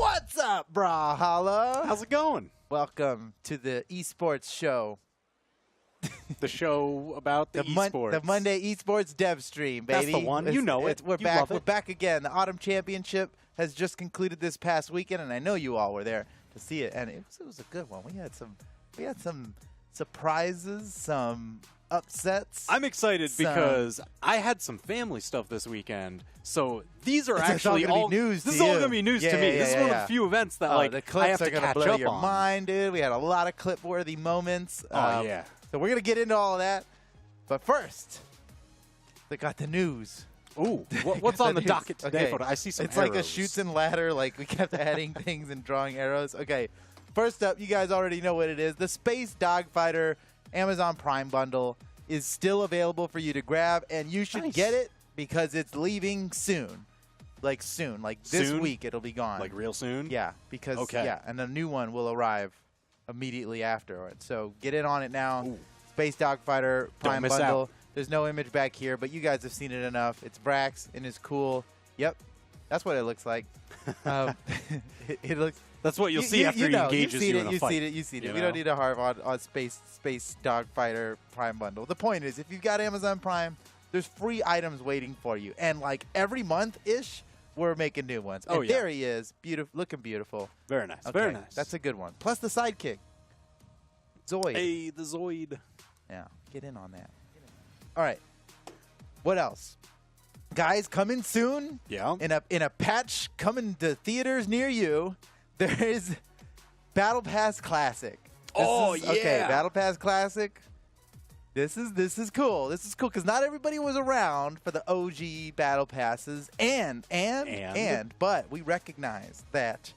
What's up, Brawlhalla? How's it going? Welcome to the esports show. The show about the esports. The Monday esports dev stream, baby. That's the one. You know it. We're You back. love it. We're back again. The Autumn Championship has just concluded this past weekend, and I know you all were there to see it. And it was a good one. We had some surprises, some upsets. I'm excited because I had some family stuff this weekend, so these are actually all news. This is all going to be news to me. This is one of the few events that the clips I have to are catch blow up your on. mind, dude. We had a lot of clip-worthy moments. Yeah. So we're gonna get into all of that, but first, they got the news. Ooh, what's on the docket today? Okay. Photo? I see some. It's arrows. like a shoots and ladder. Like we kept adding things and drawing arrows. Okay, first up, you guys already know what it is. The Space Dogfighter Amazon Prime bundle is still available for you to grab, and you should get it because it's leaving soon. Like soon, like this week it'll be gone. Like real soon? Yeah, because and a new one will arrive immediately afterwards. So get in on it now. Ooh. Space Dogfighter Prime miss bundle. out. There's no image back here, but you guys have seen it enough. It's Brax and it's cool. Yep, that's what it looks like. It looks. That's what you'll see after he engages you in a fight. You've seen it. We don't need to harp on Space Dogfighter Prime bundle. The point is, if you've got Amazon Prime, there's free items waiting for you, and like every month-ish, we're making new ones. Oh, and there he is, looking beautiful. Very nice. Okay, Very nice. That's a good one. Plus the sidekick, Zoid. Hey, the Zoid. Yeah, get in on that. All right. What else? Guys, coming soon. Yeah. In a patch coming to theaters near you, there is Battle Pass Classic. Okay, Battle Pass Classic. This is cool. This is cool because not everybody was around for the OG Battle Passes, but we recognize that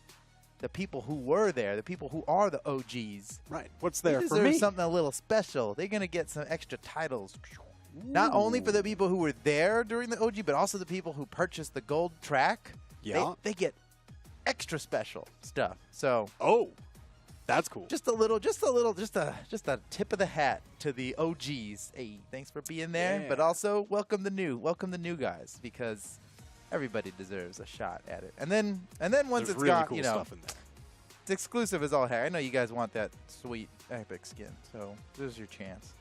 the people who were there, the people who are the OGs, right? What's there for deserve me? Something a little special. They're gonna get some extra titles. Not only for the people who were there during the OG, but also the people who purchased the gold track. Yeah. They get extra special stuff. So that's cool. Just a tip of the hat to the OGs. Hey, thanks for being there, but also welcome the new guys because everybody deserves a shot at it. And then once it's really got, cool stuff in there. It's exclusive as all hair. I know you guys want that sweet epic skin, so this is your chance.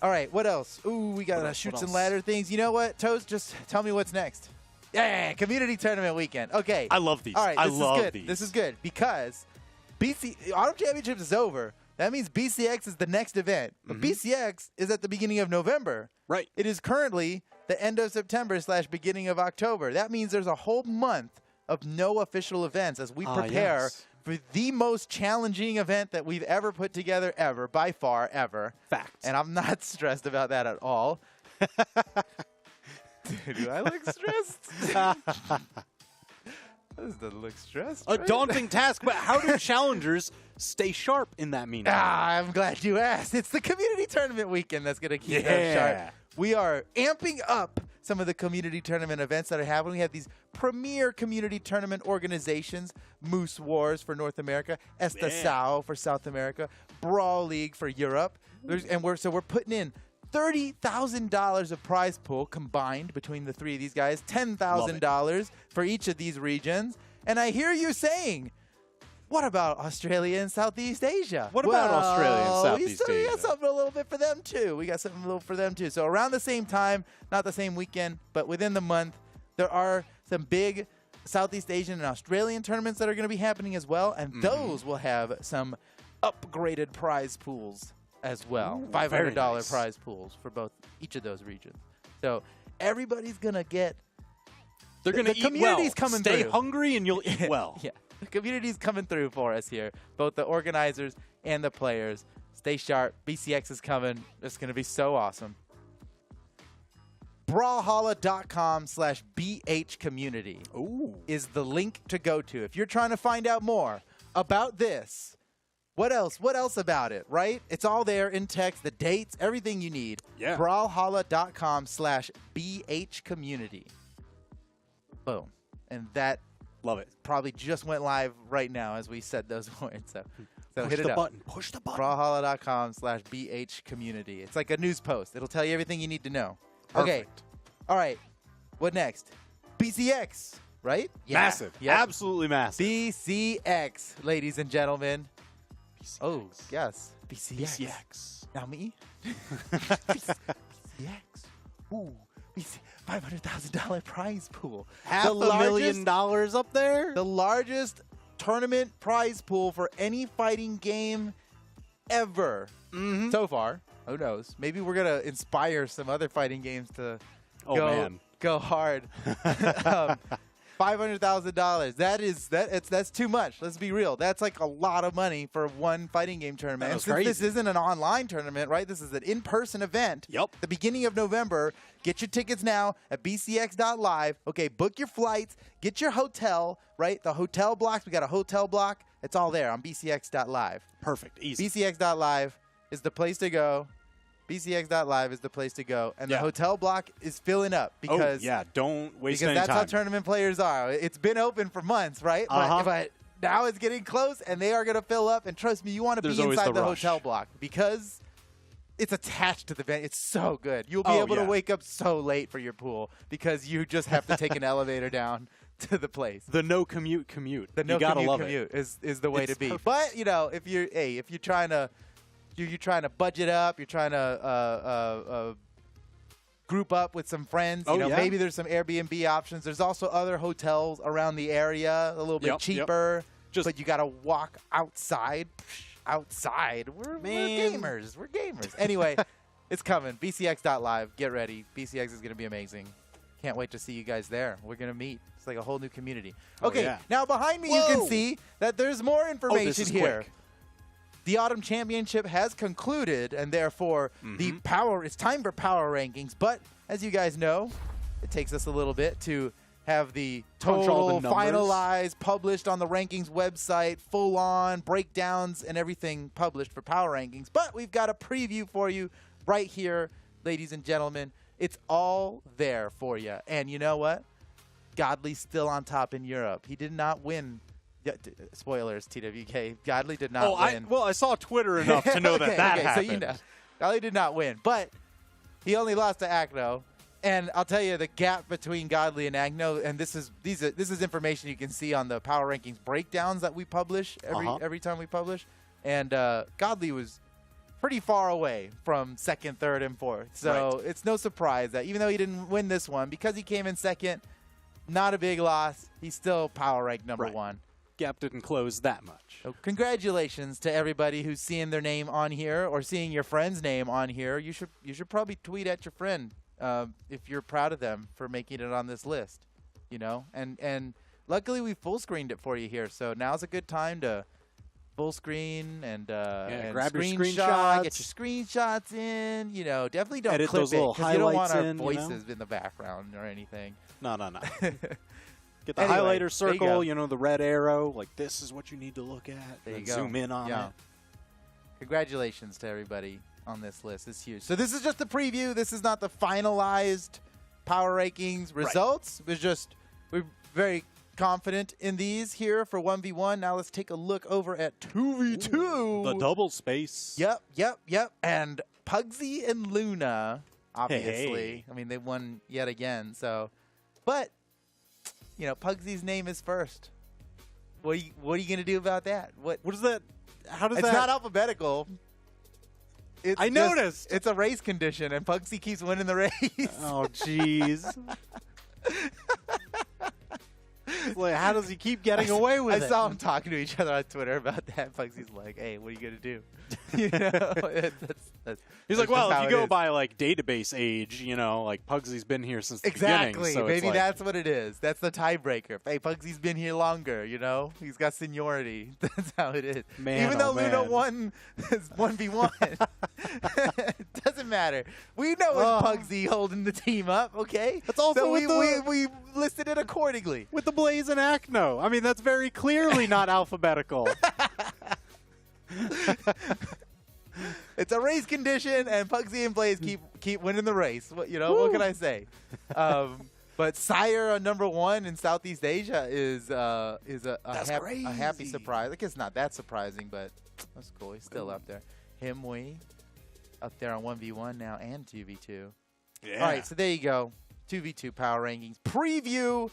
All right, what else? Ooh, we got shoots and ladder things. You know what, Toast? Just tell me what's next. Yeah, community tournament weekend. Okay. I love these. All right, I love these. This is good because Autumn Championships is over. That means BCX is the next event. But BCX is at the beginning of November. Right. It is currently the end of September / beginning of October. That means there's a whole month of no official events as we prepare for the most challenging event that we've ever put together ever, by far, ever. Facts. And I'm not stressed about that at all. Do I look stressed? This doesn't look stressed. A daunting task, but how do challengers stay sharp in that meantime? I'm glad you asked. It's the community tournament weekend that's going to keep us sharp. We are amping up some of the community tournament events that are happening. We have these premier community tournament organizations: Moose Wars for North America, Estasao for South America, Brawl League for Europe. So we're putting in $30,000 of prize pool combined between the three of these guys, $10,000 for each of these regions. And I hear you saying, what about Australia and Southeast Asia? What about Australia and Southeast Asia? We got something a little bit for them, too. We got something a little for them, too. So around the same time, not the same weekend, but within the month, there are some big Southeast Asian and Australian tournaments that are going to be happening as well. And those will have some upgraded prize pools as well. Ooh, $500 prize pools for each of those regions. So everybody's going to get... They're going to eat community's well. Coming Stay through. hungry and you'll eat well. Yeah. The community's coming through for us here, both the organizers and the players. Stay sharp. BCX is coming. It's going to be so awesome. Brawlhalla.com/BHcommunity is the link to go to. If you're trying to find out more about this, what else about it, right? It's all there in text, the dates, everything you need. Yeah. Brawlhalla.com/BHcommunity. Boom. And that Love it. probably just went live right now as we said those words. So hit it up. Push the button. Brawlhalla.com/BHcommunity. It's like a news post. It'll tell you everything you need to know. Perfect. Okay. All right. What next? BCX. right? Yeah. Massive. Yep. Absolutely massive. BCX, ladies and gentlemen. BCX. Oh, yes. BCX. Now me? BCX. Ooh. $500,000 prize pool. $500,000 up there? The largest tournament prize pool for any fighting game ever so far. Who knows? Maybe we're going to inspire some other fighting games to go hard. $500,000. That's too much. Let's be real. That's like a lot of money for one fighting game tournament. And since this isn't an online tournament, right? This is an in-person event. Yep. The beginning of November. Get your tickets now at bcx.live. Okay, book your flights. Get your hotel, right? The hotel blocks. We got a hotel block. It's all there on bcx.live. Perfect. Easy. bcx.live is the place to go. bcx.live is the place to go. And the hotel block is filling up because don't waste any time. Because that's how tournament players are. It's been open for months, right? But now it's getting close, and they are going to fill up. And trust me, you want to be inside the hotel block because it's attached to the venue. It's so good. You'll be able to wake up so late for your pool because you just have to take an elevator down to the place. The no commute. The no commute is the way to be. Perfect. But if you're trying to budget up, you're trying to group up with some friends. Maybe there's some Airbnb options. There's also other hotels around the area, a little bit cheaper. But you got to walk outside. We're gamers. We're gamers. Anyway, it's coming. BCX.live. Get ready. BCX is going to be amazing. Can't wait to see you guys there. We're going to meet. It's like a whole new community. Okay, now behind me you can see that there's more information here. Quick. The Autumn Championship has concluded, and therefore it's time for power rankings. But as you guys know, it takes us a little bit to have the total finalized, published on the rankings website, full-on breakdowns and everything published for power rankings. But we've got a preview for you right here, ladies and gentlemen. It's all there for you. And you know what? Godly's still on top in Europe. He did not win. Spoilers, TWK. Godly did not win. I saw Twitter enough to know that happened. So you know, Godly did not win, but he only lost to Acno. And I'll tell you the gap between Godly and Acno, and this is information you can see on the power rankings breakdowns that we publish every time we publish. And Godly was pretty far away from second, third, and fourth. So it's no surprise that even though he didn't win this one, because he came in second, not a big loss, he's still power ranked number one. Gap didn't close that much. So congratulations to everybody who's seeing their name on here or seeing your friend's name on here. You should probably tweet at your friend if you're proud of them for making it on this list, And luckily we full screened it for you here, so now's a good time to full screen and grab your screenshots. Get your screenshots in. Definitely don't edit clip those it little because you don't want our highlights voices in the background or anything. No. Get the highlighter circle, the red arrow. Like, this is what you need to look at. There you go. Zoom in on it. Congratulations to everybody on this list. It's huge. So this is just the preview. This is not the finalized power rankings results. It's just we're very confident in these here for 1v1. Now let's take a look over at 2v2. Ooh, the double space. Yep. And Pugsy and Luna, obviously. Hey. I mean, they won yet again. So, but Pugsy's name is first. What are you going to do about that? What is that? How does that? It's not alphabetical. I noticed. It's a race condition, and Pugsy keeps winning the race. Oh, jeez. Like, how does he keep getting away with it? I saw him talking to each other on Twitter about that. Pugsy's like, "Hey, what are you gonna do?" He's like, "Well, if you go by like database age, like Pugsy's been here since the beginning." So maybe that's what it is. That's the tiebreaker. Hey, Pugsy's been here longer. He's got seniority. That's how it is. Even though Luna won 1v1, it doesn't matter. We know it's Pugsy holding the team up. Okay, that's also so we listed it accordingly with the Blaze and Acno. I mean, that's very clearly not alphabetical. It's a race condition, and Pugsy and Blaze keep winning the race. What can I say? But Sire on number one in Southeast Asia is a happy surprise. I guess not that surprising, but that's cool. He's still up there. Himwee up there on 1v1 now and 2v2. Yeah. All right, so there you go. 2v2 power rankings preview.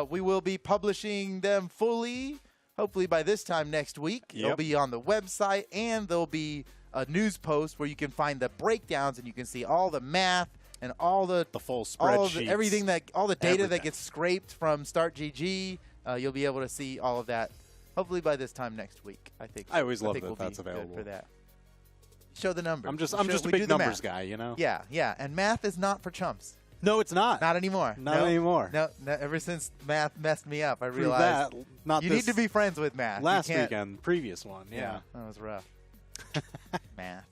We will be publishing them fully, hopefully by this time next week. They'll be on the website, and there'll be a news post where you can find the breakdowns and you can see all the math and all the full spreadsheet, all the data that gets scraped from StartGG. You'll be able to see all of that hopefully by this time next week. I think. I always love that we'll that's available for that. Show the numbers. I'm just a big numbers guy, you know. Yeah, and math is not for chumps. No, it's not. Not anymore. Not anymore. No, ever sinth math messed me up, I realized you need to be friends with math. Last weekend, previous one, yeah. That was rough. Math.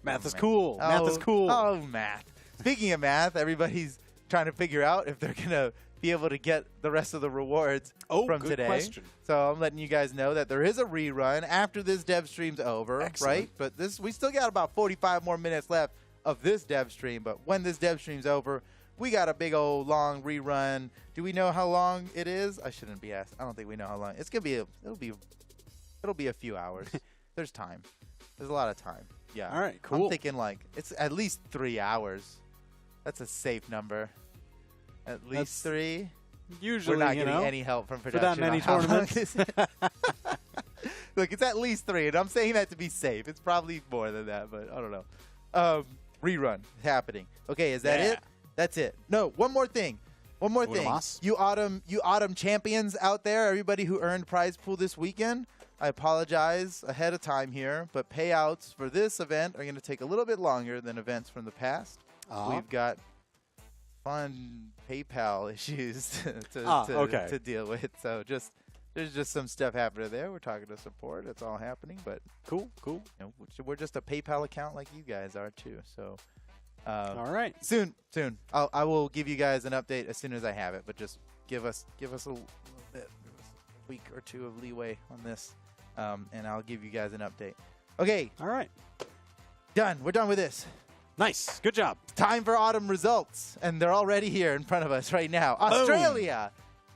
Math is cool. Math is cool. Oh, math. Speaking of math, everybody's trying to figure out if they're going to be able to get the rest of the rewards from today. Question. So I'm letting you guys know that there is a rerun after this dev stream's over, right? But we still got about 45 more minutes left of this dev stream. But when this dev stream's over, we got a big old long rerun. Do we know how long it is? I shouldn't be asked. I don't think we know how long. It's gonna be. It'll be a few hours. There's time. There's a lot of time. Yeah. All right. Cool. I'm thinking like it's at least 3 hours. That's a safe number. At least 3. Usually, we're not getting any help from production for that many tournaments. Look, it's at least 3, and I'm saying that to be safe. It's probably more than that, but I don't know. Rerun happening. Okay, is that it? That's it. No, one more thing. One more thing. You autumn champions out there, everybody who earned prize pool this weekend, I apologize ahead of time here, but payouts for this event are going to take a little bit longer than events from the past. We've got fun PayPal issues to deal with. So there's just some stuff happening there. We're talking to support. It's all happening, but cool. You know, we're just a PayPal account like you guys are too. So all right, soon. I will give you guys an update as soon as I have it. But just give us a little bit, a week or two of leeway on this, and I'll give you guys an update. Okay. All right. Done. We're done with this. Nice. Good job. Time for autumn results, and they're already here in front of us right now. Australia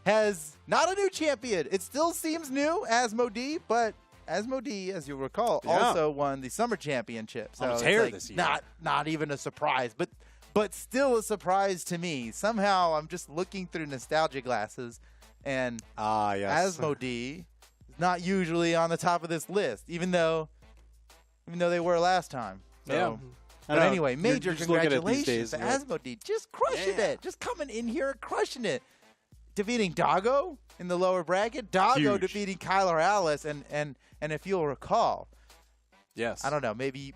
has not a new champion. It still seems new, Asmodee, but Asmodee, as you'll recall, also won the Summer Championship. So it's like this year. Not even a surprise, but still a surprise to me. Somehow I'm just looking through nostalgia glasses, and Asmodee is not usually on the top of this list, even though they were last time. So. Yeah. But anyway, major congratulations to Asmodee. Just crushing it. Just coming in here and crushing it. Defeating Doggo in the lower bracket. Doggo defeating Kyler Alice. And if you'll recall, I don't know, maybe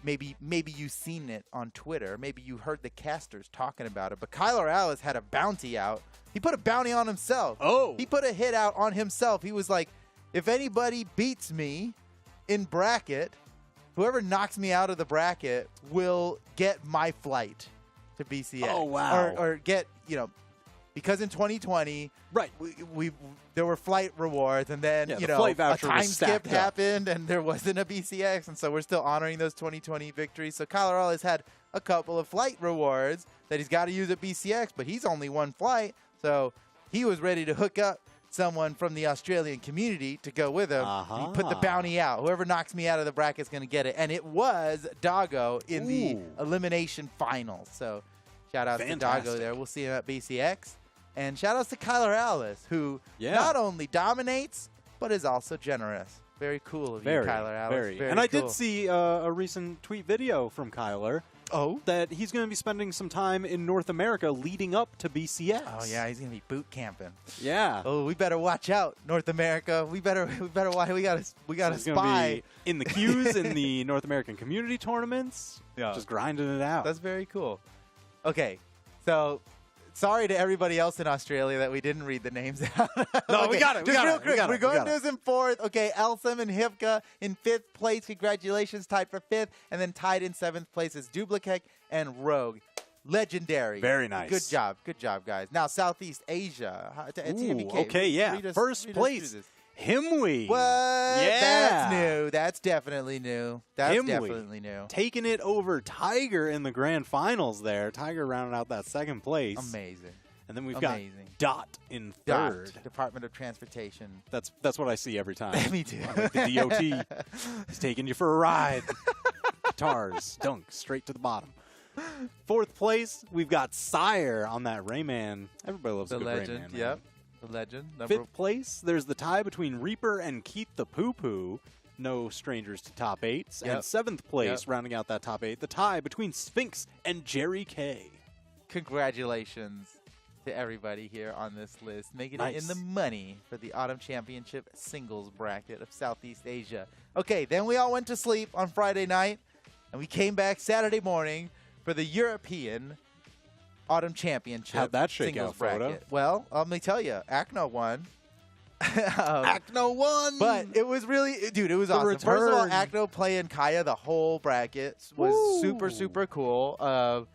you've seen it on Twitter. Maybe you heard the casters talking about it. But Kyler Alice had a bounty out. He put a bounty on himself. Oh. He put a hit out on himself. He was like, if anybody beats me in bracket, whoever knocks me out of the bracket will get my flight to BCX. Oh, wow. Or get, because in 2020, there were flight rewards, and then, a time skip happened, and there wasn't a BCX, and so we're still honoring those 2020 victories. So Kyler Alice had a couple of flight rewards that he's got to use at BCX, but he's only one flight, so he was ready to hook up someone from the Australian community to go with him. He put the bounty out. Whoever knocks me out of the bracket is going to get it. And it was Doggo in the elimination finals. So shout out to Doggo there. We'll see him at BCX. And shout outs to Kyler Alice, who not only dominates, but is also generous. Very cool of you, Kyler Alice. Very and I did see a recent tweet video from Kyler. That he's going to be spending some time in North America leading up to BCX. Oh yeah, he's going to be boot camping. Yeah. Oh, we better watch out, North America. We better watch. We got to spy be in the queues in the North American community tournaments. Yeah, just grinding it out. That's very cool. Okay, so sorry to everybody else in Australia that we didn't read the names out. No, we got it. We're going to this in 4th. Okay, Elsem and Hivka in 5th place. Congratulations, tied for 5th. And then tied in 7th place is Dublicek and Rogue. Legendary. Very nice. Good job. Good job, guys. Now, Southeast Asia. Okay, yeah. First place, Himwe. What? Yeah. That's new. That's definitely new. That's definitely new. Taking it over Tiger in the grand finals there. Tiger rounded out that 2nd place. Amazing. And then we've got Dot in 3rd. Department of Transportation. That's what I see every time. Me too. Like the DOT is taking you for a ride. Guitars, dunk, straight to the bottom. 4th place, we've got Sire on that Rayman. Everybody loves the a good legend. Rayman. Yep. The legend. Fifth place, there's the tie between Reaper and Keith the Poo Poo. No strangers to top 8s. Yep. And seventh place, rounding out that top 8, the tie between Sphinx and Jerry K. Congratulations to everybody here on this list, making it in the money for the Autumn Championship singles bracket of Southeast Asia. Okay, then we all went to sleep on Friday night, and we came back Saturday morning for the European Autumn Championship How'd that shake singles out, Frodo? bracket. Well, let me tell you, ACNO won. ACNO won! But it was really, dude, it was awesome. Return. First of all, ACNO playing Kaya the whole bracket was super, super cool.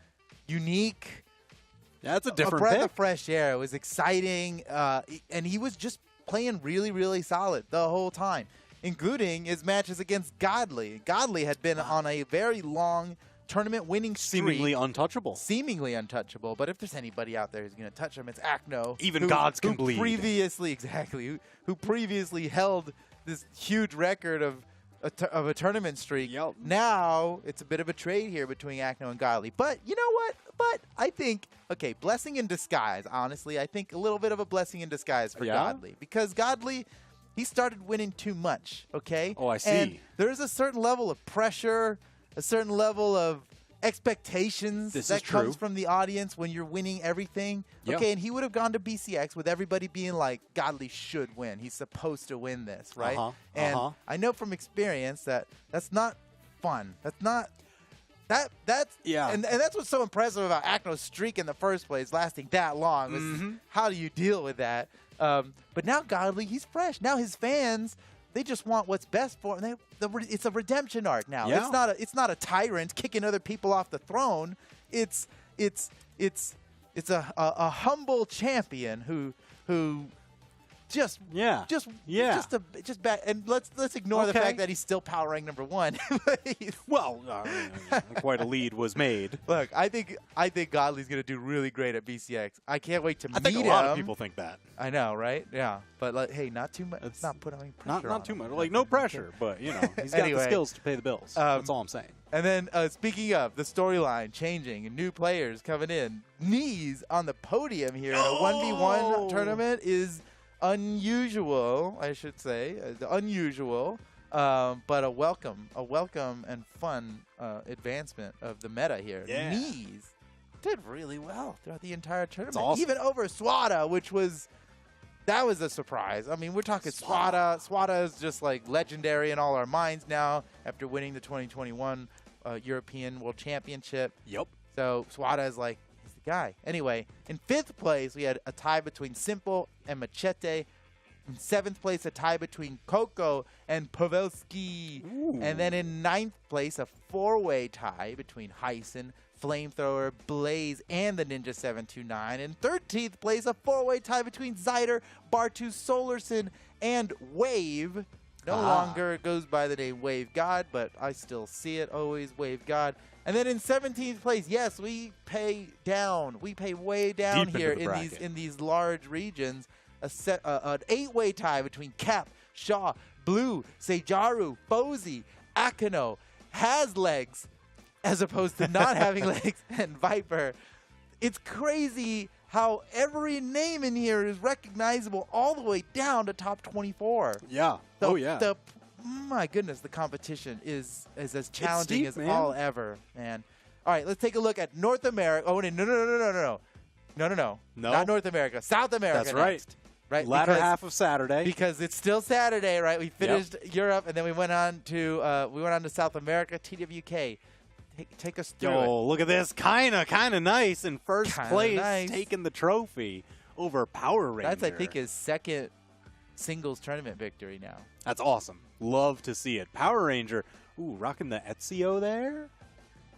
Unique. Yeah, that's a different breath pick. of fresh air. It was exciting, and he was just playing really, really solid the whole time, including his matches against Godly. Godly had been on a very long tournament winning streak. Seemingly untouchable. Seemingly untouchable, but if there's anybody out there who's going to touch him, it's ACNO. Even gods can bleed. Who previously held this huge record of a tournament streak. Yep. Now it's a bit of a trade here between ACNO and Godly. But you know what? But I think, okay, blessing in disguise, honestly. I think a little bit of a blessing in disguise for Godly. Because Godly, he started winning too much, okay? Oh, I see. And there's a certain level of pressure, a certain level of expectations that comes from the audience when you're winning everything. Yeah. Okay, and he would have gone to BCX with everybody being like, Godly should win. He's supposed to win this, right? And I know from experience that that's not fun. That's not... That's and that's what's so impressive about ACNO's streak in the first place, lasting that long. How do you deal with that? But now Godly, he's fresh. Now his fans, they just want what's best for him. It's a redemption arc now. Yeah. It's not a tyrant kicking other people off the throne. It's a humble champion who just bad. And let's ignore the fact that he's still power rank #1. Well, quite a lead was made. Look, I think Godly's going to do really great at BCX. I can't wait to meet him. I think a lot of people think that. I know, right? Yeah, but like, hey, not too much. Let's not put any pressure. Not too much. Like no pressure, but you know, he's got the skills to pay the bills. That's all I'm saying. And then speaking of the storyline changing and new players coming in, Knees on the podium here in a 1v1 tournament is unusual, I should say, unusual, but a welcome and fun advancement of the meta here. Yeah. Knees did really well throughout the entire tournament, awesome. even over Swada, that was a surprise. I mean, we're talking Swada. Swada is just like legendary in all our minds now after winning the 2021 European World Championship. Yep. So Swada is like, guy. Anyway, in 5th place, we had a tie between Simple and Machete. In 7th place, a tie between Coco and Pavelski. Ooh. And then in 9th place, a 4-way tie between Hyson, Flamethrower, Blaze, and the Ninja 729. In 13th place, a 4-way tie between Zyder, Bartu, Solarson, and Wave. No longer goes by the name Wave God, but I still see it always, Wave God. And then in 17th place, yes, we pay down. We pay way down Deep here in these large regions. An 8-way tie between Cap, Shaw, Blue, Seijaru, Bozy, ACNO, has legs, as opposed to not having legs, and Viper. It's crazy how every name in here is recognizable all the way down to top 24. Yeah. My goodness, the competition is as challenging steep, as man. all ever, man. All right, let's take a look at North America. Oh, no. Not North America. South America. That's right. Next. Right. Latter half of Saturday. Because it's still Saturday, right? We finished Europe, and then we went on to South America, TWK. Take us through it. Look at this. Kind of nice in first place, taking the trophy over Power Ranger. That's, I think, his second singles tournament victory now. That's awesome. Love to see it. Power Ranger, rocking the Ezio there.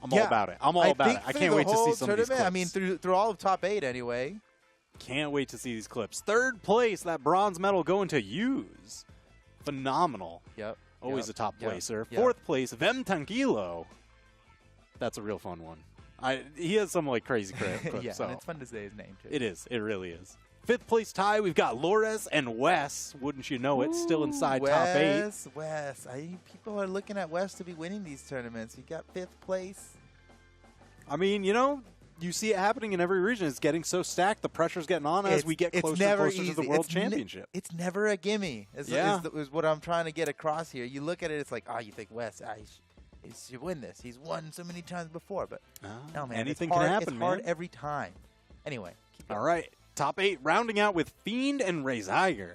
I'm all about it. I can't wait to see some of these clips. I mean, through all of top 8 anyway. Can't wait to see these clips. 3rd place, that bronze medal going to Use. Phenomenal. Yep. Always a top placer. Yep. 4th place, Vem Tranquilo. That's a real fun one. He has some like crazy clips. Yeah, so. and it's fun to say his name too. It is. It really is. 5th place tie, we've got Lores and Wes. Wouldn't you know it? Still inside top 8. Wes. People are looking at Wes to be winning these tournaments. He got 5th place. I mean, you know, you see it happening in every region. It's getting so stacked. The pressure's getting on as we get closer and closer to the World Championship. It's never a gimme. Is what I'm trying to get across here. You look at it, it's like, you think Wes, he should win this. He's won so many times before, but no, man. Anything can happen, It's hard every time. Anyway. All right. Top 8, rounding out with Fiend and Ray Zeiger.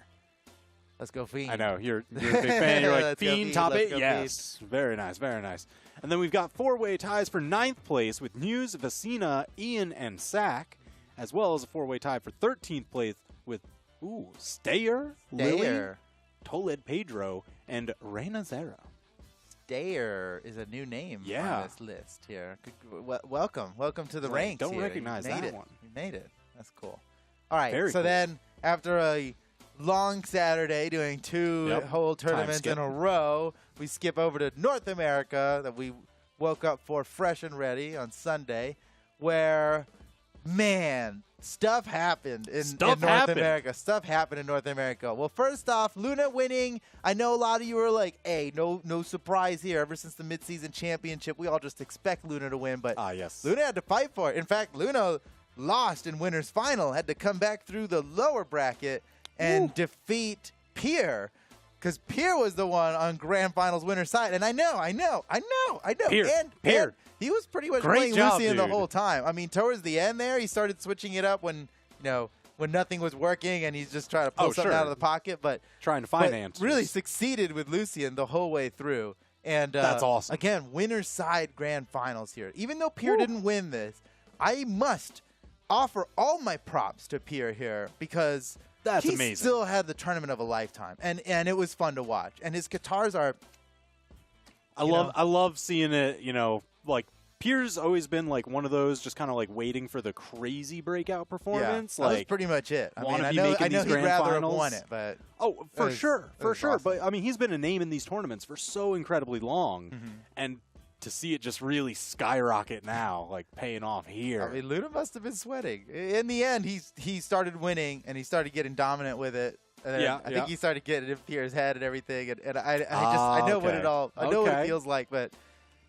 Let's go Fiend. I know. You're a big fan. You're like, Fiend, top 8? Yes. Fiend. Very nice. Very nice. And then we've got 4-way ties for 9th place with Muse, Vecina, Ian, and Sack, as well as a 4-way tie for 13th place with, Stayer, Lily, Toled Pedro, and Reina Zera. Stayer is a new name on this list here. Welcome to the ranks. Don't recognize that one. You made it. That's cool. All right. Very so cool. then, after a long Saturday doing 2 whole tournaments in a row, we skip over to North America that we woke up for fresh and ready on Sunday, where, man, stuff happened in North America. Stuff happened in North America. Well, first off, Luna winning. I know a lot of you are like, hey, no surprise here. Ever since the midseason championship, we all just expect Luna to win. But Luna had to fight for it. In fact, Luna lost in winner's final, had to come back through the lower bracket and defeat Pierre, because Pierre was the one on Grand Finals winner's side. And I know. Pierre. And he was pretty much playing Lucian the whole time. I mean, towards the end there, he started switching it up when nothing was working, and he's just trying to pull something out of the pocket. But trying to find answers. Really succeeded with Lucian the whole way through. And that's awesome. Again, winner's side Grand Finals here. Even though Pierre didn't win this, I must offer all my props to Pierre here, because that's he amazing. Still had the tournament of a lifetime, and it was fun to watch. And his guitars are. I love seeing it. Like Pierre's always been like one of those, just kind of like waiting for the crazy breakout performance. Yeah, like, that was pretty much it. I mean, I know he'd rather have won it, but for sure. Awesome. But I mean, he's been a name in these tournaments for so incredibly long, and to see it just really skyrocket now, like paying off here. I mean, Luna must have been sweating. In the end, he started winning, and he started getting dominant with it. And I think he started getting in Pierre's head and everything. And I know what it all. I know what it feels like. But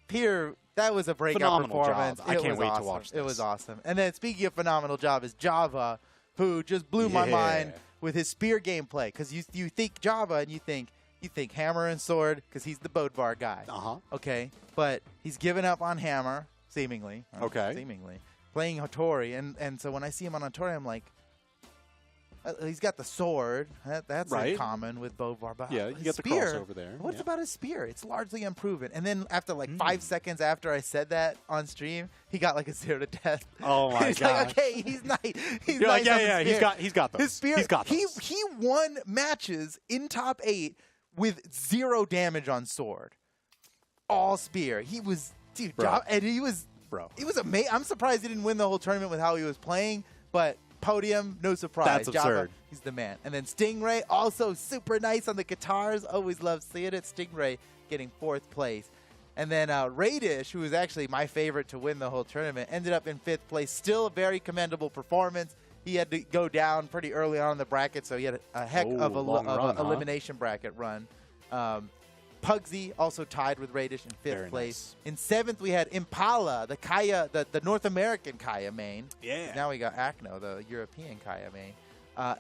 Pierre, that was a breakout phenomenal performance. Job. I can't wait to watch this. It was awesome. And then speaking of phenomenal job is Java, who just blew my mind with his spear gameplay. Because you think Java and you think hammer and sword, because he's the Bodvar guy. Okay, but he's given up on hammer seemingly. Seemingly playing Hattori, and so when I see him on Hattori, I'm like, he's got the sword. That's common with Bodvar. But you got the crossover there. What's about his spear? It's largely unproven. And then after like 5 seconds after I said that on stream, he got like a 0 to death. Oh my god! Like, okay, he's nice. He's You're nice. Like, he's got those. His spear. He's got those. He won matches in top 8 with 0 damage on sword. All spear. He was and he was amazing. I'm surprised he didn't win the whole tournament with how he was playing, but podium, no surprise. That's Java, absurd. He's the man. And then Stingray, also super nice on the guitars. Always love seeing it. Stingray getting 4th place. And then Radish, who was actually my favorite to win the whole tournament, ended up in 5th place. Still a very commendable performance. He had to go down pretty early on in the bracket, so he had a heck of an elimination bracket run. Pugsy also tied with Radish in 5th place. Nice. In 7th, we had Impala, the Kaya, the North American Kaya main. Yeah. Now we got Akno, the European Kaya main.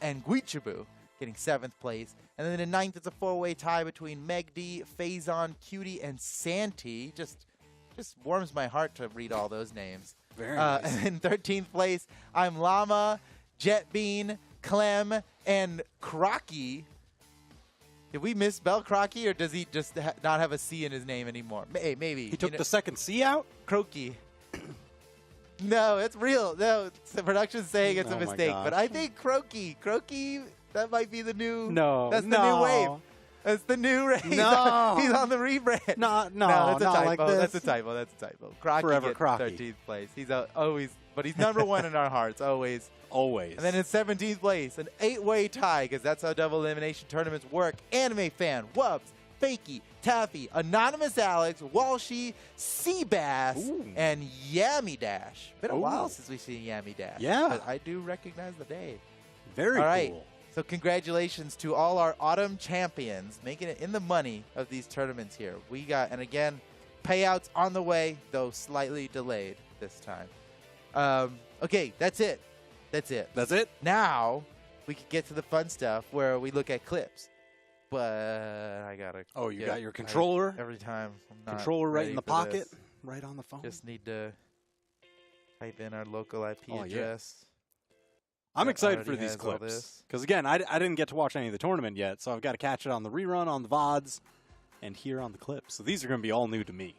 And Guichabu getting 7th place. And then in 9th, it's a 4-way tie between Megdi, Faison, Cutie, and Santee. Just warms my heart to read all those names. Very nice. And in 13th place, I'm Llama, Jetbean, Clem, and Crocky. Did we misspell Crocky, or does he just not have a C in his name anymore? Maybe. He took the second C out? Croaky. No, it's real. No, the production's saying it's a mistake. But I think Croaky, that might be the new. That's the new wave. That's the new race. He's on the rebrand. No, that's a typo. like this. That's a typo. Crocky Forever gets Crocky. 13th place. He's always, but he's number 1 in our hearts, always. Always. And then in 17th place, an 8-way tie, because that's how double elimination tournaments work. Anime Fan, Wubs, Fakey, Taffy, Anonymous Alex, Walshy, Seabass, and Yammy Dash. Been a while since we've seen Yammy Dash. Yeah. But I do recognize the name. Very all right. cool. So congratulations to all our autumn champions making it in the money of these tournaments here. We got, and again, payouts on the way, though slightly delayed this time. Okay, that's it. That's it. That's it? Now we can get to the fun stuff where we look at clips. But I gotta. Oh, you got your controller? Every time. I'm not Controller right ready in the for pocket, this. right on the phone. Just need to type in our local IP Oh, yeah. address. I'm that excited for already these has all clips. this. Because, again, I didn't get to watch any of the tournament yet, so I've got to catch it on the rerun, on the VODs, and here on the clips. So these are going to be all new to me.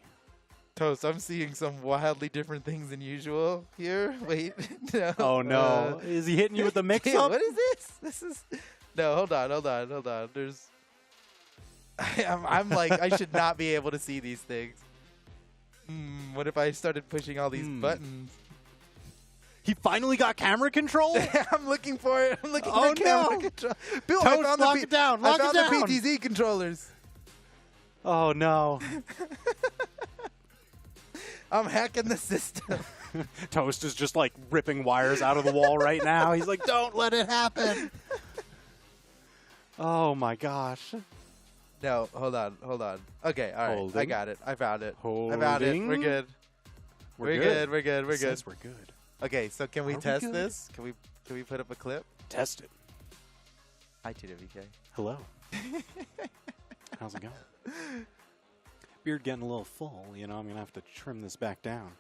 Toast, I'm seeing some wildly different things than usual here. Wait. No. Oh, no. Is he hitting you with the mix-up? What is this? This is... No, hold on. There's... I'm like, I should not be able to see these things. What if I started pushing all these buttons? He finally got camera control? I'm looking for it. I'm looking Oh, for camera no. control. Bill, Toast, I found lock it down. Lock I found it down. the PTZ controllers. Oh, no. I'm hacking the system. Toast is just, like, ripping wires out of the wall right now. He's like, don't let it happen. Oh, my gosh. No, hold on. Okay, all right. Holding. I got it. I found it. Holding. I found it. We're good. We're good. It says we're good. Okay, so can we Are we test good? this? Can we put up a clip? Test it. Hi, TWK. Hello. How's it going? Beard getting a little full. You know, I'm going to have to trim this back down.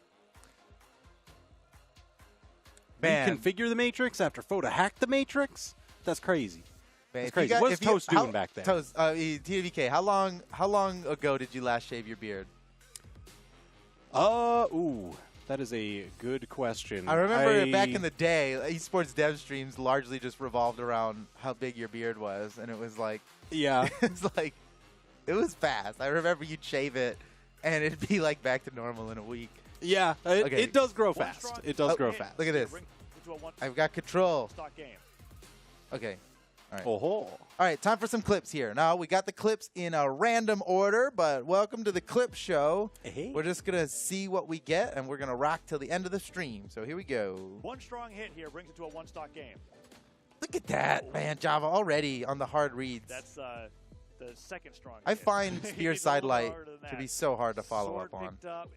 Man. You configure the Matrix after Photo hacked the Matrix? That's crazy. Man, That's if you crazy. What's Toast doing back there? Toast, TWK, how long ago did you last shave your beard? Ooh, that is a good question. I remember back in the day, esports dev streams largely just revolved around how big your beard was, and it was like, Yeah. it was fast. I remember you'd shave it, and it'd be like back to normal in a week. Yeah, Okay. it does grow fast. It does grow fast. Look at this. I've got control. Okay. All right. Oh, All right, time for some clips here. Now, we got the clips in a random order, but welcome to the clip show. Hey. We're just going to see what we get, and we're going to rock till the end of the stream. So here we go. One strong hit here brings it to a one-stock game. Look at that, man. Java already on the hard reads. That's the second strong I hit. find Spear He's a little Sidelight harder than to that. be so hard to follow Sword up on. picked up.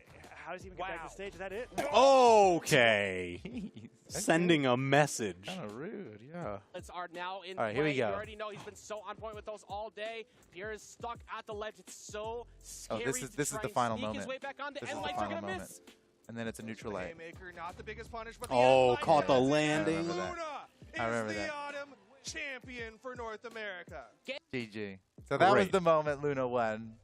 How does he even get back to the stage? Is that it? Okay. Jeez. Sending a message. Kind of rude, yeah. Are now in All right, here we play. go. You already know he's been so on point with those all day. Pierre is stuck at the ledge. It's so scary. this is to this is try the and final sneak his moment. way back on. The This is end the lights are final gonna moment. miss. And then it's a neutral light. Haymaker, not the biggest punish, but the Oh, end caught the light. landing. I remember that. Luna I remember is the that. autumn champion for North America. GG. So that was Great. the moment Luna won.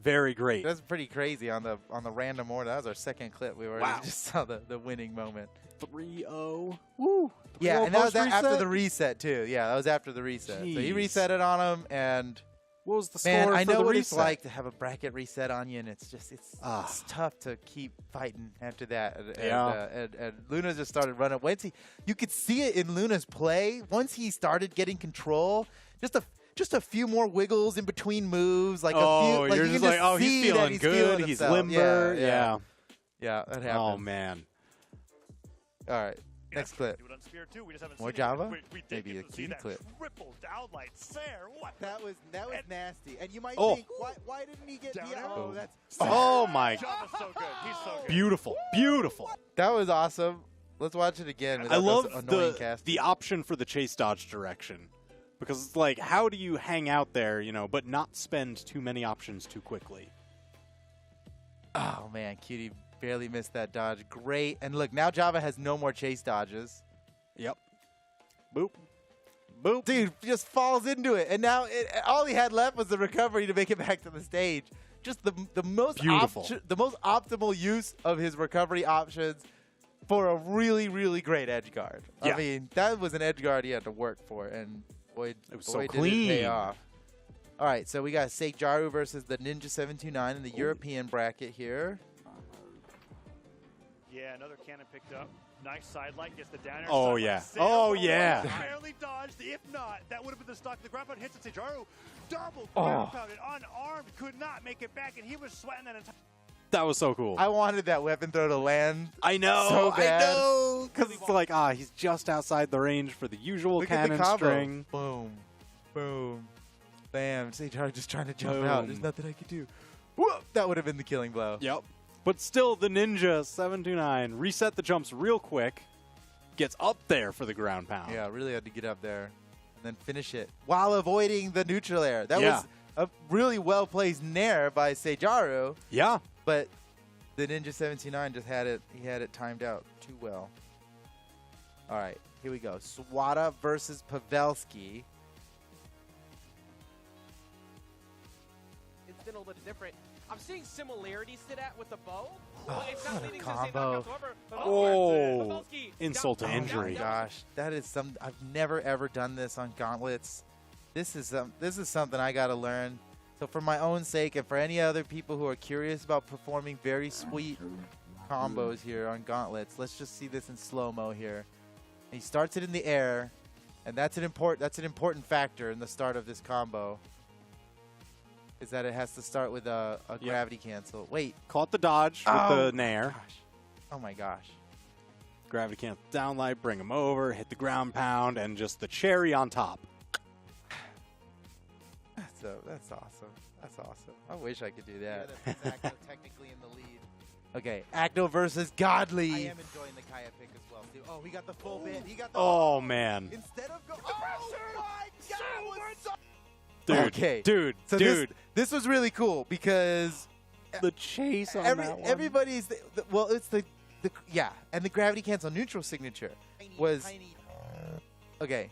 Very great. That's pretty crazy on the random order. That was our second clip. We already Wow. just saw the winning moment. 3-0. Woo. Yeah, 3-0 and that was after post-reset? the reset too. Yeah, that was after the reset. So he Jeez. reset it on him, and What was the score man, for I know the what reset? it's like to have a bracket reset on you, and it's Ah. tough to keep fighting after that. And, Yeah. and Luna just started running. Once you could see it in Luna's play. Once he started getting control, just a few more wiggles in between moves, like a few. Like you're you just can like, oh, see he's that feeling good. feeling He's himself. limber. Yeah, that happened. Oh, man. All right, next clip. Do it on Spear too. We just haven't More seen Java? It. We did Maybe get a to see cutie that clip. triple downlight Sair. What? That was nasty. And you might Oh. think, why didn't he get? Down Yeah, air? oh, that's Oh, my. Java's so good. He's so good. Beautiful. Beautiful. that was awesome. Let's watch it again. I without love those annoying the casters. option for the chase dodge direction. Because it's like, how do you hang out there, but not spend too many options too quickly? Oh man, Cutie barely missed that dodge. Great. And look, now Java has no more chase dodges. Yep. Boop. Boop. Dude just falls into it, and now all he had left was the recovery to make it back to the stage. Just the most Beautiful. the most optimal use of his recovery options for a really, really great edge guard. Yeah. I mean, that was an edge guard he had to work for, and boy, It was so did it clean. pay off. All right, so we got Seikjaru versus the Ninja 729 in the European bracket here. Yeah, another cannon picked up. Nice side light, gets the down air. Oh, side light. yeah. Sair, Oh, yeah. Barely dodged. If not, that would have been the stock. The ground pound hits it. Sejaru double Oh. ground pounded, unarmed, could not make it back, and he was sweating that entire. That was so cool. I wanted that weapon throw to land. I know. so bad. I know. Because it's like, he's just outside the range for the usual Look at the cannon combo. string. Boom, boom, bam. Seikjaru just trying to jump Boom. out. There's nothing I could do. Whoop! That would have been the killing blow. Yep. But still, the Ninja 729 reset the jumps real quick. Gets up there for the ground pound. Yeah, really had to get up there and then finish it while avoiding the neutral air. That Yeah. was a really well-placed nair by Seijaru, Yeah. but the Ninja 79 just had it. He had it timed out too well. All right, here we go. Swada versus Pavelski. It's been a little bit different. I'm seeing similarities to that with the bow. Oh, It's what not a leading to the same combo. knockouts. However, Oh. Pavelski Insult to down- injury. Oh my gosh, that is some. I've never ever done this on gauntlets. This is something I got to learn. So for my own sake, and for any other people who are curious about performing very sweet combos here on gauntlets, let's just see this in slow-mo here. He starts it in the air, and that's an important factor in the start of this combo. Is that it has to start with a gravity cancel. Wait. Caught the dodge with Oh, the nair. Gosh. Oh my gosh. Gravity cancel downlight, bring him over, hit the ground pound, and just the cherry on top. That's awesome. That's awesome. I wish I could do that. Acno technically in the lead. Okay, Acno versus Godly. I am enjoying the Kaya pick as well, too. Oh, he got the full bit. He got the Oh, man. Instead of go. Oh my God! That was so Dude, okay. dude, So dude. this was really cool because The chase on that one. everybody's well, it's the yeah, and the gravity cancel neutral signature was okay.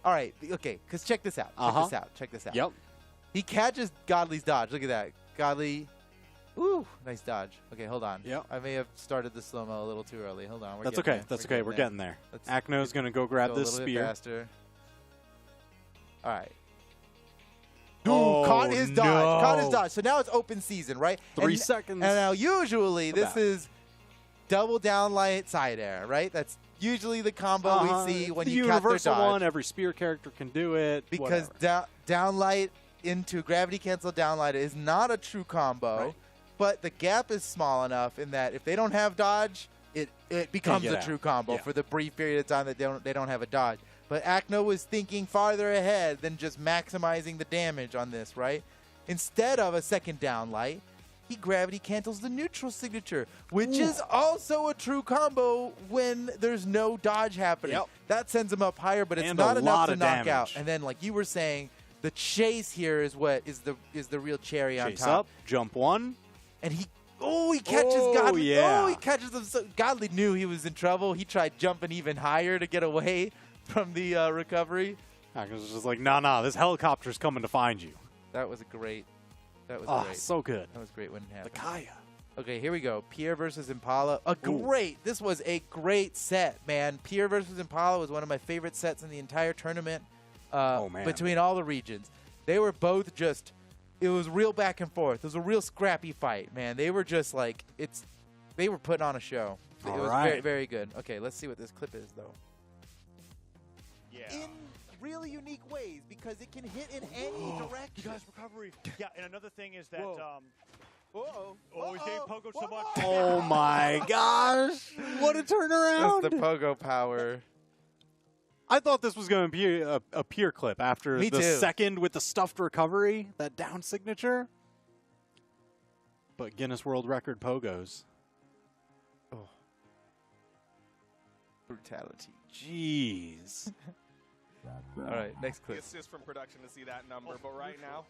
All right, okay, because check this out. Check this out. Yep. He catches Godly's dodge. Look at that. Godly. Ooh, nice dodge. Okay, hold on. Yep. I may have started the slow-mo a little too early. Hold on. That's okay. That's okay. We're getting there. Let's Acno's going to go grab go this a little bit spear. faster. All right. Ooh, Oh, caught his dodge. no. Caught his dodge. So now it's open season, right? 3 And- seconds. And now usually this About. is double down light side air, right? That's usually the combo we see when the you cut their universal dodge. one. Every spear character can do it. Because whatever. down light into gravity cancel down light is not a true combo, Right. but the gap is small enough in that if they don't have dodge, it becomes get a out. true combo Yeah. for the brief period of time that they don't have a dodge. But Acno was thinking farther ahead than just maximizing the damage on this, right? Instead of a second down light, he gravity cancels the neutral signature, which is also a true combo when there's no dodge happening. Yep. That sends him up higher, but it's And not a enough lot to of knock out. damage. And then, like you were saying, the chase here is what is the real cherry on Chase top. up, jump one. And he catches Oh, Godly. yeah. Oh, he catches him. So Godly knew he was in trouble. He tried jumping even higher to get away from the recovery. Acno's just like, nah, this helicopter's coming to find you. That was great. That was Oh, great. so good. That was great when it The happened. Kaya. Okay, here we go. Pierre versus Impala. Ooh. This was a great set, man. Pierre versus Impala was one of my favorite sets in the entire tournament. Oh, man. Between all the regions, they were both just. It was real back and forth. It was a real scrappy fight, man. They were just like They were putting on a show. It All was right. very, very good. Okay, let's see what this clip is, though. Yeah. In really unique ways because it can hit in any direction. You guys, recovery. Yeah, and another thing is that. Whoa. Uh-oh. Oh, he's getting pogoed so much. Oh, my gosh. What a turnaround. That's the pogo power. I thought this was going to be a Pier clip after Me the too. second with the stuffed recovery, that down signature. But Guinness World Record pogos. Brutality. Jeez. All right, next clip. Assist from production to see that number, but right now,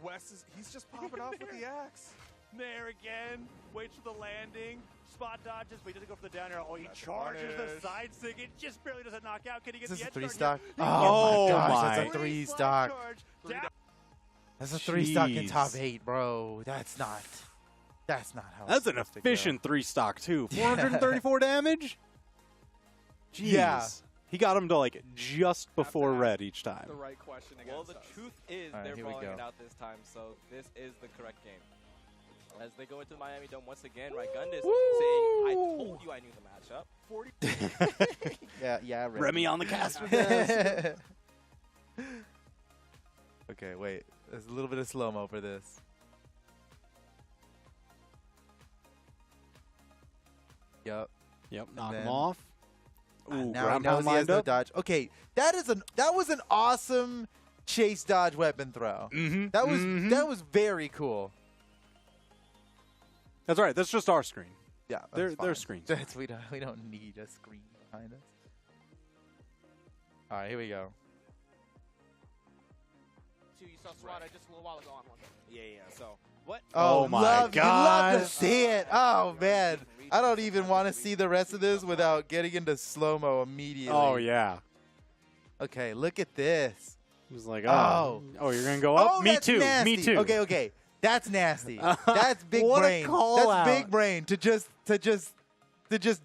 Wes he's just popping off with the axe. There again. Waits for the landing. Spot dodges, but he doesn't go for the down air. Oh, he That's charges punish. the side stick. It just barely doesn't knock out. Can he get Is this the a edge 3-stock? guard Oh, my gosh, my. that's a 3-stock. Charge. Down. That's a 3-stock in Jeez. top 8, bro. That's not how it's That's an supposed to go. efficient 3-stock, too. 434 damage? Jeez. Yeah. He got him to, like, just before red each time. The right question against Well, the us. truth is All right, they're here we rolling go. it out this time, so this is the correct game. As they go into the Miami Dome once again, right? Gundis saying, I told you I knew the matchup. Yeah, Remy on the cast with this. Okay, wait. There's a little bit of slow-mo for this. Yep. Yep, knock then- him off. Ooh, Now he ground knows pound he has lined no up. dodge. Okay, that was an awesome chase dodge weapon throw. Mm-hmm. That was very cool. That's right. That's just our screen. Yeah, Their screens. We don't need a screen behind us. All right, here we go. You saw Swada just a little while ago on one. Yeah. So what? Oh my love to gosh. see it. Oh man, I don't even want to see the rest of this without getting into slow-mo immediately. Oh yeah. Okay, look at this. He was like, Oh. you're gonna go up? Oh, Me that's too. nasty. Me too. Okay. That's nasty. That's big What a brain. call That's out. big brain to just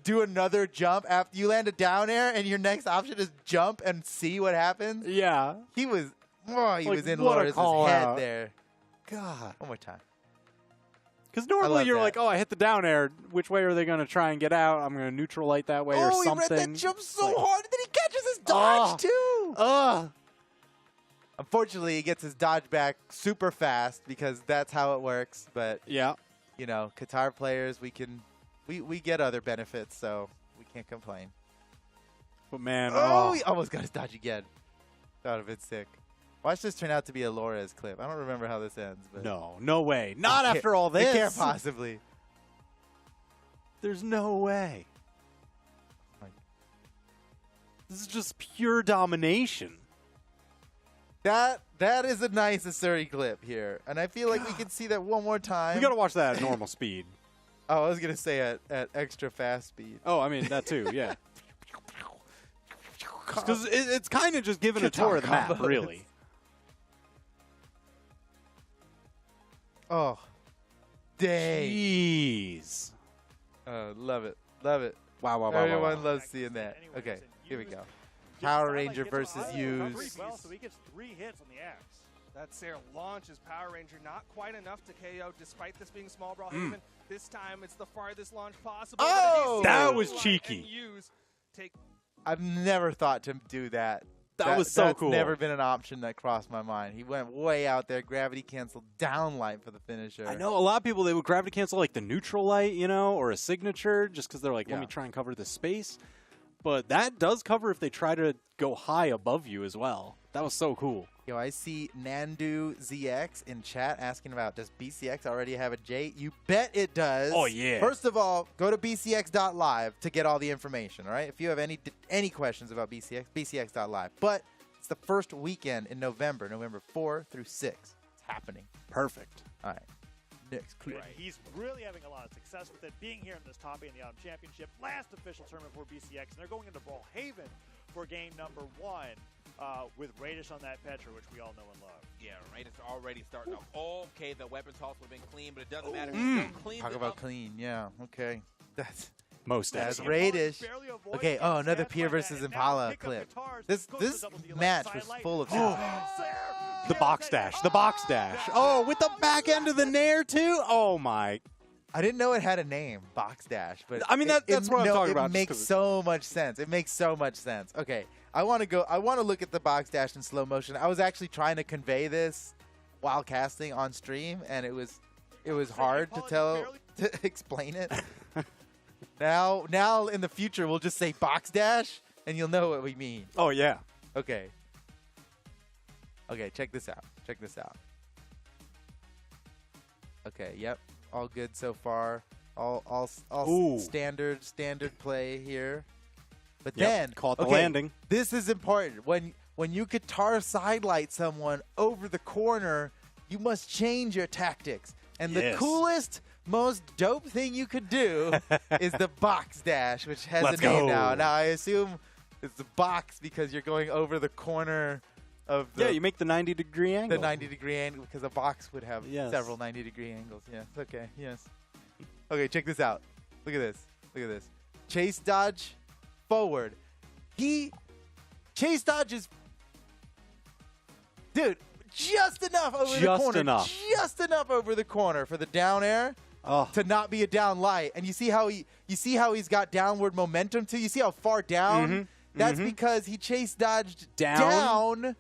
do another jump after you land a down air, and your next option is jump and see what happens. Yeah. He was in what a Loris' call head out. there. God. One more time. Because I normally love you're that. like, I hit the down air. Which way are they going to try and get out? I'm going to neutral light that way or Oh, he something. read that jump so Like, hard, and then he catches his dodge too. Unfortunately, he gets his dodge back super fast because that's how it works. But Yeah. Qatar players, we get other benefits, so we can't complain. But man, He almost got his dodge again. That would have been sick. Watch this turn out to be a Lores clip. I don't remember how this ends, but no way. Not It after all this. It can't possibly. There's no way. Like- This is just pure domination. That is a nice Asuri clip here, and I feel like we can see that one more time. You got to watch that at normal speed. Oh, I was gonna say at extra fast speed. Oh, I mean, that too, yeah. Because it's kind of just giving a tour of the map, combos. really. Oh, dang! Jeez. Love it, love it. Wow. Everyone loves seeing that. Anyways, Okay, and here we Use go. gets Power the Ranger satellite, gets versus the Use. well, so he gets 3 hits on the axe. That's their launch as Power Ranger. Not quite enough to KO, despite this being Small Brawl Haven. This time, it's the farthest launch possible. Oh! That was Line cheeky. and Use take I've never thought to do that. That was so that's cool. Never been an option that crossed my mind. He went way out there, gravity canceled down light for the finisher. I know a lot of people, they would gravity cancel like the neutral light, or a signature, just because they're like, let Yeah. me try and cover this space. But that does cover if they try to go high above you as well. That was so cool. Yo, I see Nandu ZX in chat asking about, does BCX already have a J? You bet it does. Oh, yeah. First of all, go to bcx.live to get all the information, all right? If you have any questions about BCX, bcx.live. But it's the first weekend in November 4 through 6. It's happening. Perfect. All right. Next clip. And he's really having a lot of success with it, being here in this top 8 in the Autumn Championship, last official tournament for BCX, and they're going into Brawl Haven for game number 1 with Radish on that Petra, which we all know and love. Yeah, right. It's already starting off. Okay, the weapon toss would have been clean, but it doesn't matter. He still cleans Talk it about up. clean. Yeah, okay. Most That's excellent. Radish. Barely avoiding Okay, it, oh, another stands Pier by that, versus and now Impala pick up clip. guitars, This goes to this double the match left was side light. full of Oh, surprises. The box dash. The box dash. Oh, with the back end of the nair, too? Oh, my. I didn't know it had a name, Box Dash, but I mean, that's what I'm talking about, It just makes 'cause so much sense. It makes so much sense. Okay, I want to look at the Box Dash in slow motion. I was actually trying to convey this while casting on stream, and it was hard to explain it. Now in the future we'll just say Box Dash, and you'll know what we mean. Oh, yeah. Okay. Okay, check this out. Check this out. Okay, yep. All good so far. All Ooh. standard play here. But Yep, then caught the okay, landing. This is important. When you guitar sidelight someone over the corner, you must change your tactics. And the Yes. coolest, most dope thing you could do is the Box Dash, which has Let's a name go. now. Now I assume it's the box because you're going over the corner of the Yeah, you make the 90-degree angle. the 90-degree angle, because a box would have Yes. several 90-degree angles. Yes. Okay. Yes. Okay. Check this out. Look at this. Look at this. Chase dodge, forward. Chase dodges. Dude, just enough over the Just corner. enough. Just enough over the corner for the down air Oh, to not be a down light. And you see how he's got downward momentum too. You see how far down. Mhm. That's because he chase dodged Down. down.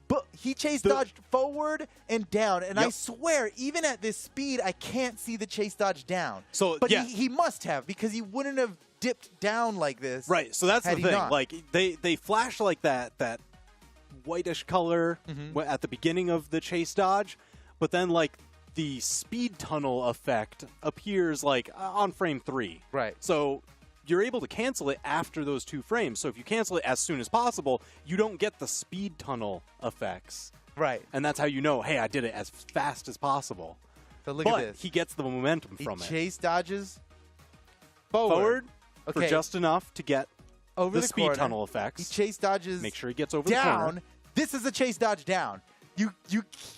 But he chase dodged forward and down, and I Yep. swear, even at this speed, I can't see the chase dodge down. So, but yeah. he must have, because he wouldn't have dipped down like this. right. So that's had the he thing. not. Like, they flash like that whitish color Mm-hmm. at the beginning of the chase dodge, but then, like, the speed tunnel effect appears like on frame 3. Right. So you're able to cancel it after those 2 frames. So if you cancel it as soon as possible, you don't get the speed tunnel effects. Right. And that's how you know, hey, I did it as fast as possible. So look But at this. he gets the momentum He from it. chase dodges Forward for Okay. just enough to get over the speed corner. tunnel He effects. chase dodges Make sure he gets over the corner. down. This is a chase dodge down. You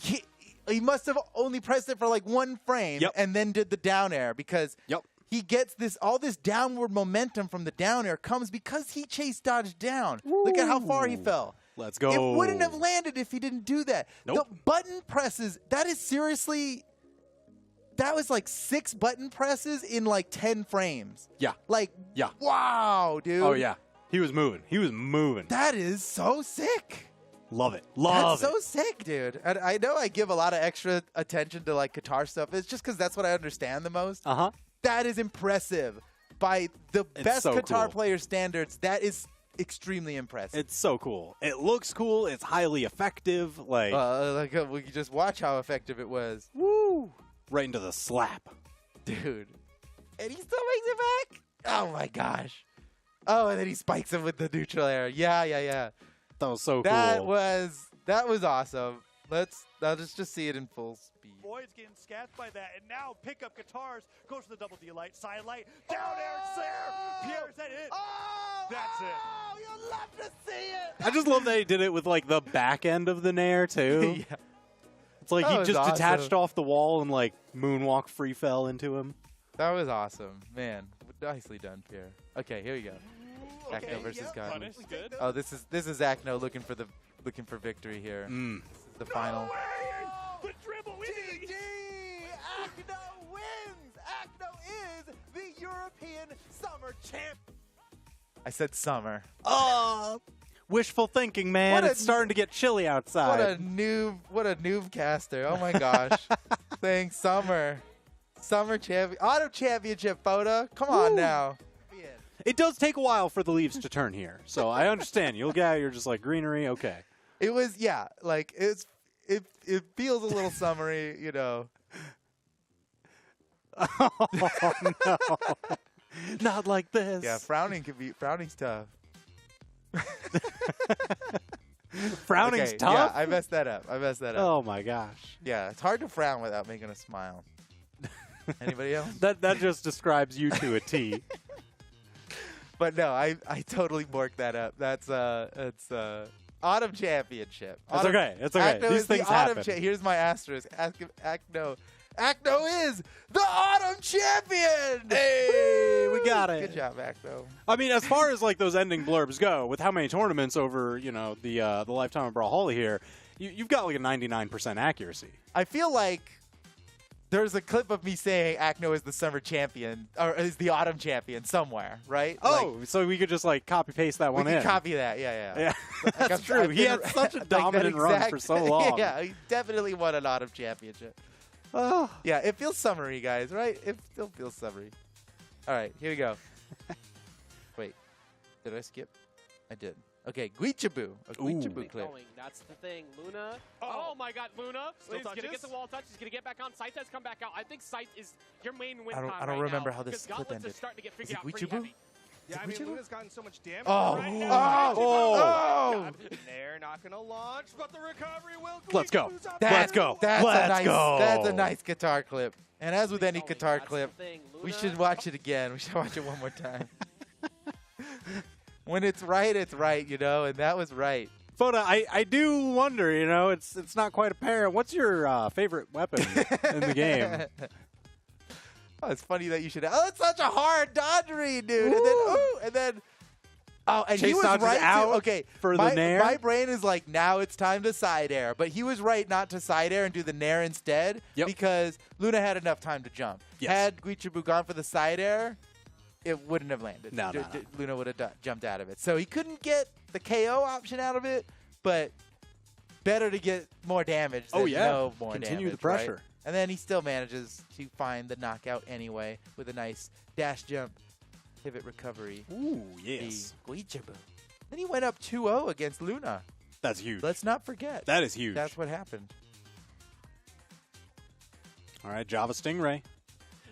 can't, he must have only pressed it for like 1 frame Yep. and then did the down air because Yep. he gets all this downward momentum from the down air comes because he chase dodged down. Look at how far he fell. Let's go. It wouldn't have landed if he didn't do that. Nope. The button presses, that is seriously, that was like 6 button presses in like 10 frames. Yeah. Like, Yeah. wow, dude. Oh, yeah. He was moving. He was moving. That is so sick. Love it. Love That's it. so sick, dude. And I know I give a lot of extra attention to like guitar stuff. It's just because that's what I understand the most. Uh-huh. That is impressive. By the best so guitar cool. player standards, that is extremely impressive. It's so cool. It looks cool. It's highly effective. Like, We could just watch how effective it was. woo. Right into the slap. Dude. And he still makes it back? Oh, my gosh. Oh, and then he spikes him with the neutral air. Yeah. That was so That cool. was awesome. I'll just see it in full speed. Boyd's getting scatted by that, and now pickup guitars goes to the double D light, side light, down air, Slayer. Pierre, is that it? That's it. Oh, you'll love to see it. I just love that he did it with, like, the back end of the Nair, too. Yeah. It's like That he was just awesome. detached off the wall and, like, moonwalk free fell into him. That was awesome. Man, nicely done, Pierre. Okay, here we go. Acno versus God. Punish, good. Oh, this is Acno looking for victory here. Mm. This is the final. The dribble in. GG! Acno wins! Acno is the European Summer Champ. I said summer. Oh, wishful thinking, man. What a- It's starting to get chilly outside. What a noob caster. Oh my gosh. Saying summer. Summer champion. Auto championship photo. Come on Woo. now. It does take a while for the leaves to turn here, so I understand. You'll get you're just like greenery, okay. It was like it feels a little summery, you know. Oh no, not like this. Yeah, frowning's tough. Frowning's Okay, tough. Yeah, I messed that up. Oh my gosh, Yeah, it's hard to frown without making a smile. Anybody else? that just describes you to a T. But no, I totally borked that up. That's Autumn Championship. It's okay. It's okay. Acno These is the things Autumn happen. Here's my asterisk. Acno is the Autumn Champion. Hey, we got it. Good job, Acno. I mean, as far as like those ending blurbs go, with how many tournaments over the lifetime of Brawlhalla here, you've got like a 99% accuracy. I feel like there's a clip of me saying Acno is the summer champion or is the autumn champion somewhere, right? Oh, so we could just like copy paste that like, one we in. can copy that. Yeah. Yeah, Like, that's true. He had such a like that dominant run for exact- so long. Yeah, he definitely won an autumn championship. Oh. Yeah, it feels summery, guys, right? It still feels summery. All right, here we go. Wait, did I skip? I did. Okay, Guichaboo. A Guichaboo Keep clip. going. That's the thing. Luna. Oh, my God, Luna. Still He's going to touches? get the wall touch. He's going to get back on. Sight has come back out. I think Sight is your main win I don't con right remember now, how this because clip Gauntlets ended. is starting to get Is figured it out pretty Guichaboo? heavy. Yeah, I Gucci mean, Boo? Luna's gotten so much damage Oh. right Oh. now. Oh. Nair not going to launch, but the recovery will. Let's go. Guichaboo's up Let's there. go. That's Let's a nice. go. That's a nice guitar clip. And as with any Keep going. guitar That's clip, the thing. we Luna- should watch it again. We should watch it one more time. When it's right, you know, and that was right. Foda, I do wonder, it's not quite apparent. What's your favorite weapon in the game? Oh, it's funny that you should. Oh, it's such a hard dodge read, dude. And then, and he Chase was dodges right. out Okay, for the nair? My brain is like, now it's time to side air, but he was right not to side air and do the nair instead because Luna had enough time to jump. Yes. Had Guichaboo gone for the side air, it wouldn't have landed. No. Luna would have jumped out of it. So he couldn't get the KO option out of it, but better to get more damage than no more Continue damage. the pressure. Right? And then he still manages to find the knockout anyway with a nice dash jump, pivot recovery. Ooh, yes. The Guichaboo. Then he went up 2-0 against Luna. That's huge. Let's not forget. That is huge. That's what happened. All right, Java Stingray.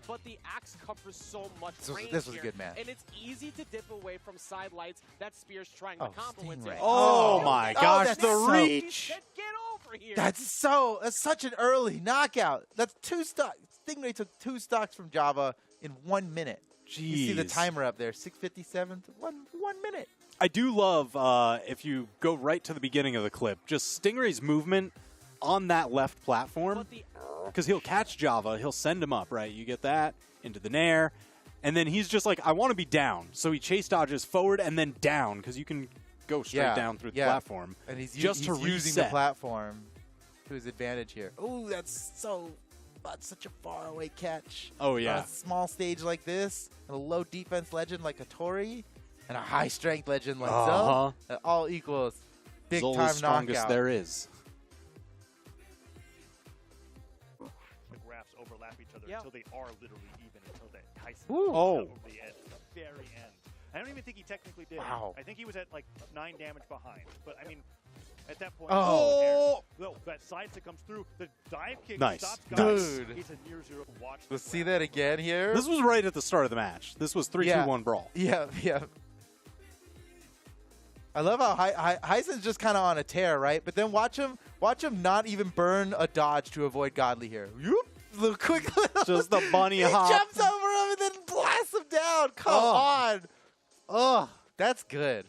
But the axe covers so much range This was a here, good match. and it's easy to dip away from side lights that Spear's trying to combo into. Stingray. Oh, my gosh, that's the so- reach. Get over here. That's such an early knockout. That's 2 stocks. Stingray took 2 stocks from Java in 1 minute. Jeez. You see the timer up there, 6:57, 1 minute. I do love, if you go right to the beginning of the clip, just Stingray's movement on that left platform. But the Because he'll catch Java, he'll send him up, right? You get that into the nair, and then he's just like, I want to be down. So he chase dodges forward and then down, because you can go straight down through the platform. And he's just to using the reset. platform to his advantage here. Oh, that's such a far away catch. Oh, On yeah. a small stage like this, and a low defense legend like a Tori, and a high strength legend like Zul, that all equals big Zul time is strongest knockout. there is. The graphs overlap each other Yeah. until they are literally even, until that Tyson Ooh. comes Oh. out over the edge at the very end. I don't even think he technically did. Wow. I think he was at like 9 damage behind. But I mean, at that point, Oh. no, that side that comes through, the dive kick Nice. stops Nice. guys. Dude. It's a near zero. Watch. Let's the see graph. that again here. This was right at the start of the match. This was 3-2-1 brawl. Yeah. I love how Heisen's just kind of on a tear, right? But then watch him not even burn a dodge to avoid Godly here. Whoop, little quick little. Just the bunny he hop. jumps over him and then blasts him down. Come on. Oh, that's good.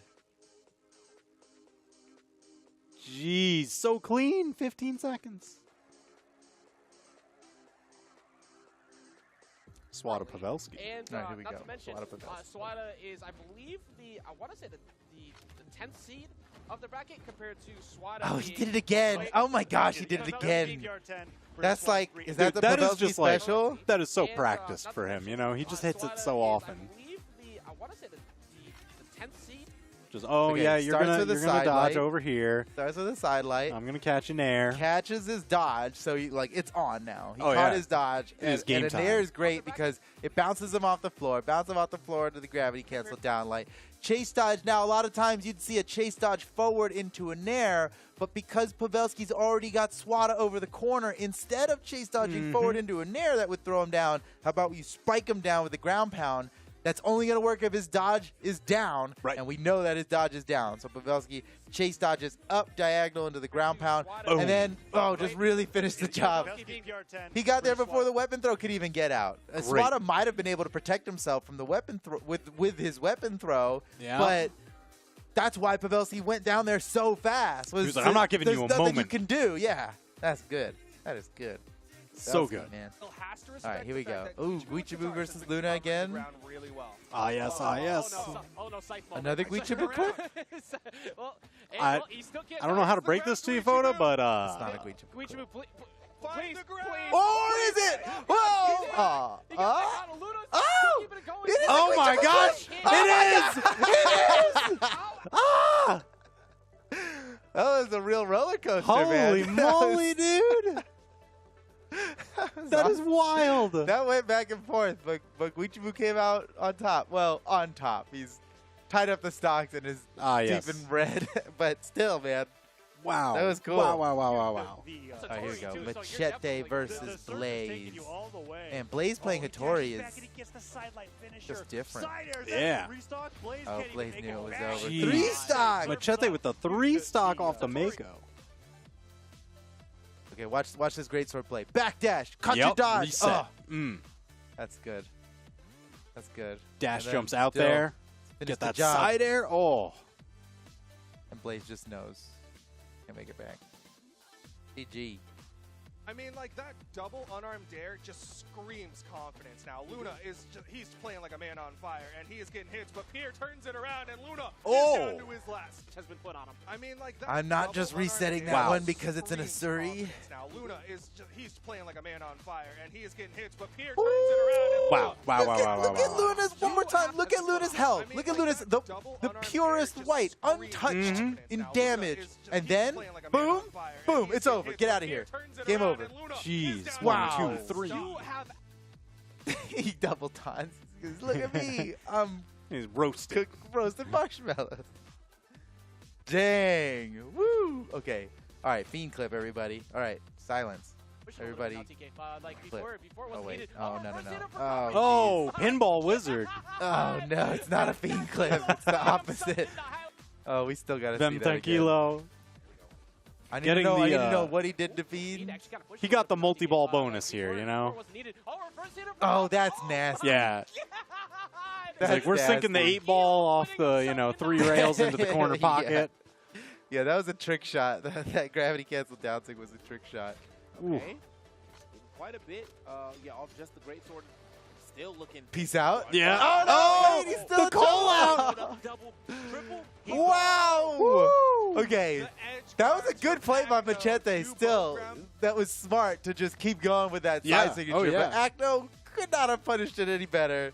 Jeez, so clean. 15 seconds. Swata Pavelski. And All right, here we not go. to mention, Swata Pavelski. Swata is, I believe, I want to say the 10th seed of the bracket compared to Swata. Oh, he being did it again. right- Oh my gosh, he did it again. That's like, is that Dude, the that is Pavelski just like special? that is so And, practiced not for to him. mention, You know, he just hits it Swata so is, often. I believe I want to say the 10th seed. Just Okay, yeah, you're starts gonna with a dodge sidelight. over here. Starts with a side light. I'm gonna catch an air. Catches his dodge, so he it's on now. He Oh, caught yeah. his dodge, It is game and an time. air is great because it bounces him off the floor, into the gravity cancel down light. Chase dodge. Now a lot of times you'd see a chase dodge forward into a nair, but because Pavelski's already got Swata over the corner, instead of chase dodging forward into a nair that would throw him down, how about you spike him down with the ground pound? That's only going to work if his dodge is down, Right. and we know that his dodge is down. So Pavelski chase dodges up diagonal into the ground pound, Boom. and then, just really finished the job. He got there before the weapon throw could even get out. Great. Swata might have been able to protect himself from the weapon with his weapon throw, Yeah. but that's why Pavelski went down there so fast. He was like, "I'm not giving you a there's nothing moment." you can do. Yeah, that's good. That is good. So Pavelski, good. man. Still has to All right, respect here we the fact go. that Ooh, Guichibu Guichibu Guitars versus has been Luna covering the again. ground really well. Ah yes, ah yes. Oh no, scythe mode. Another Guichibu clip? Well, I- he still can't I don't know how to the break ground this to you, Guichibu. Foda, but It's not a Guichibu. Guichibu, please, Find please, the ground. please. Or is it? Whoa! He got it out of Luna, still Oh! keeping it going. It is a Oh my Guichibu gosh! clip! It is! Ah! That was a real roller coaster, Holy man. moly, dude! That is wild. That went back and forth, but Guichibu came out on top. Well, on top. He's tied up the stocks and is Yes. deep in red, but still, man. Wow. That was cool. Wow, wow, wow, wow, wow. All right, here we go. Too, so you're Machete definitely- versus Blaze. And Blaze playing Hattori is just different. Yeah. Oh, Blaze knew it was over. Jeez. 3 stock. Machete with the 3 stock off the Mako. Okay, watch this great sword play. Backdash. Cut Yep, your dodge. reset. Oh, that's good. That's good. Dash And then jumps out still there. finish Get the that job. side air. Oh. And Blaze just knows. Can't make it back. GG. I mean, like, that double unarmed dare just screams confidence now. Luna he's playing like a man on fire, and he is getting hits, but Pierre turns it around, and Luna is down to his last. has been put on him. I mean, like, that I'm not double just unarmed resetting dare that Wow. one because it's an screams Asuri. confidence now. Luna he's playing like a man on fire, and he is getting hits, but Pierre turns it around, and Wow, Luna wow, wow, wow, wow, Look at wow. Luna's one more time. Look at Luna's health. I mean, Look at like, Luna's that the double the unarmed purest dare just white, screams untouched confidence in now. Luna damage, is just- and he's then playing like a man boom, on fire, and boom, he's it's getting over. hits, Get but out of here. Pierre turns it Game around, over. and Luna Jeez. is down to Wow. 1, 2, 3. You have he double taunts. He goes, look at me. I'm He's roasted. roasted marshmallows. Dang. Woo. Okay. All right. Fiend clip, everybody. All right. Silence. Everybody. Like flip. before it was Oh, wait. needed. Oh, no, no, first no. hitter for Oh, Bobby. Oh, Pinball Wizard. Oh, no, it's not a fiend clip. It's the opposite. Oh, we still got to see Them that again. tranquilo. I need, Getting to know, I the, need to know what he did to He'd Fiend. actually gotta push He it got over the to multi-ball before bonus here, before you it know? was needed. Reverse hitter for Oh, Bobby. that's Oh, nasty. Yeah. God. It's That's like we're sinking the nasty. 8-ball off the, 3 rails into the corner Yeah. pocket. Yeah, that was a trick shot. That gravity cancel down tick was a trick shot. Ooh. Okay. Quite a bit. Yeah, off just the great sword. Still looking. Peace out. Yeah. Oh, no! Oh, he's still the call out. Double, triple. Wow! Okay, The edge that was a guards good from play by Acno Machete. do Still, program. that was smart to just keep going with that Yeah. side signature. Oh, yeah. But Acno could not have punished it any better.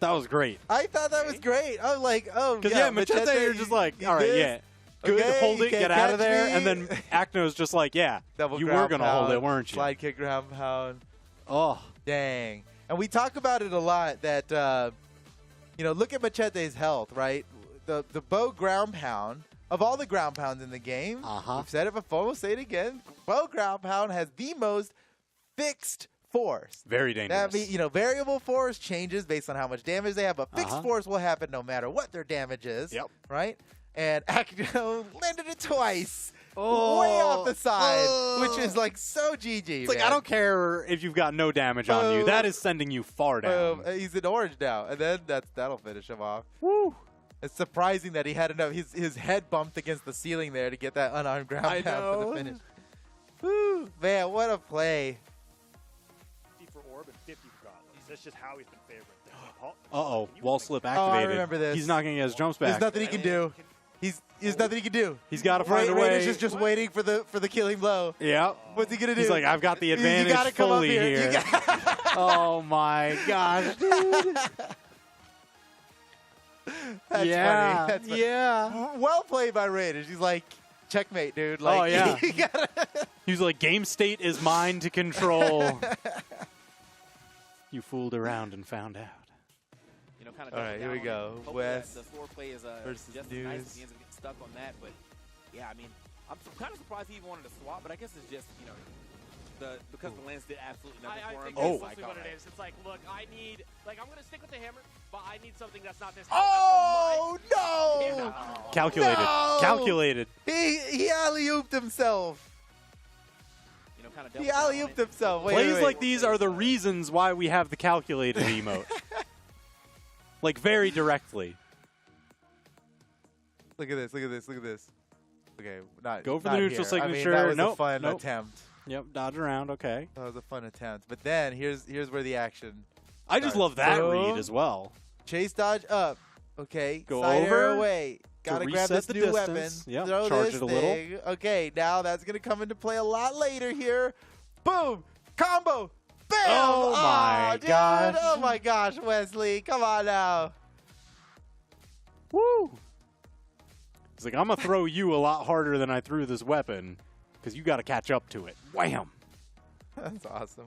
That was great. I thought that was great. I'm like, oh, Because, yeah, Machete, you're just like, you all right, missed. yeah. Good, Okay, hold you it, can't get out of catch there. me. And then Acno's just like, yeah, Double you were ground going to hold pound, it, weren't you? Slide kick, ground pound. Oh. Dang. And we talk about it a lot that, look at Machete's health, right? The bow ground pound, of all the ground pounds in the game, we've said it before, we'll say it again, bow ground pound has the most fixed force. Very dangerous. That means, variable force changes based on how much damage they have, but fixed force will happen no matter what their damage is, Yep. right? And Acno landed it twice. Oh. Way off the side, which is like so GG. It's like, I don't care if you've got no damage on you. That is sending you far down. He's in orange now, and then that'll finish him off. Woo. It's surprising that he had enough. His head bumped against the ceiling there to get that unarmed ground I pound for know. the finish. Woo, man, what a play! 50 for Orb and 50 for Gauntlet. That's just how he's been favoring things. Paul, Uh-oh. can you Wall make slip that- activated. remember this. He's not going to get his jumps back. There's nothing he can do. There's nothing he can do. He's got to find a way. Raiders is just waiting for the killing blow. Yeah. What's he gonna do? He's like, I've got the You advantage gotta come up fully here. here. Oh, my gosh, dude. That's yeah. funny. That's funny. Yeah. Well played by Raiders. He's like, checkmate, dude. Like, Oh, yeah. you gotta He was like, game state is mine to control. You fooled around and found out. You know, kind of All right, here we go. Hopefully West the sword play is versus just News. nice if he ends up getting stuck on that. But yeah, I mean, I'm kind of surprised he even wanted to swap. But I guess it's just because the lens did absolutely nothing I for him. think Oh. that's mostly what it is. It's like, look, I'm going to stick with the hammer, but I need something that's not this. Oh no! Calculated. No! Calculated. He alley-ooped himself. You know, kind of He alley-ooped himself. Wait, Plays wait, like these are the reasons why we have the calculated emote. Like, very directly. Look at this. Look at this. Look at this. Okay, not Go for not the neutral here. I mean, signature. that was a Nope, fun nope. attempt. Yep, dodge around, okay. That was a fun attempt. But then here's where the action. I just starts. love that Boom. read as well. Chase dodge up. Okay. Go side over arrow away. to Gotta grab reset this the new weapon. distance. Yep, Throw charge this it a little. thing. Okay, now that's gonna come into play a lot later here. Boom! Combo! Bam! Oh my dude. gosh. Oh my gosh, Wesley. Come on now. Woo! He's like, I'm going to throw you a lot harder than I threw this weapon because you got to catch up to it. Wham! That's awesome.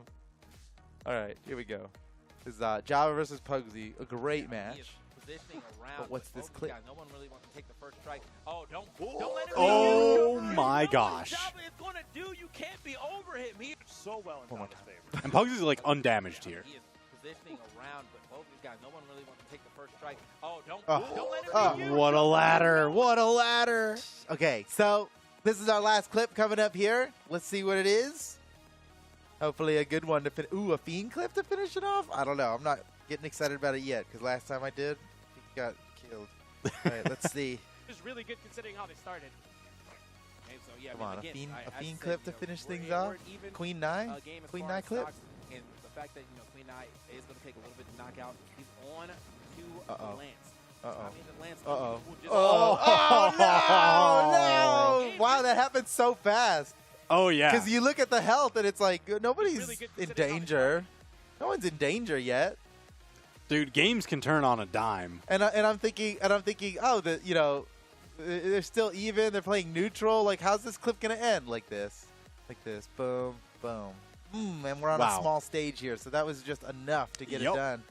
All right, here we go. This is Java versus Pugsy, a great match. Positioning around, But what's this both clip? guys, no one really wants to take the first strike. Oh, don't let him Oh beat you. my You know gosh. what Java is going to do. You can't be over him. He So well in Java's favor. And Pugsy's like undamaged here. He is positioning around, but both these guys, no one really wants to take the first strike. Oh, don't let him Oh. beat you. What a ladder. What a ladder. Okay, so this is our last clip coming up here. Let's see what it is. Hopefully a good one to finish. Ooh, a Fiend clip to finish it off? I don't know. I'm not getting excited about it yet because last time I did, he got killed. All right, let's see. It's really good considering how they started. And so, yeah, Come I mean, on, again, a I Fiend said, clip you to know, finish we're things in- off. we're an even, Queen 9? game as Queen far 9 as clip? stocks, and the fact that Queen 9 is going to take a little bit to knock out. He's on to Uh-oh. Lance. Uh-oh. I mean, the Lance Uh-oh. will just- Oh, no! Wow, that happened so fast. Oh, yeah. Because you look at the health and it's like nobody's Really good in considering how they danger. No one's in danger yet. Dude, games can turn on a dime. And I'm thinking, oh, they're still even. They're playing neutral. Like, how's this clip gonna end? Like this, boom, boom, and we're on Wow. a small stage here, so that was just enough to get Yep. it done.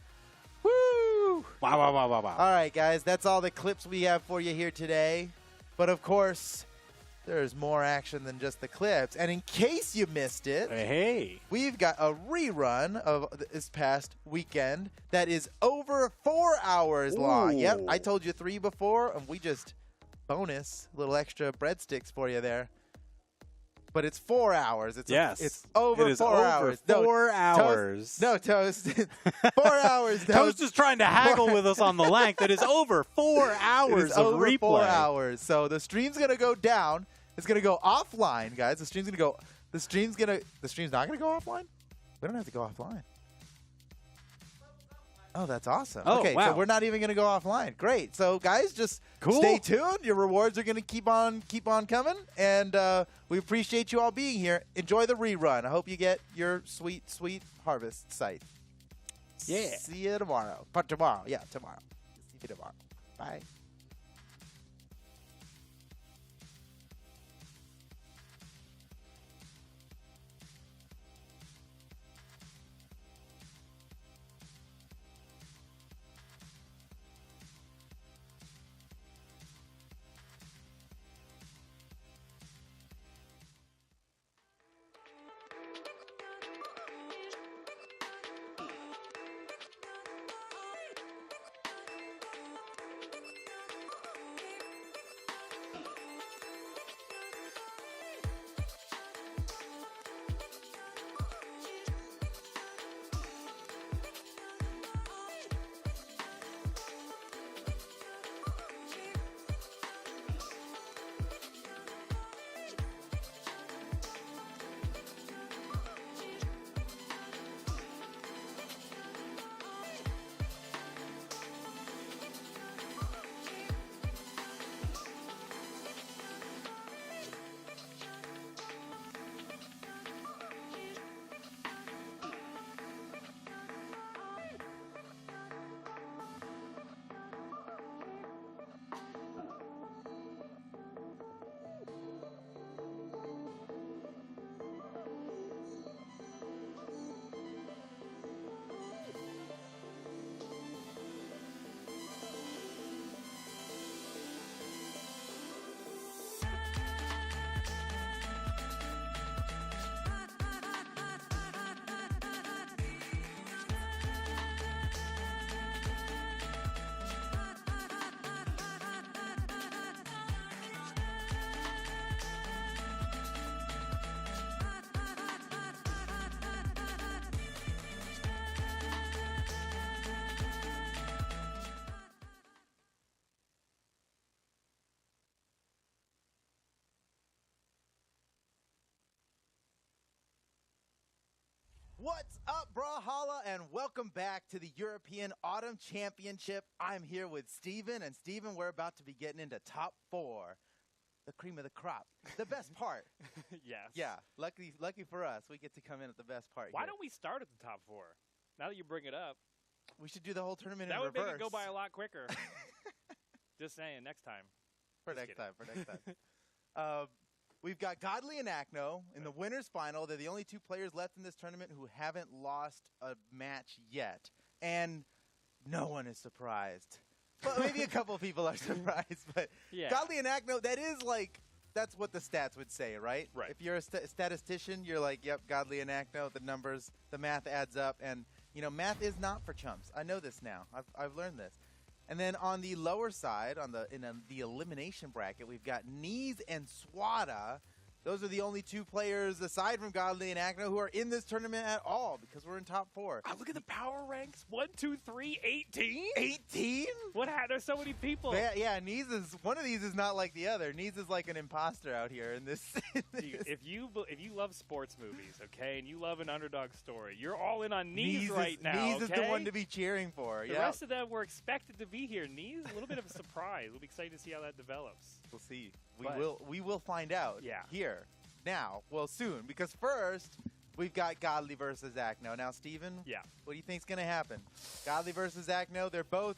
Woo! Wow, wow, wow, wow, wow. All right, guys, that's all the clips we have for you here today. But of course, there's more action than just the clips. And in case you missed it, Hey. we've got a rerun of this past weekend that is over 4 hours long. Yep, I told you 3 before, and we just bonus little extra breadsticks for you there. But it's 4 hours. It's it's over it is 4 over hours. 4 hours. Toast. 4 hours. Toast is trying to haggle with us on the length. It is over 4 hours of over replay. 4 hours. So the stream's gonna go down. It's gonna go offline, guys. The stream's not gonna go offline. We don't have to go offline. Oh, that's awesome. Oh, okay, wow. so we're not even gonna go offline. Great. So guys, just Cool. stay tuned. Your rewards are gonna keep on coming, and we appreciate you all being here. Enjoy the rerun. I hope you get your sweet harvest site. Yeah. See you tomorrow. Tomorrow. See you tomorrow. Bye. What's up, Brawlhalla, and welcome back to the European Autumn Championship. I'm here with Steven, and Steven, we're about to be getting into top 4. The cream of the crop. The best part. Yes. Yeah, lucky for us, we get to come in at the best part. Why here. don't we start at the top 4? Now that you bring it up, We should do the whole tournament that in would reverse. make it go by a lot quicker. Just saying, next time. For Just next kidding. time. We've got Godly and Acno in the winners final. They're the only 2 players left in this tournament who haven't lost a match yet. And no one is surprised. Well, maybe a couple people are surprised, but Yeah. Godly and Acno, that's what the stats would say, right? Right. If you're a statistician, you're like, yep, Godly and Acno, the numbers, the math adds up. And, math is not for chumps. I know this now. I've learned this. And then on the lower side, the elimination bracket, we've got Knees and Swada. Those are the only 2 players, aside from Godly and Acno, who are in this tournament at all, because we're in top 4. Oh, look at the power ranks. 1, 2, 3, 18? 18? There's so many people. Yeah, Knees is one of these is not like the other. Knees is like an imposter out here in this. If you love sports movies, okay, and you love an underdog story, you're all in on Knees right now. Knees is the okay? one to be cheering for. The rest of them were expected to be here. Knees, a little bit of a surprise. We'll be excited to see how that develops. We'll see. But- We will find out. Yeah. Here. Now. Well, soon. Because first, we've got Godly versus Acno. Now, Steven. Yeah. What do you think's gonna happen? Godly versus Acno. They're both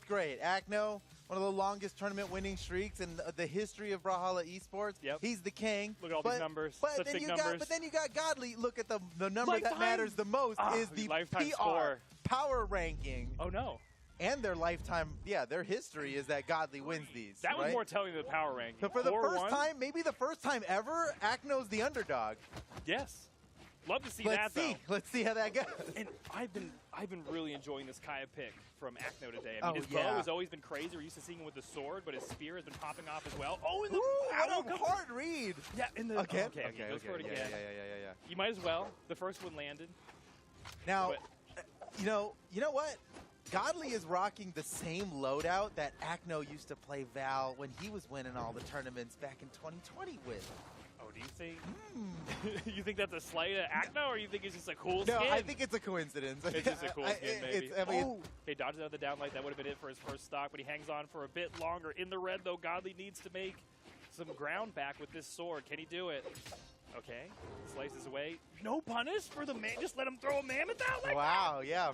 great. Acno, one of the longest tournament winning streaks in the history of Brawlhalla Esports. Yep. He's the king. Look at all these numbers. But Such then big you numbers. but then you got Godly. Look at the number that Lifetime. matters the most is the Lifetime PR score. power ranking. Oh, no. And their lifetime, their history is that Godly wins these. That was right? more telling than the power ranking. So for the 4-1? first time, maybe the first time ever, Akno's the underdog. Yes. Love to see Let's that, see. though. Let's see how that goes. And I've been really enjoying this Kaya pick from Akno today. I mean, Oh, his bow yeah. has always been crazy. We're used to seeing him with the sword, but his spear has been popping off as well. Oh, in the Ooh, what a hard read. Yeah, in the Okay. okay. Goes for it again. Yeah. You might as well. The first one landed. Now, But- you know what? Godly is rocking the same loadout that Akno used to play Val when he was winning all the tournaments back in 2020 with. Oh, do you think? You think that's a slight at Akno, or you think it's just a cool No, skin? I think it's a coincidence. It's just a cool skin, maybe. Oh. Okay, dodges out of the downlight. That would have been it for his first stock, but he hangs on for a bit longer. In the red, though, Godly needs to make some ground back with this sword. Can he do it? Okay, slices away. No punish for the man. Just let him throw a mammoth out like that. Wow, yeah,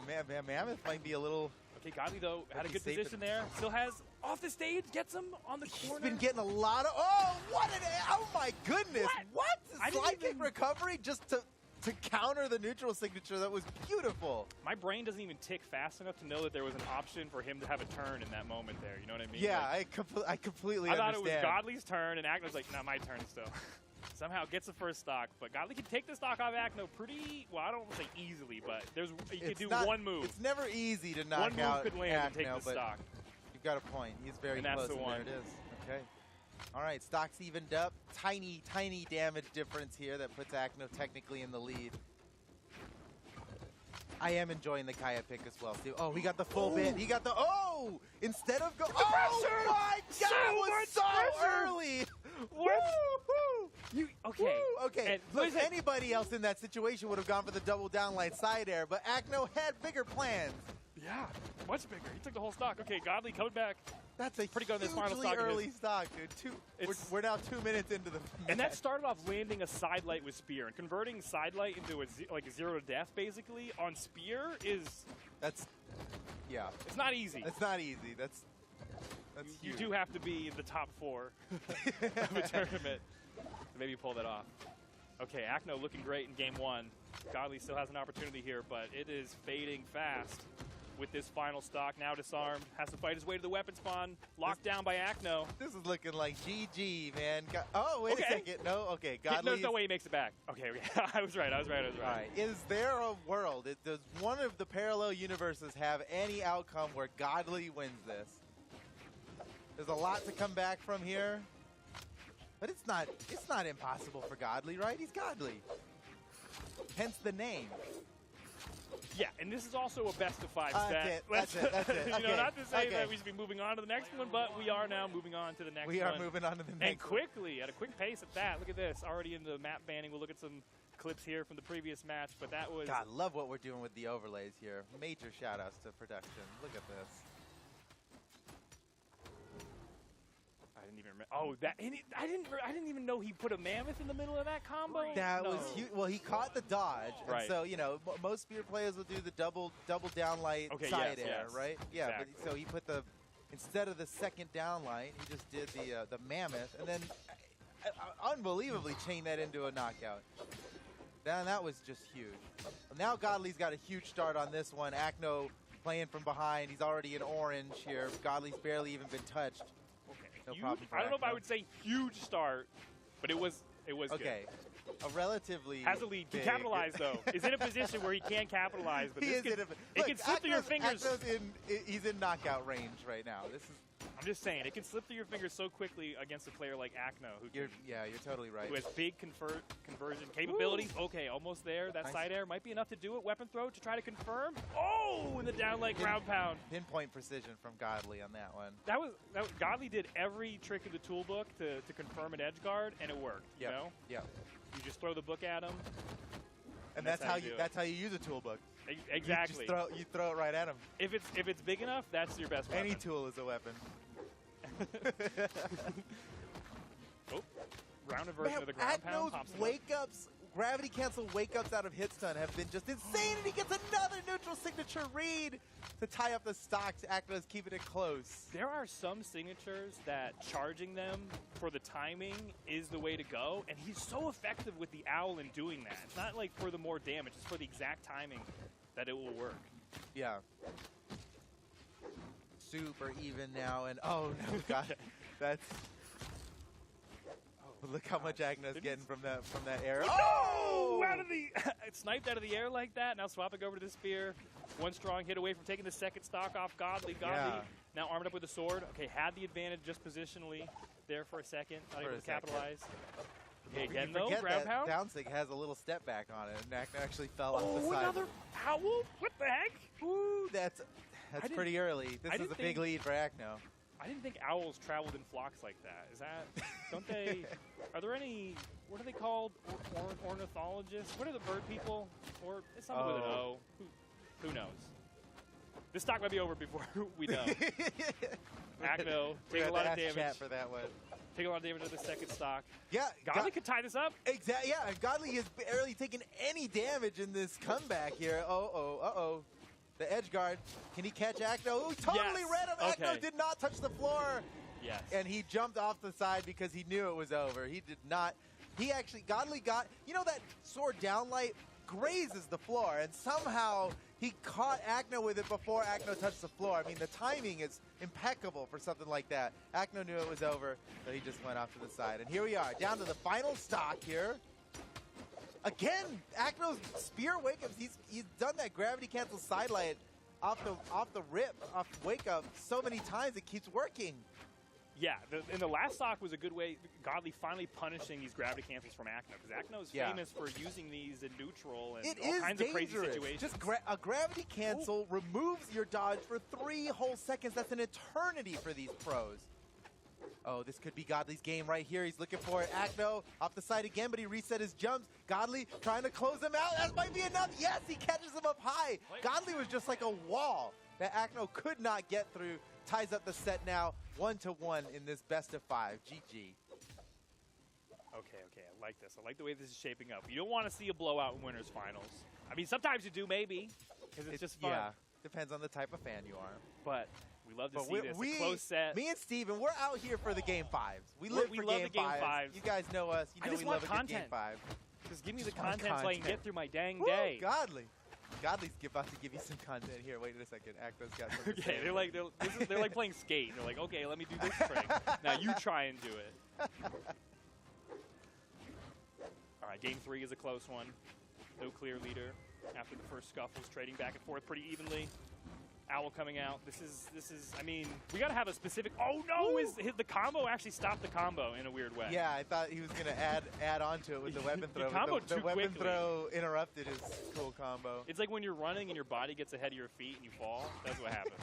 Mammoth might be a little. Okay, Godly, though, had a He's good safe position there. Still has off the stage, gets him on the He's corner. been getting a lot of. Oh my goodness! What? I didn't Slide kick even- recovery just to counter the neutral signature. That was beautiful. My brain doesn't even tick fast enough to know that there was an option for him to have a turn in that moment there. You know what I mean? Yeah, Like, I completely I thought understand. it was Godly's turn, and Akno's like, not my turn still. Somehow gets the first stock, but Godly can take the stock off Akno pretty, well, I don't want to say easily, but you can do one move. It's never easy to knock One move out could land and take Akno, the but stock. you've got a point. He's very And that's close, the and one. there it is. Okay. All right, stocks evened up. Tiny damage difference here that puts Akno technically in the lead. I am enjoying the Kaya pick as well, too. Oh, he got the full bit. He got the, instead of oh pressure! my God, So it was much so pressure! early. What? Woo-hoo. Okay. Woo, okay. And Look, listen- anybody else in that situation would have gone for the double downlight side air, but Akno had bigger plans. Yeah, much bigger. He took the whole stock. Okay, Godly coming back. That's a Pretty good on this final hugely stock of his. early stock, dude. It's- We're now 2 minutes into the And match. that started off landing a side light with spear, and converting side light into a 0 to death basically on spear That's it's not easy. That's not easy. That's You huge. do have to be in the top 4 of a tournament to maybe pull that off. Okay, Akno looking great in game 1. Godly still has an opportunity here, but it is fading fast with this final stock. Now disarmed, has to fight his way to the weapon spawn, locked down by Akno. This is looking like GG, man. Oh, wait Okay. a second. No, okay. There's Godly. no way he makes it back. Okay, I was right. All right. Is there a world? Does one of the parallel universes have any outcome where Godly wins this? There's a lot to come back from here, but it's not impossible for Godly, right? He's Godly. Hence the name. Yeah, and this is also a best of 5 That's stat. it, that's it, that's it. You Okay, know, not to say okay. that we should be moving on to the next one, but we are now moving on to the next one. We are moving on to the And next one. quickly, at a quick pace at that. Look at this, already in the map banning. We'll look at some clips here from the previous match, but that was... God, love what we're doing with the overlays here. Major shout outs to production. Look at this. I didn't even remember. Oh, that... And I didn't even know he put a mammoth in the middle of that combo. That No. was huge. Well, he caught the dodge, Right. and so most spear players will do the double downlight Okay, side yes, air, yes. right? Yeah. Exactly. But, so he put instead of the second downlight, he just did the mammoth, and then unbelievably chained that into a knockout. That was just huge. Now Godly's got a huge start on this one. Akno playing from behind. He's already in orange here. Godly's barely even been touched. Okay. No Huge- problem for I don't know if I Akno. would say huge start, but it was Okay. A relatively good. Has a lead. Can big- capitalize, though. Is in a position where he can capitalize, but He this is can, in a, it look, can slip through your Akno's- fingers. he's in knockout range right now. This is I'm just saying, it can slip through your fingers so quickly against a player like Akno, you're totally right. who has big conversion capabilities. Okay, almost there. That Nice. side air might be enough to do it. Weapon throw to try to confirm. Oh, in the down leg ground pound. Pinpoint precision from Godly on that one. That was Godly did every trick in the toolbook to confirm an edge guard, and it worked. Yep. You know, Yep. you just throw the book at him. And That's that's how how you you do it. that's how you use a toolbook. Exactly. You throw it right at him. If it's big enough, that's your best weapon. Any tool is a weapon. Oh, rounded version Man, of the ground pound. Akno's pops him up. wake-ups, gravity cancel wake-ups out of hit stun have been just insane, and he gets another neutral signature read to tie up the stocks. Akno's keeping it close. There are some signatures that charging them for the timing is the way to go, and he's so effective with the owl in doing that. It's not like for the more damage, it's for the exact timing that it will work. Yeah. super even now, and oh no, God, that's. Oh, look how much Agno's getting from that air. Oh! Out of the sniped out of the air like that. Now swapping over to the spear. One strong hit away from taking the second stock off Godly. Yeah. Now armed up with a sword. Okay, had the advantage just positionally there for a second. Not able to capitalize. Okay, again though, ground pound. Downsig has a little step back on it, and Agno actually fell off the Oh, side. another owl? What the heck? Ooh, that's pretty early. This is a big lead for Agno. I didn't think owls traveled in flocks like that. Is that, don't they, are there any, what are they called? Ornithologists? What are the bird people? Or it's something with an O. Who knows? This stock might be over before we know. Agno, take a lot of damage. Chat for that one. Take a lot of damage to the second stock. Yeah. Godly could tie this up. Exactly. Yeah, Godly has barely taken any damage in this comeback here. Uh-oh. The edge guard. Can he catch Agno? Ooh, totally read him. Okay. Agno did not touch the floor. Yes. And he jumped off the side because he knew it was over. He did not. He actually, Godly got, you know that sword downlight grazes the floor, and somehow he caught Agno with it before Agno touched the floor. I mean, the timing is impeccable for something like that. Agno knew it was over, so he just went off to the side. And here we are, down to the final stock here. Again, Agno's spear wake-ups, he's done that gravity cancel sidelight off the rip, off wake-up so many times it keeps working. Yeah, and the last stock was a good way, Godly finally punishing these gravity cancels from Agno, because Agno is famous for using these in neutral and all kinds of crazy situations. Just a gravity cancel removes your dodge for 3 whole seconds. That's an eternity for these pros. Oh, this could be Godly's game right here. He's looking for it. Agno off the side again, but he reset his jumps. Godly trying to close him out. That might be enough. Yes, he catches him up high. Godly was just like a wall that Agno could not get through. Ties up the set now, 1-1 in this best of 5. GG. Okay, I like this. I like the way this is shaping up. You don't want to see a blowout in winners finals. I mean, sometimes you do, maybe, because it's just fun. Yeah, depends on the type of fan you are. But we love to see this. A close set. Me and Steven, we're out here for the game 5s. We live for game 5s. You guys know us. You know we love a good game 5. Just give me the content so I can get through my dang day. Godly. Godly's about to give you some content here. Wait a second. Agno's got something to say. They're like playing skate. They're like, okay, let me do this trick. Now you try and do it. All right, game 3 is a close one. No clear leader after the first scuffles, trading back and forth pretty evenly. Owl coming out. This is. I mean, we gotta have a specific. Oh no! The combo actually stopped the combo in a weird way. Yeah, I thought he was gonna add on to it with the weapon throw. The weapon throw interrupted his cool combo. It's like when you're running and your body gets ahead of your feet and you fall. That's what happens.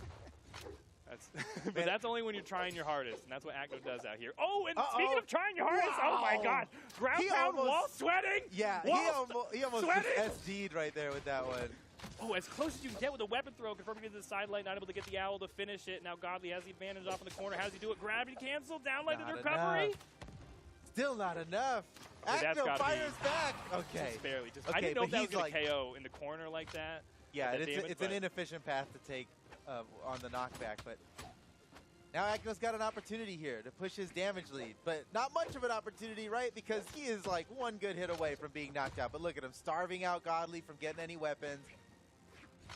But that's only when you're trying your hardest, and that's what Agno does out here. Oh, and speaking of trying your hardest, oh my God, ground pound, wall sweating. Yeah, he almost just SD'd right there with that one. Oh, as close as you can get with a weapon throw, confirming to the sidelight, not able to get the owl to finish it. Now Godly has the advantage off in the corner. How does he do it? Gravity cancel, downlight to the recovery. Enough. Still not enough. Agno fires back. Okay. Just barely. I didn't know if that was going to KO in the corner like that. Yeah, it's an inefficient path to take on the knockback, but now Agno's got an opportunity here to push his damage lead, but not much of an opportunity, right? Because he is like one good hit away from being knocked out. But look at him, starving out Godly from getting any weapons.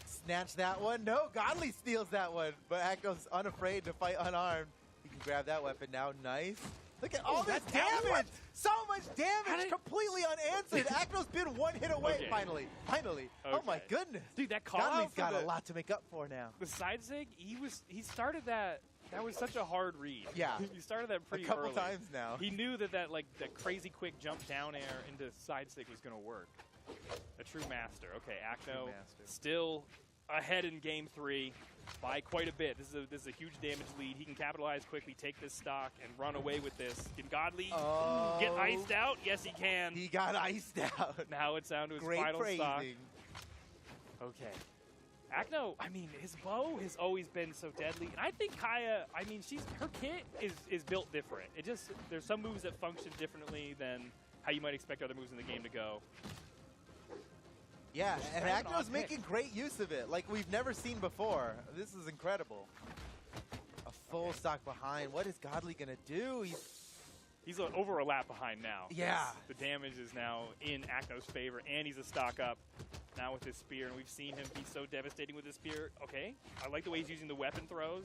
Snatch that one. No, Godly steals that one, but Agno's unafraid to fight unarmed. He can grab that weapon now. Nice. Look at all this damage. So much damage, completely unanswered. Agno's been one hit away. Finally. Okay. Oh my goodness. Dude, that call Godly's got a lot to make up for now. The side zig, he started that. That was such a hard read. Yeah. He started that pretty a couple early. times now. He knew that crazy quick jump down air into side stick was going to work. A true master. Okay, Agno still ahead in game 3 by quite a bit. This is a huge damage lead. He can capitalize quickly, take this stock, and run away with this. Can Godly get iced out? Yes, he can. He got iced out. Now it's down to his final stock. Okay. Agno, I mean, his bow has always been so deadly. And I think Kaya, I mean, her kit is built different. There's some moves that function differently than how you might expect other moves in the game to go. Yeah, and Agno's making great use of it, like we've never seen before. This is incredible. A full stock behind. What is Godly going to do? He's over a lap behind now. Yeah. The damage is now in Akno's favor, and he's a stock up now with his spear, and we've seen him be so devastating with his spear. Okay, I like the way he's using the weapon throws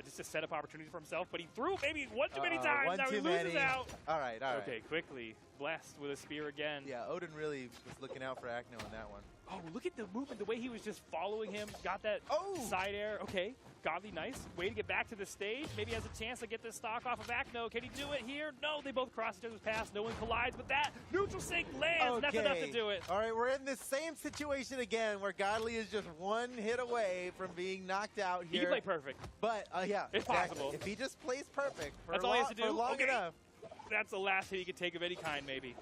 just to set up opportunities for himself, but he threw maybe one too many times. One now too he loses many. out. All right, all right. Okay, quickly. Blessed with a spear again. Yeah, Odin really was looking out for Akno on that one. Oh, look at the movement, the way he was just following him. Got that side air. Okay, Godly, nice. Way to get back to the stage. Maybe has a chance to get this stock off of Akno. Can he do it here? No, they both cross each other's paths. No one collides, but that neutral sync lands. Okay. That's enough to do it. All right, we're in the same situation again where Godly is just one hit away from being knocked out He here. can play perfect. But, yeah, It's exactly. possible. If he just plays perfect for, That's all he has to do? for long Okay. enough. That's the last hit he could take of any kind, maybe.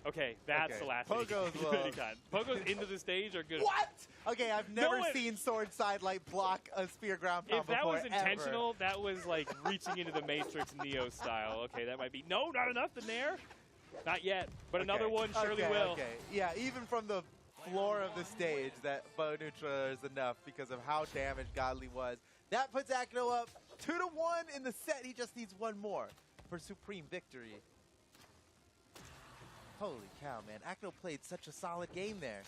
Okay, that's Okay. the last hit he Pogos could take of any will- kind. Pogos into the stage are good. What? Okay, I've never one- seen Sword Sidelight block a spear ground pound If that before, was intentional, that was like reaching into the Matrix Neo style. Okay, that might be. No, not enough in there. Not yet, but Okay. another one surely Okay, will. Okay, yeah, even from the floor of the stage, that bow neutral is enough because of how damaged Godly was. That puts Akno up 2-1 in the set. He just needs one more for supreme victory. Holy cow, man. Akno played such a solid game there.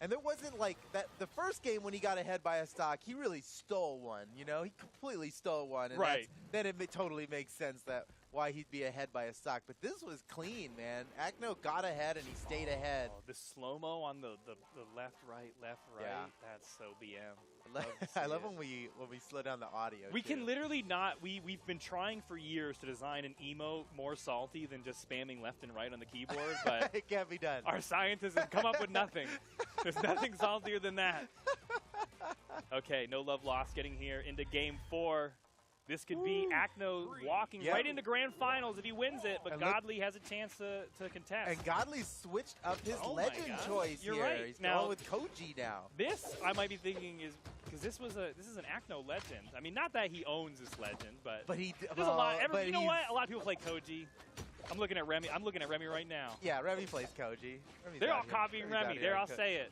And there wasn't like that. The first game when he got ahead by a stock, he really stole one. You know, he completely stole one. And Right. then it totally makes sense that why he'd be ahead by a stock. But this was clean, man. Akno got ahead and he stayed ahead. Oh, the slow-mo on the left, right, Yeah. that's so BM. I love when we slow down the audio. We too. can literally not, we've been trying for years to design an emote more salty than just spamming left and right on the keyboard, but it can't be done. our scientists have come up with nothing. There's nothing saltier than that. Okay, no love lost getting here into game 4. This could be Akno walking Yep. right into grand finals if he wins it, but And look- Godly has a chance to contest. And Godly switched up his Oh my legend gosh. choice You're here. right. He's Now- going with Koji now. This, I might be thinking, is because this is an Akno legend. I mean, not that he owns this legend, but But he there's a lot. but You know he's- what? A lot of people play Koji. I'm looking at Remy. I'm looking at Remy right now. Yeah, Remy plays Koji. Remy's They're out all here. copying Remy's out Remy. here. There, I'll say it.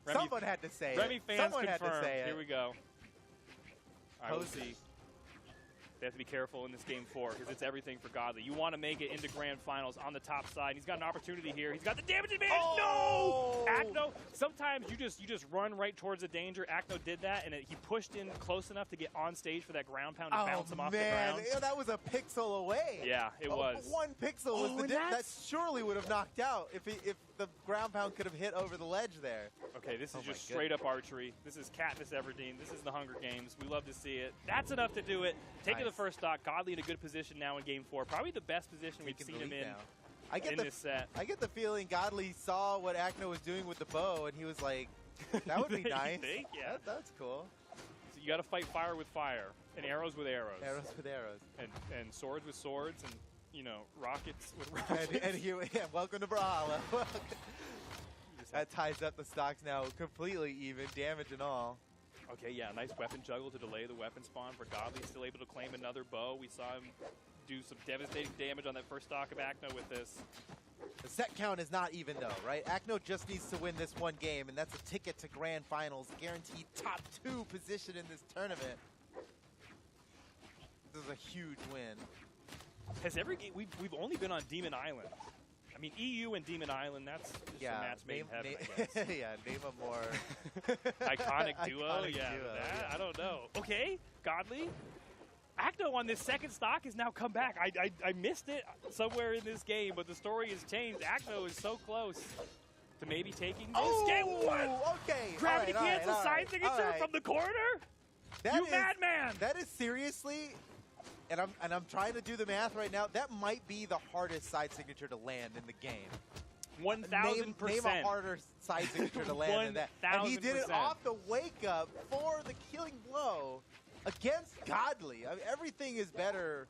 Remy, Someone had to say Remy it. fans Someone had confirmed. to say it. Here we go. All right, we'll Koji. see. They have to be careful in this game 4 because it's everything for Godly. You want to make it into grand finals on the top side. He's got an opportunity here. He's got the damage advantage. Oh! No! Akno, sometimes you just run right towards the danger. Akno did that, and he pushed in close enough to get on stage for that ground pound to bounce him off the ground. Yeah, that was a pixel away. Yeah, it was. One pixel was Oh, the and that that's- surely would have knocked out if the ground pound could have hit over the ledge there. Okay, this is Oh my just straight up archery. This is Katniss Everdeen. This is the Hunger Games. We love to see it. That's enough to do it. Take to the Nice. first stock. Godly in a good position now in game 4. Probably the best position we've Taking seen the him lead in now. I get this set. I get the feeling Godly saw what Akno was doing with the bow, and he was like, "That would be You nice. think? Yeah. That's cool." So you got to fight fire with fire and arrows with arrows. Arrows with arrows. And swords with swords and, rockets with rockets. and here, welcome to Brawlhalla. You just have That ties up the stocks now completely even, damage and all. Okay, yeah, nice weapon juggle to delay the weapon spawn for Godly. Still able to claim another bow. We saw him do some devastating damage on that first stock of Akno with this. The set count is not even though, right? Akno just needs to win this one game, and that's a ticket to grand finals, guaranteed top 2 position in this tournament. This is a huge win. Has every game we've only been on Demon Island. I mean, EU and Demon Island, that's just a match made in heaven, I guess. yeah, name a more Iconic duo? Iconic Yeah, duo, that, yeah. I don't know. Okay, Godly. Akno on this second stock has now come back. I missed it somewhere in this game, but the story has changed. Akno is so close to maybe taking this game. What? Okay. Gravity all right, cancel all side right, signature all right. from the corner? That You is- madman! That is seriously, and I'm trying to do the math right now. That might be the hardest side signature to land in the game. 1,000%. Name a harder side signature to land than that. And he did it 1000%. off the wake up for the killing blow against Godly. I mean, everything is better.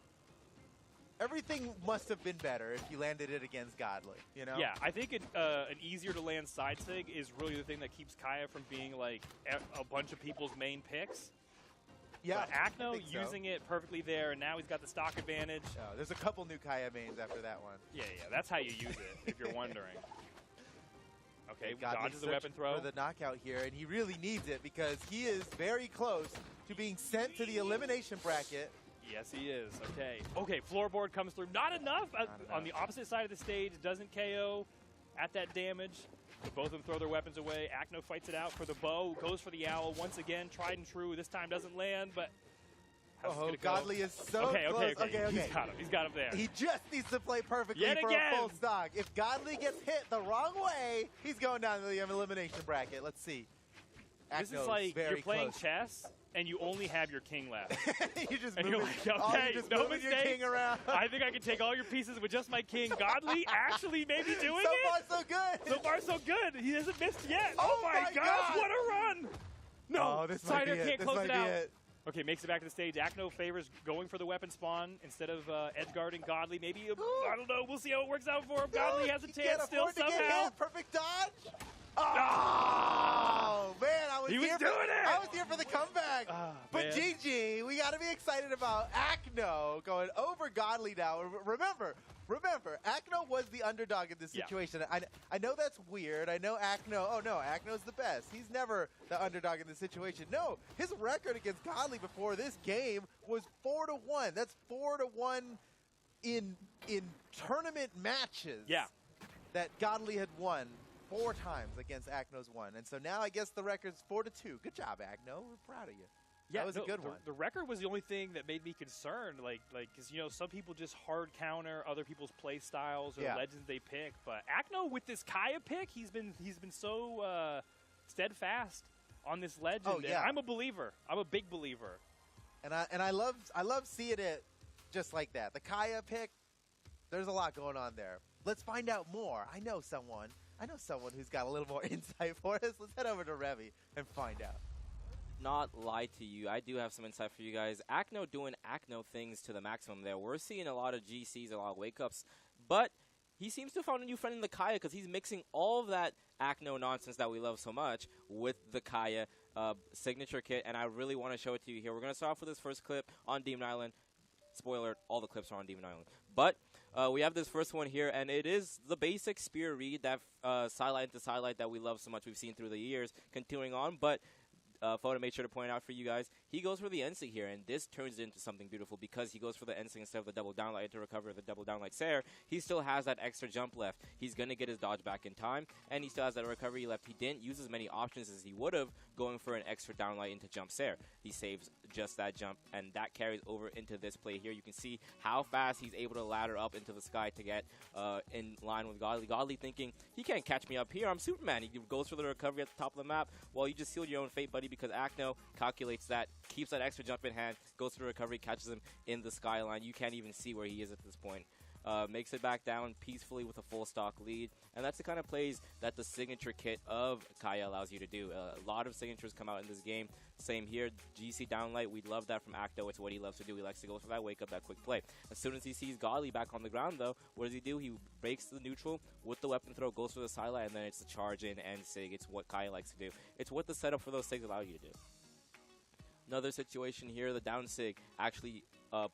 Everything must have been better if you landed it against Godly, you know? Yeah, I think an easier to land side sig is really the thing that keeps Kaya from being like a bunch of people's main picks. Yeah. But I Akno think so. using it perfectly there, and now he's got the stock advantage. Oh, there's a couple new Kaya mains after that one. Yeah, that's how you use it, if you're wondering. Okay, Godly's dodges the weapon searching throw. for the knockout here, and he really needs it because he is very close to being sent to the elimination bracket. Yes, he is. Okay. Okay, floorboard comes through. Not enough. On the opposite side of the stage, doesn't KO at that damage. Both of them throw their weapons away. Acno fights it out for the bow, goes for the owl once again. Tried and true. This time doesn't land, but how's this gonna go? Godly is so close. Okay. He's got him. He's got him there. He just needs to play perfectly Yet for again. a full stock. If Godly gets hit the wrong way, he's going down to the elimination bracket. Let's see. This is Acno's like very you're playing close. chess and you only have your king left. You just And moving, you're like, okay, you're just no moving your mistakes. king around. I think I can take all your pieces with just my king. Godly actually maybe doing So it. far, so good. So far, so good. He hasn't missed yet. Oh my my gosh, God. what a run! No, Oh, this might be Cider it. can't This close might it be out. it. Okay, makes it back to the stage. Acno favors going for the weapon spawn instead of edge guarding Godly. Maybe, I don't know. We'll see how it works out for him. Godly has a He chance can't still afford to get somehow. hit. Perfect dodge. Oh, man, I was He was here doing for, it. I was here for the comeback. But man. GG, we got to be excited about Acno going over Godly now. Remember, Acno was the underdog in this Yeah. situation. I know that's weird. I know Acno. Oh no, Acno's the best. He's never the underdog in this situation. No, his record against Godly before this game was 4-1. That's 4-1 in tournament matches. Yeah. That Godly had won 4 times against Acno's 1. And so now I guess the record's 4-2. Good job, Acno. We're proud of you. Yeah, that was a good the, one. The record was the only thing that made me concerned, because some people just hard counter other people's play styles or Yeah. legends they pick. But Acno with this Kaya pick, he's been so steadfast on this legend. Oh, and yeah. I'm a believer. I'm a big believer. And I love seeing it just like that. The Kaya pick, there's a lot going on there. Let's find out more. I know someone who's got a little more insight for us. Let's head over to Revy and find out. Not lie to you, I do have some insight for you guys. Acno doing Acno things to the maximum there. We're seeing a lot of GCs, a lot of wake-ups, but he seems to have found a new friend in the Kaya because he's mixing all of that Acno nonsense that we love so much with the Kaya signature kit, and I really want to show it to you here. We're going to start off with this first clip on Demon Island. Spoiler, all the clips are on Demon Island. But we have this first one here, and it is the basic spear read, that sidelight to sidelight that we love so much we've seen through the years, continuing on, but Photo made sure to point out for you guys, he goes for the NC here, and this turns into something beautiful because he goes for the NC instead of the double downlight to recover the double downlight Sair. He still has that extra jump left. He's going to get his dodge back in time, and he still has that recovery left. He didn't use as many options as he would have going for an extra downlight into jump Sair. He saves just that jump, and that carries over into this play here. You can see how fast he's able to ladder up into the sky to get in line with Godly. Godly thinking, he can't catch me up here, I'm Superman. He goes for the recovery at the top of the map. Well, you just sealed your own fate, buddy, because Acno calculates that, keeps that extra jump in hand, goes for the recovery, catches him in the skyline. You can't even see where he is at this point. Makes it back down peacefully with a full stock lead. And that's the kind of plays that the signature kit of Kaya allows you to do. A lot of signatures come out in this game. Same here, GC downlight, we love that from Acto. It's what he loves to do. He likes to go for that wake up, that quick play. As soon as he sees Godly back on the ground, though, what does he do? He breaks the neutral with the weapon throw, goes for the sidelight, and then it's the charge in and sig. It's what Kaya likes to do. It's what the setup for those sigs allow you to do. Another situation here, the down sig actually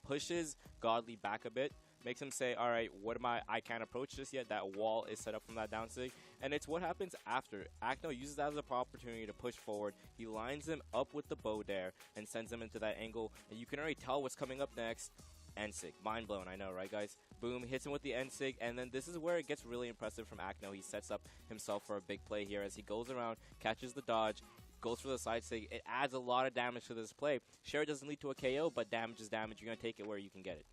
pushes Godly back a bit. Makes him say, all right, what am I can't approach this yet. That wall is set up from that down sig. And it's what happens after. Acno uses that as an opportunity to push forward. He lines him up with the bow there and sends him into that angle. And you can already tell what's coming up next. N-sig. Mind blown, I know, right, guys? Boom, hits him with the N-sig. And then this is where it gets really impressive from Acno. He sets up himself for a big play here as he goes around, catches the dodge, goes for the side sig. It adds a lot of damage to this play. Sure, it doesn't lead to a KO, but damage is damage. You're going to take it where you can get it.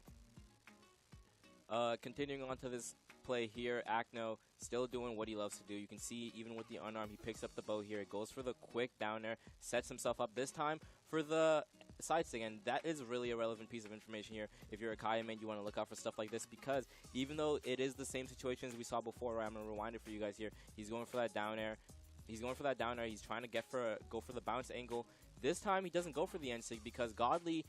Continuing on to this play here, Acno still doing what he loves to do. You can see even with the unarmed, he picks up the bow here. It goes for the quick down there, sets himself up this time for the side stick, and that is really a relevant piece of information here. If you're a Kaya main, you want to look out for stuff like this because even though it is the same situation as we saw before, right, I'm going to rewind it for you guys here. He's going for that down air. He's going for that down air. He's trying to go for the bounce angle. This time he doesn't go for the N-sig because Godly's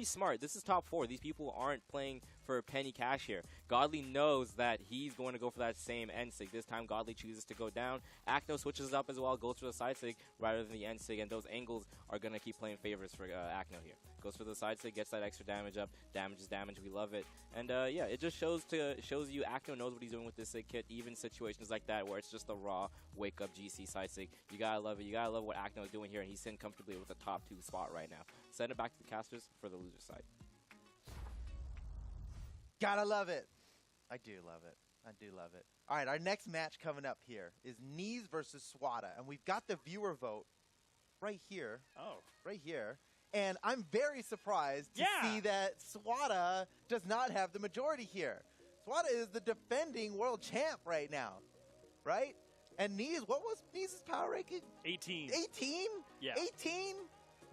smart. This is top 4. These people aren't playing for penny cash here. Godly knows that he's going to go for that same N-sig. This time Godly chooses to go down. Acno switches up as well, goes for the side sig rather than the N-sig, and those angles are going to keep playing favors for Acno here. Goes for the side sig, gets that extra damage up. Damage is damage. We love it. And yeah, it just shows you Acno knows what he's doing with this sig kit. Even situations like that where it's just a raw wake up GC side sig. You gotta love it. You gotta love what Acno is doing here, and he's sitting comfortably with the top 2 spot right now. Send it back to the casters for the loser side. Gotta love it. I do love it. I do love it. All right, our next match coming up here is Knees versus Swada, and we've got the viewer vote right here. Oh. Right here. And I'm very surprised to see that Swada does not have the majority here. Swada is the defending world champ right now, right? And Knees, what was Knees' power ranking? 18. 18? Yeah. 18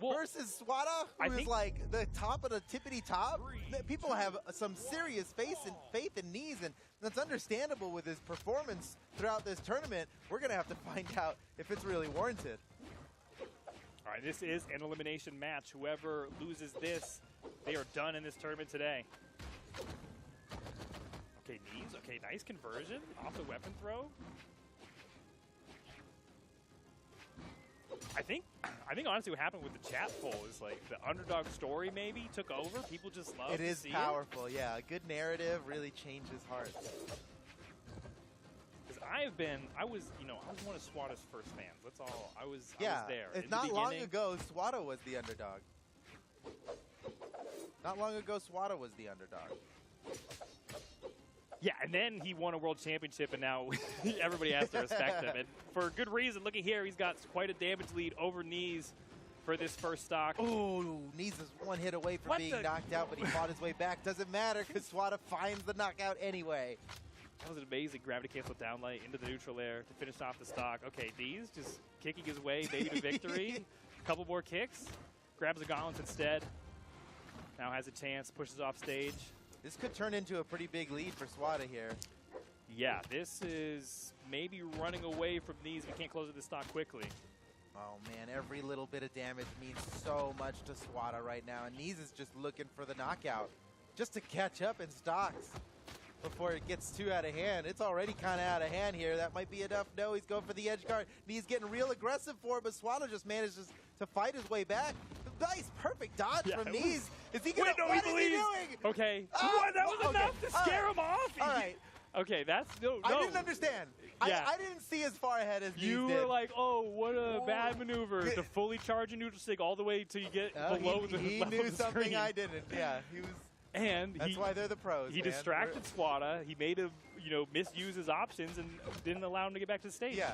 Well, versus Swada, who is like the top of the tippity top. People have some serious faith in Knees, and that's understandable with his performance throughout this tournament. We're going to have to find out if it's really warranted. All right, this is an elimination match. Whoever loses this, they are done in this tournament today. Okay, Knees. Okay, nice conversion off the weapon throw. I think honestly what happened with the chat poll is like the underdog story maybe took over. People just love It is powerful, yeah. A good narrative really changes hearts. Because I was one of Swada's first fans. That's all. I was there. It's not long ago Swada was the underdog. Not long ago Swada was the underdog. Yeah, and then he won a world championship, and now everybody has to respect him. And for good reason. Looking here, he's got quite a damage lead over Knees for this first stock. Oh, Knees is one hit away from being knocked out, but he fought his way back. Doesn't matter because Swada finds the knockout anyway. That was an amazing gravity cancel downlight into the neutral air to finish off the stock. Okay, Knees just kicking his way maybe to victory. A couple more kicks. Grabs the gauntlets instead. Now has a chance, pushes off stage. This could turn into a pretty big lead for Swada here. Yeah, this is maybe running away from Knees. We can't close this stock quickly. Oh, man, every little bit of damage means so much to Swada right now. And Knees is just looking for the knockout just to catch up in stocks before it gets too out of hand. It's already kind of out of hand here. That might be enough. No, he's going for the edge guard. Knees getting real aggressive for it, but Swada just manages to fight his way back. Nice, perfect dodge from Knees. Is he going to? What is he doing? Okay. What? That was enough to scare him off. All right. Okay, that's no. I didn't understand. Yeah. I didn't see as far ahead as Knees you did. were like, oh, what a bad maneuver to fully charge a neutral stick all the way till you get below the He level knew of the something screen. I didn't. Yeah, he was. And that's why they're the pros. He distracted Swada. He made him, misuse his options and didn't allow him to get back to the stage. Yeah.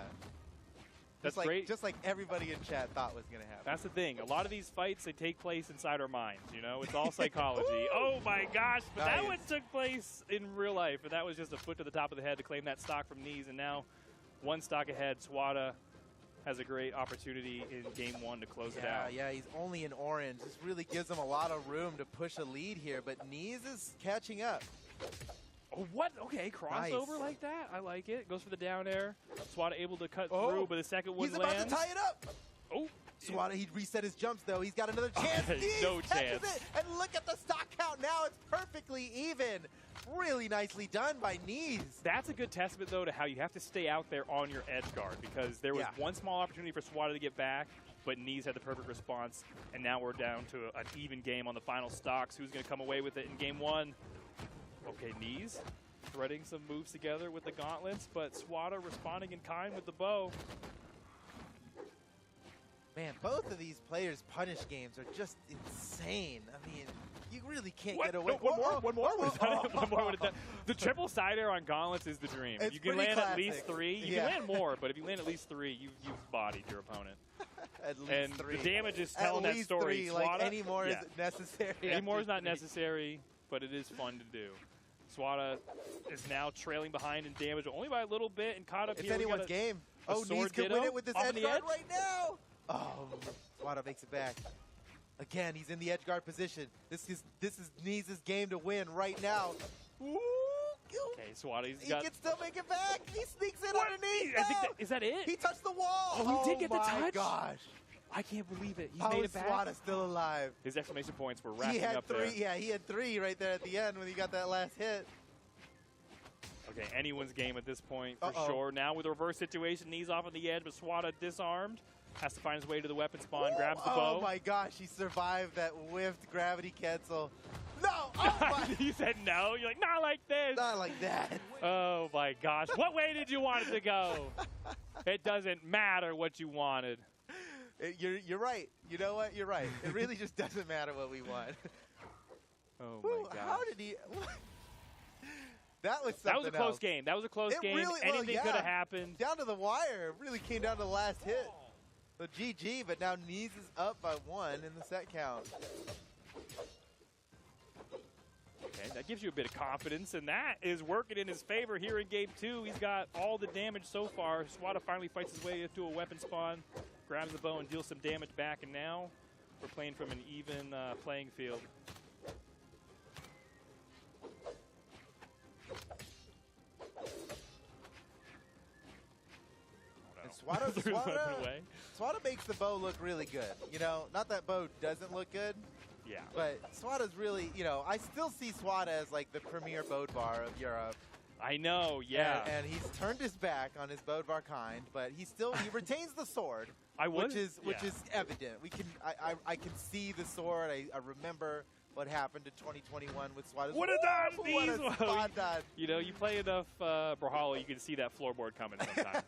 That's great. Just like everybody in chat thought was going to happen. That's the thing. A lot of these fights, they take place inside our minds, It's all psychology. Oh, my gosh. But that one took place in real life, and that was just a foot to the top of the head to claim that stock from Knees. And now one stock ahead, Swada has a great opportunity in game one to close it out. Yeah, he's only in orange. This really gives him a lot of room to push a lead here, but Knees is catching up. Oh, what? Okay, crossover like that. I like it. Goes for the down air. Swada able to cut through, but the second one lands. He's about to tie it up. Oh. Swada, he reset his jumps, though. He's got another chance. Knees no catches chance. it, and look at the stock count now. It's perfectly even. Really nicely done by Knees. That's a good testament, though, to how you have to stay out there on your edge guard, because there was one small opportunity for Swada to get back, but Knees had the perfect response, and now we're down to an even game on the final stocks. Who's going to come away with it in game one? Okay, Knees threading some moves together with the gauntlets, but Swada responding in kind with the bow. Man, both of these players' punish games are just insane. I mean, you really can't get away. No, one more. The triple side air on gauntlets is the dream. It's you can land classic. at least 3. You can land more, but if you land at least 3, you've bodied your opponent. At least and 3. The damage is telling that story. 3, like any more is necessary. Any more is not necessary, but it is fun to do. Swada is now trailing behind in damage only by a little bit and caught up it's here. It's anyone's game. Oh, Knees could win it with this edge guard right now. Oh, Swada makes it back. Again, he's in the edge guard position. This is Knees' game to win right now. Ooh. Okay, Swada's he got... can still make it back. He sneaks in underneath. I think is that it? He touched the wall. Oh, he did get the touch? Oh, my gosh. I can't believe it. He How made is it back. Swada still alive? His exclamation points were racking he had up 3, there. Yeah, he had 3 right there at the end when he got that last hit. Okay, anyone's game at this point for sure. Now with a reverse situation, Knees off on the edge, but Swada disarmed. Has to find his way to the weapon spawn, grabs the bow. Oh my gosh, he survived that whiffed gravity cancel. No! Oh my. You said no? You're like, not like this. Not like that. Oh my gosh. What way did you want it to go? It doesn't matter what you wanted. You're right. You know what? You're right. It really just doesn't matter what we want. Oh my gosh. How did he... That was That was a something close else. game. That was a close It game. really- well, Anything yeah. could have happened. Down to the wire. It really came down to the last hit. The GG, but now Knees is up by 1 in the set count. Okay, that gives you a bit of confidence, and that is working in his favor here in game 2. He's got all the damage so far. Swada finally fights his way into a weapon spawn, grabs the bow, and deals some damage back, and now we're playing from an even playing field. Swada makes the bow look really good. You know, not that bow doesn't look good, Yeah. but Swada's really, you know, I still see Swada as like the premier Bodvar of Europe. I know, yeah. And he's turned his back on his Bodvar kind, but he retains the sword, which is evident. I can see the sword. I remember what happened in 2021 with Swada. What a dodge! What a spot dodge. You know, you play enough Brawlhalla, you can see that floorboard coming sometimes.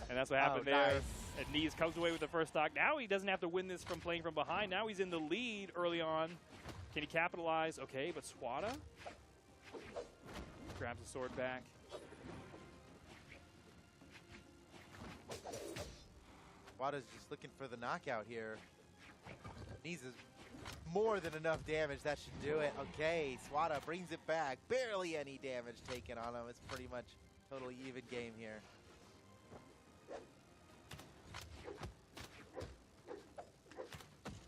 And that's what happened there. Nice. And Knees comes away with the first stock. Now he doesn't have to win this from playing from behind. Now he's in the lead early on. Can he capitalize? Okay, but Swada grabs the sword back. Swada's just looking for the knockout here. Knees is more than enough damage. That should do it. Okay, Swada brings it back. Barely any damage taken on him. It's pretty much totally even game here.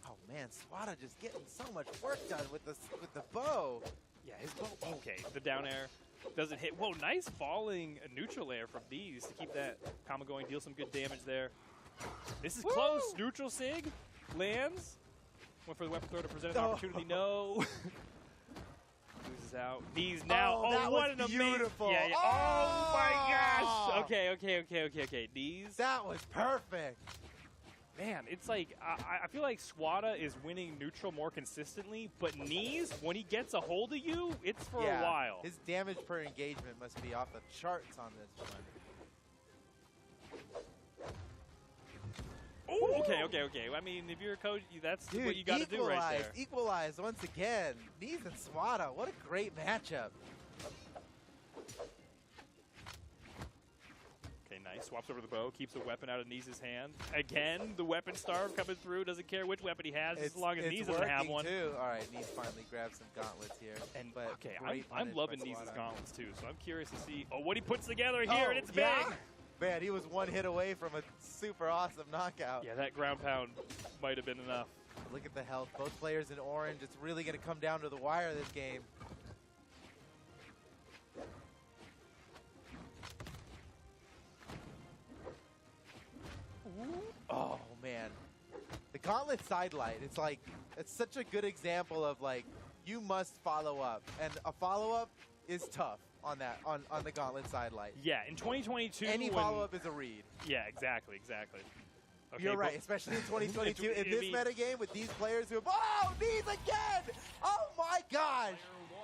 Oh man, Swada just getting so much work done with the bow. Yeah, his bow. Okay, the down air doesn't hit. Whoa, nice falling neutral air from Knees to keep that combo going. Deal some good damage there. This is close. Neutral sig lands. Went for the weapon throw to present an opportunity. No. Loses out. Knees now. That what was an beautiful. amazing. Yeah, yeah. Oh my gosh. Okay. Knees. That was perfect. Man, it's like, I feel like Swada is winning neutral more consistently, but Knees, when he gets a hold of you, it's for a while. His damage per engagement must be off the charts on this one. Oh, okay. I mean, if you're a coach, that's what you got to do right there. Equalized once again. Knees and Swada, what a great matchup. Okay, nice. Swaps over the bow, keeps a weapon out of Knees' hand. Again, the weapon starve coming through. Doesn't care which weapon he has, as long as Knees doesn't have one. Too. All right, Knees finally grabs some gauntlets here. And but okay, I'm loving Knees' gauntlets too, so I'm curious to see what he puts together here, Oh, and it's yeah? big. Man, he was one hit away from a super awesome knockout. Yeah, that ground pound might have been enough. Look at the health. Both players in orange. It's really going to come down to the wire this game. Oh, man. The gauntlet sidelight, it's such a good example of, like, you must follow up. And a follow-up is tough on the gauntlet sidelight. Yeah, in 2022, any follow-up is a read. Yeah, exactly. Okay, you're right, especially in 2022. In this metagame with these players who have, oh, Knees again! Oh my gosh!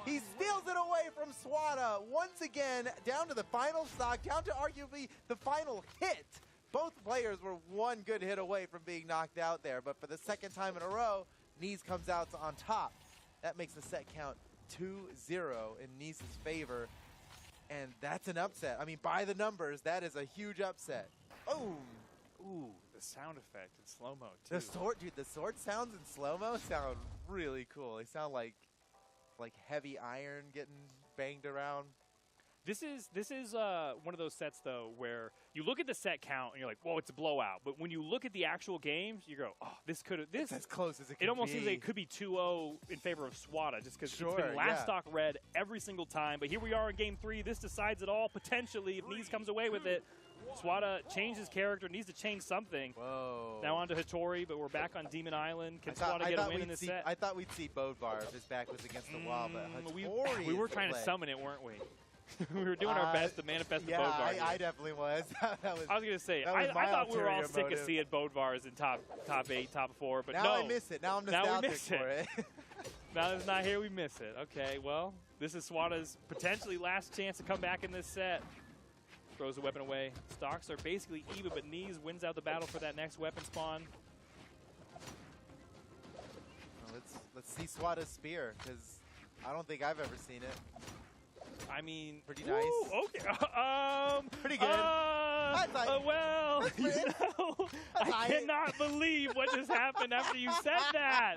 He steals it away from Swada once again, down to the final stock, down to arguably the final hit. Both players were one good hit away from being knocked out there, but for the second time in a row, Knees comes out on top. That makes the set count 2-0 in Knees' favor, and that's an upset. I mean, by the numbers, that is a huge upset. Oh! Ooh, the sound effect in slow-mo, too. The sword sounds in slow-mo sound really cool. They sound like heavy iron getting banged around. This is one of those sets, though, where you look at the set count and you're like, whoa, it's a blowout. But when you look at the actual games, you go, oh, this It's as close as it could be. It almost seems like it could be 2-0 in favor of Swada, just because Sure, it's been last yeah. stock red every single time. But here we are in game 3. This decides it all, potentially, if Knees comes away with it. Swada changes character, needs to change something. Whoa. Now on to Hattori, but we're back on Demon Island. Can Swada get a win in this set? I thought we'd see Bodvar if his back was against the wall, but Hattori we were is the trying to play. summon it, weren't we? We were doing our best to manifest the Bodvar. I definitely was. I was going to say, that was I thought we were all ulterior sick motive. of seeing Bodvars in top 8, top 4, but now no. I miss it. Now I'm nostalgic for it. Now that it's not here, we miss it. Okay, well, this is Swada's potentially last chance to come back in this set. Throws the weapon away. Stocks are basically even, but Knees wins out the battle for that next weapon spawn. Well, let's see Swada's spear, because I don't think I've ever seen it. I mean, Pretty nice. Okay. Pretty good. Well, That's you it. know, I cannot believe what just happened after you said that.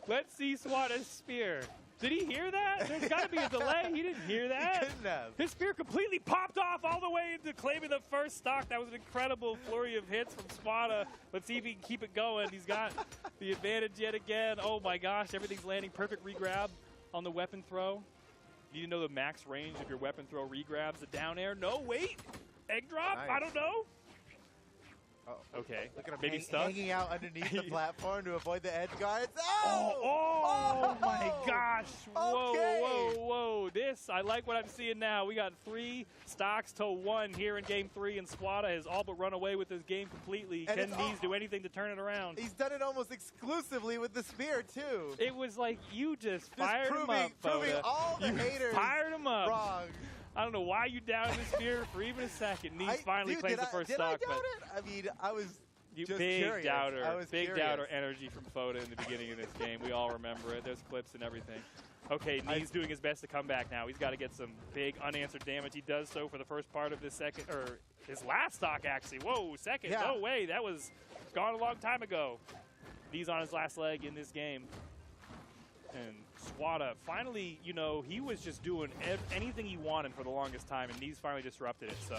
Let's see Swada's spear. Did he hear that? There's got to be a delay. He didn't hear that. He couldn't have. His spear completely popped off all the way into claiming the first stock. That was an incredible flurry of hits from Swada. Let's see if he can keep it going. He's got the advantage yet again. Oh my gosh, everything's landing. Perfect regrab on the weapon throw. You need to know the max range of your weapon throw regrabs. The down air. No, wait. Egg drop? Nice. I don't know. Uh-oh. Okay. Look at him Maybe stuck. hanging out underneath the platform to avoid the edge guards. Oh my gosh. Whoa, Okay. whoa, whoa. This, I like what I'm seeing now. We got 3 stocks to 1 here in game 3, and Swada has all but run away with this game completely. And Can it's Knees do anything to turn it around? He's done it almost exclusively with the spear, too. It was like you just fired him up, proving Foda. all the You haters fired him up. wrong. I don't know why you doubted the spear for even a second. Knees finally Dude, claims did the first did stock. I doubt but it? I mean, I was you just big curious. doubter. I was Big curious. doubter energy from Foda in the beginning of this game. We all remember it. There's clips and everything. Okay, Knees doing his best to come back now. He's got to get some big unanswered damage. He does so for the first part of this second, or his last stock, actually. Whoa, second. Yeah. No way. That was gone a long time ago. Knees on his last leg in this game. And Swada, finally, you know, he was just doing anything he wanted for the longest time, and Knees finally disrupted it, so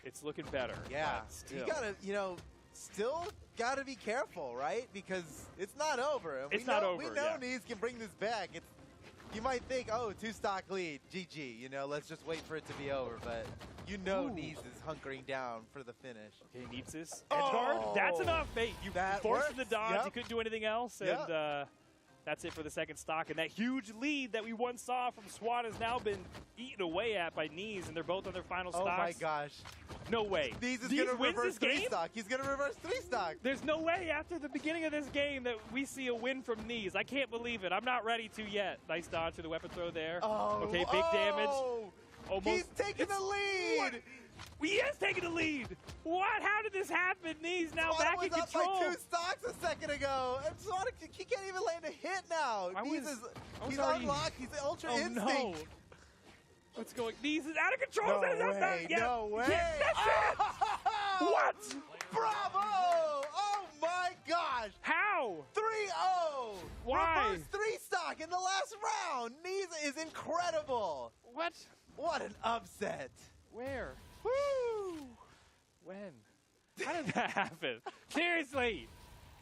it's looking better. Yeah, but you still. gotta, still gotta be careful, right? Because it's not over. And It's not over, We know yeah. Knees can bring this back. You might think, oh, 2-stock lead, GG. Let's just wait for it to be over. But Ooh. Knees is hunkering down for the finish. Okay, needs this edge guard. That's enough. Hey, you That forced him to works. dodge. Yep. You couldn't do anything else, Yep. and that's it for the second stock. And that huge lead that we once saw from Swada has now been eaten away at by Knees, and they're both on their final Oh stocks. my gosh. No way. Knees is Knees gonna wins reverse this game? 3-stock. He's gonna reverse 3-stock. There's no way after the beginning of this game that we see a win from Knees. I can't believe it. I'm not ready to yet. Nice dodge to the weapon throw there. Oh, Okay, big damage. Almost. He's taking the lead. What? He is taking the lead. What? How did this happen? Knees now Swada back was in up control. by 2 stocks a second ago. And Swada, he can't even land a hit now. I Knees was he's already- unlocked. He's ultra Oh instinct. no. What's going? Knees is out of control. No That's not way, yet. no way. Yes, that's it. What? Bravo! Oh my gosh! How? 3-0! Why? Reverse 3-stock in the last round! Knees is incredible! What? What an upset! Where? Woo! When? How did that happen? Seriously.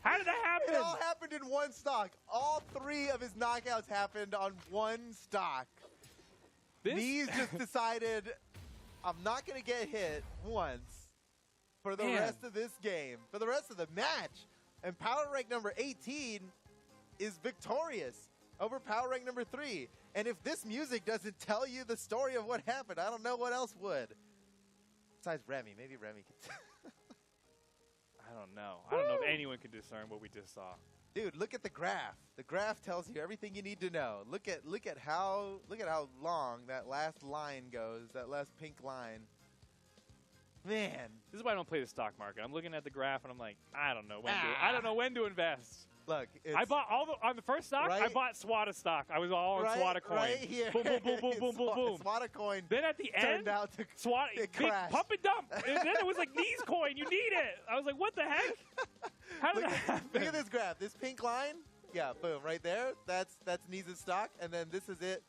How did that happen? It all happened in 1 stock. All 3 of his knockouts happened on 1 stock. This- Knees just decided, I'm not going to get hit once for the Man. rest of this game, for the rest of the match. And power rank number 18 is victorious over power rank number 3. And if this music doesn't tell you the story of what happened, I don't know what else would. Besides Remy. Maybe Remy can. I don't know. I don't know if anyone can discern what we just saw. Dude, look at the graph. The graph tells you everything you need to know. Look at how long that last line goes. That last pink line. Man. This is why I don't play the stock market. I'm looking at the graph and I'm like, I don't know when Ah. I don't know when to invest. Look, it's I bought on the first stock. I Right? bought Swada stock. I was all on Swada coin. Right here. Boom, boom, boom, boom, boom, boom, boom. Swada coin Then at the turned end, out to Swada it big crashed. pump and dump, and then it was like Knees coin. You need it. I was like, what the heck? How did look, that happen? look at this graph. This pink line. Yeah, boom, right there. That's Knees' stock, and then this is it.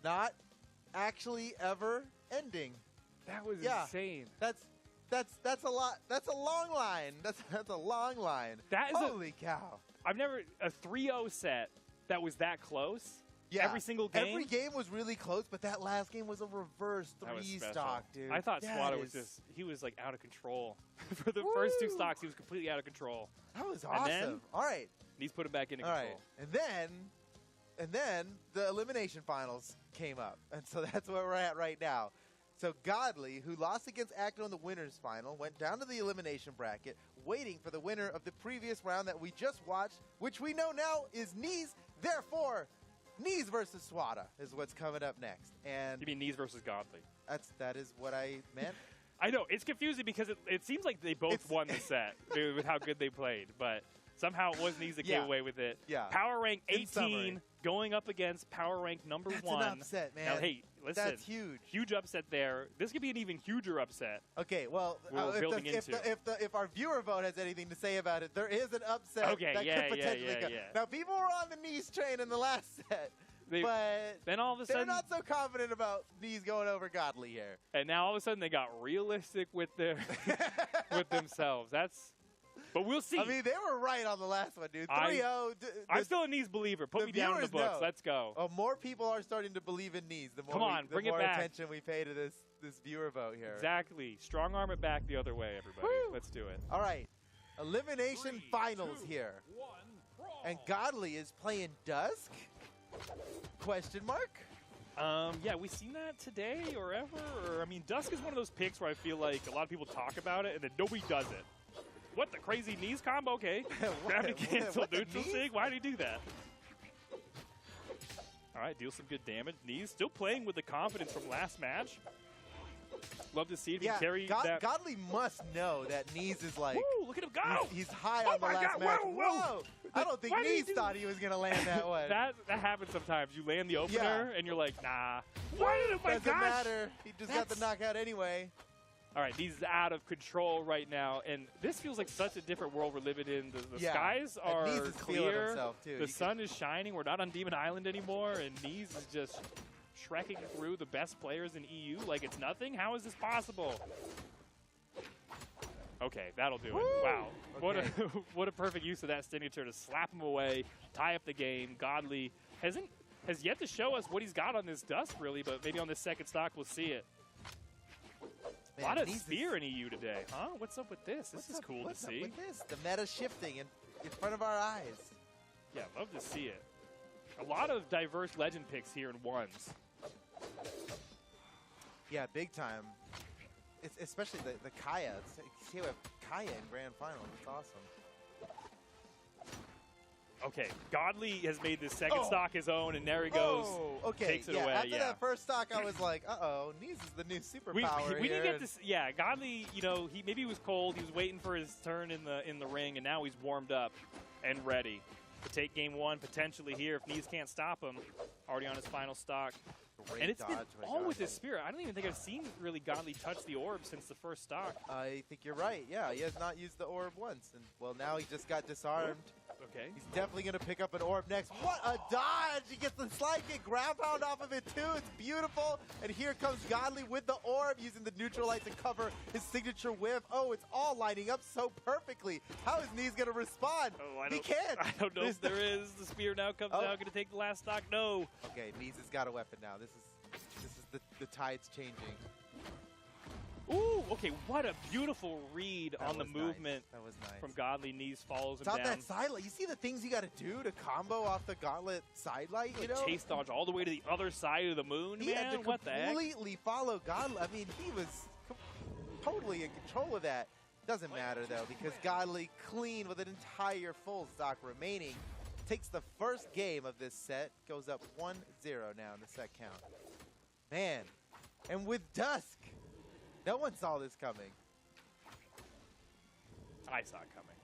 Not actually ever ending. That was Yeah. insane. That's a lot. That's a long line. That's a long line. That is Holy cow. I've never a 3-0 set that was that close. Yeah. Every single game. Every game was really close, but that last game was a reverse That was 3-stock, special. dude. I thought That Swada was is- he was like out of control. For the first 2 Woo! stocks, he was completely out of control. That was And awesome. then- All right. Knees put him back into All control. right. And then the elimination finals came up. And so that's where we're at right now. So Godly, who lost against Acno in the winners final, went down to the elimination bracket, waiting for the winner of the previous round that we just watched, which we know now is Knees. Therefore, Knees versus Swada is what's coming up next. And You mean Knees versus Godly? that is what I meant. I know it's confusing because it seems like they both It's- won the set with how good they played, but Somehow it was Knees that came away with it. Yeah. Power rank In 18 summary. going up against power rank number That's 1. an upset, man. Now, hey, listen. That's huge. Huge upset there. This could be an even huger upset. Okay, well, We're building into. if our viewer vote has anything to say about it, there is an upset Okay, that yeah, could potentially come. yeah. Now, people were on the Knees train in the last set, They- but Then all of a they're sudden, not so confident about Knees going over Godly here. and now all of a sudden they got realistic with their with themselves. But we'll see. I mean, they were right on the last one, dude. 3-0. I'm still a Knees believer. Put the me down in the viewers books. know. Let's go. More people are starting to believe in Knees. The more Come on, bring it more back. attention we pay to this viewer vote here. Exactly. Strong arm it back the other way, everybody. Woo. Let's do it. All right, elimination finals here, and Godly is playing Dusk? Question mark? Yeah, we seen that today or ever. Or I mean, Dusk is one of those picks where I feel like a lot of people talk about it and then nobody does it. What, the crazy Knees combo? Okay. Grab and cancel, what the neutral Knees? sig? Why did he do that? All right, deal some good damage. Knees still playing with the confidence from last match. Love to see if he can carry that. Godly must know that Knees is like, Woo, look at him go! he's high Oh on the my last God, match. whoa. I don't think Why did he Knees do- thought he was going to land that one. That happens sometimes. You land the opener and you're like, nah. Why did it? My Doesn't gosh! matter. He just got the That's- knockout anyway. All right, these is out of control right now, and this feels like such a different world we're living in. The Yeah. skies And are Knees is feeling clear. himself, too. The You sun is shining. We're not on Demon Island anymore, and Knees is just shrekking through the best players in EU like it's nothing. How is this possible? Okay, that'll do it. Wow, Okay. what a perfect use of that signature to slap him away, tie up the game. Godly has yet to show us what he's got on this Dusk, really, but maybe on this second stock we'll see it. A lot of Knees is- spear in EU today, huh? What's up with this? This What's is up- cool to what's up see. with this? The meta shifting in front of our eyes. Yeah, love to see it. A lot of diverse legend picks here in ones. Yeah, big time. It's especially the Kaya. See, we have Kaya in grand final. It's awesome. Okay, Godly has made this second stock his own, and there he goes. Oh, okay. Takes it yeah, away, after yeah. that first stock, I was like, uh-oh, Knees is the new superpower We here. didn't get to yeah, Godly, you know, he was cold. He was waiting for his turn in the ring, and now he's warmed up and ready to take game one potentially here if Knees can't stop him. Already on his final stock. Great And it's been dodge by all with Godly. his spirit. I don't even think I've seen really Godly touch the orb since the first stock. I think you're right. Yeah, he has not used the orb once. And, well, now he just got disarmed. Okay. He's definitely going to pick up an orb next. What a dodge! He gets the slide kick, ground pound off of it, too. It's beautiful. And here comes Godly with the orb, using the neutral light to cover his signature whiff. Oh, it's all lining up so perfectly. How is Knees going to respond? Oh, He can't. I don't know if there is. The spear now comes out, going to take the last stock. No. Okay, Knees has got a weapon now. This is the tide's changing. Ooh, okay, what a beautiful read That on the was movement nice. That was nice. from Godly. Knees follows him It's on down. that side light. You see the things you got to do to combo off the gauntlet side light, you know? Chase dodge all the way to the other side of the moon, He man. had to What the heck? completely follow Godly. I mean, he was totally in control of that. Doesn't matter, though, because Godly, clean with an entire full stock remaining, takes the first game of this set, goes up 1-0 now in the set count. Man, and with Dusk, no one saw this coming. I saw it coming.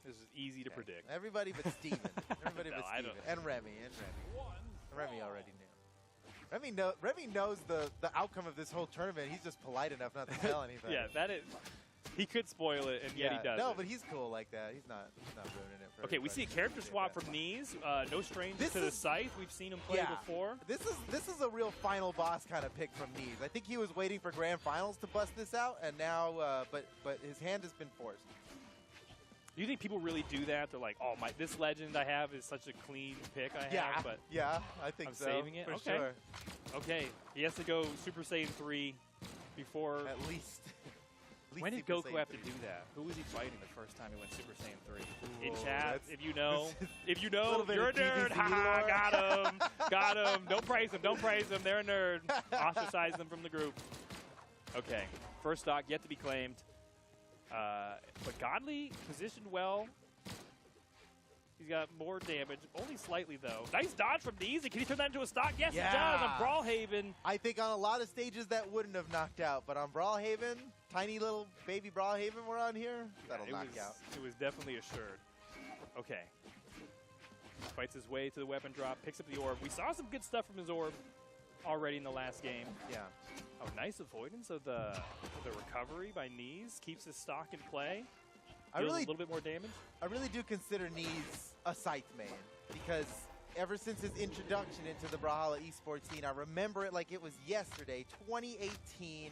This is easy to predict. Everybody but Steven. Everybody No, but I Steven. don't- And Remy. Remy already knew. Remy knows the outcome of this whole tournament. He's just polite enough not to tell anybody. Yeah, that is. He could spoil it, and yet he doesn't. No, but he's cool like that. He's not ruining it for Okay, we see a everybody. character swap from Knees. No stranger This to the is- scythe. We've seen him play Yeah. before. This is a real final boss kind of pick from Knees. I think he was waiting for grand finals to bust this out, and now, but his hand has been forced. Do you think people really do that? They're like, oh, this legend I have is such a clean pick I have, but yeah, I think I'm so. saving it? For Okay. sure. okay, he has to go Super Saiyan 3 before. At least. When did Super Goku Saiyan have to 3. do that? Who was he fighting the first time he went Super Saiyan 3? In Whoa, chat, that's- if you know, this is little bit you're a of nerd. DBZ Ha lore. got him, got him. Don't praise him, don't praise him. They're a nerd. Ostracize them from the group. Okay, first stock yet to be claimed. But Godly positioned well. He's got more damage, only slightly though. Nice dodge from Knees. Can he turn that into a stock? Yes, he does. On Yeah. Brawlhaven. I think on a lot of stages that wouldn't have knocked out, but on Brawlhaven, tiny little baby Brawlhaven we're on here, that'll it knock was, out. It was definitely assured. Okay. Fights his way to the weapon drop, picks up the orb. We saw some good stuff from his orb already in the last game. Yeah. Oh, nice avoidance of the recovery by Knees. Keeps his stock in play. I Deals really, a little bit more damage. I really do consider Knees a Scythe main because ever since his introduction into the Brawlhalla esports scene, I remember it like it was yesterday, 2018,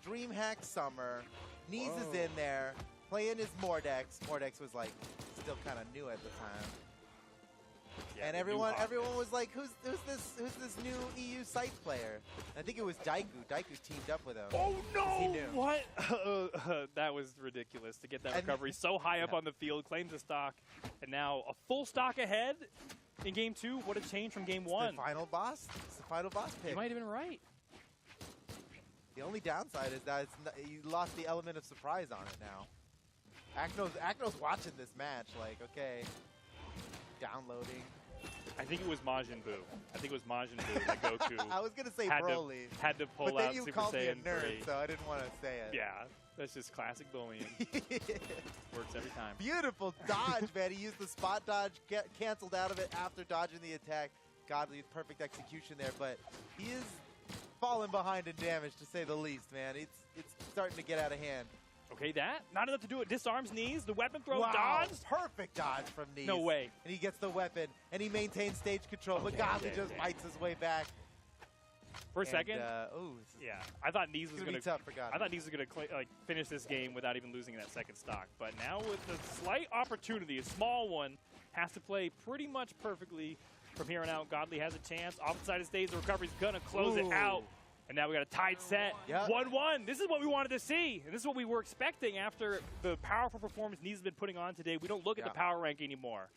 DreamHack Summer. Knees is in there playing his Mordex. Mordex was like still kind of new at the time. Yeah, And everyone was like, who's this new EU Scythe player? And I think it was Daiku. Daiku teamed up with him. Oh He no! knew. What? That was ridiculous to get that And- recovery so high up Yeah. on the field, claims a stock, and now a full stock ahead in game 2. What a change from game 1. The final boss. It's the final boss pick. You might have been right. The only downside is that you lost the element of surprise on it now. Akno's watching this match like, okay, downloading. I think it was Majin Buu. I think it was Majin Buu that Goku I was gonna say had Broly, had to pull but then out you Super called me a Saiyan nerd, 3. so I didn't want to say it. Yeah, that's just classic bullying. Works every time. Beautiful dodge, man. He used the spot dodge, canceled out of it after dodging the attack. Godly, perfect execution there, but he is falling behind in damage, to say the least, man. It's starting to get out of hand. Okay, that not enough to do it. Disarms Knees. The weapon throw Wow, dodged. perfect dodge from Knees. No way. And he gets the weapon, and he maintains stage control, but Godly just bites his way back. For a second. Ooh, Yeah, I thought Knees it's was gonna going be to. tough for Godly. I thought Knees was going to finish this game without even losing that second stock. But now with a slight opportunity, a small one, has to play pretty much perfectly from here on out. Godly has a chance. Offside of stage, the recovery's going to close it out. And now we got a tied set. Yep. 1-1. This is what we wanted to see. And this is what we were expecting after the powerful performance Knees has been putting on today. We don't look at the power rank anymore.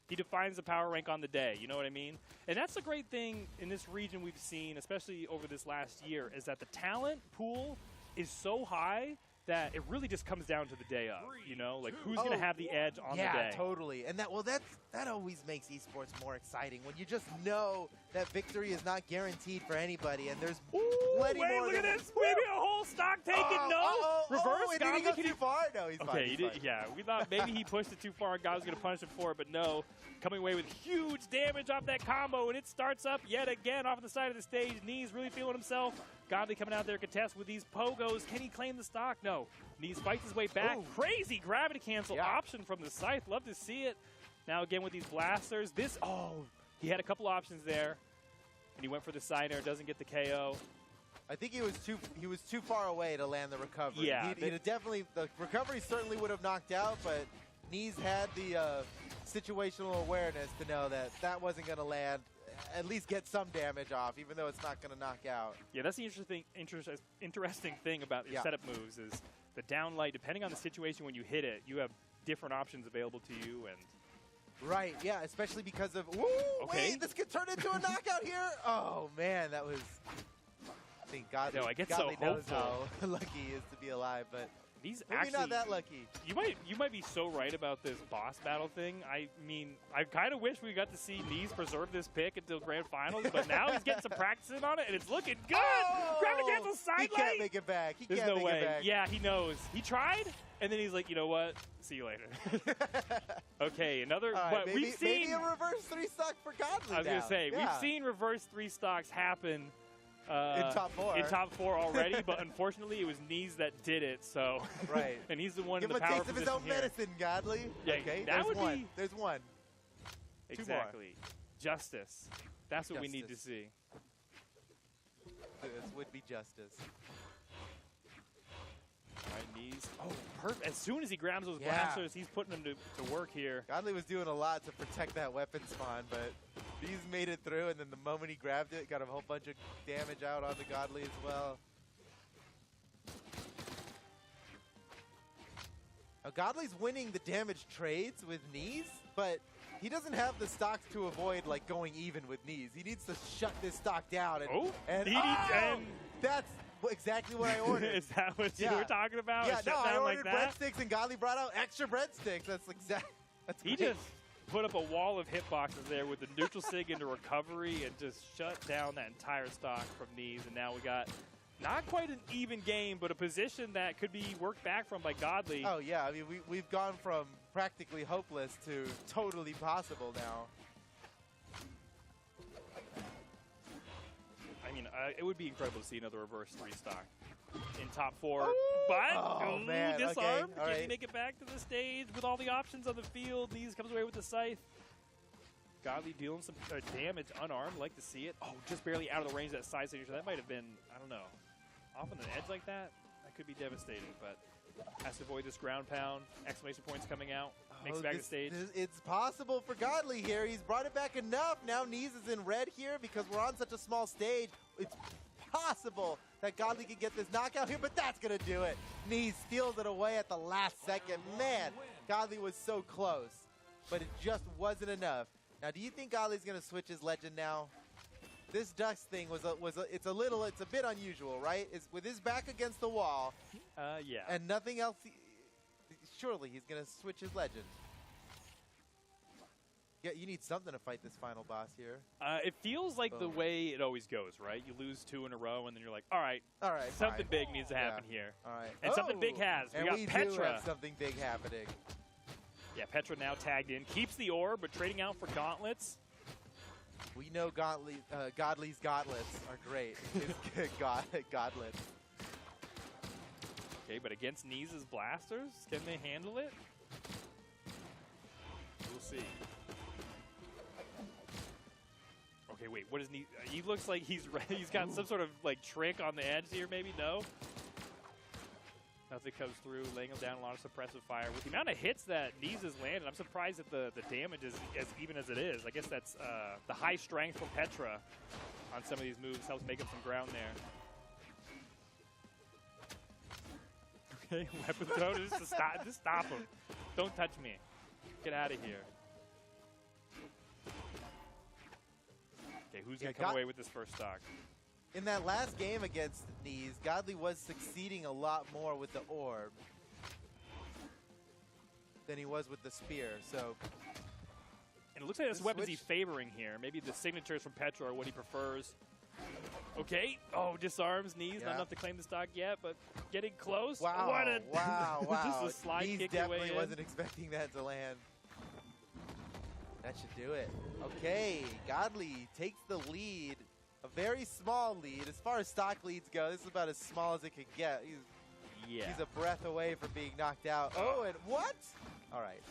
He defines the power rank on the day. You know what I mean? And that's the great thing in this region we've seen, especially over this last year, is that the talent pool is so high that it really just comes down to the day of, you know? Like, who's going to have the edge on the day? Yeah, totally. And that always makes esports more exciting, when you just know that victory is not guaranteed for anybody, and there's plenty Wait, more look at than- this. Maybe a whole stock taken. Reverse. Did he Godly, go can too far? No, he's fine. Okay, He's he did, fine. yeah, we thought maybe he pushed it too far and God was going to punish him for it, but no. Coming away with huge damage off that combo, and it starts up yet again off the side of the stage. Knees really feeling himself. Godly coming out there contest with these pogos. Can he claim the stock? No. Knees fights his way back. Ooh. Crazy gravity cancel option from the Scythe. Love to see it. Now again with these blasters. He had a couple options there, and he went for the signer. Doesn't get the KO. I think he was too far away to land the recovery. Yeah, He'd definitely, the recovery certainly would have knocked out, but Knees had the situational awareness to know that that wasn't going to land. At least get some damage off, even though it's not going to knock out. Yeah, that's the interesting thing about your setup moves is the down light. Depending on the situation when you hit it, you have different options available to you. And Right, yeah, especially because of. Woo, wait, this could turn into a knockout here. Oh man, that was. I think Godly, I get Godly so knows hopeful. how lucky he is to be alive, but these maybe actually not that lucky. You might be so right about this boss battle thing. I mean, I kind of wish we got to see Knees preserve this pick until grand finals, but now he's getting some practicing on it, and it's looking good. Gravity cancel side He can't light. make it back. He There's can't no make way. it back. Yeah, he knows. He tried, and then he's like, you know what? See you later. Okay, another. All right, But maybe, we've seen. maybe a reverse 3-stock for Godly. I was now. gonna say Yeah. we've seen reverse 3 stocks happen. In top 4. In top 4 already, but unfortunately it was Knees that did it. So Right. and he's the one Give in him the a power taste of his position own here. medicine, Godly. Yeah, okay, that there's would one. be- There's one. Two more. Exactly. Justice. That's what we need to Justice. see. This would be justice. All right, Knees. Oh, perfect. As soon as he grabs those Yeah. blasters, he's putting them to work here. Godly was doing a lot to protect that weapon spawn, but Knees made it through, and then the moment he grabbed it, got a whole bunch of damage out onto Godly as well. Now, Godly's winning the damage trades with Knees, but he doesn't have the stocks to avoid like going even with Knees. He needs to shut this stock down. And, that's exactly what I ordered. Is that what you Yeah. were talking about? Yeah, A no, I shutdown ordered like that? breadsticks, and Godly brought out extra breadsticks. That's He great. just put up a wall of hitboxes there with the neutral sig into recovery and just shut down that entire stock from Knees. And now we got not quite an even game, but a position that could be worked back from by Godly. Oh yeah, I mean we've gone from practically hopeless to totally possible now. I mean, it would be incredible to see another reverse 3 stock in top 4. Ooh. But Oh, man. disarm. Okay. All Can he right. make it back to the stage with all the options on the field? Nees comes away with the scythe. Godly dealing some damage unarmed. Like to see it. Oh, just barely out of the range of that side signature. That might have been, I don't know, off on the edge like that. That could be devastating, but has to avoid this ground pound. Exclamation points coming out. Makes it back to stage. It's possible for Godly here. He's brought it back enough. Now Nees is in red here because we're on such a small stage. It's possible that Godly can get this knockout here, but that's going to do it. Nees steals it away at the last second. Man, Godly was so close, but it just wasn't enough. Now, do you think Godly's going to switch his legend now? This dust thing it's a bit unusual, right? It's with his back against the wall. Yeah. And nothing else. Surely he's going to switch his legend. Yeah, you need something to fight this final boss here. It feels like the way it always goes, right? You lose 2 in a row, and then you're like, all right, something big needs to happen here. All right. And something big has. And we got do Petra. have something big happening. Yeah, Petra now tagged in. Keeps the orb, but trading out for gauntlets. We know Godly's gauntlets are great. His gauntlets. Okay, but against Nees' blasters, can they handle it? We'll see. Okay, wait, what is Nees? He looks like he's got some sort of like trick on the edge here, maybe? No? Nothing comes through, laying him down a lot of suppressive fire. With the amount of hits that Nees has landed, I'm surprised that the damage is as even as it is. I guess that's the high strength from Petra on some of these moves helps make up some ground there. Okay, weapon throw, just stop him. Don't touch me. Get out of here. Okay, who's going to come away with this first stock? In that last game against Nees, Godly was succeeding a lot more with the orb than he was with the spear. So, and it looks like this weapons he's favoring here. Maybe the signatures from Petra are what he prefers. Okay. Oh, disarms Nees. Not enough to claim the stock yet, but getting close. Wow. Wow. Just a slide Nees kick definitely away wasn't expecting that to land. That should do it. Okay. Godly takes the lead. A very small lead. As far as stock leads go, this is about as small as it could get. He's a breath away from being knocked out. Oh, and what? All right.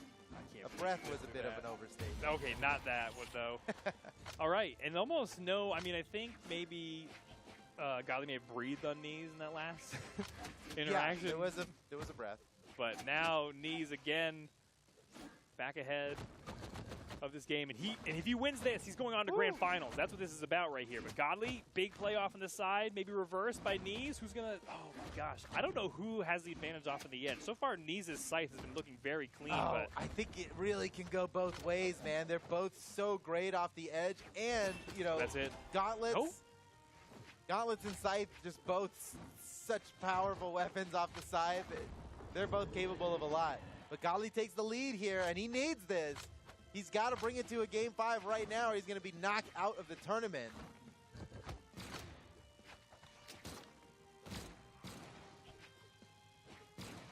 A breath was a bit of an overstatement. Okay, not that one, though. All right, and almost no, I mean, I think maybe Godly may have breathed on Nees in that last interaction. Yeah, there was a breath. But now Nees again back ahead of this game, and if he wins this, he's going on to grand finals. That's what this is about right here. But Godly, big play off on the side, maybe reversed by Nees. Who's gonna? Oh my gosh, I don't know who has the advantage off in the end. So far, Nees' scythe has been looking very clean. Oh, but I think it really can go both ways, man. They're both so great off the edge, and that's it. Gauntlets. Nope. Gauntlets and scythe, just both such powerful weapons off the side. They're both capable of a lot. But Godly takes the lead here, and he needs this. He's got to bring it to a Game 5 right now, or he's going to be knocked out of the tournament.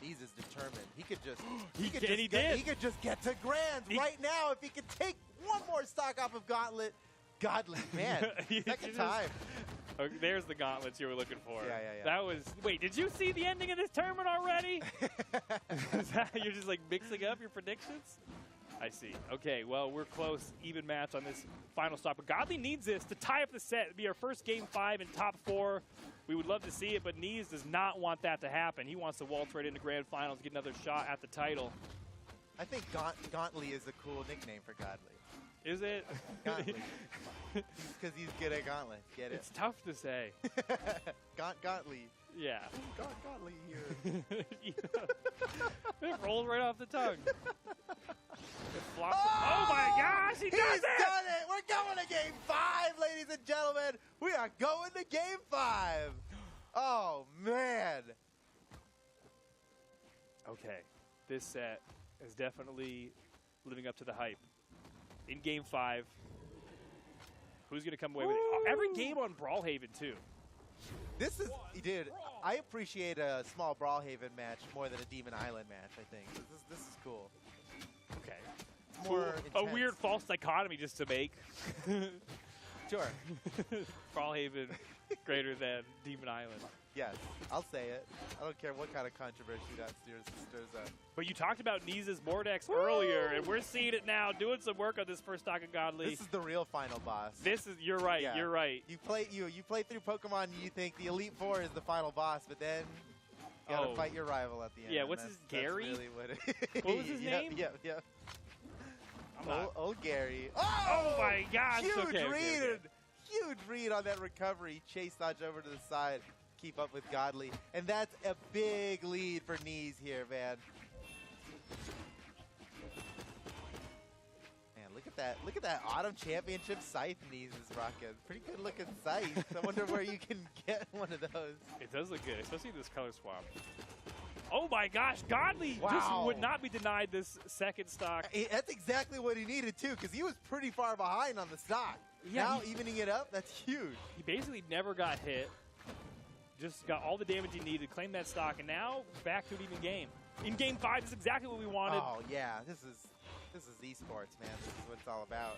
Nees is determined. He could just he could just get to grands right now if he could take one more stock off of Gauntlet. Godly, man, second time. Okay, there's the gauntlets you were looking for. Yeah. That was. Wait, did you see the ending of this tournament already? You're just like mixing up your predictions? I see. Okay, well, we're close. Even match on this final stop. But Godly needs this to tie up the set. It'd be our first Game 5 in top 4. We would love to see it, but Nees does not want that to happen. He wants to waltz right into grand finals, get another shot at the title. I think Gauntly is a cool nickname for Godly. Is it? Gauntly. Because he's good at Gauntlet. Get it? It's tough to say. Gauntly. Yeah. Gauntly here. It rolls right off the tongue. Oh my gosh, he does it! He's done it! We're going to Game 5, ladies and gentlemen. We are going to Game 5. Oh, man. Okay, this set is definitely living up to the hype. In Game 5, who's going to come away with it? Every game on Brawlhaven, too. This is, dude, I appreciate a small Brawlhaven match more than a Demon Island match, I think. This is cool. Okay. More A intense. weird false dichotomy just to make. Sure. Brawlhaven greater than Demon Island. Yes, I'll say it. I don't care what kind of controversy that stirs up. But you talked about Neeza's Mordex earlier, and we're seeing it now, doing some work on this first stock of Godly. This is the real final boss. You're right, Yeah. you're right. You play through Pokemon and you think the Elite Four is the final boss, but then you gotta fight your rival at the end. Yeah, and what's that's- his, Gary? That's really what it What was his name? Yep. I'm not. Old Gary. Oh my gosh! Huge okay, read! okay. Huge read on that recovery. Chase dodge over to the side. Keep up with Godly. And that's a big lead for Knees here, man. Man, look at that. Look at that Autumn Championship Scythe Knees is rocking. Pretty good looking Scythe. I wonder where you can get one of those. It does look good, especially this color swap. Oh my gosh, Godly just Wow. would not be denied this second stock. That's exactly what he needed, too, because he was pretty far behind on the stock. Yeah, Now, evening it up, that's huge. He basically never got hit. Just got all the damage he needed, claimed that stock, and now back to an even game. In game 5, this is exactly what we wanted. Oh, yeah. This is esports, man. This is what it's all about.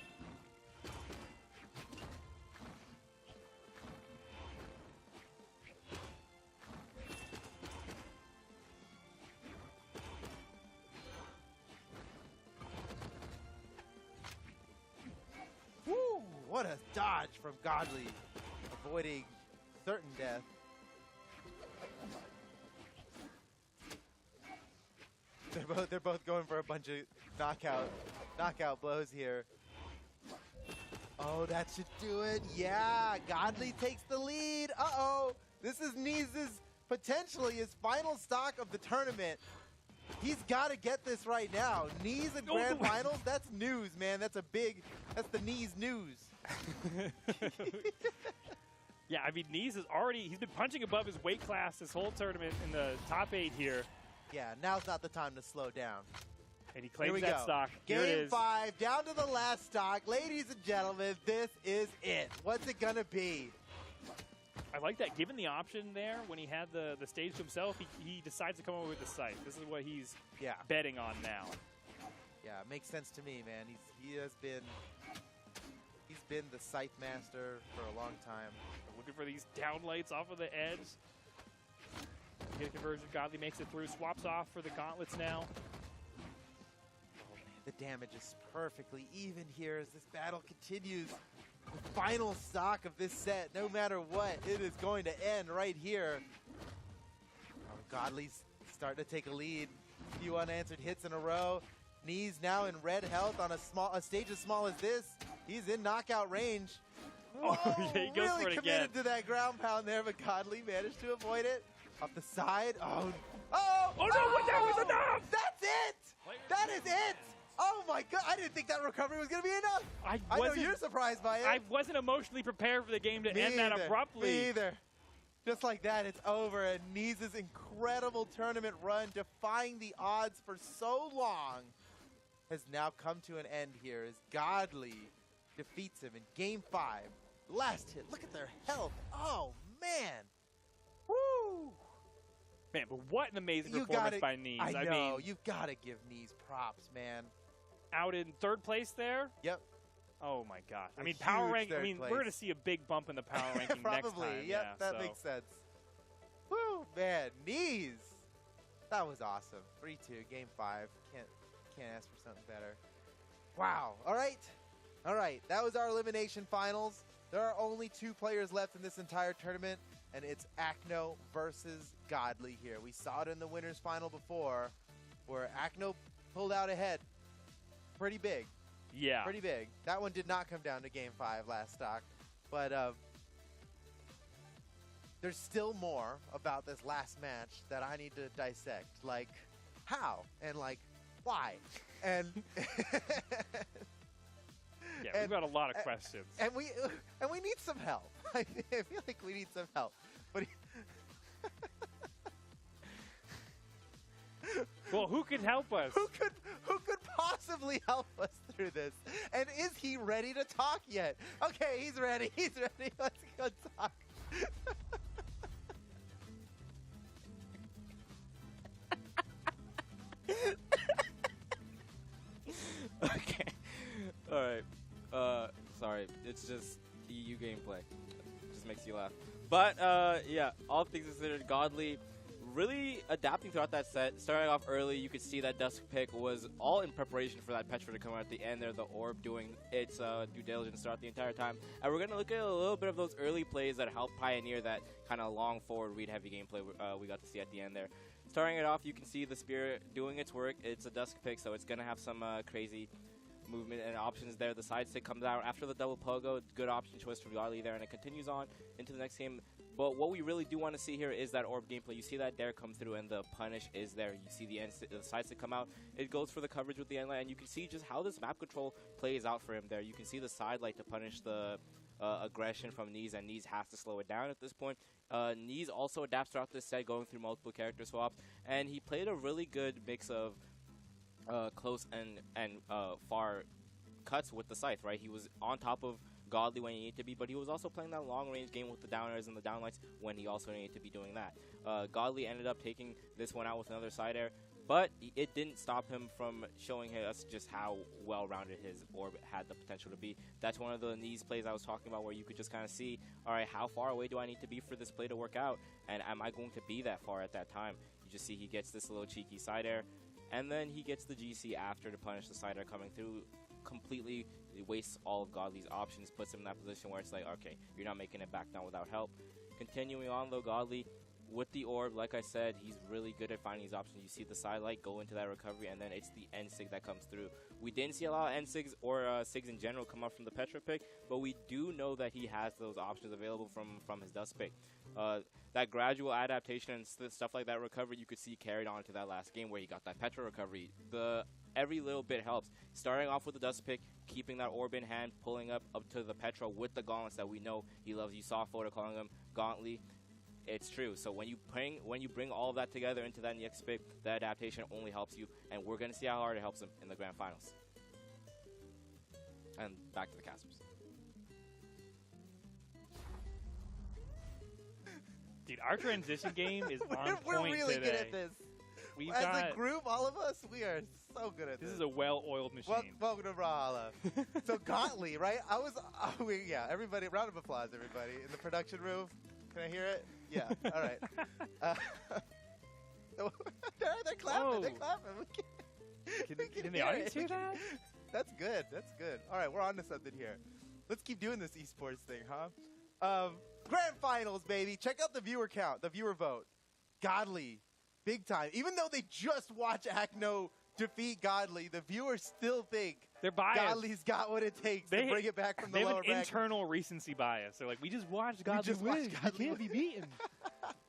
Woo! What a dodge from Godly, avoiding certain death. They're both going for a bunch of knockout blows here. Oh, that should do it. Yeah, Godly takes the lead. Uh-oh. This is Knees' potentially his final stock of the tournament. He's got to get this right now. Knees and Grand Finals, that's news, man. That's the Knees news. Yeah, I mean, Knees is he's been punching above his weight class this whole tournament in the top 8 here. Yeah, now's not the time to slow down. And he Here claims we that go. stock. Here it Game is. 5, down to the last stock. Ladies and gentlemen, this is it. What's it going to be? I like that. Given the option there, when he had the stage to himself, he decides to come over with the scythe. This is what he's betting on now. Yeah, it makes sense to me, man. He's been the scythe master for a long time. Looking for these down lights off of the edge. Get a conversion. Godly makes it through. Swaps off for the gauntlets now. Oh, man, the damage is perfectly even here as this battle continues. The final stock of this set, no matter what, it is going to end right here. Oh, Godly's starting to take a lead. A few unanswered hits in a row. Knees now in red health on a stage as small as this. He's in knockout range. Oh, Whoa, yeah, he goes really for it committed again. to that ground pound there, but Godly managed to avoid it. Off the side. Oh no, that was enough! That's it! That is it! Oh my god, I didn't think that recovery was going to be enough. I know you're surprised by it. I wasn't emotionally prepared for the game to end that abruptly. Me either. Just like that, it's over. And Knees' incredible tournament run, defying the odds for so long, has now come to an end here as Godly defeats him in Game 5. Last hit. Look at their health. Oh, man. Woo! Man, but what an amazing performance by Knees. I know. mean, You've got to give Knees props, man. out in 3rd place there. Yep. Oh my gosh. I A mean, power huge rank. I third mean, place. we're going to see a big bump in the power ranking next Probably. time. Yep, yeah, that so. makes sense. Woo, man. Knees. That was awesome. 3-2, Game 5. Can't ask for something better. Wow. All right. All right. That was our elimination finals. There are only 2 players left in this entire tournament, and it's Acno versus Godly here. We saw it in the winners final before, where Acno pulled out ahead. Pretty big. Yeah. Pretty big. That one did not come down to Game 5 last stock. But there's still more about this last match that I need to dissect. Like, how? And, like, why? And Yeah, we've got a lot of questions. and we need some help. I feel like we need some help. But Well, who can help us? who could possibly help us through this? And is he ready to talk yet? Okay, he's ready. He's ready. Let's go talk. It's just EU gameplay. Just makes you laugh. But, yeah, all things considered, Godly really adapting throughout that set. Starting off early, you could see that Dusk pick was all in preparation for that Petra to come out at the end there, the Orb doing its due diligence throughout the entire time. And we're going to look at a little bit of those early plays that helped pioneer that kind of long forward read heavy gameplay we got to see at the end there. Starting it off, you can see the Spirit doing its work. It's a Dusk pick, so it's going to have some crazy movement and options there. The side stick comes out after the double pogo. Good option choice from Godly there, and it continues on into the next game. But what we really do want to see here is that Orb gameplay. You see that dare come through, and the punish is there. You see the side stick come out. It goes for the coverage with the end light, and you can see just how this map control plays out for him there. You can see the side light to punish the aggression from Knees, and Knees has to slow it down at this point. Knees also adapts throughout this set, going through multiple character swaps, and he played a really good mix of close and far cuts with the Scythe, right? He was on top of Godly when he needed to be, but he was also playing that long-range game with the down airs and the downlights when he also needed to be doing that. Godly ended up taking this one out with another side air, but it didn't stop him from showing us just how well-rounded his Orb had the potential to be. That's one of the Knees plays I was talking about, where you could just kind of see, all right, how far away do I need to be for this play to work out, and am I going to be that far at that time? You just see he gets this little cheeky side air, and then he gets the GC after to punish the side air coming through. Completely wastes all of Godly's options, puts him in that position where it's like, okay, you're not making it back down without help. Continuing on though, Godly with the Orb, like I said, he's really good at finding these options. You see the side light go into that recovery, and then it's the end sig that comes through. We didn't see a lot of end sigs or sigs in general come up from the Petra pick, but we do know that he has those options available from his Dust pick. That gradual adaptation and stuff like that recovery, you could see carried on to that last game where he got that Petra recovery. Every little bit helps. Starting off with the Dust pick, keeping that Orb in hand, pulling up to the Petra with the gauntlets that we know he loves. You saw Photo calling them Gauntly. It's true. So when you bring all of that together into that next pick, that adaptation only helps you, and we're going to see how hard it helps him in the grand finals. And back to the casters. Dude, our transition game is on point We're really today. good at this. As a group, all of us, we are so good at this. This is a well-oiled machine. Welcome to Brawlhalla. So Gauntly, right? Yeah, everybody, round of applause, everybody. In the production room. Can I hear it? Yeah, all right. They're clapping, Whoa. they're clapping. Can the audience hear that? That's good, that's good. All right, we're on to something here. Let's keep doing this esports thing, huh? Grand finals, baby. Check out the viewer count, the viewer vote. Godly. Big time. Even though they just watch Acno defeat Godly, the viewers still think They're biased. Godly's got what it takes to bring it back from the They have lower an bracket. internal recency bias. They're like, we just watched Godly win. He can't be beaten.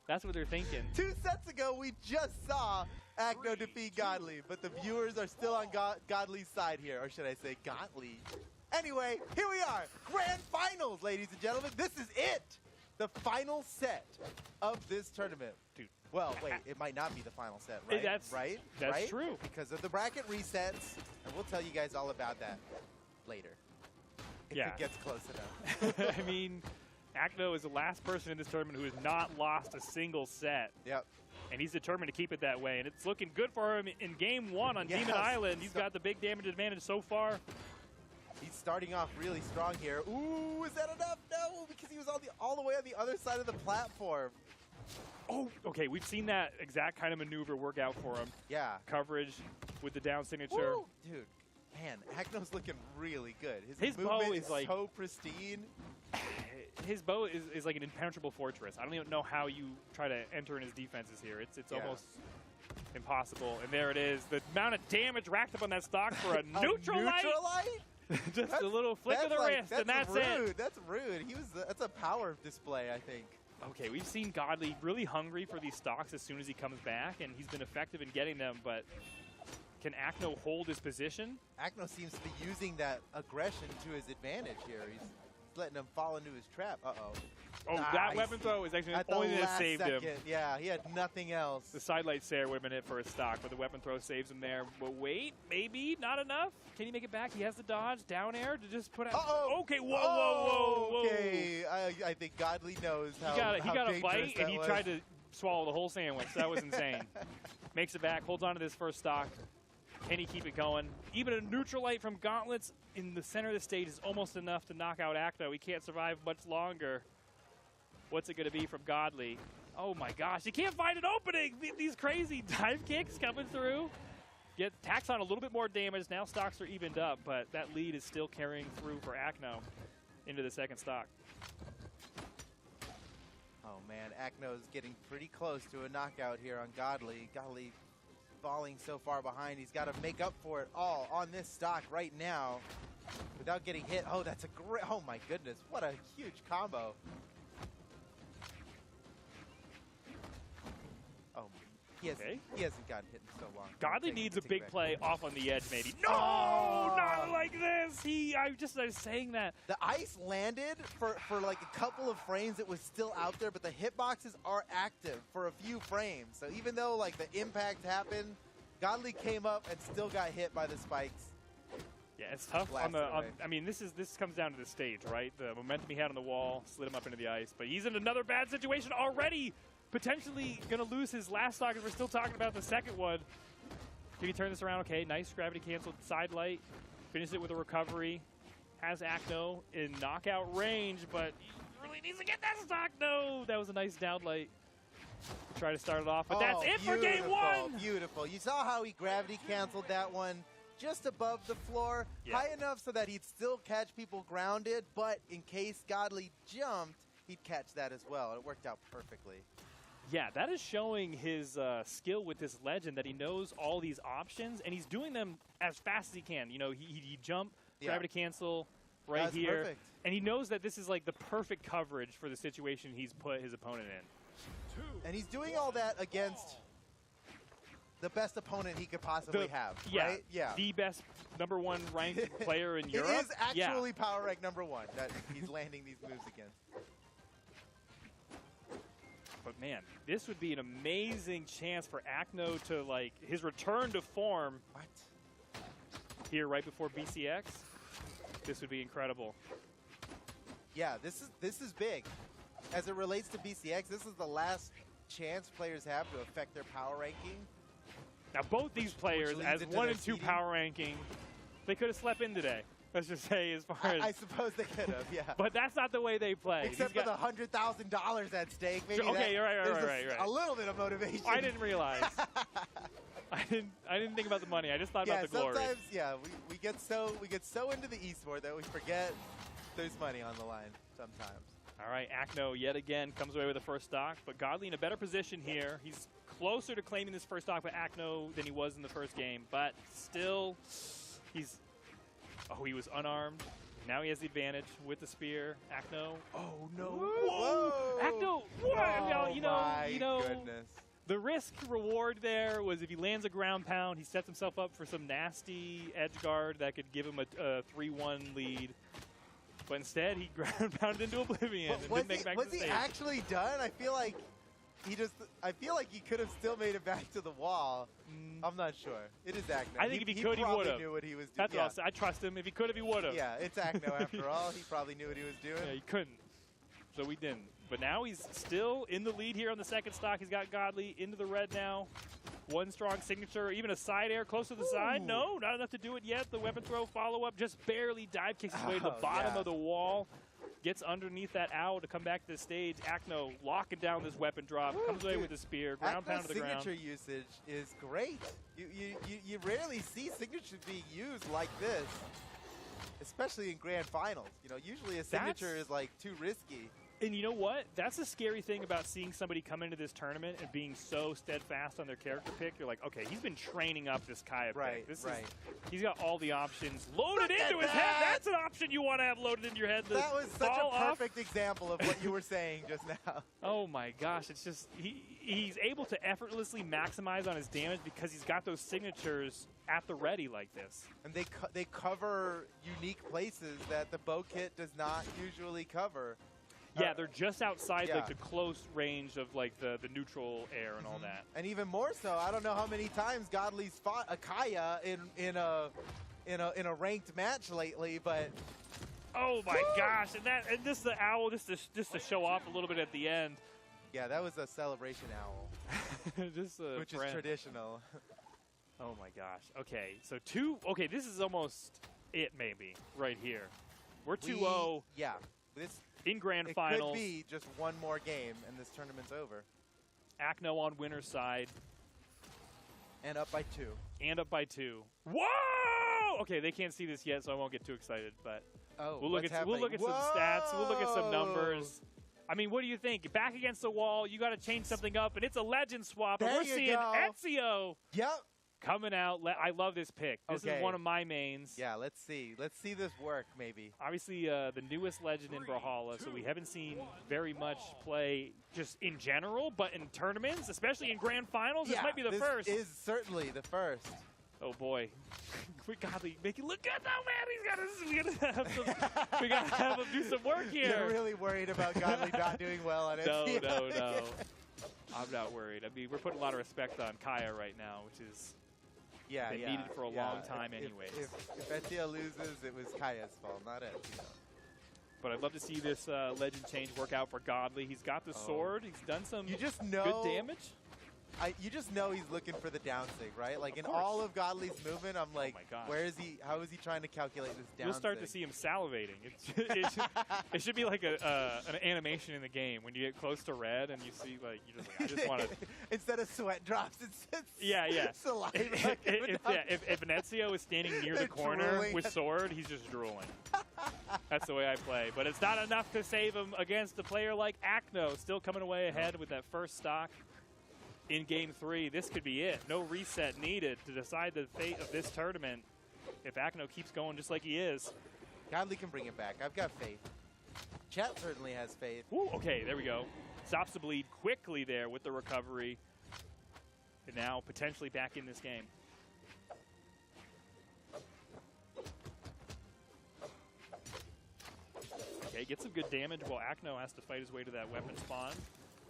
That's what they're thinking. 2 sets ago, we just saw Acno defeat Godly, but the viewers are still on Godly's side here, or should I say Godly. Anyway, here we are. Grand finals, ladies and gentlemen. This is it. The final set of this tournament. Dude. Well, wait, it might not be the final set, right? That's right? true. Because of the bracket resets, and we'll tell you guys all about that later. If Yeah. it gets close enough. I mean, Acno is the last person in this tournament who has not lost a single set. Yep. And he's determined to keep it that way. And it's looking good for him in Game 1 on Demon Island. He's got the big damage advantage so far. He's starting off really strong here. Ooh, is that enough? No, because he was all the way on the other side of the platform. Oh, okay, we've seen that exact kind of maneuver work out for him. Yeah. Coverage with the down signature. Woo. Dude, man, Acno's looking really good. His movement bow is like so pristine. His bow is like an impenetrable fortress. I don't even know how you try to enter in his defenses here. It's almost impossible. And there it is. The amount of damage racked up on that stock for a neutral light. Just a little flick of the wrist, and that's rude. it. That's rude. That's a power display, I think. Okay, we've seen Godly really hungry for these stocks as soon as he comes back, and he's been effective in getting them, but can Acno hold his position? Acno seems to be using that aggression to his advantage here. He's letting him fall into his trap. Uh-oh. Oh, nice. That weapon throw is actually At the only the thing that last saved second. him. Yeah, he had nothing else. The sidelight Sayer would have been it for his stock, but the weapon throw saves him there. But wait, maybe not enough. Can he make it back? He has the dodge, down air to just put out. Uh-oh. Okay, whoa. Okay, I think Godly knows how He got a dangerous bite, and that he was. tried to swallow the whole sandwich. That was insane. Makes it back, holds on to this first stock. Can he keep it going? Even a neutral light from Gauntlets in the center of the stage is almost enough to knock out Acno. He can't survive much longer. What's it going to be from Godly? Oh my gosh, he can't find an opening! These crazy dive kicks coming through. Tacks on a little bit more damage. Now stocks are evened up, but that lead is still carrying through for Acno into the second stock. Oh man, Acno's getting pretty close to a knockout here on Godly. Godly falling so far behind. He's got to make up for it all on this stock right now without getting hit. Oh, that's a great, oh my goodness, what a huge combo. Oh, he hasn't gotten hit in so long. Godly needs a big play off on the edge, maybe. No, not like this. I was saying that. The ice landed for like a couple of frames. It was still out there, but the hitboxes are active for a few frames. So even though like the impact happened, Godly came up and still got hit by the spikes. Yeah, it's tough I mean, this comes down to the stage, right? The momentum he had on the wall slid him up into the ice, but he's in another bad situation already. Potentially going to lose his last stock, and we're still talking about the second one. Can he turn this around? Okay, nice gravity canceled side light. Finishes it with a recovery. Has Acno in knockout range, but he really needs to get that stock. No, that was a nice down light. Try to start it off, but that's it for game one. Beautiful. You saw how he gravity canceled that one just above the floor, high enough so that he'd still catch people grounded, but in case Godly jumped, he'd catch that as well. It worked out perfectly. Yeah, that is showing his skill with this legend, that he knows all these options, and he's doing them as fast as he can. You know, he jump, gravity cancel right here, perfect. And he knows that this is like the perfect coverage for the situation he's put his opponent in. And he's doing all that against the best opponent he could possibly have, right? Yeah, the best #1 ranked player in Europe. It is actually power rank #1 that he's landing these moves against. But man, this would be an amazing chance for Acno to, like, his return to form. What? Here right before BCX. This would be incredible. Yeah, this is big. As it relates to BCX, this is the last chance players have to affect their power ranking. Now both these players, as 1 and 2 power ranking, they could have slept in today. Let's just say, as far as I suppose they could have, yeah. But that's not the way they play. Except for the $100,000 at stake. Maybe okay, right. A little bit of motivation. I didn't realize. I didn't think about the money. I just thought about the glory. Sometimes, we get so into the esport that we forget there's money on the line sometimes. All right, Acno yet again comes away with the first stock, but Godly in a better position here. He's closer to claiming this first stock with Acno than he was in the first game, but still, he's. Oh, he was unarmed. Now he has the advantage with the spear. Acno. Oh no! Whoa! Acno. What? Oh, you know. Goodness. The risk reward there was if he lands a ground pound, he sets himself up for some nasty edge guard that could give him a 3-1 lead. But instead, he ground pounded into oblivion and didn't make it back to the stage. Was he actually done? I feel like he could have still made it back to the wall. I'm not sure. It is Acno. I think if he could, he would have. Knew what he was doing. That's what I'll say. I trust him. If he could have, he would have. Yeah, it's Acno after all. He probably knew what he was doing. Yeah, he couldn't. So we didn't. But now he's still in the lead here on the second stock. He's got Godly into the red now. One strong signature, even a side air close to the side. No, not enough to do it yet. The weapon throw follow-up just barely dive kicks his way to the bottom of the wall. Gets underneath that owl to come back to the stage. Acno locking down this weapon drop. Comes away with the spear. Ground pound to the ground. Signature usage is great. You rarely see signatures being used like this, especially in grand finals. You know, usually a signature is like too risky. And you know what? That's the scary thing about seeing somebody come into this tournament and being so steadfast on their character pick. You're like, okay, he's been training up this Kaya pick. He's got all the options loaded into his head. That's an option you want to have loaded into your head. That was such a perfect example of what you were saying just now. Oh my gosh, it's just he's able to effortlessly maximize on his damage because he's got those signatures at the ready like this. And they cover unique places that the bow kit does not usually cover. Yeah, they're just outside like the close range of like the neutral air and all that. And even more so, I don't know how many times Godly's fought a Kaya in a ranked match lately, but oh my gosh! And this is the owl just to show off a little bit at the end. Yeah, that was a celebration owl, just which is traditional. Oh my gosh. Okay, so two. Okay, this is almost it, maybe right here. We're 2-0 Yeah. This in grand it finals. could be just one more game and this tournament's over. Acno on winner's side And up by 2. and up by 2. Whoa! Okay, they can't see this yet, so I won't get too excited. But Oh, we'll look at some stats. We'll look at some numbers. I mean, what do you think? Back against the wall, you got to change something up, and it's a legend swap. And There we're you seeing go. Ezio Yep. coming out. I love this pick. This is Okay. one of my mains. Yeah, let's see. Let's see this work, maybe. Obviously, the newest legend in Brawlhalla, so we haven't seen very much play just in general, but in tournaments, especially in grand finals, this might be the first. This is certainly the first. Oh boy, we gotta make it look good though, man. We gotta have him do some work here. You're really worried about Godly not doing well on it. No. I'm not worried. I mean, we're putting a lot of respect on Kaya right now, which is Yeah, been yeah. needed for a yeah. long time anyways. If Ezio loses, it was Kaya's fault, not Ezio. But I'd love to see this legend change work out for Godly. He's got the sword. He's done some You just know good damage. You just know he's looking for the down sig, right? Like in course. all of Godly's movement, I'm like, my gosh. where is he? How is he trying to calculate this down? You'll start to see him salivating. It should be like an animation in the game when you get close to red and you see like you just I just want to. Instead of sweat drops, it's Yeah. saliva. If an Ezio is standing near the corner Drooling. with sword, he's just drooling. That's the way I play. But it's not enough to save him against a player like Acno, still coming away ahead with that first stock. In Game 3, this could be it. No reset needed to decide the fate of this tournament if Acno keeps going just like he is. Godly can bring it back. I've got faith. Chat certainly has faith. Ooh, okay, there we go. Stops the bleed quickly there with the recovery. And now potentially back in this game. Okay, gets some good damage while Acno has to fight his way to that weapon spawn.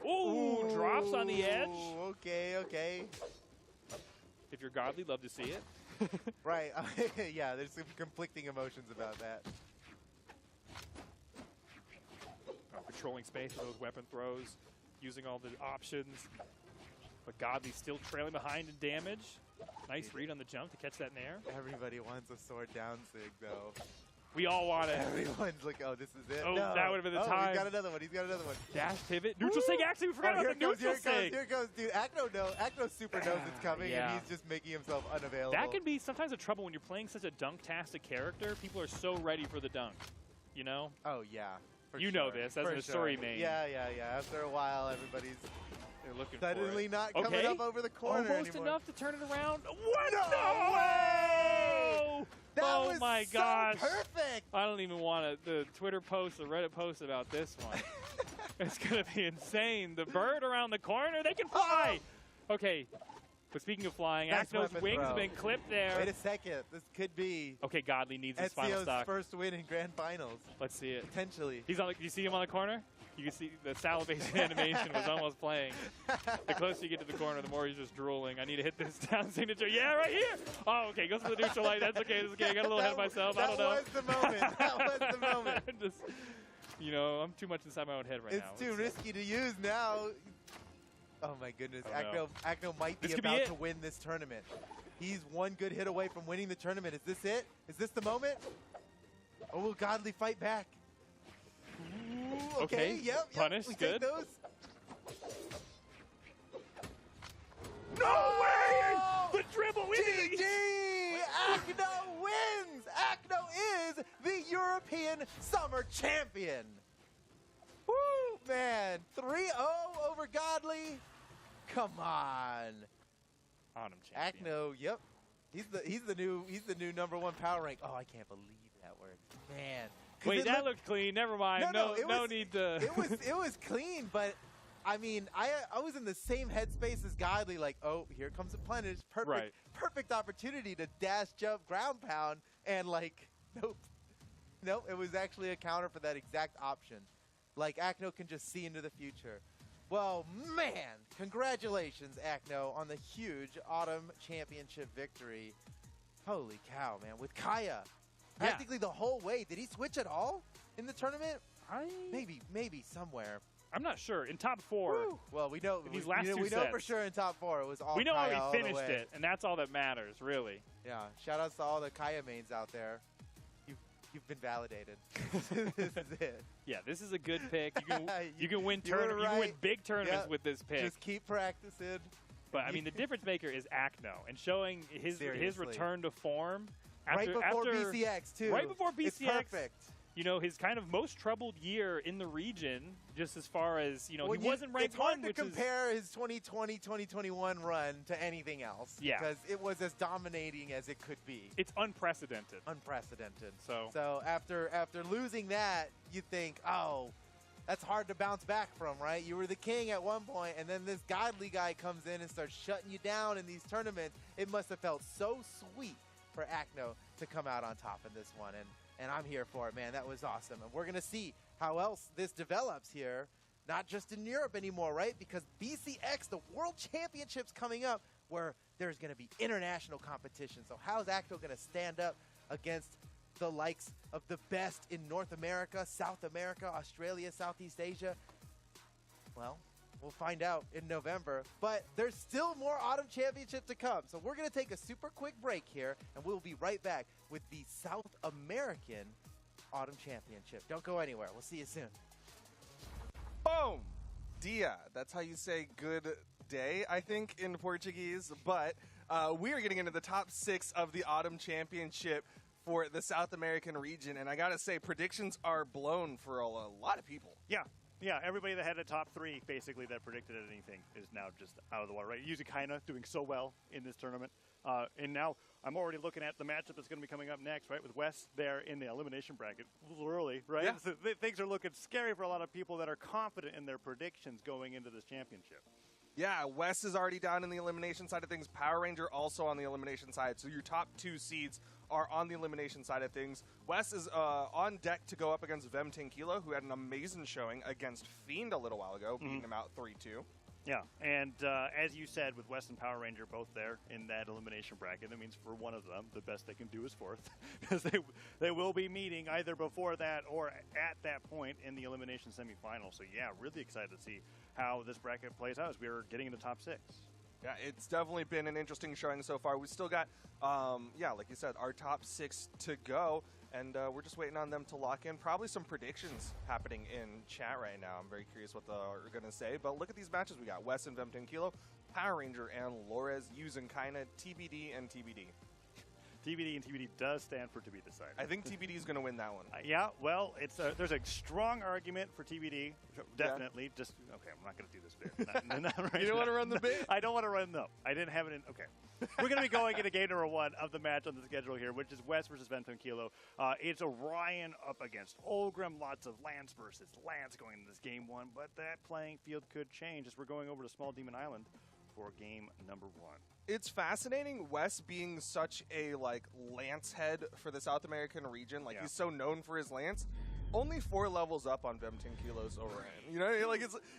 Ooh, drops on the edge. Okay. If you're Godly, love to see it. Right. Yeah, there's some conflicting emotions about that. Controlling space with those weapon throws, using all the options. But Godly's still trailing behind in damage. Nice read on the jump to catch that in air. Everybody wants a sword down sig, though. We all want it. Everyone's like, oh, this is it. Oh, no. that would have been the Oh, time. He's got another one. Dash pivot. Neutral sig. Actually, we forgot about the neutral sig. Here it goes, dude. Acno super knows it's coming, Yeah. and he's just making himself unavailable. That can be sometimes a trouble when you're playing such a dunk-tastic character. People are so ready for the dunk, you know? Oh, yeah. For You sure. know this as For an Asuri main. Yeah. After a while, everybody's They're looking suddenly for it. not coming up over the corner Almost anymore. enough to turn it around. What? No way! That oh was my so gosh. perfect! I don't even want the Twitter post, the Reddit post about this one. It's going to be insane. The bird around the corner, they can fly. Okay, but speaking of flying, Nice Acno's weapon wings throw. have been clipped there. Wait a second. This could be Okay, Godly needs his final Ezio's stock. first win in grand finals. Let's see it. Potentially. He's on. You see him on the corner? You can see the salivation animation was almost playing. The closer you get to the corner, the more he's just drooling. I need to hit this down signature. Yeah, right here. Oh, okay. Goes to the neutral light. That's okay. That's okay. I got a little ahead of myself. I don't know. That was the moment. That was the moment. Just, you know, I'm too much inside my own head right now. It's too risky to use now. Oh my goodness. Oh, no. Acno might be This could be about it. to win this tournament. He's one good hit away from winning the tournament. Is this it? Is this the moment? Or will Godly fight back? Ooh, Okay, Yep. punish, We good. take those. No way! Oh! The dribble GG! Acno wins! Acno is the European Summer Champion! Woo, man. 3-0 over Godly. Come on. Autumn champion. Acno, yep. He's the new number one power rank. Oh, I can't believe that word. Man. 'Cause Wait, it that looked- looked clean. Never mind. No, it no was- need to. it was clean, but I mean, I was in the same headspace as Godly, like, oh, here comes a punish. Perfect opportunity to dash, jump, ground pound, and like, nope, it was actually a counter for that exact option. Like, Acno can just see into the future. Well, man, congratulations, Acno, on the huge Autumn Championship victory. Holy cow, man, with Kaya. Yeah. Practically the whole way. Did he switch at all in the tournament? Maybe somewhere. I'm not sure. In top 4, Woo. Well, we know these last two we know for sets. sure in top 4 it was all we know Kaya how all we the finished way. it, and that's all that matters, really. Yeah, shout outs to all the Kaya mains out there. You've been validated. This is it. Yeah, this is a good pick. You can win you were you can win right. big tournaments Yep. with this pick. Just keep practicing. But I mean, the difference maker is Acno, and showing his Seriously. return to form Right before after BCX too. Right before It's BCX. perfect. You know, his kind of most troubled year in the region, just as far as, you know, Well, he wasn't ranked It's hard one, to which is compare his 2020, 2021 run to anything else. Yeah. Because it was as dominating as it could be. it's unprecedented. Unprecedented. So after losing that, you think, oh, that's hard to bounce back from, right? You were the king at one point, and then this godly guy comes in and starts shutting you down in these tournaments. It must have felt so sweet for Acno to come out on top in this one, and I'm here for it, man. That was awesome, and we're gonna see how else this develops here, not just in Europe anymore, right? Because BCX, the World Championships coming up, where there's gonna be international competition. So how's Acno gonna stand up against the likes of the best in North America, South America, Australia, Southeast Asia? Well, we'll find out in November, but there's still more Autumn Championship to come. So we're going to take a super quick break here, and we'll be right back with the South American Autumn Championship. Don't go anywhere. We'll see you soon. Boom! Dia. That's how you say good day, I think, in Portuguese. But we are getting into the top 6 of the Autumn Championship for the South American region. And I got to say, predictions are blown for a lot of people. Yeah, everybody that had a top 3, basically, that predicted anything is now just out of the water, right? Yuzukina doing so well in this tournament. And now I'm already looking at the matchup that's going to be coming up next, right, with Wes there in the elimination bracket. A little early, right? Yeah. So things are looking scary for a lot of people that are confident in their predictions going into this championship. Yeah, Wes is already down in the elimination side of things. Power Ranger also on the elimination side. So your top 2 seeds are on the elimination side of things. Wes is on deck to go up against Vem Tenkilo, who had an amazing showing against Fiend a little while ago, beating him out 3-2. Yeah, and as you said, with Wes and Power Ranger both there in that elimination bracket, that means for one of them, the best they can do is 4th, because they will be meeting either before that or at that point in the elimination semifinal. So yeah, really excited to see how this bracket plays out as we are getting into top 6. Yeah, it's definitely been an interesting showing so far. We still got, like you said, our top 6 to go, and we're just waiting on them to lock in. Probably some predictions happening in chat right now. I'm very curious what they're going to say, but look at these matches we got. Wes and Vem Tenkilo, Power Ranger and Lores using kinda TBD and TBD. TBD and TBD does stand for to be decided. I think TBD is going to win that one. Yeah, well, there's a strong argument for TBD, definitely. Just okay, I'm not going to do this bit. Not right You don't now. want to run the bit? I don't want to run, no. I didn't have it in. Okay. We're going to be going into game number 1 of the match on the schedule here, which is West versus Vem Tenkilo. It's Orion up against Olgrim. Lots of Lance versus Lance going into this game 1, but that playing field could change as we're going over to Small Demon Island for game number 1. It's fascinating, Wes being such a Lance head for the South American region. He's so known for his Lance. Only 4 levels up on Vem Tenkilo's Orion. You know,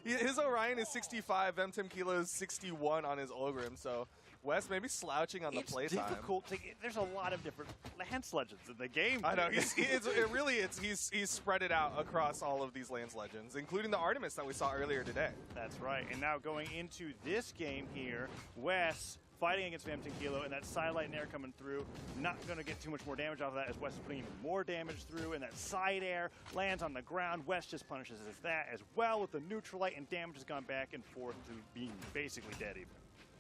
his Orion is 65, Vem Tenkilo's 61 on his Olgrim. So Wes maybe slouching on the playtime. It's difficult. There's a lot of different Lance legends in the game. I know. He's spread it out across all of these Lance legends, including the Artemis that we saw earlier today. That's right. And now going into this game here, Wes fighting against Vem Tenkilo, and that sidelight Nair coming through. Not going to get too much more damage off of that as Wes is putting even more damage through, and that side air lands on the ground. Wes just punishes that as well with the neutral light, and damage has gone back and forth to being basically dead even.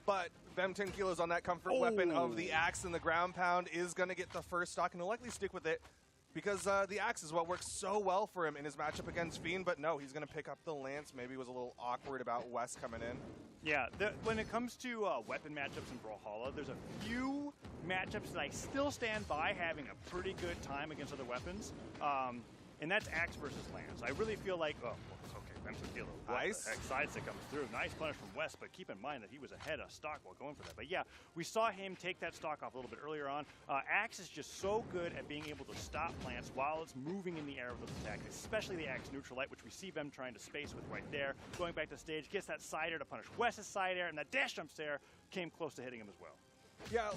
But Vem Tenkilo's on that comfort weapon of the axe and the ground pound is going to get the first stock, and he'll likely stick with it because the axe is what works so well for him in his matchup against Fiend. But no, he's going to pick up the lance. Maybe was a little awkward about Wes coming in. Yeah, when it comes to weapon matchups in Brawlhalla, there's a few matchups that I still stand by having a pretty good time against other weapons, and that's axe versus lance. I really feel like, Vem Tenkilo. Nice. Sides that comes through. Nice punish from West, but keep in mind that he was ahead of stock while going for that. But yeah, we saw him take that stock off a little bit earlier on. Axe is just so good at being able to stop Lance while it's moving in the air with attack, especially the Axe neutral light, which we see Vem trying to space with right there. Going back to stage, gets that side air to punish West's side air, and that dash jump there came close to hitting him as well. Yeah,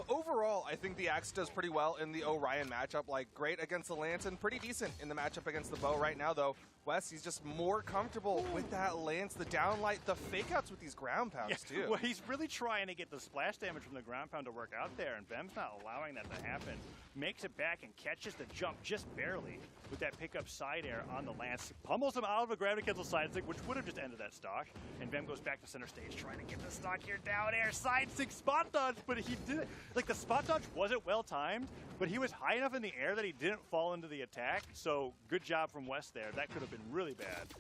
overall, I think the Axe does pretty well in the Orion matchup. Like, great against the Lance and pretty decent in the matchup against the Bow. Right now, though, Wes, he's just more comfortable with that Lance, the downlight, the fake-outs with these ground pounds, too. Well, he's really trying to get the splash damage from the ground pound to work out there, and Vem's not allowing that to happen. Makes it back and catches the jump just barely with that pickup side air on the Lance. Pummels him out of a gravity cancel side stick, which would have just ended that stock. And Vem goes back to center stage, trying to get the stock here. Down air, side stick, spot dodge, but he did it. Like, the spot dodge wasn't well timed, but he was high enough in the air that he didn't fall into the attack. So good job from Wes there. That could have been really bad.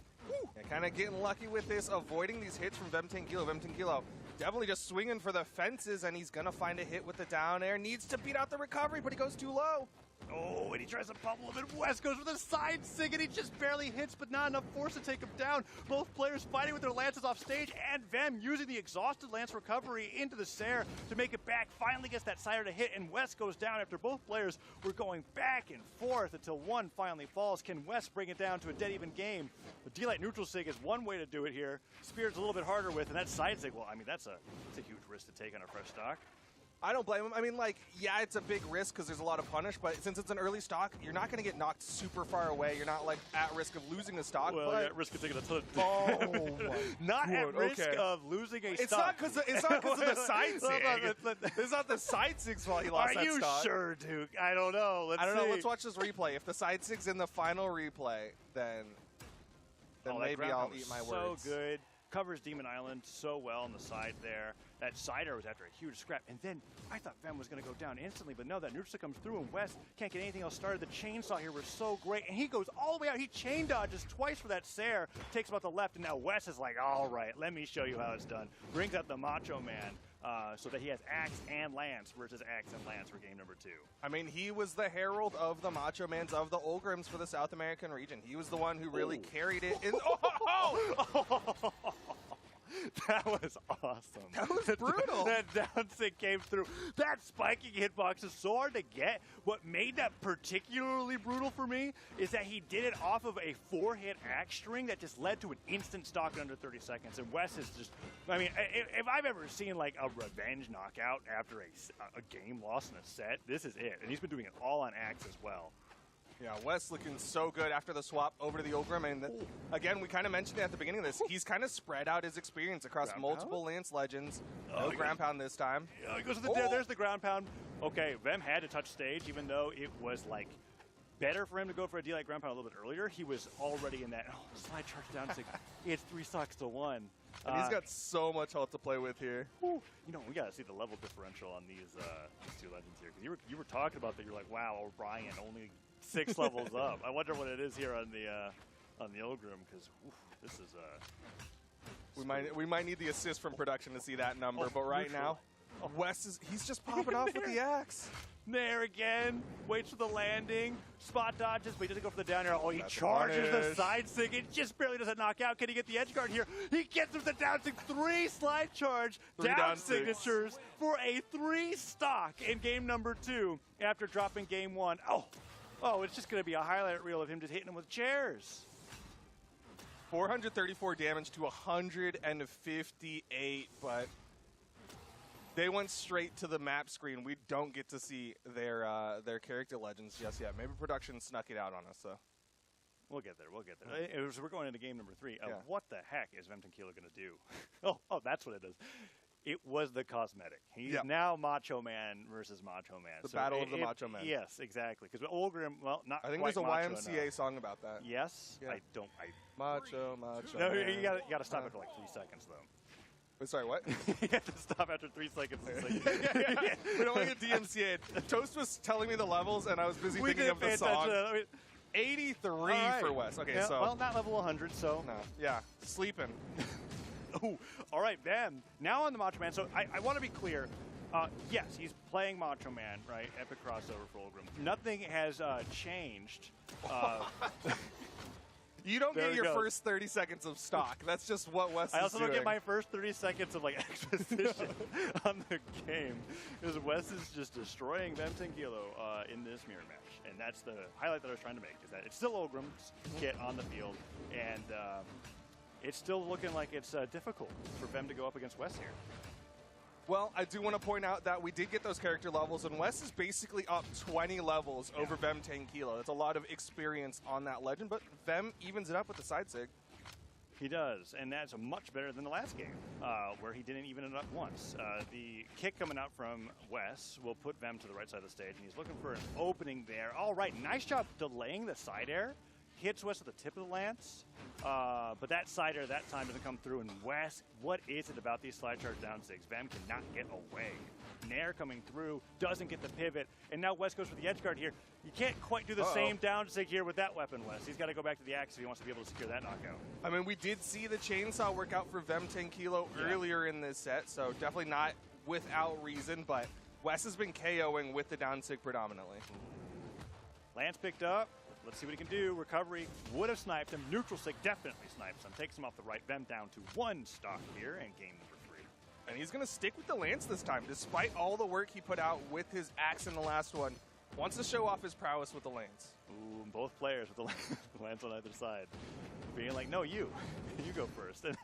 Yeah, kind of getting lucky with this, avoiding these hits from Vemtangilo. Vemtangilo definitely just swinging for the fences, and he's going to find a hit with the down air. Needs to beat out the recovery, but he goes too low. Oh, and he tries to pummel him, and Wes goes for the side sig, and he just barely hits, but not enough force to take him down. Both players fighting with their lances off stage, and Vem using the exhausted lance recovery into the Sair to make it back. Finally gets that sider to hit, and Wes goes down after both players were going back and forth until one finally falls. Can Wes bring it down to a dead even game? The D-Light neutral sig is one way to do it here. Spirit's a little bit harder with, and that side sig, well, I mean, that's a huge risk to take on a fresh stock. I don't blame him. I mean, like, yeah, it's a big risk because there's a lot of punish, but since it's an early stock, you're not going to get knocked super far away. You're not, like, at risk of losing the stock. Well, but you're at risk of taking a ton of oh, not my at risk okay. of losing a It's stock. it's not because of the side sig. It's not the side sig's fault he lost that stock. Are you sure, Duke? I don't know. I don't know. Let's watch this replay. If the side sig's in the final replay, then maybe I'll eat my words. So good. Covers Demon Island so well on the side there. That sider was after a huge scrap. And then I thought Vem was going to go down instantly, but no, that neutral comes through, and Wes can't get anything else started. The chainsaw here was so great, and he goes all the way out. He chain dodges twice for that Sair, takes him out the left, and now Wes is like, all right, let me show you how it's done. Brings out the Macho Man. So that he has Axe and Lance versus Axe and Lance for game number 2. I mean, he was the herald of the Macho Mans of the Olgrims for the South American region. He was the one who really carried it. That was awesome. That was brutal. That down sig came through. That spiking hitbox is so hard to get. What made that particularly brutal for me is that he did it off of a 4-hit axe string that just led to an instant stock in under 30 seconds. And Wes is just, I mean, if I've ever seen like a revenge knockout after a game lost in a set, this is it. And he's been doing it all on axe as well. Yeah, Wes looking so good after the swap over to the Olgrim. And again, we kind of mentioned it at the beginning of this. He's kind of spread out his experience across multiple Lance Legends. No ground pound this time. Yeah, he goes to the there's the ground pound. Okay, Vem had to touch stage, even though it was like better for him to go for a D-Light ground pound a little bit earlier. He was already in that slide charge down sig. It's 3 stocks to 1. And he's got so much health to play with here. You know, we got to see the level differential on these two legends here. Because you were talking about that. You're like, wow, Orion only 6 levels up. I wonder what it is here on the Olgrim, because this is we might need the assist from production to see that number, but right now, Wes he's just popping off with the axe. There again, waits for the landing, spot dodges, but he doesn't go for the down air. Oh, he charges the side sig. It just barely doesn't knock out. Can he get the edge guard here? He gets with the down sig. 3 slide charge, down signatures for a 3 stock in game number 2 after dropping game 1. Oh, it's just going to be a highlight reel of him just hitting him with chairs. 434 damage to 158, but they went straight to the map screen. We don't get to see their character legends just yet. Maybe production snuck it out on us, though. We'll get there. We're going into game number 3. Yeah. What the heck is Vemtangilo going to do? oh, that's what it is. It was the cosmetic. He's now Macho Man versus Macho Man. The battle of the Macho Man. Yes, exactly. Because Olgrim, well, not I think quite there's a macho YMCA enough. song about that. Yes? Yeah. Macho No, Man. you got to stop after like 3 seconds, though. Wait, sorry, what? You have to stop after 3 seconds. We don't get DMCA. Toast was telling me the levels, and I was busy thinking of the song. 83 for Wes. Okay, yeah, so. Well, not level 100, so. No, yeah, sleeping. Ooh, all right, Vem. Now on the Macho Man. So I want to be clear. Yes, he's playing Macho Man, right? Epic crossover for Olgrim. Nothing has changed. You don't get your first 30 seconds of stock. That's just what Wes is I also doing. don't get my first 30 seconds of like exposition on the game, because Wes is just destroying Vemtangilo in this mirror match, and that's the highlight that I was trying to make. Is that it's still Olgrim's kit on the field, and it's still looking like it's difficult for Vem to go up against Wes here. Well, I do want to point out that we did get those character levels, and Wes is basically up 20 levels over Vem 10 Kilo. That's a lot of experience on that legend, but Vem evens it up with the side sig. He does, and that's much better than the last game, where he didn't even it up once. The kick coming out from Wes will put Vem to the right side of the stage, and he's looking for an opening there. All right, nice job delaying the side air. Hits Wes at the tip of the lance, but that side air that time doesn't come through. And Wes, what is it about these slide charge down sigs? Vem cannot get away. Nair coming through, doesn't get the pivot, and now Wes goes for the edge guard here. You can't quite do the same down sig here with that weapon, Wes. He's got to go back to the axe if he wants to be able to secure that knockout. I mean, we did see the chainsaw work out for Vem 10 Kilo earlier in this set, so definitely not without reason, but Wes has been KOing with the down sig predominantly. Lance picked up. Let's see what he can do. Recovery would have sniped him. Neutral sig definitely snipes him. Takes him off the right. Vem down to 1 stock here in game number 3. And he's going to stick with the Lance this time, despite all the work he put out with his axe in the last one. Wants to show off his prowess with the Lance. Ooh, both players with the Lance on either side. Being like, no, you go first. And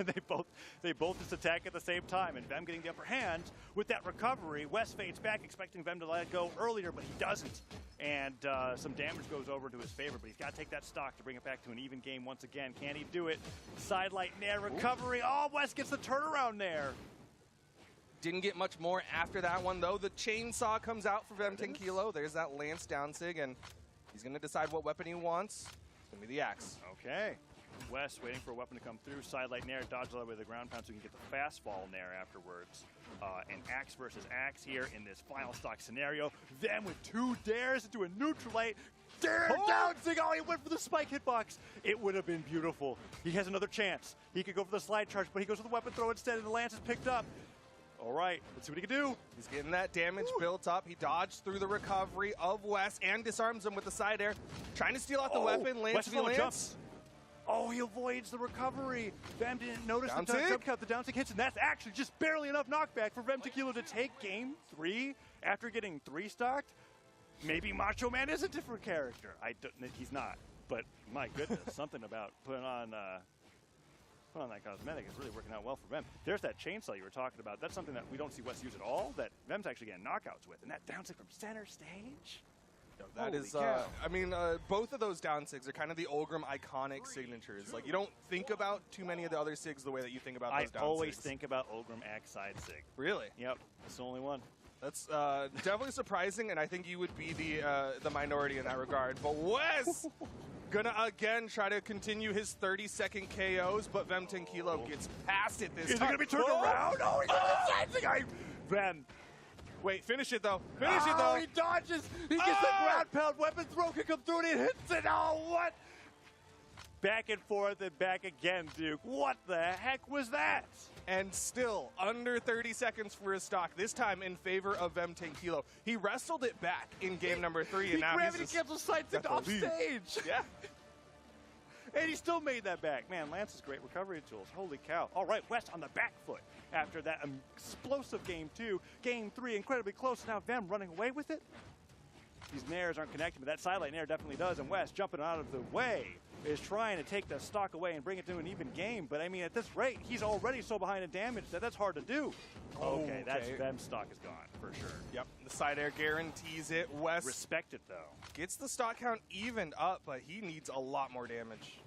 they both just attack at the same time. And Vem getting the upper hand with that recovery. Wes fades back, expecting Vem to let it go earlier, but he doesn't. And some damage goes over to his favor, but he's got to take that stock to bring it back to an even game once again. Can he do it? Sidelight Nair recovery. Oh, Wes gets the turnaround Nair. Didn't get much more after that one, though. The chainsaw comes out for Vem 10 Kilo. There's that Lance down sig, and he's going to decide what weapon he wants. It's going to be the axe. Okay. Wes waiting for a weapon to come through. Sidelight Nair, dodge all the way to the ground pound so he can get the fast fall Nair afterwards. And axe versus axe here in this final stock scenario. Then with 2 dares into a neutralite. Dare down sig. Oh, he went for the spike hitbox. It would have been beautiful. He has another chance. He could go for the slide charge, but he goes for the weapon throw instead, and the Lance is picked up. All right, let's see what he can do. He's getting that damage built up. He dodged through the recovery of Wes and disarms him with the side air. Trying to steal out the weapon. Lance v Lance. Oh, he avoids the recovery. Vem didn't notice Down the jump cut. The down sig hits, and that's actually just barely enough knockback for Vem 10 Kilo to take game 3 after getting 3 stocked. Maybe Macho Man is a different character. He's not, but my goodness, something about putting on that cosmetic is really working out well for Vem. There's that chainsaw you were talking about. That's something that we don't see Wes use at all, that Vem's actually getting knockouts with. And that down sig from center stage? That is, I mean, both of those down sigs are kind of the Olgrim iconic signatures. Like, you don't think about too many of the other sigs the way that you think about those down sigs. I always think about Olgrim X side sig. Really? Yep, it's the only one. That's definitely surprising, and I think you would be the minority in that regard. But Wes gonna again try to continue his 30-second KOs, but Vem 10 Kilo gets past it this time. Is it gonna be turned around? Oh, he's on the side sig. Vem. Wait, finish it though. Finish it though. He dodges. He gets the ground pound. Weapon throw can come through and he hits it. Oh, what? Back and forth and back again, Duke. What the heck was that? And still under 30 seconds for his stock, this time in favor of Vem 10 Kilo. He wrestled it back in game number 3, and now gravity cancels side sig off stage. Yeah. And he still made that back. Man, Lance's great recovery tools. Holy cow. All right, West on the back foot after that explosive game 2. Game 3, incredibly close. Now Vem running away with it. These nairs aren't connecting, but that sidelight nair definitely does. And West jumping out of the way is trying to take the stock away and bring it to an even game. But I mean, at this rate, he's already so behind in damage that that's hard to do. Okay, that's Vem's stock is gone for sure. Yep, the side air guarantees it. West respect it though. Gets the stock count evened up, but he needs a lot more damage.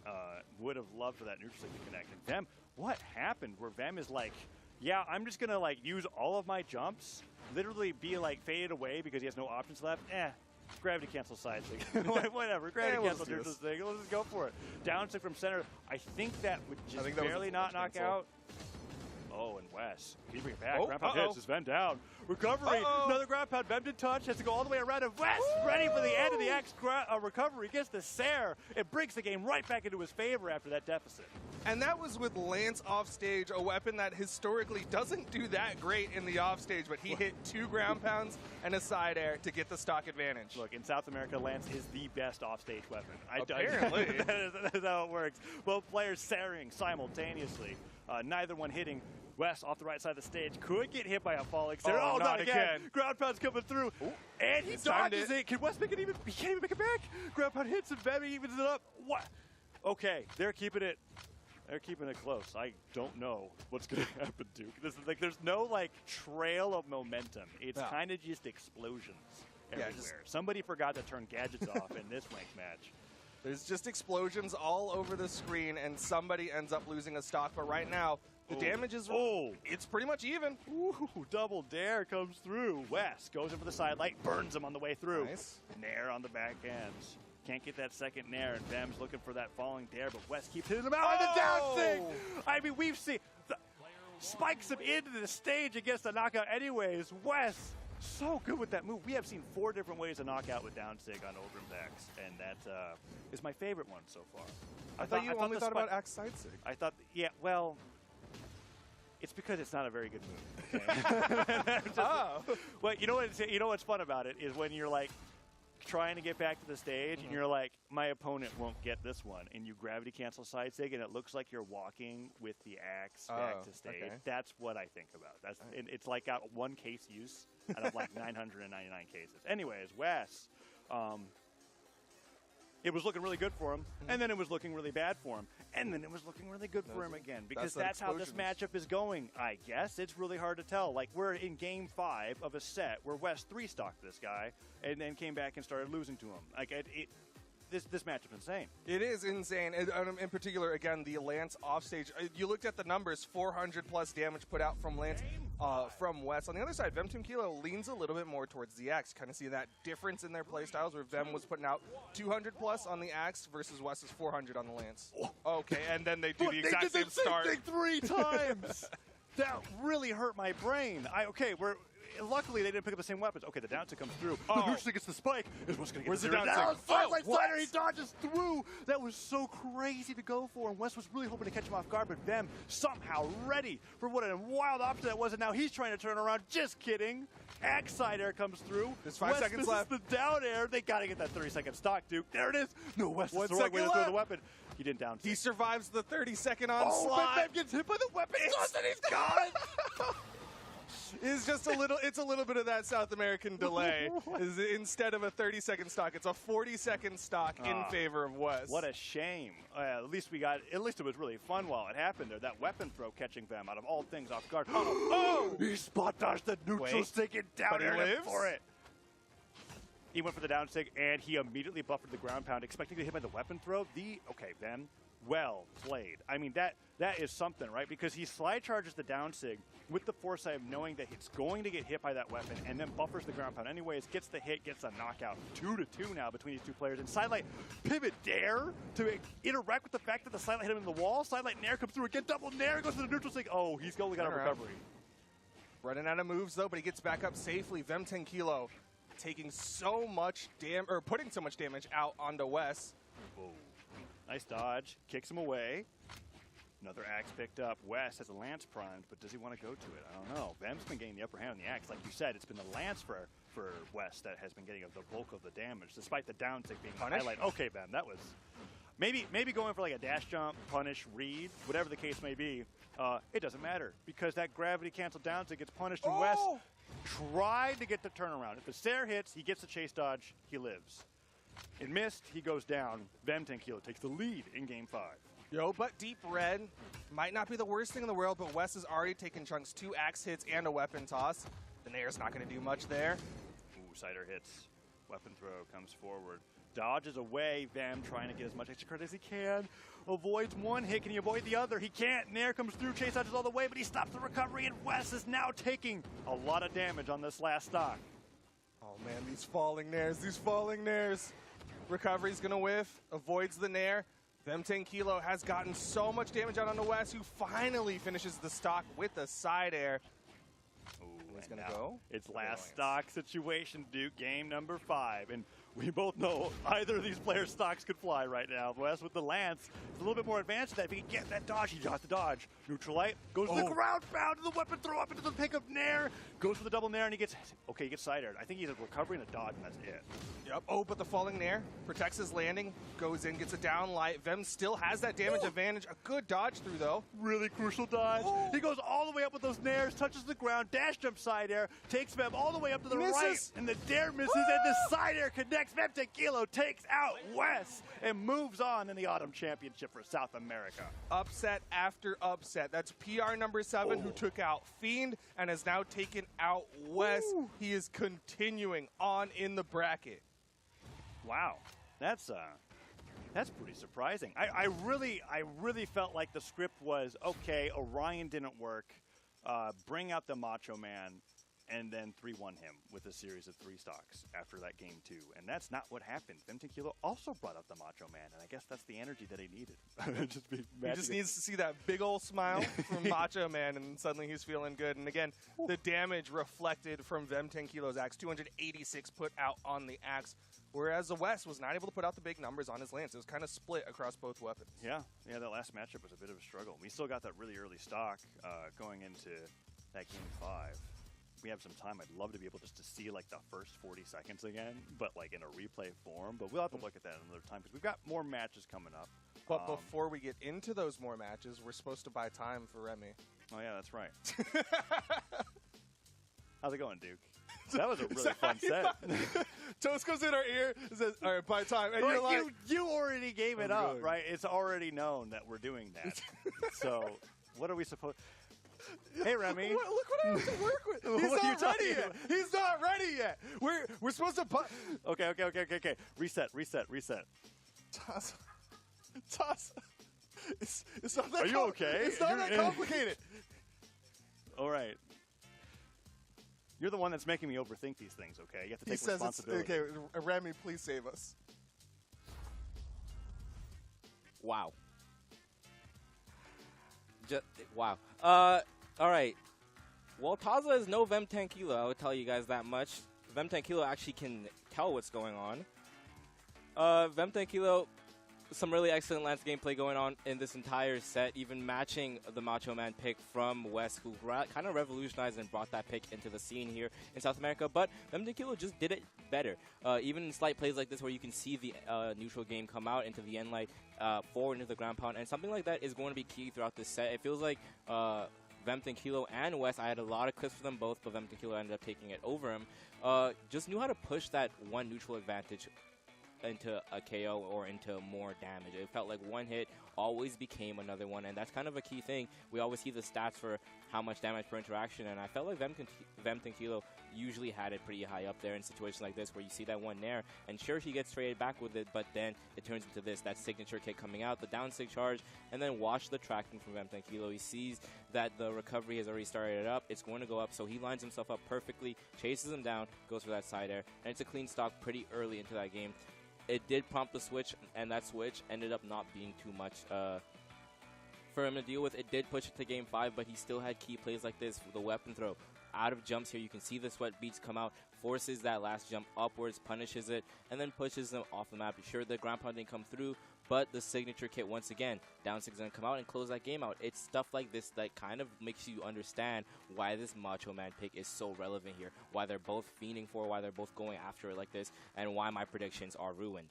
Would have loved for that neutral sig to connect. And Vem, what happened where Vem is like, yeah, I'm just gonna like use all of my jumps, literally be like faded away because he has no options left. Gravity cancel side sig. Whatever. Gravity cancel neutral sig. Let's just go for it. Down sig from center. I think that would just barely not knock out. Oh, and Wes. Can you bring it back? Ground pound hits. Is Vem down. Recovery. Another ground pound. Vem did touch. Has to go all the way around. And Wes ready for the end of the X recovery. Gets the Sair. It brings the game right back into his favor after that deficit. And that was with Lance offstage, a weapon that historically doesn't do that great in the offstage, but he hit 2 ground pounds and a side air to get the stock advantage. Look, in South America, Lance is the best offstage weapon. Apparently. that is how it works. Both players Sairing simultaneously. Neither one hitting. Wes off the right side of the stage could get hit by a falling Sair. Oh, not again. Ground pound's coming through. And he dodges it. Can Wes make it even? He can't even make it back. Ground pound hits and Vem evens it up. What? Okay, they're keeping it. They're keeping it close. I don't know what's going to happen, Duke. This is like there's no like trail of momentum. It's kind of just explosions everywhere. Somebody forgot to turn gadgets off in this ranked match. There's just explosions all over the screen, and somebody ends up losing a stock. But right now, the damage is it's pretty much even. Ooh, double dare comes through. Wes goes in for the side light, burns him on the way through. Nice. Nair on the back ends. Can't get that second Nair, and Vem's looking for that falling dare, but Wes keeps hitting him out on the down thing. I mean, we've seen spikes him into the stage against the knockout anyways. Wes, so good with that move. We have seen 4 different ways to knock out with down sig on Ogrim's Axe, and that is my favorite one so far. I thought you only thought about Axe side sig. I thought, yeah, well, it's because it's not a very good move. Okay? Well, you know what's fun about it is when you're like trying to get back to the stage and you're like, my opponent won't get this one, and you gravity cancel side sig, and it looks like you're walking with the axe back to stage. Okay. That's what I think about. It's like got 1 case use out of like 999 cases. Anyways, Wes. It was looking really good for him, and then it was looking really bad for him, and then it was looking really good for him again, because that's how this matchup is going, I guess. It's really hard to tell. Like, we're in game 5 of a set where West 3-stocked this guy and then came back and started losing to him. Like, this matchup's insane. It is insane. And, in particular, again, the Lance offstage. You looked at the numbers, 400-plus damage put out from Lance, from Wes. On the other side, Vem Team Kilo leans a little bit more towards the Axe. Kind of see that difference in their playstyles where Vem was putting out 200-plus on the Axe versus Wes's 400 on the Lance. Okay, and then they do the exact same start. They did the same thing 3 times! That really hurt my brain. Luckily, they didn't pick up the same weapons. Okay, the down tick comes through. The neutral gets the spike. Is what's going to get the down. Sidelight slider, he dodges through. That was so crazy to go for, and Wes was really hoping to catch him off guard, but Vem somehow ready for what a wild option that was, and now he's trying to turn around. Just kidding. Axe side air comes through. There's 5 seconds left. The down air. They got to get that 30-second stock, Duke. There it is. No, Wes is the right way to throw the weapon. He didn't down. He survives the 30-second onslaught. Oh, but Vem gets hit by the weapon. He's gone. It's just it's a little bit of that South American delay. Instead of a 30-second stock, it's a 40-second stock in favor of Wes. What a shame. At least it was really fun while it happened there. That weapon throw catching Vem out of all things off guard. He spot dodged the neutral stick and down air for it. He went for the down stick, and he immediately buffered the ground pound, expecting to hit by the weapon throw. Okay, Vem, well played. I mean, that is something, right? Because he slide charges the down sig with the foresight of knowing that it's going to get hit by that weapon, and then buffers the ground pound anyways, gets the hit, gets a knockout. 2-2 now between these 2 players. And Sidelight pivot dare to interact with the fact that the Sidelight hit him in the wall. Sidelight Nair comes through again, double Nair, goes to the neutral sig. Oh, he's only got a recovery. Running out of moves, though, but he gets back up safely. Vem 10 Kilo taking so much damage, or putting so much damage out onto Wes. Whoa. Nice dodge, kicks him away. Another axe picked up. Wes has a lance primed, but does he want to go to it? I don't know. Vem's been getting the upper hand on the axe. Like you said, it's been the lance for Wes that has been getting the bulk of the damage, despite the down tick being the highlight. Okay, Vem, that was maybe going for like a dash jump, punish, read, whatever the case may be. It doesn't matter because that gravity cancel down tick gets punished, and Wes tried to get the turnaround. If the Stair hits, he gets the chase dodge, he lives. It missed, he goes down. Vem 10 Kilo takes the lead in game 5. But deep red might not be the worst thing in the world, but Wes has already taken chunks, 2 axe hits and a weapon toss. The Nair's not going to do much there. Ooh, Cider hits. Weapon throw comes forward. Dodges away. Vem trying to get as much extra credit as he can. Avoids one hit. Can he avoid the other? He can't. Nair comes through. Chase dodges all the way, but he stops the recovery, and Wes is now taking a lot of damage on this last stock. Oh, man, these falling Nairs. Recovery's going to whiff. Avoids the Nair. Vem 10 Kilo has gotten so much damage out on the West, who finally finishes the stock with the side air. Ooh, he's going to go. It's last stock situation, Duke, game number 5. And we both know either of these players' stocks could fly right now. West with the lance is a little bit more advanced than that. If he can get that dodge, he got the dodge. Neutral light goes to the ground pound to the weapon throw up into the pick of Nair. Goes for the double Nair, and he gets side aired. I think he's a recovery and a dodge, and that's it. Yep. Oh, but the falling Nair protects his landing, goes in, gets a down light. Vem still has that damage advantage. A good dodge through, though. Really crucial dodge. He goes all the way up with those Nairs, touches the ground, dash jump side air, takes Vem all the way up to the right, and the dare misses, and the side air connects. Max Vemtequilo takes out Wes and moves on in the Autumn Championship for South America. Upset after upset. That's PR number 7 who took out Fiend and has now taken out Wes. He is continuing on in the bracket. Wow, that's pretty surprising. I really felt like the script was, okay, Orion didn't work, bring out the Macho Man, and then 3-1 him with a series of 3 stocks after that game 2. And that's not what happened. Vemtequilo also brought up the Macho Man, and I guess that's the energy that he needed. He just needs to see that big old smile from Macho Man, and suddenly he's feeling good. And again, the damage reflected from Vemtequilo's axe, 286 put out on the axe, whereas the West was not able to put out the big numbers on his lance. It was kind of split across both weapons. Yeah, that last matchup was a bit of a struggle. We still got that really early stock going into that game 5. We have some time. I'd love to be able just to see like the first 40 seconds again, but like in a replay form. But we'll have to look at that another time because we've got more matches coming up. But before we get into those more matches, we're supposed to buy time for Remy. Oh yeah, that's right. How's it going, Duke? That was a really fun set. Toast goes in our ear and says, all right, buy time. And But you're like, you already gave it up, good. right? It's already known that we're doing that. So what are we supposed... Hey, Remy. Look what I have to work with. He's What are you not ready talking yet. about? He's not ready yet. We're supposed to buy. Okay. Reset. Toss. It's not that Are you okay? It's not that complicated. All right. You're the one that's making me overthink these things, okay? You have to He take says it's responsibility. okay. Remy, please save us. Wow. Wow. All right. Well, Taza is no Vemtequilo, I would tell you guys that much. Vemtequilo actually can tell what's going on. Vemtequilo, some really excellent lance gameplay going on in this entire set, even matching the Macho Man pick from West, who kind of revolutionized and brought that pick into the scene here in South America. But Vemtequilo just did it better. Even in slight plays like this where you can see the neutral game come out into the end light, forward into the ground pound, and something like that is going to be key throughout this set. It feels like Vemtequilo and West, I had a lot of clips for them both, but Vemtequilo ended up taking it over him. Just knew how to push that one neutral advantage into a KO or into more damage. It felt like one hit always became another one, and that's kind of a key thing. We always see the stats for how much damage per interaction, and I felt like Vemtequilo usually had it pretty high up there in situations like this where you see that one nair, and sure, he gets traded back with it, but then it turns into this, that signature kick coming out, the down sig charge, and then watch the tracking from Vemtequilo. He sees that the recovery has already started up, it's going to go up, so he lines himself up perfectly, chases him down, goes for that side air, and it's a clean stock pretty early into that game. It did prompt the switch, and that switch ended up not being too much for him to deal with. It did push it to game 5, but he still had key plays like this. The weapon throw out of jumps here. You can see the sweat beads come out, forces that last jump upwards, punishes it, and then pushes them off the map. Sure, the ground pound didn't come through, but the signature kit, once again, down 6 going to come out and close that game out. It's stuff like this that kind of makes you understand why this Macho Man pick is so relevant here, why they're both fiending for, why they're both going after it like this, and why my predictions are ruined.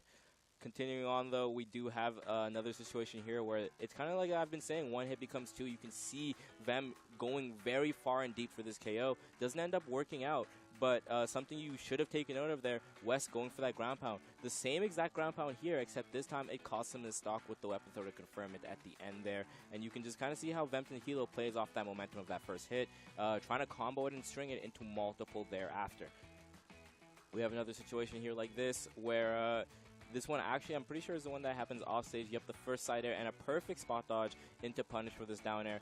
Continuing on, though, we do have another situation here where it's kind of like I've been saying, one hit becomes 2. You can see them going very far and deep for this KO. Doesn't end up working out, but something you should have taken note of there, West going for that ground pound. The same exact ground pound here, except this time it costs him his stock with the weapon throw to confirm it at the end there. And you can just kind of see how Vemtequilo plays off that momentum of that first hit, trying to combo it and string it into multiple thereafter. We have another situation here like this where... this one, actually, I'm pretty sure is the one that happens off stage. You have the first side air and a perfect spot dodge into punish for this down air.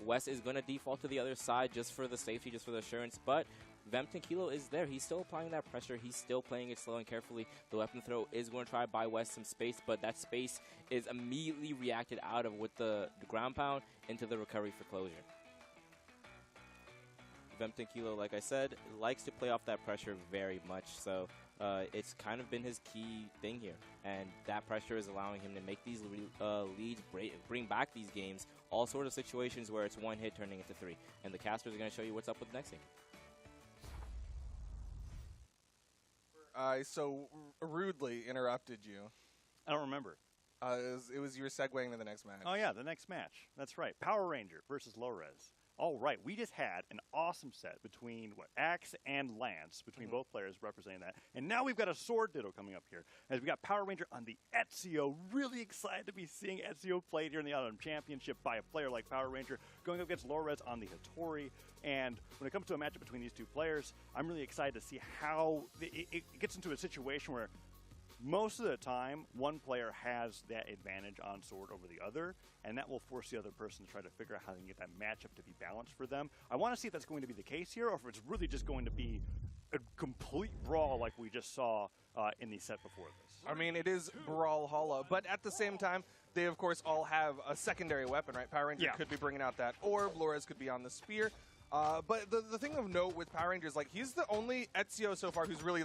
Wes is going to default to the other side just for the safety, just for the assurance, but Vemtequilo is there. He's still applying that pressure. He's still playing it slow and carefully. The weapon throw is going to try to buy Wes some space, but that space is immediately reacted out of with the ground pound into the recovery for closure. Vemtequilo, like I said, likes to play off that pressure very much, so it's kind of been his key thing here, and that pressure is allowing him to make these leads, bring back these games, all sort of situations where it's one hit turning into 3, and the casters are going to show you what's up with the next game. I so rudely interrupted you. I don't remember. It was you were segueing to the next match. Oh, yeah, the next match. That's right. Power Ranger versus Low Res. All right, we just had an awesome set between Axe and Lance, between both players representing that. And now we've got a Sword Ditto coming up here. As we got Power Ranger on the Ezio. Really excited to be seeing Ezio played here in the Autumn Championship by a player like Power Ranger, going up against Lorez on the Hattori. And when it comes to a matchup between these two players, I'm really excited to see how it gets into a situation where most of the time, one player has that advantage on Sword over the other, and that will force the other person to try to figure out how they can get that matchup to be balanced for them. I want to see if that's going to be the case here, or if it's really just going to be a complete brawl like we just saw in the set before this. I mean, it is Brawlhalla, but at the same time, they, of course, all have a secondary weapon, right? Power Ranger could be bringing out that orb, Lorez could be on the spear. But the thing of note with Power Ranger is, like, he's the only Ezio so far who's really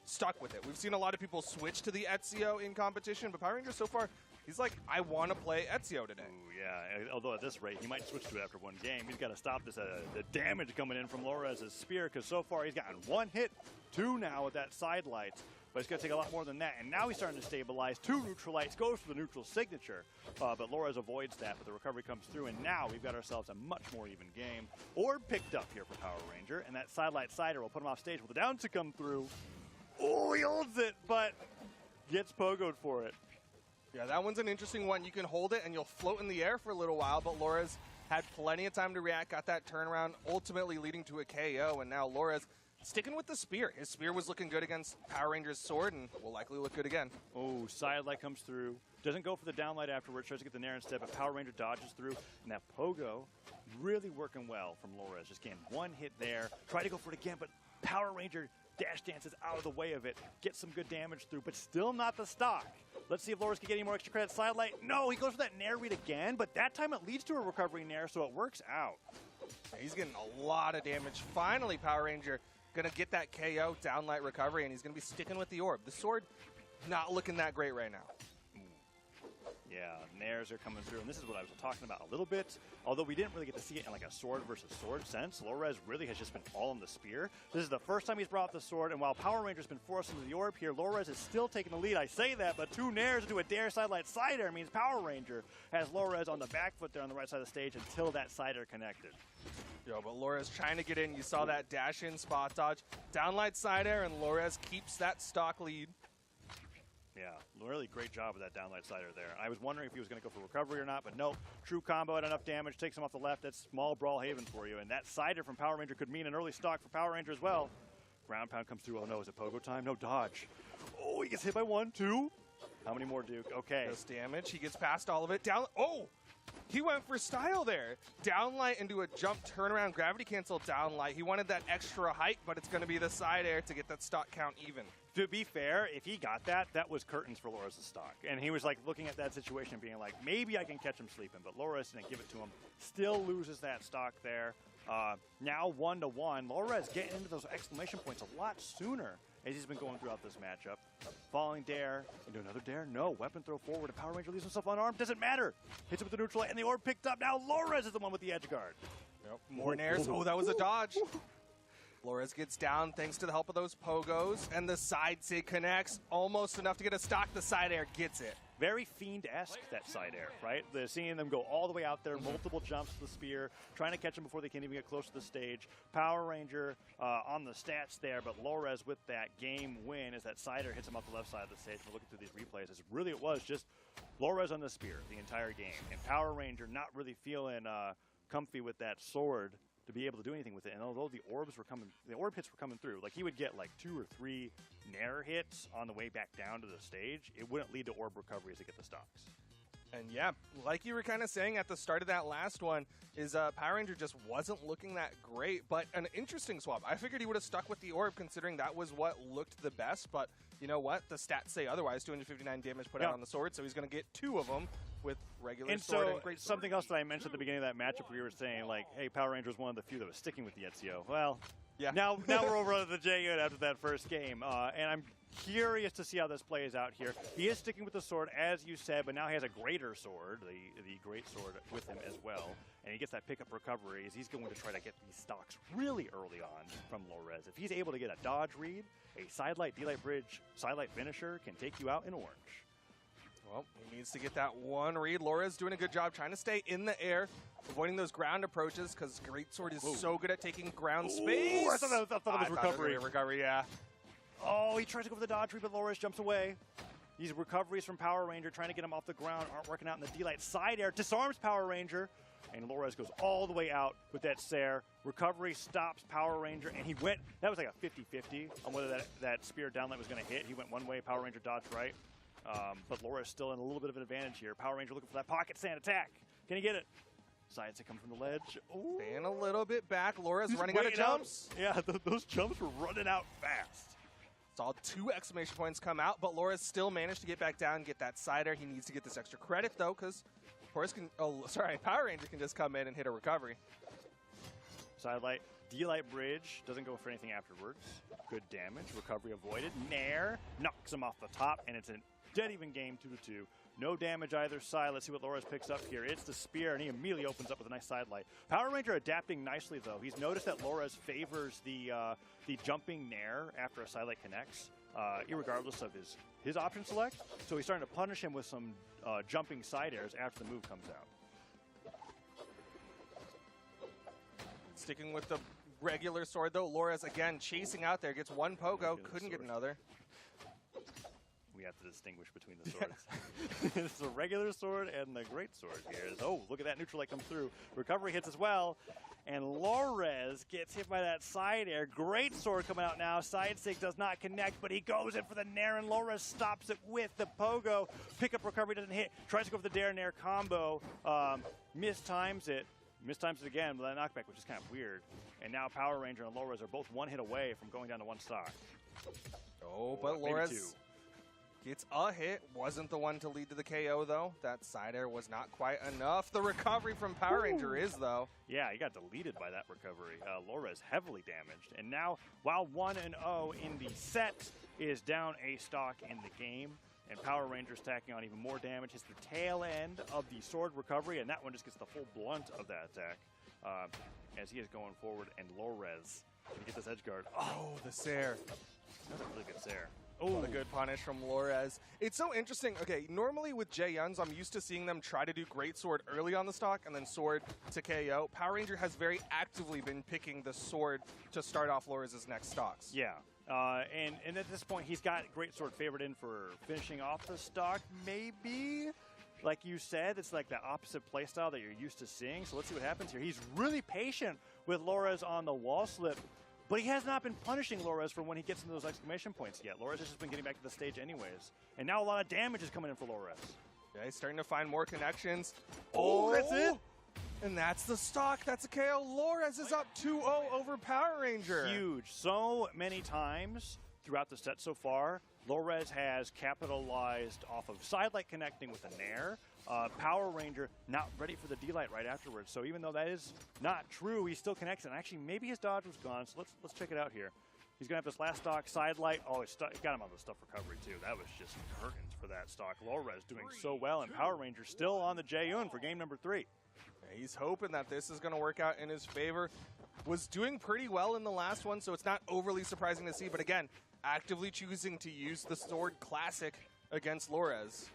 stuck with it. We've seen a lot of people switch to the Ezio in competition, but Power Ranger so far, he's like, I want to play Ezio today. Ooh, yeah, although at this rate, he might switch to it after one game. He's got to stop this the damage coming in from Lorez's spear, because so far he's gotten 1 hit, 2 now with that side light. But it's going to take a lot more than that. And now he's starting to stabilize. 2 neutral lights, goes for the neutral signature. But Lorez avoids that, but the recovery comes through. And now we've got ourselves a much more even game. Orb picked up here for Power Ranger. And that side light cider will put him off stage with the down to come through. Oh, he holds it, but gets pogoed for it. Yeah, that one's an interesting one. You can hold it and you'll float in the air for a little while, but Lorez had plenty of time to react, got that turnaround, ultimately leading to a KO. And now Lorez sticking with the spear. His spear was looking good against Power Ranger's Sword and will likely look good again. Oh, side light comes through. Doesn't go for the down light afterwards. Tries to get the Nair instead, but Power Ranger dodges through. And that pogo really working well from Lorez. Just getting 1 hit there. Try to go for it again, but Power Ranger dash dances out of the way of it. Gets some good damage through, but still not the stock. Let's see if Lorez can get any more extra credit. Side light. No, he goes for that Nair read again, but that time it leads to a recovery Nair, so it works out. He's getting a lot of damage. Finally, Power Ranger going to get that KO, downlight recovery, and he's going to be sticking with the orb. The Sword, not looking that great right now. Yeah, Nairs are coming through, and this is what I was talking about a little bit. Although we didn't really get to see it in like a sword versus sword sense, Lorez really has just been all on the spear. This is the first time he's brought up the sword, and while Power Ranger's been forced into the orb here, Lorez is still taking the lead. I say that, but 2 Nairs into a dare sidelight side air means Power Ranger has Lorez on the back foot there on the right side of the stage until that side air connected. Yo, but Lorez trying to get in. You saw that dash in, spot dodge, downlight side air, and Lorez keeps that stock lead. Yeah, really great job with that downlight sider there. I was wondering if he was going to go for recovery or not, but nope. True combo at enough damage, takes him off the left. That's small brawl haven for you. And that sider from Power Ranger could mean an early stock for Power Ranger as well. Ground pound comes through. Oh no, is it pogo time? No dodge. Oh, he gets hit by 1, 2. How many more, Duke? Okay. Does damage. He gets past all of it. Down. Oh! He went for style there. Downlight into a jump turnaround, gravity cancel downlight. He wanted that extra height, but it's going to be the side air to get that stock count even. To be fair, if he got that, that was curtains for Lorez's stock. And he was like looking at that situation and being like, maybe I can catch him sleeping, but Lorez didn't give it to him. Still loses that stock there. Now 1-1. Lorez getting into those exclamation points a lot sooner as he's been going throughout this matchup. Falling dare into another dare. No, weapon throw forward. And Power Ranger leaves himself unarmed. Doesn't matter. Hits it with the neutral light, and the orb picked up. Now Lorez is the one with the edge guard. Yep. More Nairs. Oh, that was a dodge. Lorez gets down thanks to the help of those pogos, and the side sig connects almost enough to get a stock. The side air gets it. Very Fiend-esque, that side air, right? They're seeing them go all the way out there, multiple jumps to the spear, trying to catch them before they can even get close to the stage. Power Ranger on the stats there, but Lorez with that game win as that side air hits him off the left side of the stage. We're looking through these replays. It was just Lorez on the spear the entire game, and Power Ranger not really feeling comfy with that sword to be able to do anything with it. And although the orb hits were coming through, like he would get like 2 or 3 Nair hits on the way back down to the stage, it wouldn't lead to orb recoveries to get the stocks. And yeah, like you were kind of saying at the start of that last one, is Power Ranger just wasn't looking that great, but an interesting swap. I figured he would have stuck with the orb considering that was what looked the best, but you know what? The stats say otherwise. 259 damage put out on the sword, so he's going to get 2 of them with regular and sword so and great sword. Something else that I mentioned at the beginning of that matchup, we were saying like, hey, Power Ranger was one of the few that was sticking with the Ezio. Well, yeah. Now we're over on the J-Unit after that first game, and I'm curious to see how this plays out here. He is sticking with the sword, as you said, but now he has a greater sword, the great sword, with him as well. And he gets that pickup recovery as he's going to try to get these stocks really early on from Lorez. If he's able to get a dodge read, a sidelight, D-light bridge, sidelight finisher can take you out in orange. Well, he needs to get that one read. Laura's doing a good job trying to stay in the air, avoiding those ground approaches because Greatsword is so good at taking ground space. Ooh, I thought it was recovery. Recovery, yeah. Oh, he tries to go for the dodge read, but Loris jumps away. These recoveries from Power Ranger trying to get him off the ground aren't working out in the D-Light. Side air disarms Power Ranger, and Lores goes all the way out with that Sair. Recovery stops Power Ranger, and he went, that was like a 50-50 on whether that spear downlight was going to hit. He went one way, Power Ranger dodged right. But Lores still in a little bit of an advantage here. Power Ranger looking for that pocket sand attack. Can he get it? Side to come from the ledge. Ooh. Staying a little bit back. Laura's running out of jumps. Yeah, those jumps were running out fast. Saw 2 exclamation points come out, but Laura's still managed to get back down and get that side air. He needs to get this extra credit, though, because Power Ranger can just come in and hit a recovery. Sidelight, D-Light bridge, doesn't go for anything afterwards. Good damage, recovery avoided. Nair knocks him off the top, and it's a dead even game, 2-2. No damage either side. Let's see what Lores picks up here. It's the spear, and he immediately opens up with a nice sidelight. Power Ranger adapting nicely, though. He's noticed that Lores favors the jumping Nair after a sidelight connects, irregardless of his option select. So he's starting to punish him with some jumping side airs after the move comes out. Sticking with the regular sword, though, Lores again chasing out there. Gets one pogo, couldn't get another. We have to distinguish between the swords. It's a regular sword and the great sword here. Oh, look at that neutral light come through. Recovery hits as well. And Lores gets hit by that side air. Great sword coming out now. Side sig does not connect, but he goes in for the Nair, and Lores stops it with the pogo. Pickup recovery doesn't hit. Tries to go for the Dare Nair combo. Mistimes it. Mistimes it again with that knockback, which is kind of weird. And now Power Ranger and Lores are both one hit away from going down to one stock. Oh, but Lores gets a hit. Wasn't the one to lead to the KO, though. That side air was not quite enough. The recovery from Power Ranger is, though. Yeah, he got deleted by that recovery. Lores heavily damaged. And now, while 1-0 in the set, is down a stock in the game. And Power Ranger's tacking on even more damage. Hits the tail end of the sword recovery, and that one just gets the full blunt of that attack. As he is going forward, and Lores can get this edge guard. Oh, the Sair. That's a really good Sair. Oh, a good punish from Lores. It's so interesting. Okay, normally with Jae-Yuns, I'm used to seeing them try to do Great Sword early on the stock and then Sword to KO. Power Ranger has very actively been picking the Sword to start off Lores' next stocks. Yeah. And at this point, he's got Great Sword favored in for finishing off the stock, maybe? Like you said, it's like the opposite playstyle that you're used to seeing. So let's see what happens here. He's really patient with Lores on the wall slip. But he has not been punishing Lores for when he gets into those exclamation points yet. Lores has just been getting back to the stage anyways. And now a lot of damage is coming in for Lores. Yeah, he's starting to find more connections. Oh, that's it. And that's the stock. That's a KO. Lores is up 2-0 over Power Ranger. Huge. So many times throughout the set so far, Lores has capitalized off of sidelight connecting with a Nair. Power Ranger not ready for the D-Light right afterwards. So even though that is not true, he still connects. And actually, maybe his dodge was gone. So let's check it out here. He's going to have this last stock, sidelight. Oh, it got him on the stuff recovery, too. That was just curtains for that stock. Lores doing so well, and Power Ranger still on the Jae-Yun for game number 3. Yeah, he's hoping that this is going to work out in his favor. Was doing pretty well in the last one, so it's not overly surprising to see. But again, actively choosing to use the Sword Classic against Lores.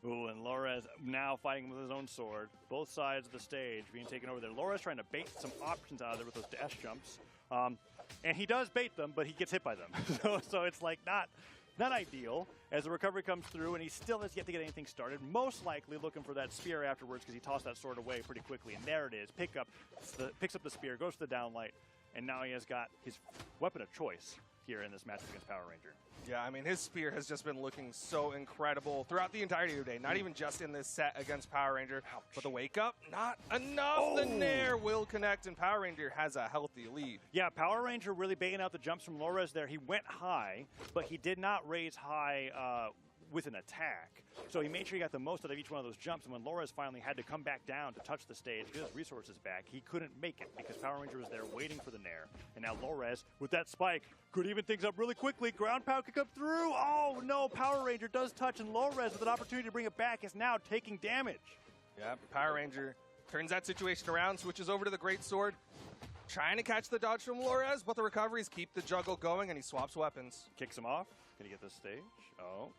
Ooh, and Lores now fighting with his own sword. Both sides of the stage being taken over there. Lores trying to bait some options out of there with those dash jumps. And he does bait them, but he gets hit by them. so it's like not ideal as the recovery comes through, and he still has yet to get anything started. Most likely looking for that spear afterwards because he tossed that sword away pretty quickly. And there it is. Picks up the spear, goes to the downlight, and now he has got his weapon of choice here in this match against Power Ranger. Yeah, I mean, his spear has just been looking so incredible throughout the entirety of the day. Not even just in this set against Power Ranger, but the wake up, not enough. Oh. The Nair will connect, and Power Ranger has a healthy lead. Yeah, Power Ranger really baiting out the jumps from Lores there. He went high, but he did not raise high with an attack. So he made sure he got the most out of each one of those jumps, and when Lores finally had to come back down to touch the stage, get his resources back, he couldn't make it because Power Ranger was there waiting for the Nair. And now Lores, with that spike, could even things up really quickly. Ground pound could come through. Oh no, Power Ranger does touch, and Lores, with an opportunity to bring it back, is now taking damage. Yeah, Power Ranger turns that situation around, switches over to the Great Sword, trying to catch the dodge from Lores, but the recoveries keep the juggle going, and he swaps weapons. Kicks him off. Can he get this stage? Oh.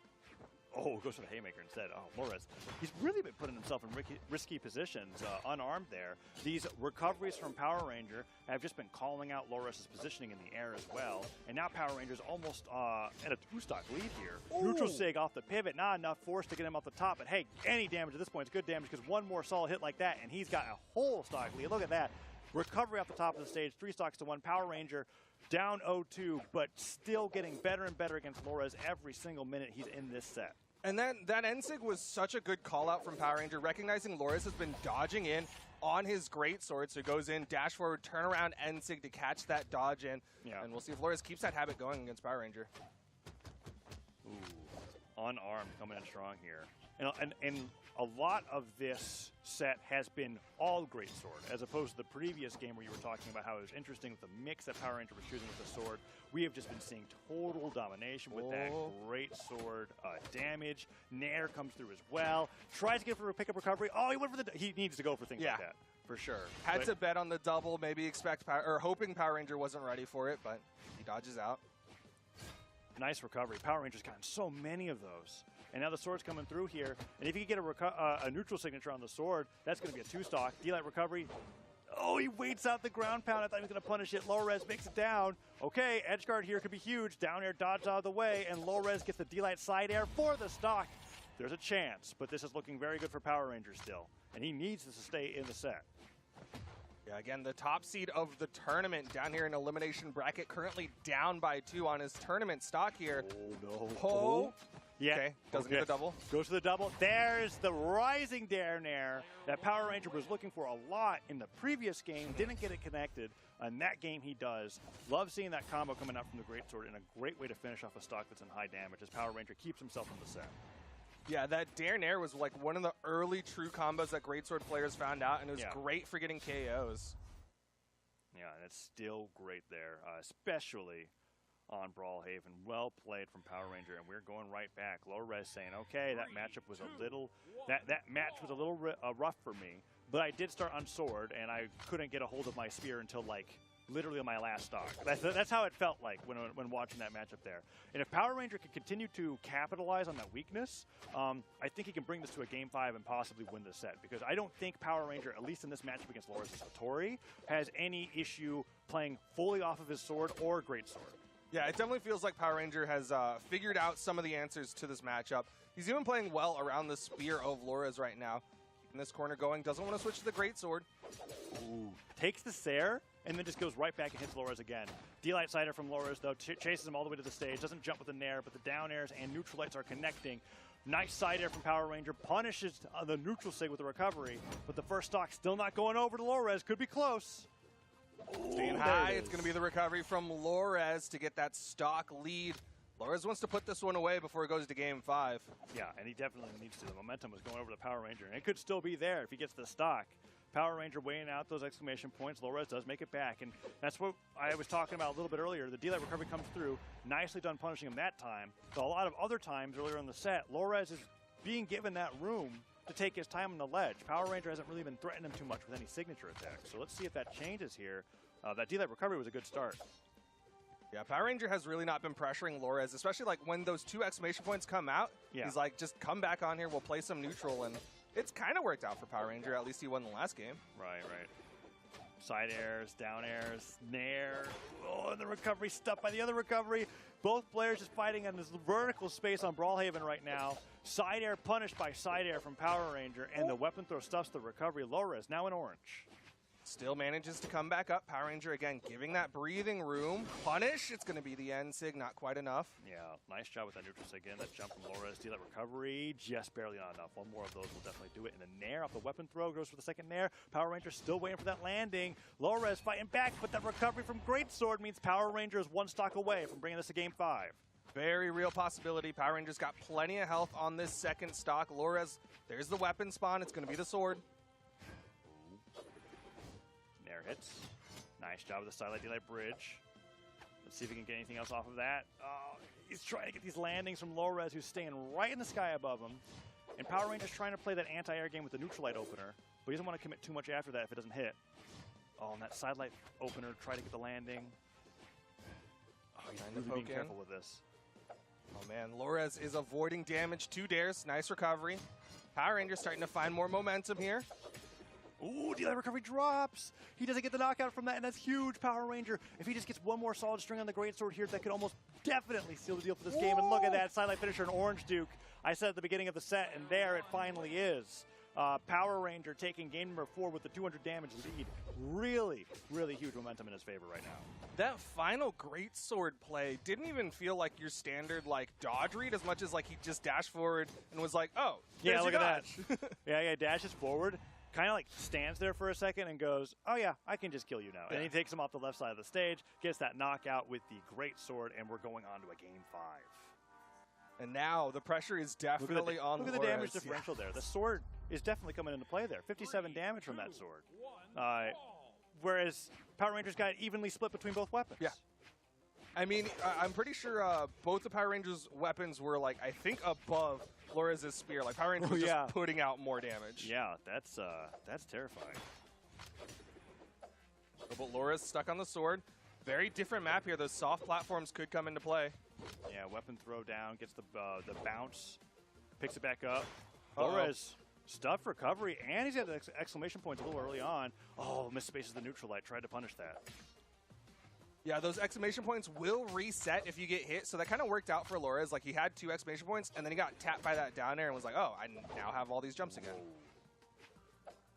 Oh, goes for the haymaker instead. Oh, Flores. He's really been putting himself in risky positions, unarmed there. These recoveries from Power Ranger have just been calling out Loris' positioning in the air as well. And now Power Ranger's almost at a 2-stock lead here. Ooh. Neutral sig off the pivot. Not enough force to get him off the top. But hey, any damage at this point is good damage because one more solid hit like that, and he's got a whole stock lead. Look at that. Recovery off the top of the stage. 3 stocks to 1. Power Ranger down 0-2, but still getting better and better against Flores every single minute he's in this set. And then that N-Sig was such a good call out from Power Ranger, recognizing Loris has been dodging in on his great sword, so he goes in, dash forward, turn around N-Sig to catch that dodge in. Yeah. And we'll see if Loris keeps that habit going against Power Ranger. Ooh, unarmed coming in strong here. And a lot of this set has been all great sword, as opposed to the previous game where you were talking about how it was interesting with the mix that Power Ranger was choosing with the sword. We have just been seeing total domination with that great sword damage. Nair comes through as well. Tries to get for a pickup recovery. Oh, he went for he needs to go for things like that. For sure. Had to bet on the double, maybe hoping Power Ranger wasn't ready for it, but he dodges out. Nice recovery. Power Ranger's gotten so many of those. And now the sword's coming through here. And if you get a neutral signature on the sword, that's going to be a 2-stock. D-Light recovery. Oh, he waits out the ground pound. I thought he was going to punish it. Low-res makes it down. Okay, edge guard here could be huge. Down air dodge out of the way, and low-res gets the D-Light side air for the stock. There's a chance, but this is looking very good for Power Ranger still. And he needs to stay in the set. Yeah, again, the top seed of the tournament down here in elimination bracket, currently down by 2 on his tournament stock here. Oh, no. Oh. Yeah. Okay, doesn't get the double. Goes to the double. There's the rising Dare Nair that Power Ranger was looking for a lot in the previous game. Didn't get it connected. In that game, he does. Love seeing that combo coming out from the Greatsword, and a great way to finish off a stock that's in high damage as Power Ranger keeps himself in the set. Yeah, that Dare Nair was like one of the early true combos that Greatsword players found out, and it was great for getting KOs. Yeah, and it's still great there, especially on Brawlhaven. Well played from Power Ranger, and we're going right back. Low res saying, okay, that matchup was a little, that match was a little rough for me, but I did start on sword, and I couldn't get a hold of my spear until like literally on my last stock. That's how it felt like when watching that matchup there. And if Power Ranger can continue to capitalize on that weakness, I think he can bring this to a Game 5 and possibly win the set, because I don't think Power Ranger, at least in this matchup against Loris Satori, has any issue playing fully off of his sword or Greatsword. Yeah, it definitely feels like Power Ranger has figured out some of the answers to this matchup. He's even playing well around the spear of Loris right now. In this corner going, doesn't want to switch to the Greatsword. Ooh. Takes the Sair, and then just goes right back and hits Loris again. D-Light Sider from Loris, though, chases him all the way to the stage. Doesn't jump with the Nair, but the down airs and neutral lights are connecting. Nice side air from Power Ranger. Punishes the neutral sig with the recovery, but the first stock still not going over to Loris. Could be close. Staying high, it's going to be the recovery from Loris to get that stock lead. Loris wants to put this one away before it goes to Game 5. Yeah, and he definitely needs to. The momentum was going over to Power Ranger, and it could still be there if he gets the stock. Power Ranger weighing out those exclamation points. Loris does make it back, and that's what I was talking about a little bit earlier. The D-Light recovery comes through. Nicely done punishing him that time. So a lot of other times earlier in the set, Loris is being given that room to take his time on the ledge. Power Ranger hasn't really been threatening him too much with any signature attacks. So let's see if that changes here. That D-Light recovery was a good start. Yeah, Power Ranger has really not been pressuring Loris, especially like when those 2 exclamation points come out. Yeah. He's like, just come back on here, we'll play some neutral, and it's kind of worked out for Power Ranger. At least he won the last game. Right. Side airs, down airs, Nair. Oh, and the recovery stuffed by the other recovery. Both players just fighting on this vertical space on Brawlhaven right now. Side air punished by side air from Power Ranger, and the weapon throw stuffs the recovery. Loris now in orange. Still manages to come back up. Power Ranger, again, giving that breathing room. Punish. It's going to be the N-Sig. Not quite enough. Yeah, nice job with that neutral sig again. That jump from Loris. D-Light recovery. Just barely not enough. One more of those will definitely do it. And the Nair off the weapon throw goes for the second Nair. Power Ranger still waiting for that landing. Loris fighting back, but that recovery from Greatsword means Power Ranger is 1 stock away from bringing this to Game 5. Very real possibility. Power Ranger's got plenty of health on this second stock. Loris, there's the weapon spawn. It's going to be the sword. Hits. Nice job with the Starlight D-Light bridge. Let's see if we can get anything else off of that. Oh, he's trying to get these landings from Loris, who's staying right in the sky above him. And Power Ranger's trying to play that anti-air game with the neutral light opener, but he doesn't want to commit too much after that if it doesn't hit. Oh, and that side light opener, try to get the landing. Oh, he's really being careful with this. Oh man, Lores is avoiding damage to Dares. Nice recovery. Power Ranger starting to find more momentum here. Ooh, delay recovery drops. He doesn't get the knockout from that, and that's huge. Power Ranger, if he just gets one more solid string on the Greatsword here, that could almost definitely seal the deal for this game. And look at that, sidelight finisher, an Orange Duke. I said at the beginning of the set, and there it finally is. Power Ranger taking game number 4 with the 200 damage lead. Really, really huge momentum in his favor right now. That final Greatsword play didn't even feel like your standard like dodge read as much as like he just dashed forward and was like, oh, yeah, there's look your at dodge. that. yeah, dashes forward, kind of like stands there for a second and goes, oh yeah, I can just kill you now. Yeah. And he takes him off the left side of the stage, gets that knockout with the Greatsword, and we're going on to a game 5. And now the pressure is definitely on Look at the Lores. damage differential there. The sword is definitely coming into play there. 57 damage from that sword. Whereas Power Rangers got it evenly split between both weapons. Yeah. I mean, I'm pretty sure both the Power Rangers' weapons were, like, I think above Lores' spear. Like, Power Rangers was just putting out more damage. Yeah, that's terrifying. Oh, but Lores stuck on the sword. Very different map here. Those soft platforms could come into play. Yeah, weapon throw down, gets the bounce, picks it back up. Uh-oh. Lores, stuff recovery, and he's got the exclamation points a little early on. Oh, misspaces the neutral light, tried to punish that. Yeah, those exclamation points will reset if you get hit, so that kind of worked out for Lores. Like, he had 2 exclamation points, and then he got tapped by that down air and was like, oh, I now have all these jumps again.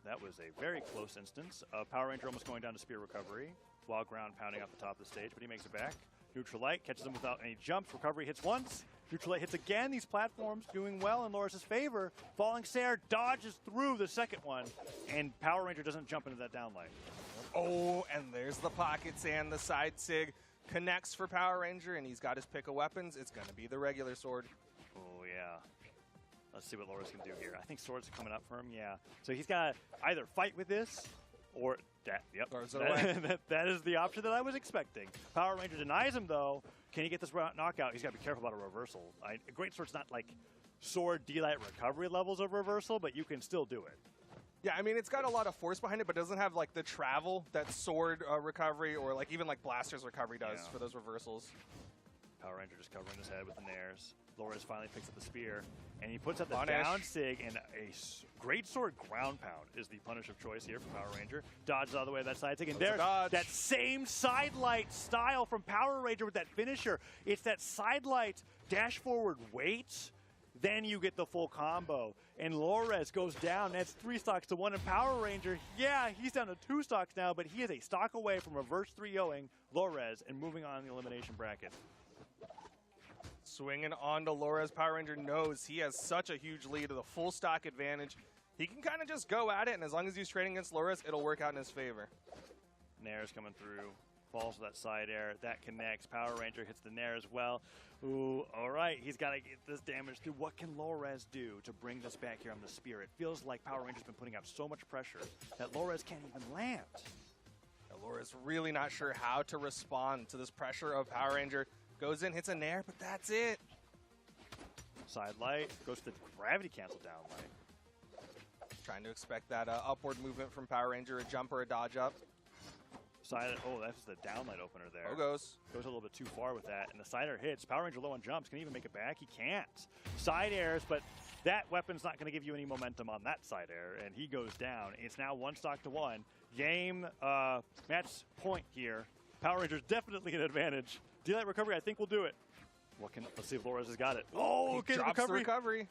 That was a very close instance. Power Ranger almost going down to spear recovery, while ground pounding off the top of the stage, but he makes it back. Neutral light catches him without any jumps. Recovery hits once. Neutral light hits again. These platforms doing well in Lores' favor. Falling Sair dodges through the second one, and Power Ranger doesn't jump into that down light. Oh, and there's the pocket sand. The side sig connects for Power Ranger, and he's got his pick of weapons. It's going to be the regular sword. Oh, yeah. Let's see what Lores can do here. I think swords are coming up for him, yeah. So he's got to either fight with this or that. Yep. That is the option that I was expecting. Power Ranger denies him, though. Can he get this knockout? He's got to be careful about a reversal. A Greatsword's not like sword D-Light recovery levels of reversal, but you can still do it. Yeah, I mean, it's got a lot of force behind it, but doesn't have, like, the travel that sword recovery or, like, even, like, Blaster's recovery does for those reversals. Power Ranger just covering his head with the nairs. Lores finally picks up the spear, and he puts up the down sig, and a Greatsword ground pound is the punish of choice here for Power Ranger. Dodges out of the way of that side sig, and there's that same sidelight style from Power Ranger with that finisher. It's that sidelight dash forward wait, then you get the full combo. And Lores goes down. That's 3 stocks to 1. And Power Ranger, yeah, he's down to 2 stocks now, but he is a stock away from reverse 3-0ing Lores and moving on in the elimination bracket. Swinging on to Lores. Power Ranger knows he has such a huge lead with a full stock advantage. He can kind of just go at it, and as long as he's trading against Lores, it'll work out in his favor. Nair's coming through. Falls to that side air. That connects. Power Ranger hits the Nair as well. Ooh, all right. He's got to get this damage through. What can Lores do to bring this back here on the spear? It feels like Power Ranger's been putting out so much pressure that Lores can't even land. Lores really not sure how to respond to this pressure of Power Ranger. Goes in, hits a Nair, but that's it. Side light. Goes to the gravity cancel down light. Trying to expect that upward movement from Power Ranger, a jump or a dodge up. Side, oh, that's the downlight opener there. Oh, goes a little bit too far with that, and the side air hits. Power Ranger low on jumps. Can he even make it back? He can't. Side airs, but that weapon's not going to give you any momentum on that side air, and he goes down. It's now 1 stock to 1. Game match point here. Power Ranger's definitely an advantage. D-Light recovery, I think, will do it. Let's see if Lores has got it. Oh, okay, drops the recovery.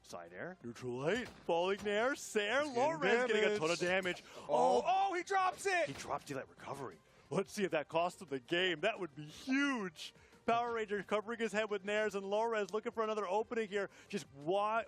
Side air, neutral light, falling Nair, Sair, Lores getting a ton of damage. Oh, he drops it! He drops D-Light recovery. Let's see if that cost him the game. That would be huge. Power Ranger covering his head with Nairs, and Lores looking for another opening here. Just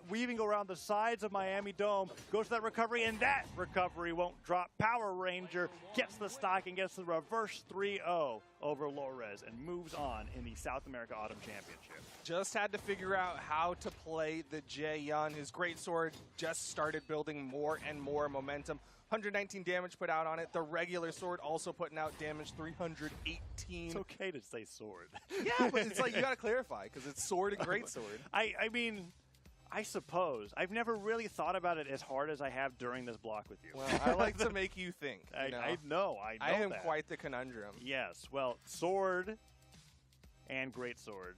weaving around the sides of Miami Dome. Goes to that recovery, and that recovery won't drop. Power Ranger gets the stock and gets the reverse 3-0 over Lores and moves on in the South America Autumn Championship. Just had to figure out how to play the Jae-Yun. His Greatsword just started building more and more momentum. 119 damage put out on it. The regular sword also putting out damage, 318. It's okay to say sword. Yeah, but it's like you got to clarify because it's sword and greatsword. I mean, I suppose. I've never really thought about it as hard as I have during this block with you. Well, I like to make you think. I know I am that. quite the conundrum. Yes. Well, sword and greatsword.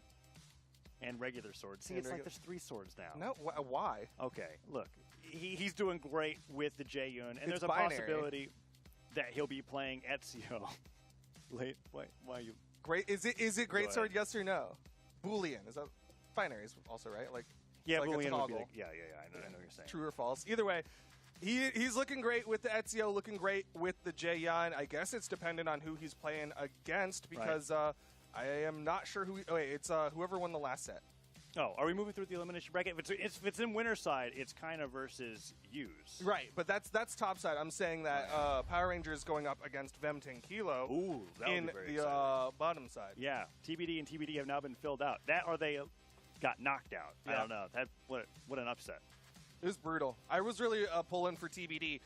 and regular swords. See, And it's like there's 3 swords now. No, why? Okay, look, he's doing great with the Jae-Yoon, and there's a binary. possibility that he'll be playing Ezio late. Why are you? Great. Is it great ahead. sword? Yes or no? Boolean. Is that binary? Is also right? Like Yeah, like a Boolean would be toggle. like, yeah. I know what you're saying. True or false? Either way, he's looking great with the Ezio, looking great with the Jae-Yoon. I guess it's dependent on who he's playing against because I am not sure who. It's whoever won the last set. Oh, are we moving through the elimination bracket? If it's in winner's side, it's kind of versus Use. Right, but that's top side. I'm saying that Power Rangers going up against Vemten Kilo Ooh, that would in be very the exciting. bottom side. Yeah, TBD and TBD have now been filled out. That or they got knocked out. I Yeah. don't know. What an upset. It was brutal. I was really pulling for TBD.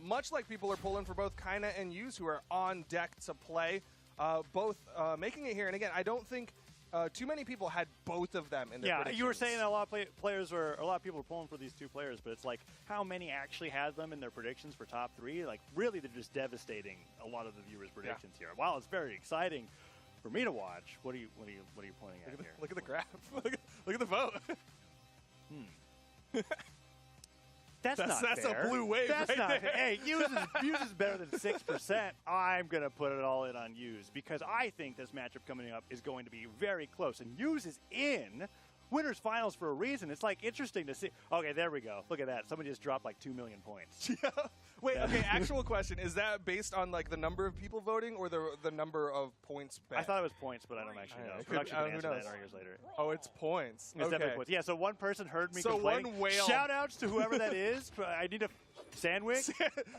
Much like people are pulling for both Kaina and Use, who are on deck to play, both making it here. And again, I don't think too many people had both of them in their predictions. You were saying that a lot of people were pulling for these 2 players, but it's like how many actually had them in their predictions for top 3? Like really, they're just devastating a lot of the viewers' predictions here. While it's very exciting for me to watch, what are you pointing at here? Look at the graph. look at the vote. That's not that's fair. a blue wave That's right not there. fair. Hey, Use is better than 6%. I'm going to put it all in on Use because I think this matchup coming up is going to be very close. And Use is in winners finals for a reason. It's like interesting to see. Okay, there we go. Look at that. Somebody just dropped like 2 million points. Yeah. Wait, okay, actual question. Is that based on like the number of people voting or the number of points bet? I thought it was points, but I don't actually know. It could- Production who can answer that knows? in our years later. Oh, it's points. It's Okay. definitely points. Yeah, so one person heard me So complaining. one whale- Shout-outs to whoever that is. I need a Sandwich.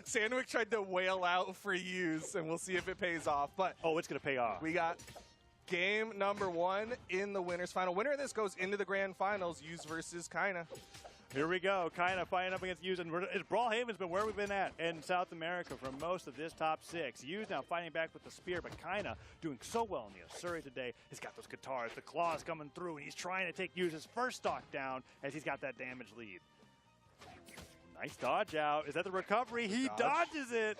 Sandwich tried to whale out for Use, and we'll see if it pays off. But Oh, it's going to pay off. we got game number 1 in the winners final. Winner of this goes into the grand finals, Use versus Kaina. Here we go, kind of fighting up against Use. And Brawlhaven's been where we've been at in South America for most of this top 6. Use now fighting back with the spear, but Kaina doing so well in the Asuri today. He's got those guitars, the claws coming through, and he's trying to take Use's first stock down as he's got that damage lead. Nice dodge out. Is that the recovery? He dodges it.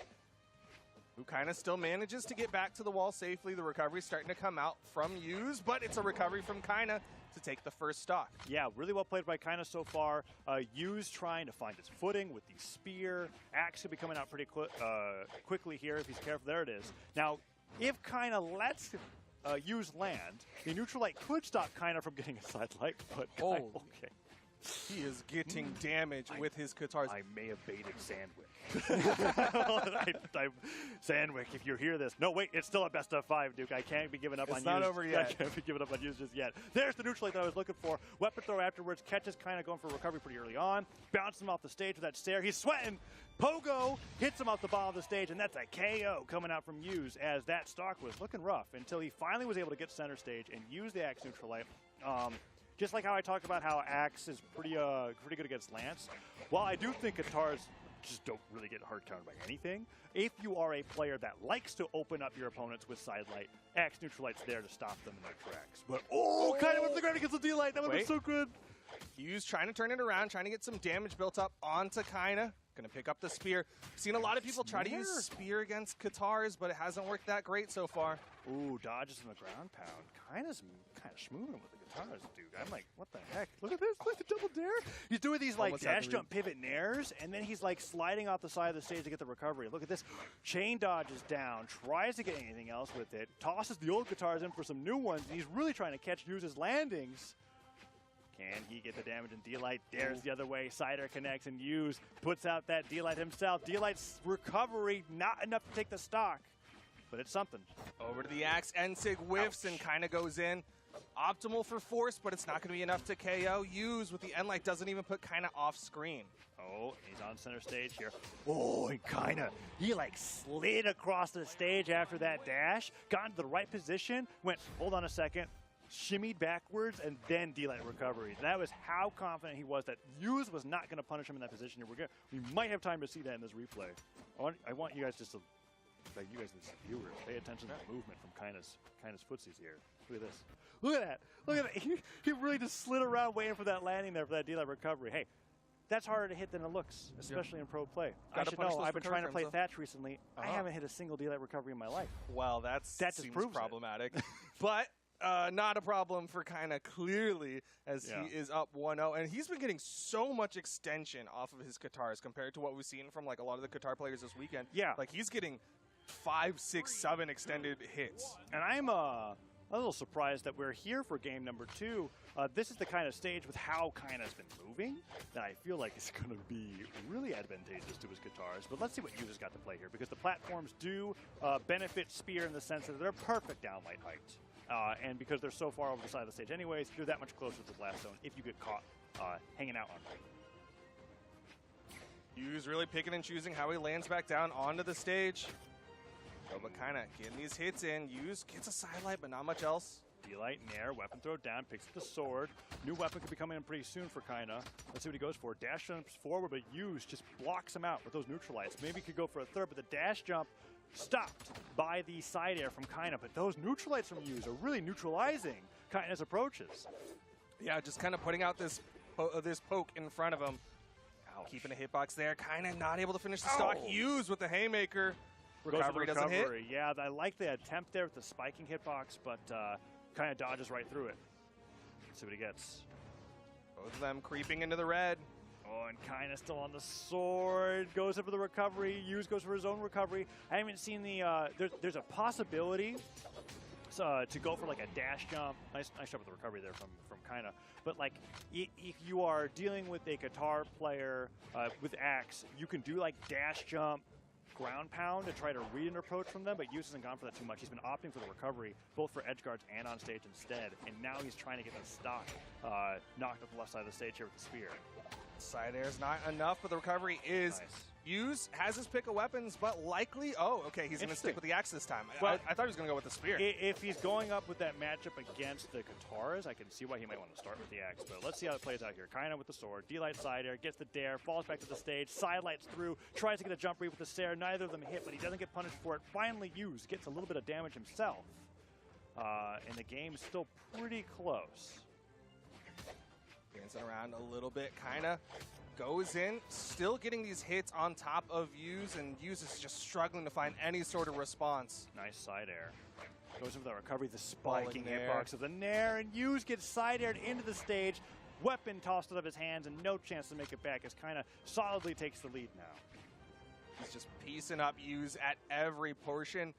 Who kind of still manages to get back to the wall safely. The recovery's starting to come out from Use, but it's a recovery from Kaina to take the first stock. Yeah, really well played by Kaina so far. Use trying to find his footing with the spear. Axe could be coming out pretty quickly here if he's careful. There it is. Now, if Kaina lets Use land, the neutral light could stop Kaina from getting a side light, but Oh. okay. He is getting damage with his guitars. I may have baited Sandwick. Sandwick, if you hear this. No, wait, it's still a best of 5, Duke. I can't be giving up on It's not Use. over yet. I can't be giving up on Use just yet. There's the neutral light that I was looking for. Weapon throw afterwards. Catches Kaina going for recovery pretty early on. Bounces him off the stage with that stare. He's sweating. Pogo hits him off the bottom of the stage, and that's a KO coming out from Use as that stock was looking rough until he finally was able to get center stage and use the Axe neutral light. Just like how I talked about how Axe is pretty good against Lance. While I do think guitars just don't really get hard countered by anything, if you are a player that likes to open up your opponents with side light, Axe neutral light's there to stop them in their tracks. But kind of went to the ground against the D-light. That would have been so good. Use trying to turn it around, trying to get some damage built up onto Kaina. Going to pick up the spear. Seen a lot of people try to use spear against guitars, but it hasn't worked that great so far. Ooh, dodges in the ground pound. Kind of schmooving with the guitars, dude. I'm like, what the heck? Look at this. Look at the double dare. He's doing these like Almost had dash to jump pivot nairs, and then he's like sliding off the side of the stage to get the recovery. Look at this. Chain dodges down, tries to get anything else with it, tosses the old guitars in for some new ones, and he's really trying to catch Use's landings. Can he get the damage in D-Light? Dares the other way. Cider connects and Use puts out that D-Light himself. D-Light's recovery, not enough to take the stock, but it's something. Over to the Axe. Ensig whiffs and kind of goes in. Optimal for force, but it's not going to be enough to KO. Use with the end light doesn't even put kind of off screen. Oh, he's on center stage here. Oh, and he like slid across the stage after that dash, got into the right position, went, hold on a second, shimmied backwards, and then D-Light recovery. That was how confident he was that Use was not going to punish him in that position. We might have time to see that in this replay. I want you guys just to, like you guys as viewers, pay attention to the movement from Kaina's footsies here. Look at this. Look at that. Look at that. He really just slid around waiting for that landing there for that D-Light recovery. Hey, that's harder to hit than it looks, especially in pro play. I should know. I've been trying to play Thatch recently. I haven't hit a single D-Light recovery in my life. Well, that just seems proves it. problematic. But not a problem for Kinda clearly, as he is up 1-0. And he's been getting so much extension off of his guitars compared to what we've seen from like a lot of the guitar players this weekend. Yeah. Like he's getting 5, 6, 7 extended hits. And I'm a little surprised that we're here for game number 2. This is the kind of stage with how Kina's been moving that I feel like it's going to be really advantageous to his guitars. But let's see what Yu's got to play here, because the platforms do benefit Spear in the sense that they're perfect downlight height. And because they're so far over the side of the stage anyways, you're that much closer to the blast zone if you get caught hanging out on right. Yu's really picking and choosing how he lands back down onto the stage. But Kinda getting these hits in. Yu's gets a sidelight, but not much else. D-Light in air, weapon throw down, picks up the sword. New weapon could be coming in pretty soon for Kinda. Let's see what he goes for. Dash jumps forward, but Yu's just blocks him out with those neutralites. Maybe he could go for a third, but the dash jump stopped by the side air from Kinda. But those neutralites from Yu's are really neutralizing Kina's approaches. Yeah, just kind of putting out this poke in front of him. Ouch. Keeping a hitbox there. Kinda not able to finish the stock. Yu's with the haymaker. Goes for the Recovery doesn't hit. Yeah, I like the attempt there with the spiking hitbox, but Kinda dodges right through it. Let's see what he gets. Both of them creeping into the red. Oh, and Kinda still on the sword. Goes in for the recovery. Yu's goes for his own recovery. I haven't seen the... there's a possibility to go for like a dash jump. Nice job with the recovery there from Kinda. But like, if you are dealing with a guitar player with axe, you can do like dash jump, ground pound to try to read an approach from them, but Yus hasn't gone for that too much. He's been opting for the recovery, both for edge guards and on stage instead, and now he's trying to get the stock knocked off the left side of the stage here with the spear. Side air is not enough, but the recovery is. Nice. Yus has his pick of weapons, but likely, okay, he's going to stick with the axe this time. Well, I thought he was going to go with the spear. If he's going up with that matchup against the guitars, I can see why he might want to start with the axe, but let's see how it plays out here. Kinda with the sword, D-Light side air, gets the dare, falls back to the stage, sidelights through, tries to get a jump read with the stare, neither of them hit, but he doesn't get punished for it. Finally, Yus gets a little bit of damage himself, and the game's still pretty close. Dancing around a little bit, Kinda goes in, still getting these hits on top of Yus, and Yus is just struggling to find any sort of response. Nice side air. Goes in for the recovery, the spiking Nair. hitbox of the Nair, and Yus gets side aired into the stage. Weapon tossed out of his hands, and no chance to make it back as Kinda solidly takes the lead now. He's just piecing up Yus at every portion.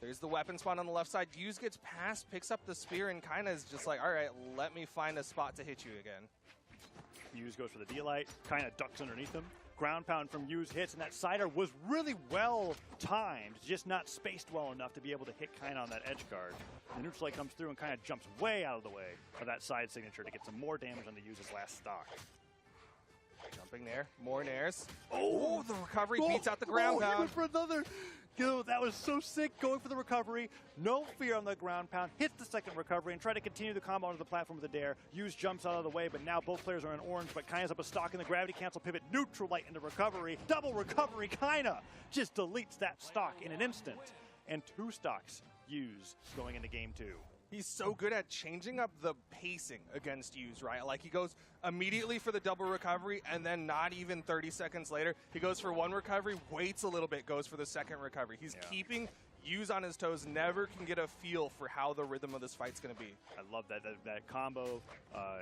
There's the weapon spawn on the left side. Yus gets past, picks up the spear, and Kinda is just like, all right, let me find a spot to hit you again. Yus goes for the D-Light, Kinda ducks underneath him. Ground pound from Yus hits, and that sider was really well timed, just not spaced well enough to be able to hit Kinda on that edge guard. The neutral light comes through and Kinda jumps way out of the way of that side signature to get some more damage on the Yus' last stock. Jumping there, more nairs. Oh, the recovery beats out the ground He pound. went for another. Yo, that was so sick, going for the recovery. No fear on the ground pound. Hits the second recovery and try to continue the combo onto the platform with a dare. Yus jumps out of the way, but now both players are in orange, but Kinda's up a stock in the gravity cancel pivot. Neutral light into recovery. Double recovery, Kinda just deletes that stock in an instant. And 2 stocks Yus going into game 2. He's so good at changing up the pacing against Yus, right? Like he goes immediately for the double recovery, and then not even 30 seconds later, he goes for 1 recovery, waits a little bit, goes for the second recovery. He's keeping Yus on his toes, never can get a feel for how the rhythm of this fight's going to be. I love that combo,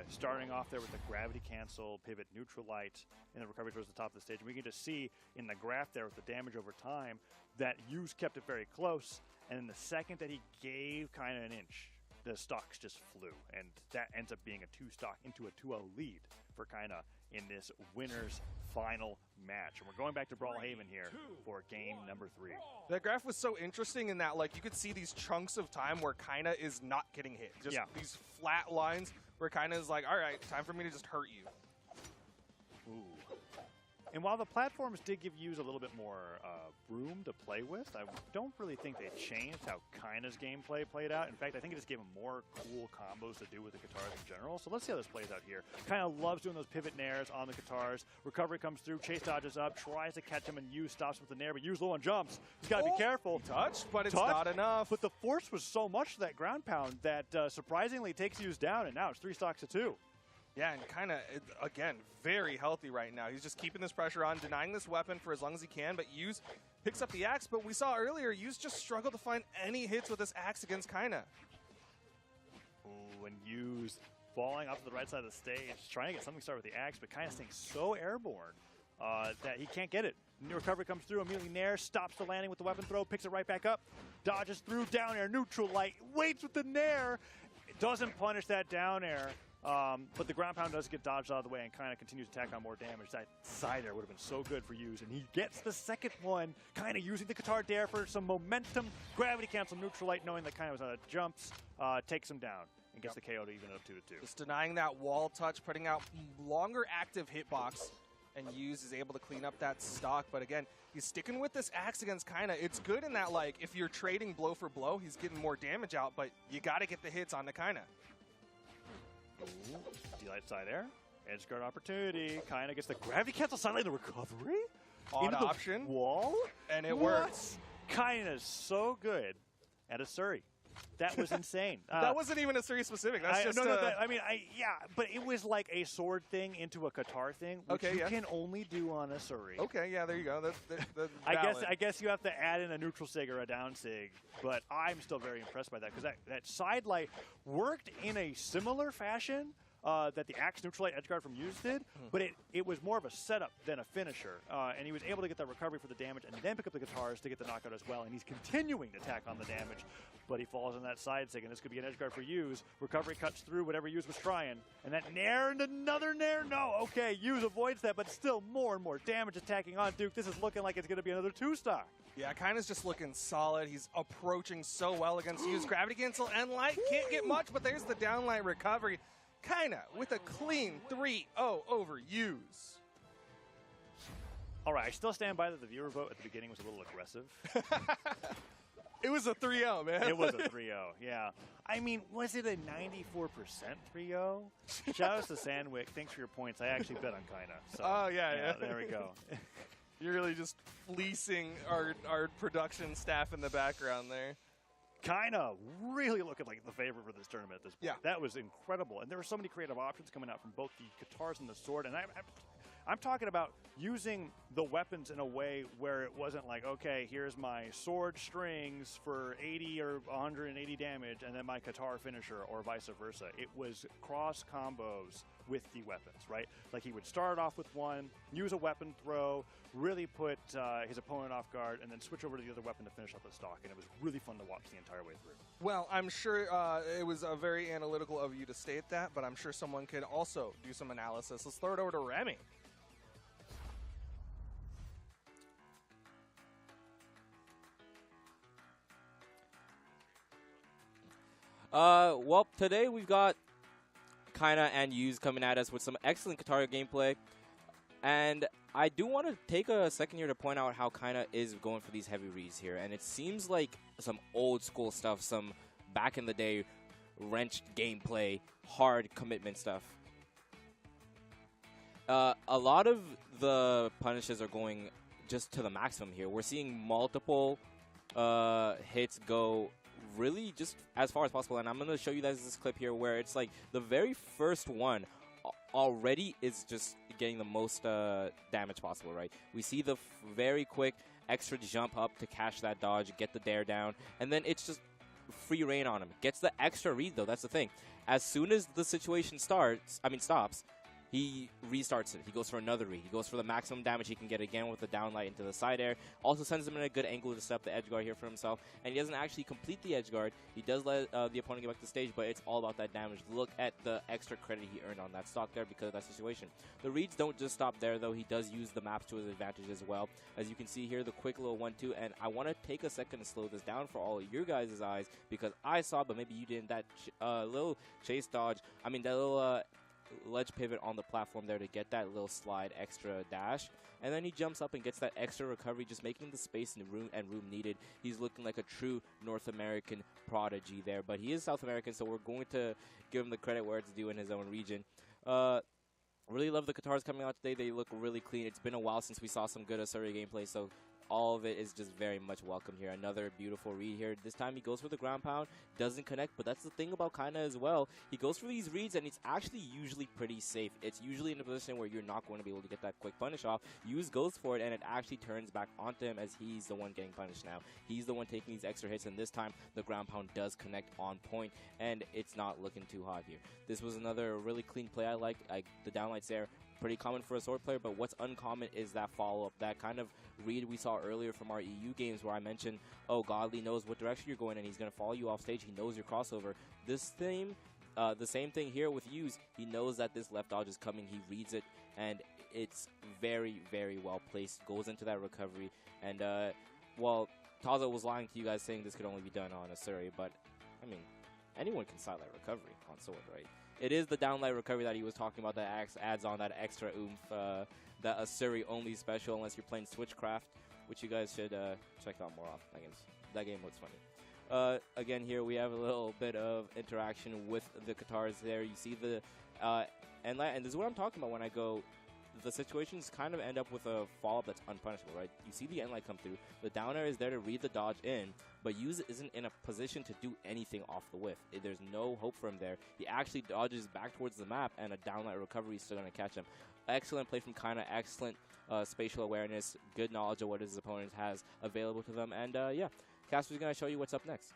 starting off there with the gravity cancel, pivot, neutral light, and the recovery towards the top of the stage. And we can just see in the graph there with the damage over time that Yus kept it very close, and then the second that he gave Kinda an inch, the stocks just flew, and that ends up being a 2-stock into a 2-0 lead for Kinda in this winner's final match. And we're going back to Brawlhaven here for game number 3. That graph was so interesting in that, like, you could see these chunks of time where Kinda is not getting hit. Just these flat lines where Kinda is like, all right, time for me to just hurt you. Ooh. And while the platforms did give Yus a little bit more room to play with, I don't really think they changed how Kinda's gameplay played out. In fact, I think it just gave him more cool combos to do with the guitars in general. So let's see how this plays out here. Kinda loves doing those pivot nairs on the guitars. Recovery comes through, Chase dodges up, tries to catch him, and Yus stops with the nair, but Yus low on jumps. He's got to be careful. Touched, but it's not enough. But the force was so much to that ground pound that surprisingly takes Yus down, and now it's 3 stocks to 2. Yeah, and Kinda, again, very healthy right now. He's just keeping this pressure on, denying this weapon for as long as he can, but Yus picks up the axe, but we saw earlier, Yus just struggled to find any hits with this axe against Kinda. Ooh, and Hughes falling off to the right side of the stage, trying to get something started with the axe, but kind of staying so airborne that he can't get it. New recovery comes through, immediately Nair stops the landing with the weapon throw, picks it right back up, dodges through, down air, neutral light, waits with the Nair, doesn't punish that down air, but the ground pound does get dodged out of the way and kind of continues to tack on more damage. That side air would have been so good for Hughes, and he gets the second one, kind of using the Qatar Dare for some momentum, gravity cancel, neutral light, knowing that kind of was out of jumps, takes him down and gets the KO to even it up 2-2. Just denying that wall touch, putting out longer active hitbox, and Hughes is able to clean up that stock. But again, he's sticking with this axe against Kaina. It's good in that, like, if you're trading blow for blow, he's getting more damage out, but you got to get the hits on the Kaina. D-light side air, edge guard opportunity. Kaina gets the gravity cancel side lane recovery. Odd into the option. Wall? And it What? works. Kaina's so good at a Surrey. That was insane. That wasn't even a series specific. That's just but it was like a sword thing into a Qatar thing, which Okay, you yeah. can only do on a Surrey. Okay, yeah, there you go. That's I guess you have to add in a neutral sig or a down sig, but I'm still very impressed by that because that side light worked in a similar fashion that the axe neutral light edgeguard from Hughes did, but it was more of a setup than a finisher, and he was able to get that recovery for the damage and then pick up the guitars to get the knockout as well, and he's continuing to tack on the damage, but he falls on that side sig, and this could be an edgeguard for Hughes. Recovery cuts through whatever Hughes was trying, and that nair and another nair. No, okay, Hughes avoids that, but still more and more damage attacking on Duke. This is looking like it's going to be another 2-star. Yeah, Kaina's just looking solid. He's approaching so well against Hughes. Gravity cancel and light. Can't get much, but there's the downlight recovery. Kaina with a clean 3-0 over Hughes. All right, I still stand by that the viewer vote at the beginning was a little aggressive. It was a 3-0, man. It was a 3-0, yeah. I mean, was it a 94% 3-0? Shout out to Sandwick. Thanks for your points. I actually bet on Kaina. So, Oh, yeah. There we go. You're really just fleecing our production staff in the background there. Kaina really looking like the favorite for this tournament at this point. Yeah. That was incredible. And there were so many creative options coming out from both the guitars and the sword. And I'm talking about using the weapons in a way where it wasn't like, okay, here's my sword strings for 80 or 180 damage and then my guitar finisher or vice versa. It was cross combos with the weapons, right? Like he would start off with one, use a weapon throw, really put his opponent off guard, and then switch over to the other weapon to finish up the stock. And it was really fun to watch the entire way through. Well, I'm sure it was very analytical of you to state that, but I'm sure someone could also do some analysis. Let's throw it over to Remy. Well, today we've got Kaina and Hughes coming at us with some excellent Qatar gameplay. And I do want to take a second here to point out how Kaina is going for these heavy reads here. And it seems like some old school stuff, some back in the day wrenched gameplay, hard commitment stuff. A lot of the punishes are going just to the maximum here. We're seeing multiple hits go really just as far as possible. And I'm going to show you guys this clip here where it's like the very first one already is just getting the most damage possible, right? We see the very quick extra jump up to catch that dodge, get the dare down, and then it's just free reign on him. Gets the extra read, though. That's the thing. As soon as the situation stops, he restarts it. He goes for another read. He goes for the maximum damage he can get again with the downlight into the side air. Also sends him in a good angle to set up the edge guard here for himself. And he doesn't actually complete the edge guard. He does let the opponent get back to the stage, but it's all about that damage. Look at the extra credit he earned on that stock there because of that situation. The reads don't just stop there, though. He does use the maps to his advantage as well. As you can see here, the quick little 1-2. And I want to take a second to slow this down for all of your guys' eyes because I saw, but maybe you didn't, that little chase dodge. I mean, that little ledge pivot on the platform there to get that little slide extra dash, and then he jumps up and gets that extra recovery, just making the space and room needed. He's looking like a true North American prodigy there, but he is South American, so we're going to give him the credit where it's due in his own region. Really love the guitars coming out today. They look really clean. It's been a while since we saw some good Asuri gameplay, so all of it is just very much welcome here. Another beautiful read here. This time he goes for the ground pound, doesn't connect, but that's the thing about Kaina as well. He goes for these reads, and it's actually usually pretty safe. It's usually in a position where you're not going to be able to get that quick punish off. Yuz goes for it, and it actually turns back onto him as he's the one getting punished now. He's the one taking these extra hits, and this time the ground pound does connect on point, and it's not looking too hot here. This was another really clean play I liked. The downlights there, pretty common for a sword player, but what's uncommon is that follow-up, that kind of read we saw earlier from our EU games where I mentioned, oh, Godly knows what direction you're going and he's going to follow you off stage. He knows your crossover. This thing, the same thing here with Yuz. He knows that this left dodge is coming. He reads it, and it's very, very well placed. Goes into that recovery, and, well, Taza was lying to you guys saying this could only be done on Asuri, but, I mean, anyone can sidelight recovery on sword, right? It is the downlight recovery that he was talking about that adds on that extra oomph, that Asuri only special unless you're playing Switchcraft, which you guys should check out more often. That game looks funny. Again, here we have a little bit of interaction with the Katars there. You see the and this is what I'm talking about when I go, the situations kind of end up with a follow-up that's unpunishable, right? You see the end light come through. The down air is there to read the dodge in, but Yuz isn't in a position to do anything off the whiff. There's no hope for him there. He actually dodges back towards the map, and a downlight recovery is still going to catch him. Excellent play from Kaina, excellent spatial awareness, good knowledge of what his opponent has available to them, and yeah, Casper's going to show you what's up next.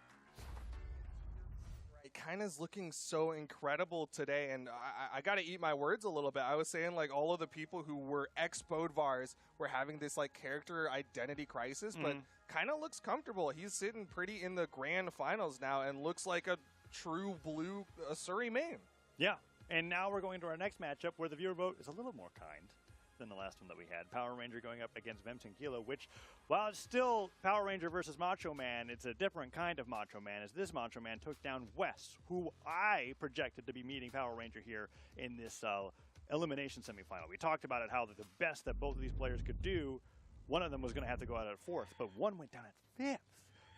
Kaina's looking so incredible today, and I got to eat my words a little bit. I was saying, like, all of the people who were ex-Bodvars were having this, like, character identity crisis, but Kaina looks comfortable. He's sitting pretty in the grand finals now and looks like a true blue Asuri main. Yeah, and now we're going to our next matchup where the viewer vote is a little more kind than the last one that we had. Power Ranger going up against Vemten Kilo, which, while it's still Power Ranger versus Macho Man, it's a different kind of Macho Man, as this Macho Man took down Wes, who I projected to be meeting Power Ranger here in this elimination semifinal. We talked about it, how the best that both of these players could do, one of them was going to have to go out at fourth, but one went down at fifth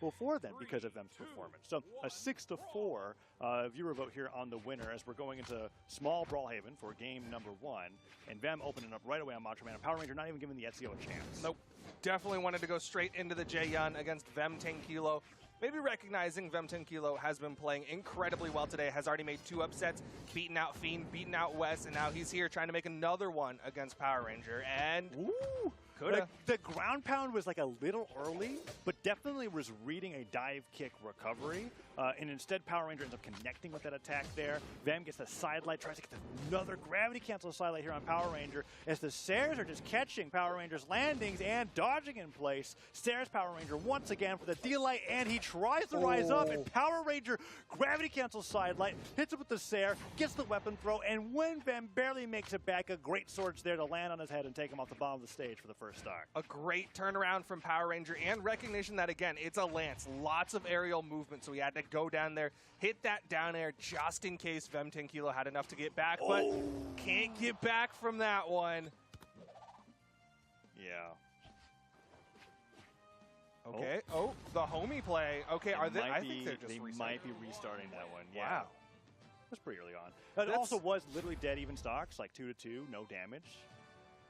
before then because of Vem's performance. So a 6-4 viewer vote here on the winner as we're going into small Brawlhaven for game number 1. And Vem opening up right away on Macho Man. And Power Ranger not even giving the Ezio a chance. Nope. Definitely wanted to go straight into the Jaeyun against Vemten Kilo. Maybe recognizing Vemten Kilo has been playing incredibly well today, has already made 2 upsets, beaten out Fiend, beaten out Wes, and now he's here trying to make another one against Power Ranger. And ooh, the ground pound was like a little early, but definitely was reading a dive kick recovery. And instead, Power Ranger ends up connecting with that attack there. Vem gets the sidelight, tries to get another gravity cancel sidelight here on Power Ranger as the Stairs are just catching Power Ranger's landings and dodging in place. Stairs Power Ranger once again for the D-light, and he tries to rise up, and Power Ranger gravity cancel sidelight, hits it with the Sair, gets the weapon throw, and when Vem barely makes it back, a great sword's there to land on his head and take him off the bottom of the stage for the first stock. A great turnaround from Power Ranger and recognition that, again, it's a Lance. Lots of aerial movement, so he had to go down there, hit that down air just in case Vemten Kilo had enough to get back, but can't get back from that one. Yeah. Okay. Oh, the homie play. Okay, I think they're just They restarting. might be restarting that one. Yeah. Wow. It was pretty early on. It also was literally dead even stocks, like 2-2, no damage.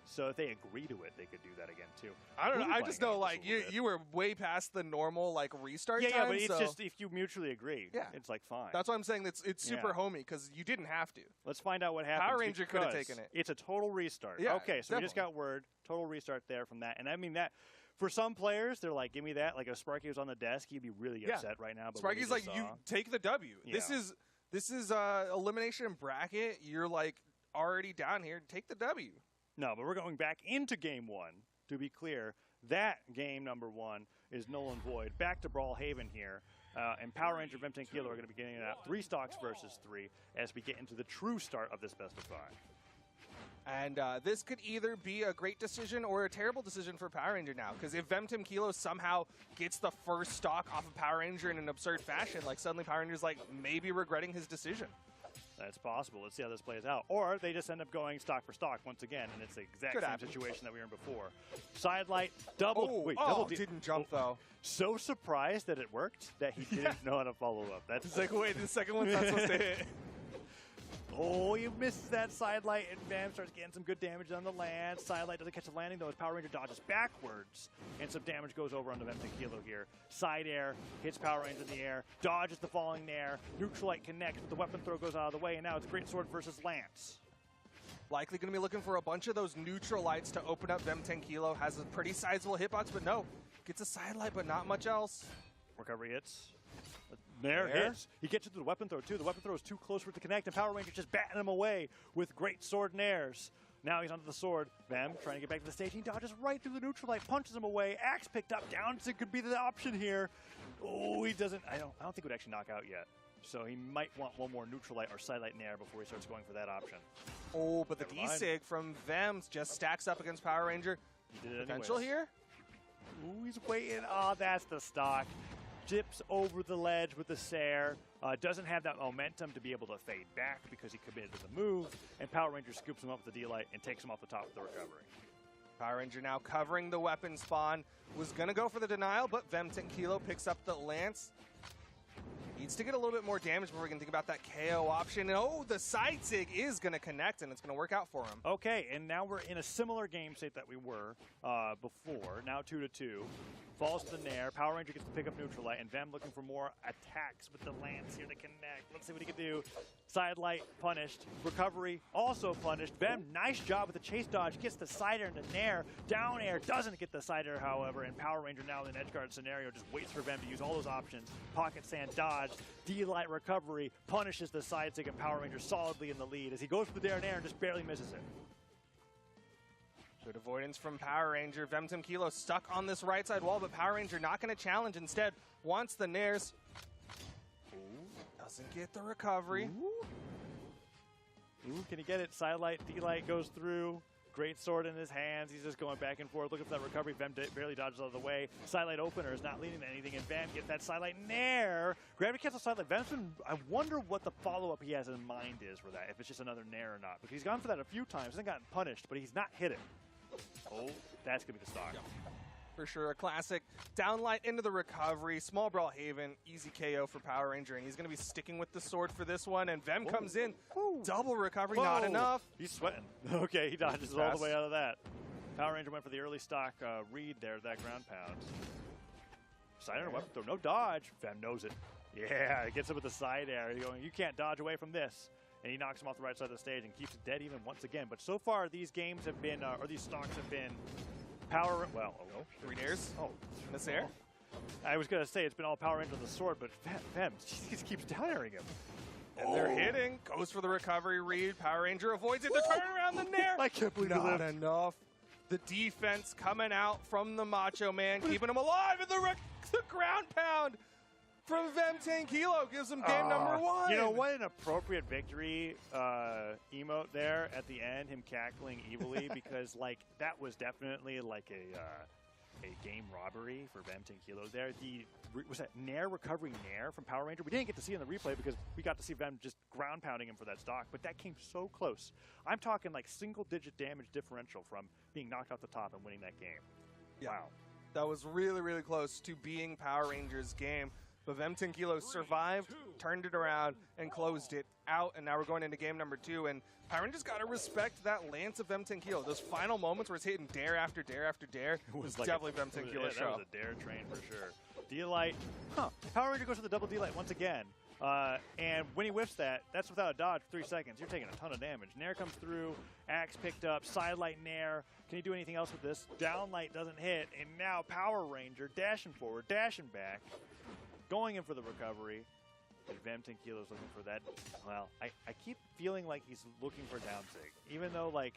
So if they agree to it, they could do that again too. I don't know. We'll be I just playing know, it like, just a little bit. you were way past the normal, like, restart Yeah, time. but it's so just if you mutually agree, Yeah. it's like fine. that's why I'm saying it's super Yeah. homie, because you didn't have to. Let's find out what happens. Power Ranger could have because taken it. It's a total restart. Yeah, okay, so we just got word, total restart there from that. And I mean that, for some players, they're like, give me that. Like if Sparky was on the desk, he'd be really upset right now. But what he Sparky's like, just you saw- take the W. Yeah. This is elimination bracket. You're like already down here. Take the W. No, but we're going back into game 1. To be clear, that game number 1 is null and void. Back to Brawlhaven here. And Power Ranger Vemten Kilo are going to be getting it out 3 stocks versus 3 as we get into the true start of this best of 5. And this could either be a great decision or a terrible decision for Power Ranger now. Because if Vemten Kilo somehow gets the first stock off of Power Ranger in an absurd fashion, like suddenly Power Ranger's like maybe regretting his decision. That's possible. Let's see how this plays out. Or they just end up going stock for stock once again, and it's the exact Could same happen. situation that we were in before. Sidelight, double. Double didn't jump though. So surprised that it worked that he didn't know how to follow up. That's It's like, wait, the second one's not supposed to hit. Oh, he misses that side light, and Vam starts getting some good damage on the land. Side light doesn't catch the landing, though, as Power Ranger dodges backwards, and some damage goes over on the Vem Tequilo here. Side air, hits Power Ranger in the air, dodges the falling Nair. Neutral light connects, but the weapon throw goes out of the way, and now it's Great Sword versus Lance. Likely going to be looking for a bunch of those neutral lights to open up Vem 10 Kilo. Has a pretty sizable hitbox, but no. Gets a side light, but not much else. Recovery hits. Nair hits. He gets into the weapon throw, too. The weapon throw is too close for it to connect, and Power Ranger just batting him away with Great Sword Nairs. Now he's onto the sword. Vam trying to get back to the stage. He dodges right through the neutral light, punches him away. Axe picked up. Down could be the option here. Oh, he doesn't. I don't think it would actually knock out yet. So he might want one more neutral light or side light Nair before he starts going for that option. Oh, but the D-Sig from Vems just stacks up against Power Ranger. He did it Potential here? Ooh, he's waiting. Oh, that's the stock. Dips over the ledge with the Sair. Doesn't have that momentum to be able to fade back because he committed to the move. And Power Ranger scoops him up with the D-Light and takes him off the top with the recovery. Power Ranger now covering the weapon spawn. Was going to go for the denial, but Vem 10 Kilo picks up the Lance. Needs to get a little bit more damage before we can think about that KO option. And oh, the side sig is going to connect, and it's going to work out for him. Okay, and now we're in a similar game state that we were before. Now 2-2. Falls to the Nair. Power Ranger gets to pick up neutral light, and Vem looking for more attacks with the Lance here to connect. Let's see what he can do. Side light punished. Recovery also punished. Vem, nice job with the chase dodge. Gets the side air into Nair. Down air doesn't get the side air, however, and Power Ranger now in an edge guard scenario just waits for Vem to use all those options. Pocket sand dodge. D-Light recovery punishes the side sig, and Power Ranger solidly in the lead as he goes for the dare and air and just barely misses it. Good avoidance from Power Ranger. Vem 10 Kilo stuck on this right side wall, but Power Ranger not going to challenge. Instead, wants the Nairs. Ooh, doesn't get the recovery. Ooh, can he get it? Side light, D-Light goes through. Great sword in his hands. He's just going back and forth, looking for that recovery. Vem barely dodges out of the way. Sidelight opener is not leading to anything, and Vem gets that sidelight Nair. Gravity cancel sidelight. Vem's been, I wonder what the follow-up he has in mind is for that, if it's just another Nair or not. Because he's gone for that a few times, hasn't gotten punished, but he's not hit it. Oh, that's going to be the stock. Yeah. For sure, a classic. Downlight into the recovery. Small Brawl Haven. Easy KO for Power Ranger, and he's going to be sticking with the sword for this one. And Vem comes in. Double recovery, not enough. He's sweating. Okay, he dodges all the way out of that. Power Ranger went for the early stock read there, that ground pound. Side air weapon throw, no dodge. Vem knows it. Yeah, gets him with the side air. He's going, you can't dodge away from this. And he knocks him off the right side of the stage and keeps it dead even once again. But so far, these games have been, or these stocks have been Power, well, oh, 3 Nairs. Oh, Miss air. I was going to say it's been all Power Ranger with the sword, but Vem just keeps down airing him. And they're hitting. Goes for the recovery read. Power Ranger avoids it. They're turning around the Nair. I can't believe not enough. The defense coming out from the Macho Man, keeping him alive. And the ground pound from Vem 10 Kilo gives him game number 1. You know, what an appropriate victory emote there at the end, him cackling evilly, because, like, that was definitely like a game robbery for Vem 10 Kilo there. Was that Nair recovery Nair from Power Ranger? We didn't get to see in the replay because we got to see Vem just ground pounding him for that stock, but that came so close. I'm talking like single-digit damage differential from being knocked off the top and winning that game. Yeah. Wow. That was really, really close to being Power Rangers' game. But Vem 10 Kilo survived, turned it around, and closed it out. And now we're going into game number 2. And Power Rangers got to respect that Lance of Vem 10 Kilo. Those final moments where it's hitting dare after dare after dare was like definitely Vem 10 Kilo show. That was a dare train for sure. D-Light. Power Ranger goes for the double D-Light once again. And when he whiffs that, that's without a dodge for 3 seconds. You're taking a ton of damage. Nair comes through. Axe picked up. Sidelight Nair. Can he do anything else with this? Downlight doesn't hit. And now Power Ranger dashing forward, dashing back. Going in for the recovery, and Vem 10 Kilo is looking for that. Well, I keep feeling like he's looking for down sig, even though, like,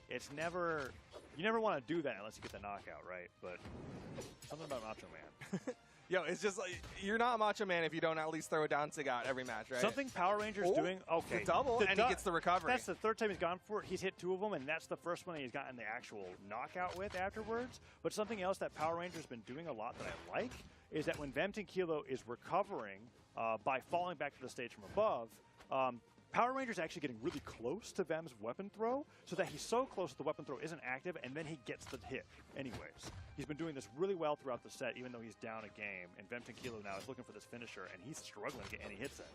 it's never, you never want to do that unless you get the knockout, right? But something about Macho Man. Yo, it's just like, you're not Macho Man if you don't at least throw a down sig out every match, right? Something Power Ranger's doing, okay. The double, and he gets the recovery. That's the 3rd time he's gone for it. He's hit 2 of them, and that's the first one he's gotten the actual knockout with afterwards. But something else that Power Ranger's been doing a lot that I like is that when Vem 10 Kilo is recovering by falling back to the stage from above, Power Ranger's actually getting really close to Vem's weapon throw, so that he's so close that the weapon throw isn't active, and then he gets the hit anyways. He's been doing this really well throughout the set, even though he's down a game, and Vem 10 Kilo now is looking for this finisher, and he's struggling to get any hits in.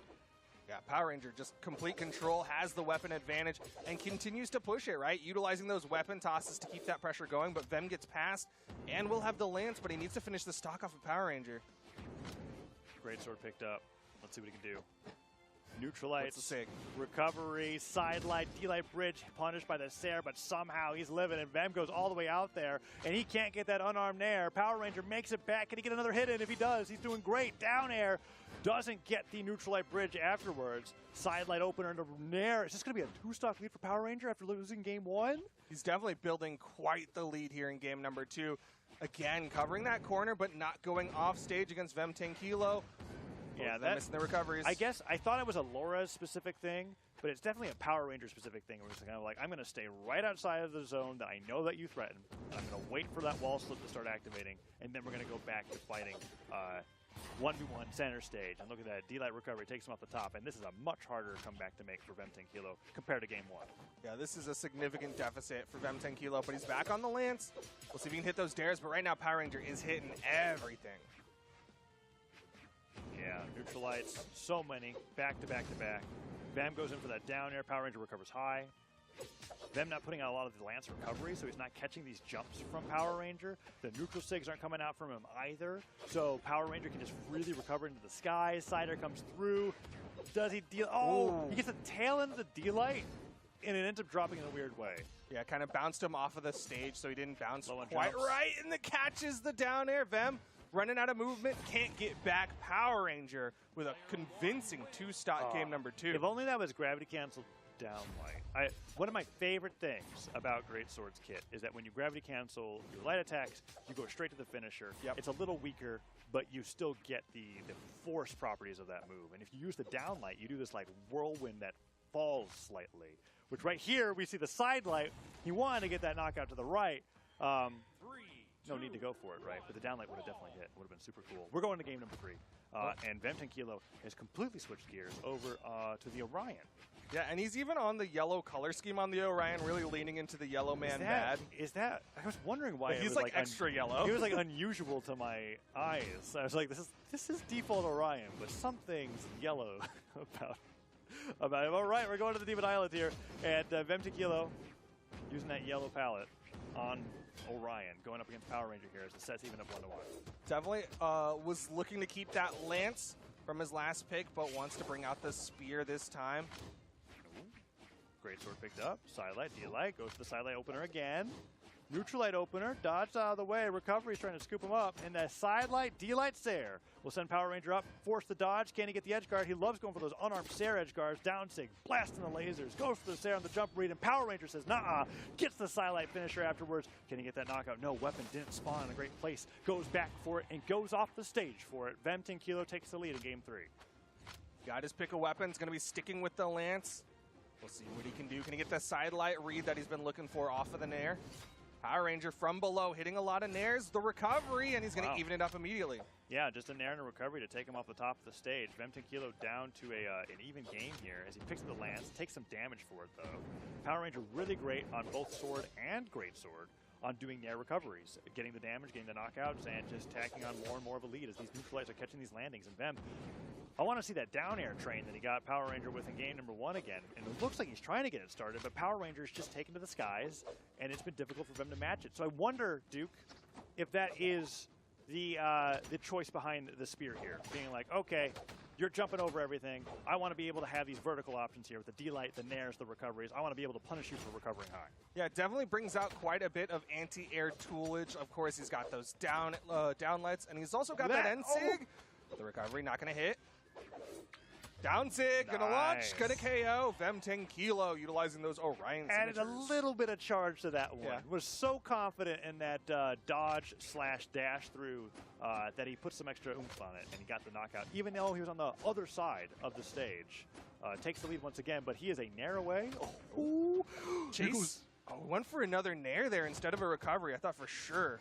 Yeah, Power Ranger just complete control, has the weapon advantage, and continues to push it, right? Utilizing those weapon tosses to keep that pressure going, but Vem gets past and will have the lance, but he needs to finish the stock off of Power Ranger. Great sword picked up. Let's see what he can do. Neutralites, What's the sig? recovery, sidelight, D-light bridge, punished by the Sair, but somehow he's living, and Vem goes all the way out there, and he can't get that unarmed nair. Power Ranger makes it back. Can he get another hit in? If he does, he's doing great. Down air, doesn't get the neutralite bridge afterwards. Sidelight opener into nair. Is this going to be a 2-stock lead for Power Ranger after losing game 1? He's definitely building quite the lead here in game number 2. Again, covering that corner, but not going off stage against Vem 10 Kilo. Yeah, that's missing the recoveries. I guess I thought it was a Laura specific thing, but it's definitely a Power Ranger specific thing. Where it's kind of like, I'm going to stay right outside of the zone that I know that you threaten. I'm going to wait for that wall slip to start activating, and then we're going to go back to fighting 1v1 center stage. And look at that, D-Light recovery takes him off the top, and this is a much harder comeback to make for Vem 10 Kilo compared to game 1. Yeah, this is a significant deficit for Vem 10 Kilo, but he's back on the lance. We'll see if he can hit those dares, but right now Power Ranger is hitting everything. Yeah, neutralites, so many, back to back to back. Vem goes in for that down air, Power Ranger recovers high. Vem not putting out a lot of the lance recovery, so he's not catching these jumps from Power Ranger. The neutral sigs aren't coming out from him either, so Power Ranger can just really recover into the skies. Cider comes through. Does he deal? Oh, Ooh. He gets a tail into the D-Light, and it ends up dropping in a weird way. Yeah, kind of bounced him off of the stage, so he didn't bounce Low on quite jumps. right, and the catches the down air. Vem running out of movement, can't get back. Power Ranger with a convincing 2-stock game number 2. If only that was gravity canceled down light. One of my favorite things about Great Swords Kit is that when you gravity cancel your light attacks, you go straight to the finisher. Yep. It's a little weaker, but you still get the force properties of that move. And if you use the down light, you do this like whirlwind that falls slightly, which right here we see the side light. He wanted to get that knockout to the right. No need to go for it, right? But the downlight would have definitely hit. Would have been super cool. We're going to game number 3. And Vem 10 Kilo has completely switched gears over to the Orion. Yeah, and he's even on the yellow color scheme on the Orion, really leaning into the yellow man bad. Is that? I was wondering why He's it was like extra yellow. He was like unusual to my eyes. I was like, this is default Orion, but something's yellow about him. All right, we're going to the Demon Island here, and Vem 10 Kilo using that yellow palette on Orion, going up against Power Ranger here as the set's even up 1-1. Definitely was looking to keep that lance from his last pick, but wants to bring out the spear this time. Great sword picked up. Sidelight, D-Light, goes to the sidelight opener again. Neutralite opener, dodged out of the way. Recovery's trying to scoop him up. And the sidelight, D-Light Sair will send Power Ranger up, force the dodge. Can he get the edge guard? He loves going for those unarmed Sair edge guards. Down sig, blasting the lasers, goes for the Sair on the jump read, and Power Ranger says, nah, gets the sidelight finisher afterwards. Can he get that knockout? No, weapon didn't spawn in a great place. Goes back for it and goes off the stage for it. Vem 10 Kilo takes the lead in game 3. Got his pick of weapons, going to be sticking with the lance. We'll see what he can do. Can he get the sidelight read that he's been looking for off of the nair? Power Ranger from below, hitting a lot of nairs. The recovery, and he's going to even it up immediately. Yeah, just a nair and a recovery to take him off the top of the stage. Vem 10 Kilo down to an even game here as he picks up the lance, takes some damage for it, though. Power Ranger really great on both sword and great sword on doing nair recoveries, getting the damage, getting the knockouts, and just tacking on more and more of a lead as these neutralites are catching these landings. And Vem, I want to see that down air train that he got Power Ranger with in game number 1 again. And it looks like he's trying to get it started, but Power Ranger's just taken to the skies, and it's been difficult for them to match it. So I wonder, Duke, if that is the choice behind the spear here, being like, okay, you're jumping over everything. I want to be able to have these vertical options here with the D-Light, the nairs, the recoveries. I want to be able to punish you for recovering high. Yeah, it definitely brings out quite a bit of anti-air toolage. Of course, he's got those downlights, and he's also got that end sig. The recovery not going to hit. Down sig, Nice. gonna launch, gonna KO. Vem 10 Kilo utilizing those Orion Added a signatures. little bit of charge to that one. Yeah. Was so confident in that dodge / dash through that he put some extra oomph on it, and he got the knockout, even though he was on the other side of the stage. Takes the lead once again, but he is a nair away. Oh, Chase went for another nair there instead of a recovery. I thought for sure.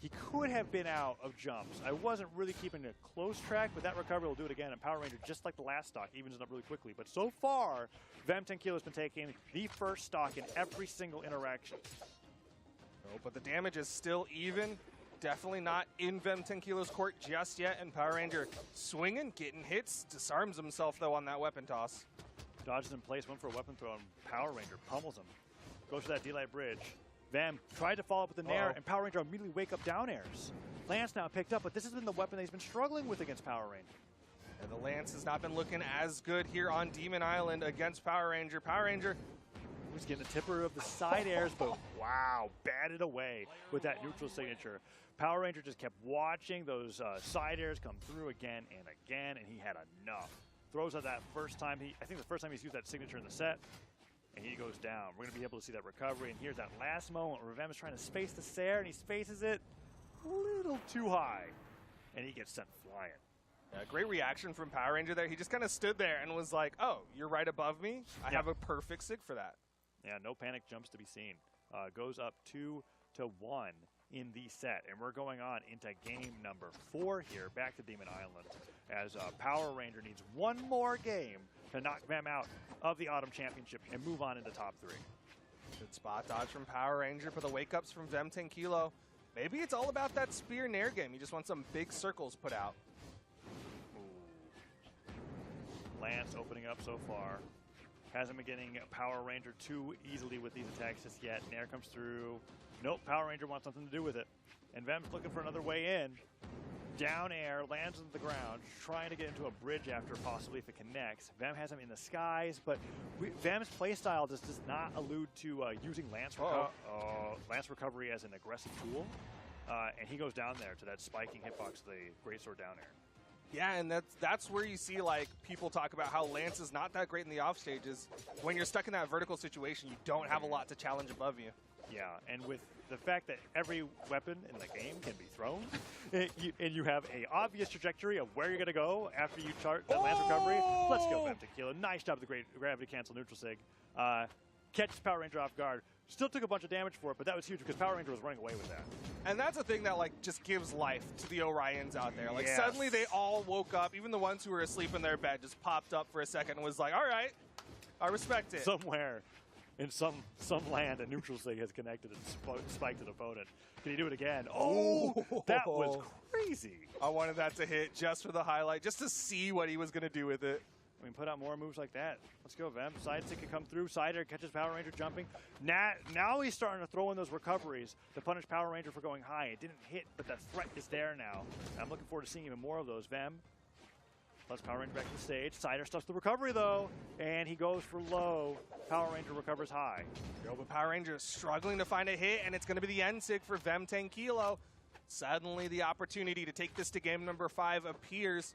He could have been out of jumps. I wasn't really keeping a close track, but that recovery will do it again. And Power Ranger, just like the last stock, evens it up really quickly. But so far, Vem 10 Kilo has been taking the first stock in every single interaction. Oh, but the damage is still even. definitely not in Vem 10 Kilo's court just yet, and Power Ranger swinging, getting hits, disarms himself though on that weapon toss. Dodges in place, went for a weapon throw, and Power Ranger pummels him. Goes for that D-Light bridge. Vem tried to follow up with the Nair, and Power Ranger immediately wake up down airs. Lance now picked up, but this has been the weapon that he's been struggling with against Power Ranger. And the Lance has not been looking as good here on Demon Island against Power Ranger. Power Ranger was getting the tipper of the side airs, but wow, batted away with that neutral signature. Power Ranger just kept watching those side airs come through again and again, and he had enough. Throws out that first time, I think the first time he's used that signature in the set, and he goes down. We're going to be able to see that recovery, and here's that last moment where Vem is trying to space the Sair, and he spaces it a little too high, and he gets sent flying. Yeah, great reaction from Power Ranger there. He just kind of stood there and was like, oh, you're right above me? I have a perfect sig for that. Yeah, no panic jumps to be seen. Goes up 2-1 in the set, and we're going on into game number 4 here, back to Demon Island, as Power Ranger needs one more game to knock Vem out of the Autumn Championship and move on into top 3. Good spot dodge from Power Ranger for the wake-ups from Vem 10 Kilo. Maybe it's all about that spear nair game. You just want some big circles put out. Lance opening up so far. Hasn't been getting Power Ranger too easily with these attacks just yet. Nair comes through. Nope, Power Ranger wants something to do with it. And Vem's looking for another way in. Down air, lands on the ground, trying to get into a bridge after possibly if it connects. Vem has him in the skies, but Vem's playstyle just does not allude to using Lance recovery as an aggressive tool. And he goes down there to that spiking hitbox, the Greatsword down air. Yeah, and that's where you see like people talk about how Lance is not that great in the off stages. When you're stuck in that vertical situation, you don't have a lot to challenge above you. Yeah, and with the fact that every weapon in the game can be thrown, and you have a obvious trajectory of where you're going to go after you chart that Lance recovery, let's go Vem 10 Kilo. Nice job with the great gravity cancel neutral sig. Catches Power Ranger off guard. Still took a bunch of damage for it, but that was huge because Power Ranger was running away with that. And that's a thing that like just gives life to the Orions out there. Like Yes. suddenly they all woke up, even the ones who were asleep in their bed just popped up for a second and was like, all right, I respect it. Somewhere in some land, a neutral sig has connected and spiked an opponent. Can he do it again? Oh, that was crazy. I wanted that to hit just for the highlight, just to see what he was going to do with it. I mean, put out more moves like that. Let's go, Vem. Side stick can come through. Side air catches Power Ranger jumping. Now he's starting to throw in those recoveries to punish Power Ranger for going high. It didn't hit, but that threat is there now. I'm looking forward to seeing even more of those. Vem lets Power Ranger back to the stage. Side air stuffs the recovery, though, and he goes for low. Power Ranger recovers high. But Power Ranger is struggling to find a hit, and it's going to be the end sig for Vem 10 Kilo. Suddenly, the opportunity to take this to game number 5 appears.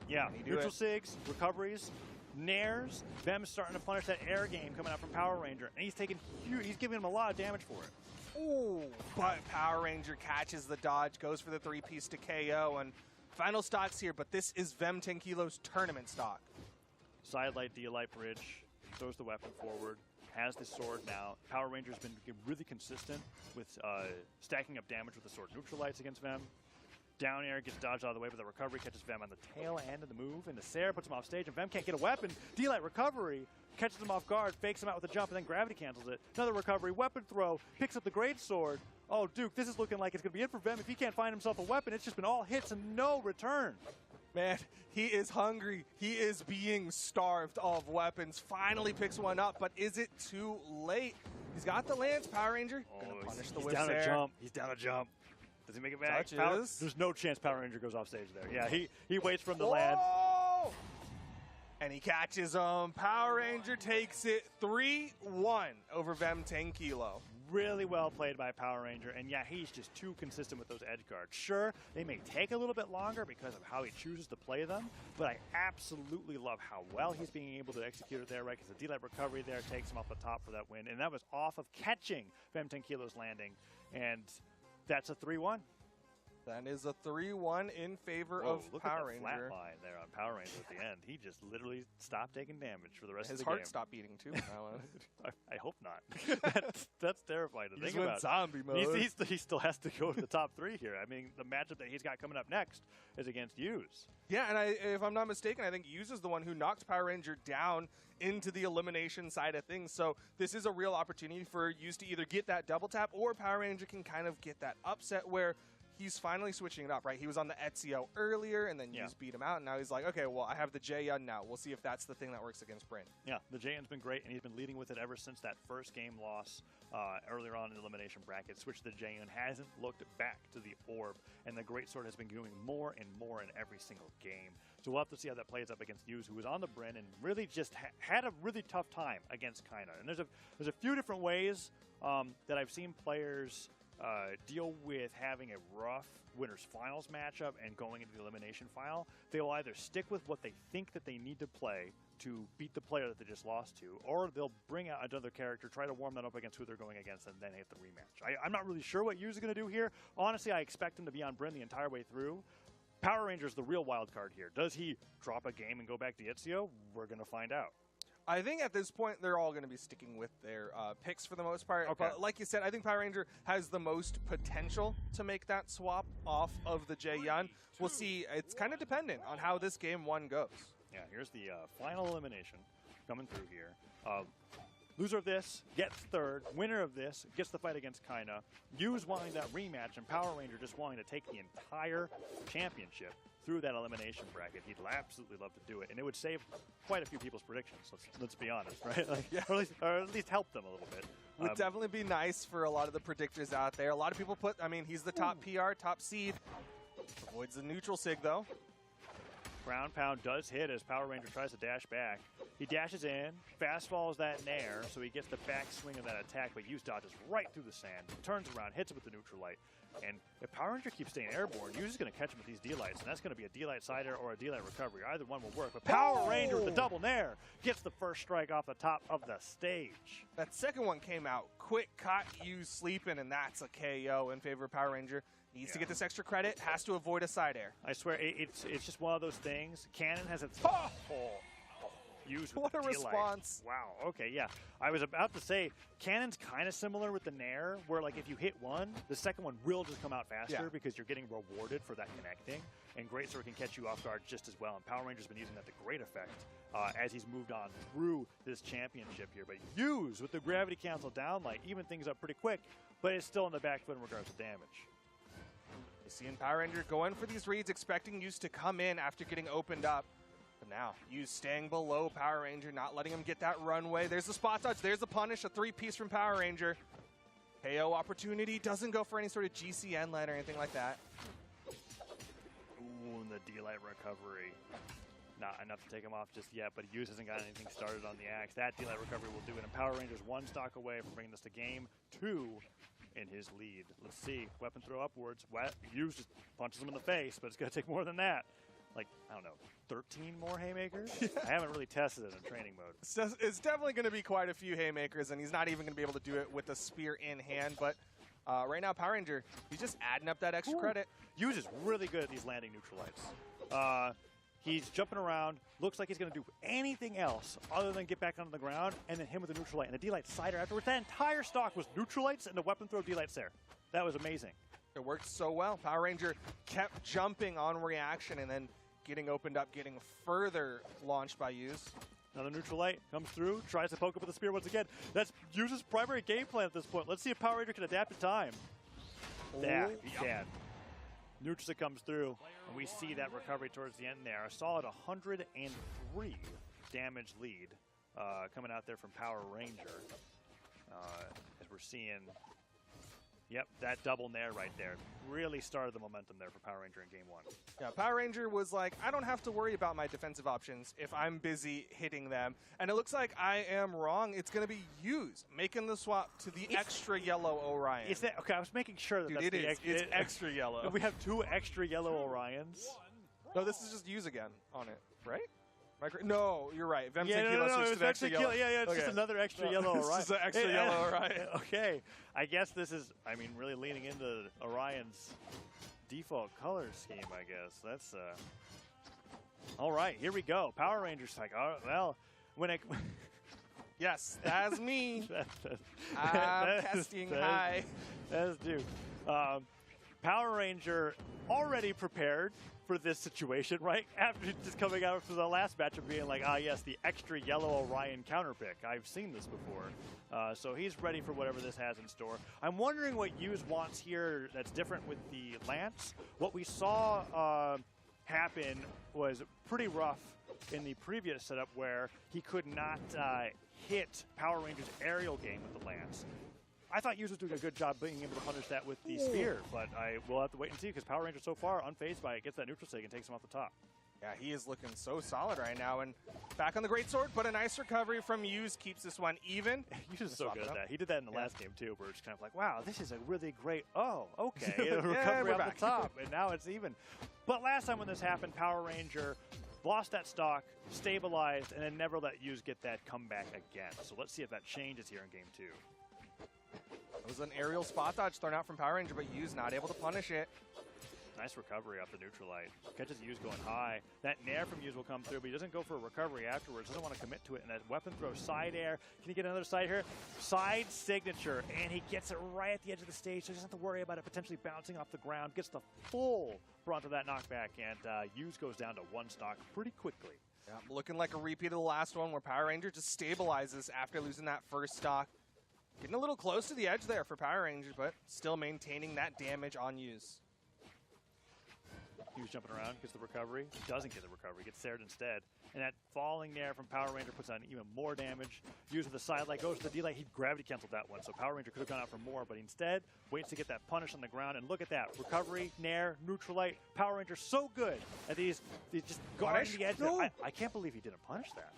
Yeah, neutral sigs, recoveries, nairs. Vem's starting to punish that air game coming out from Power Ranger, and he's taking he's giving him a lot of damage for it. Ooh, but Power Ranger catches the dodge, goes for the 3-piece to KO, and final stocks here, but this is Vem 10 Kilo's tournament stock. Side light, D-light bridge, throws the weapon forward, has the sword now. Power Ranger's been really consistent with stacking up damage with the sword neutral lights against Vem. Down air gets dodged out of the way, but the recovery catches Vem on the tail end of the move, and the Sair puts him off stage, and Vem can't get a weapon. D-Light recovery, catches him off guard, fakes him out with a jump, and then gravity cancels it. Another recovery, weapon throw, picks up the great sword. Oh, Duke, this is looking like it's going to be it for Vem. If he can't find himself a weapon, it's just been all hits and no return. Man, he is hungry. He is being starved of weapons. Finally picks one up, but is it too late? He's got the Lance, Power Ranger. Gonna punish the whip down there. a jump. He's down a jump. Does he make it back? There's no chance Power Ranger goes off stage there. Yeah, he waits for him to land. And he catches him. Power Ranger takes it 3-1 over Vem 10 Kilo. Really well played by Power Ranger, and yeah, he's just too consistent with those edge guards. Sure, they may take a little bit longer because of how he chooses to play them, but I absolutely love how well he's being able to execute it there, right? Because the D-Light recovery there takes him off the top for that win, and that was off of catching Vem 10 Kilo's landing, and that's a 3-1. That is a 3-1 in favor of look Power at the Ranger. flat line there on Power Ranger at the end. He just literally stopped taking damage for the rest His of the game. heart stopped beating too. I hope not. that's terrifying to think He's in about. zombie mode. He still has to go to the top 3 here. I mean, the matchup that he's got coming up next is against Hughes. Yeah, and if I'm not mistaken, I think Hughes is the one who knocked Power Ranger down into the elimination side of things. So this is a real opportunity for Hughes to either get that double tap or Power Ranger can kind of get that upset where he's finally switching it up, right? He was on the Ezio earlier, and then Yuz beat him out, and now he's like, okay, well, I have the Jaeyun now. We'll see if that's the thing that works against Bryn. Yeah, the Jaeyun's been great, and he's been leading with it ever since that first game loss earlier on in the elimination bracket. Switch to the Jaeyun, hasn't looked back to the Orb, and the Greatsword has been doing more and more in every single game. So we'll have to see how that plays up against Yuz, who was on the Bryn and really just had a really tough time against Kaina. And there's a few different ways that I've seen players deal with having a rough winners finals matchup and going into the elimination final. They'll either stick with what they think that they need to play to beat the player that they just lost to, or they'll bring out another character, try to warm that up against who they're going against, and then hit the rematch. I'm not really sure what Yuz is going to do here. Honestly, I expect him to be on Bryn the entire way through. Power Ranger's the real wild card here. Does he drop a game and go back to Ezio? We're going to find out. I think at this point, they're all going to be sticking with their picks for the most part. Okay. But like you said, I think Power Ranger has the most potential to make that swap off of the Jaeyun. We'll see. It's kind of dependent on how this game 1 goes. Yeah, here's the final elimination coming through here. Loser of this gets third. Winner of this gets the fight against Kaina. Yuz wanting that rematch, and Power Ranger just wanting to take the entire championship through that elimination bracket. He'd absolutely love to do it, and it would save quite a few people's predictions. Let's be honest, right? Like, Yeah. or at least help them a little bit. Would definitely be nice for a lot of the predictors out there. A lot of people put, I mean, he's the top PR, top seed. Avoids the neutral sig, though. Ground pound does hit as Power Ranger tries to dash back. He dashes in, fast falls that nair, so he gets the back swing of that attack, but Yuz dodges right through the sand, turns around, hits it with the neutral light. And if Power Ranger keeps staying airborne, Yuz is going to catch him with these D-lights, and that's going to be a D-light sider or a D-light recovery. Either one will work, but Power Ranger with the double nair gets the first strike off the top of the stage. That second one came out quick, caught Yuz sleeping, and that's a KO in favor of Power Ranger. Needs to get this extra credit, has to avoid a side air. I swear, it's just one of those things. Cannon has its Yuz with What a the D-light. response. Wow, okay, yeah. I was about to say, Cannon's kind of similar with the Nair, where like if you hit one, the second one will just come out faster because you're getting rewarded for that connecting. And Greatsword can catch you off guard just as well. And Power Ranger's been using that to great effect as he's moved on through this championship here. But Yuz with the gravity cancel down, like even things up pretty quick, but it's still in the back foot in regards to damage. You see in Power Ranger going for these reads, expecting Yuz to come in after getting opened up. But now, Yuz staying below Power Ranger, not letting him get that runway. There's the spot dodge, there's the punish, a 3-piece from Power Ranger. KO opportunity, doesn't go for any sort of GCN land or anything like that. Ooh, and the D-Light recovery. Not enough to take him off just yet, but Yuz hasn't got anything started on the axe. That D-Light recovery will do it, and Power Ranger's 1 stock away from bringing this to game 2 in his lead. Let's see, weapon throw upwards. Yuz just punches him in the face, but it's going to take more than that. Like, I don't know, 13 more haymakers? I haven't really tested it in training mode. It's definitely going to be quite a few haymakers, and he's not even going to be able to do it with a spear in hand. But right now, Power Ranger, he's just adding up that extra credit. Yuz is really good at these landing neutral lights. He's jumping around, looks like he's going to do anything else other than get back onto the ground and then him with the neutral light. And the D-Light cider afterwards. That entire stock was neutral lights and the weapon throw D-Lights there. That was amazing. It worked so well. Power Ranger kept jumping on reaction and then getting opened up, getting further launched by Yuz. Another neutral light comes through, tries to poke up with the spear once again. That's Yuz's primary game plan at this point. Let's see if Power Ranger can adapt to time. Yeah, he can. Neutral comes through, and we see that recovery towards the end there. A solid 103 damage lead coming out there from Power Ranger. As we're seeing, yep, that double nair right there really started the momentum there for Power Ranger in game 1. Yeah, Power Ranger was like, I don't have to worry about my defensive options if I'm busy hitting them. And it looks like I am wrong. It's going to be Yuz making the swap to the extra yellow Orion. Is that okay? I was making sure that Dude, that's it is. It's extra yellow. We have 2 extra yellow Orions. No, this is just Yuz again on it, right? No, you're right. Vem Yeah, Tequila switched to the extra yellow. Yeah, it's just another extra yellow Orion. It's just an extra yellow Orion. Okay, I guess this is, I mean, really leaning into Orion's default color scheme, I guess. That's, all right, here we go. Power Ranger's like, oh, well, when it... Yes, that's me. I'm That is- testing high. That is due. Power Ranger already prepared for this situation, right? After just coming out for the last match and being like, ah, yes, the extra yellow Orion counter pick. I've seen this before. So he's ready for whatever this has in store. I'm wondering what Hughes wants here that's different with the Lance. What we saw happen was pretty rough in the previous setup where he could not hit Power Rangers' aerial game with the Lance. I thought Hughes was doing a good job being able to punish that with the spear, but I will have to wait and see because Power Ranger so far, unfazed by it, gets that neutral sig and takes him off the top. Yeah, he is looking so solid right now. And back on the great sword, but a nice recovery from Hughes keeps this one even. Hughes is so good at that. He did that in the last game too, where it's kind of like, wow, this is a really great, okay, recovery off the top, and now it's even. But last time when this happened, Power Ranger lost that stock, stabilized, and then never let Hughes get that comeback again. So let's see if that changes here in game 2. It was an aerial spot dodge thrown out from Power Ranger, but Hughes not able to punish it. Nice recovery off the neutral light. Catches Hughes going high. That nair from Hughes will come through, but he doesn't go for a recovery afterwards. Doesn't want to commit to it. And that weapon throw side air. Can he get another side here? Side signature. And he gets it right at the edge of the stage, so he doesn't have to worry about it potentially bouncing off the ground. Gets the full brunt of that knockback, and Hughes goes down to 1 stock pretty quickly. Yeah, looking like a repeat of the last one where Power Ranger just stabilizes after losing that first stock. Getting a little close to the edge there for Power Ranger, but still maintaining that damage on Hughes. Hughes jumping around, gets the recovery. Doesn't get the recovery, gets Sared instead. And that falling there from Power Ranger puts on even more damage. Hughes with the side light goes to the D-light. He gravity canceled that one, so Power Ranger could have gone out for more, but instead waits to get that punish on the ground. And look at that. Recovery, nair, neutral light. Power Ranger so good at these just guarding the edge. No. I can't believe he didn't punish that.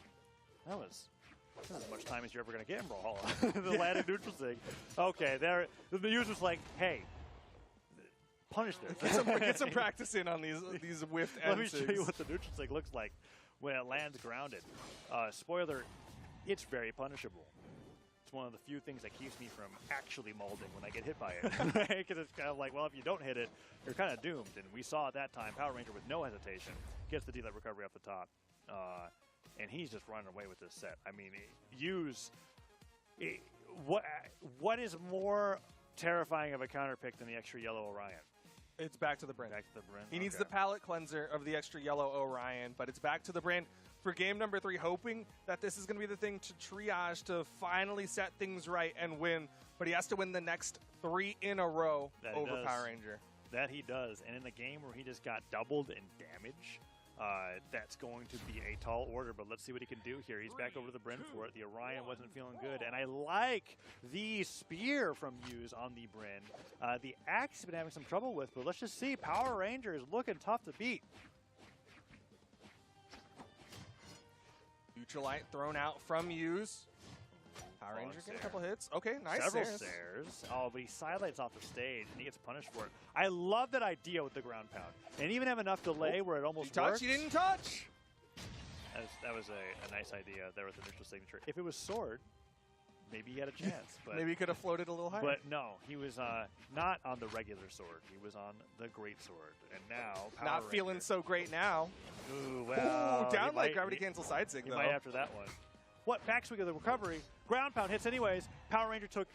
That's as much time as you're ever going to get in Brawlhalla. The landing neutral sig. Okay, there. The user's like, hey, punish this. Get some practice in on these whiffed Let me ends. show you what the neutral sig looks like when it lands grounded. Spoiler, it's very punishable. It's one of the few things that keeps me from actually molding when I get hit by it. Because it's kind of like, well, if you don't hit it, you're kind of doomed. And we saw at that time, Power Ranger with no hesitation gets the D-light recovery off the top. And he's just running away with this set. I mean, what is more terrifying of a counter pick than the extra yellow Orion? It's back to the Bryn. Back to the Bryn. He needs the palette cleanser of the extra yellow Orion, but it's back to the Bryn for game number 3, hoping that this is going to be the thing to triage to finally set things right and win. But he has to win the next 3 in a row over Power Ranger. That he does. And in the game where he just got doubled in damage, that's going to be a tall order, but let's see what he can do here. He's back over to the Bryn for it. The Orion wasn't feeling good, and I like the spear from Hughes on the Bryn. The axe he's been having some trouble with, but let's just see. Power Ranger is looking tough to beat. Neutralite thrown out from Hughes. Power Ranger getting a couple hits. Okay, nice. Several stairs. Oh, but he sidelights off the stage, and he gets punished for it. I love that idea with the ground pound. And even have enough delay where it almost works. He didn't touch. That was a nice idea there with the neutral signature. If it was sword, maybe he had a chance. But maybe he could have floated a little higher. But no, he was not on the regular sword. He was on the great sword. And now, Power Ranger. Feeling so great now. Ooh, well. Ooh, down like gravity cancel side sig, he though. might after that one. What? Backswing of the recovery. Ground pound hits anyways. Power Ranger took,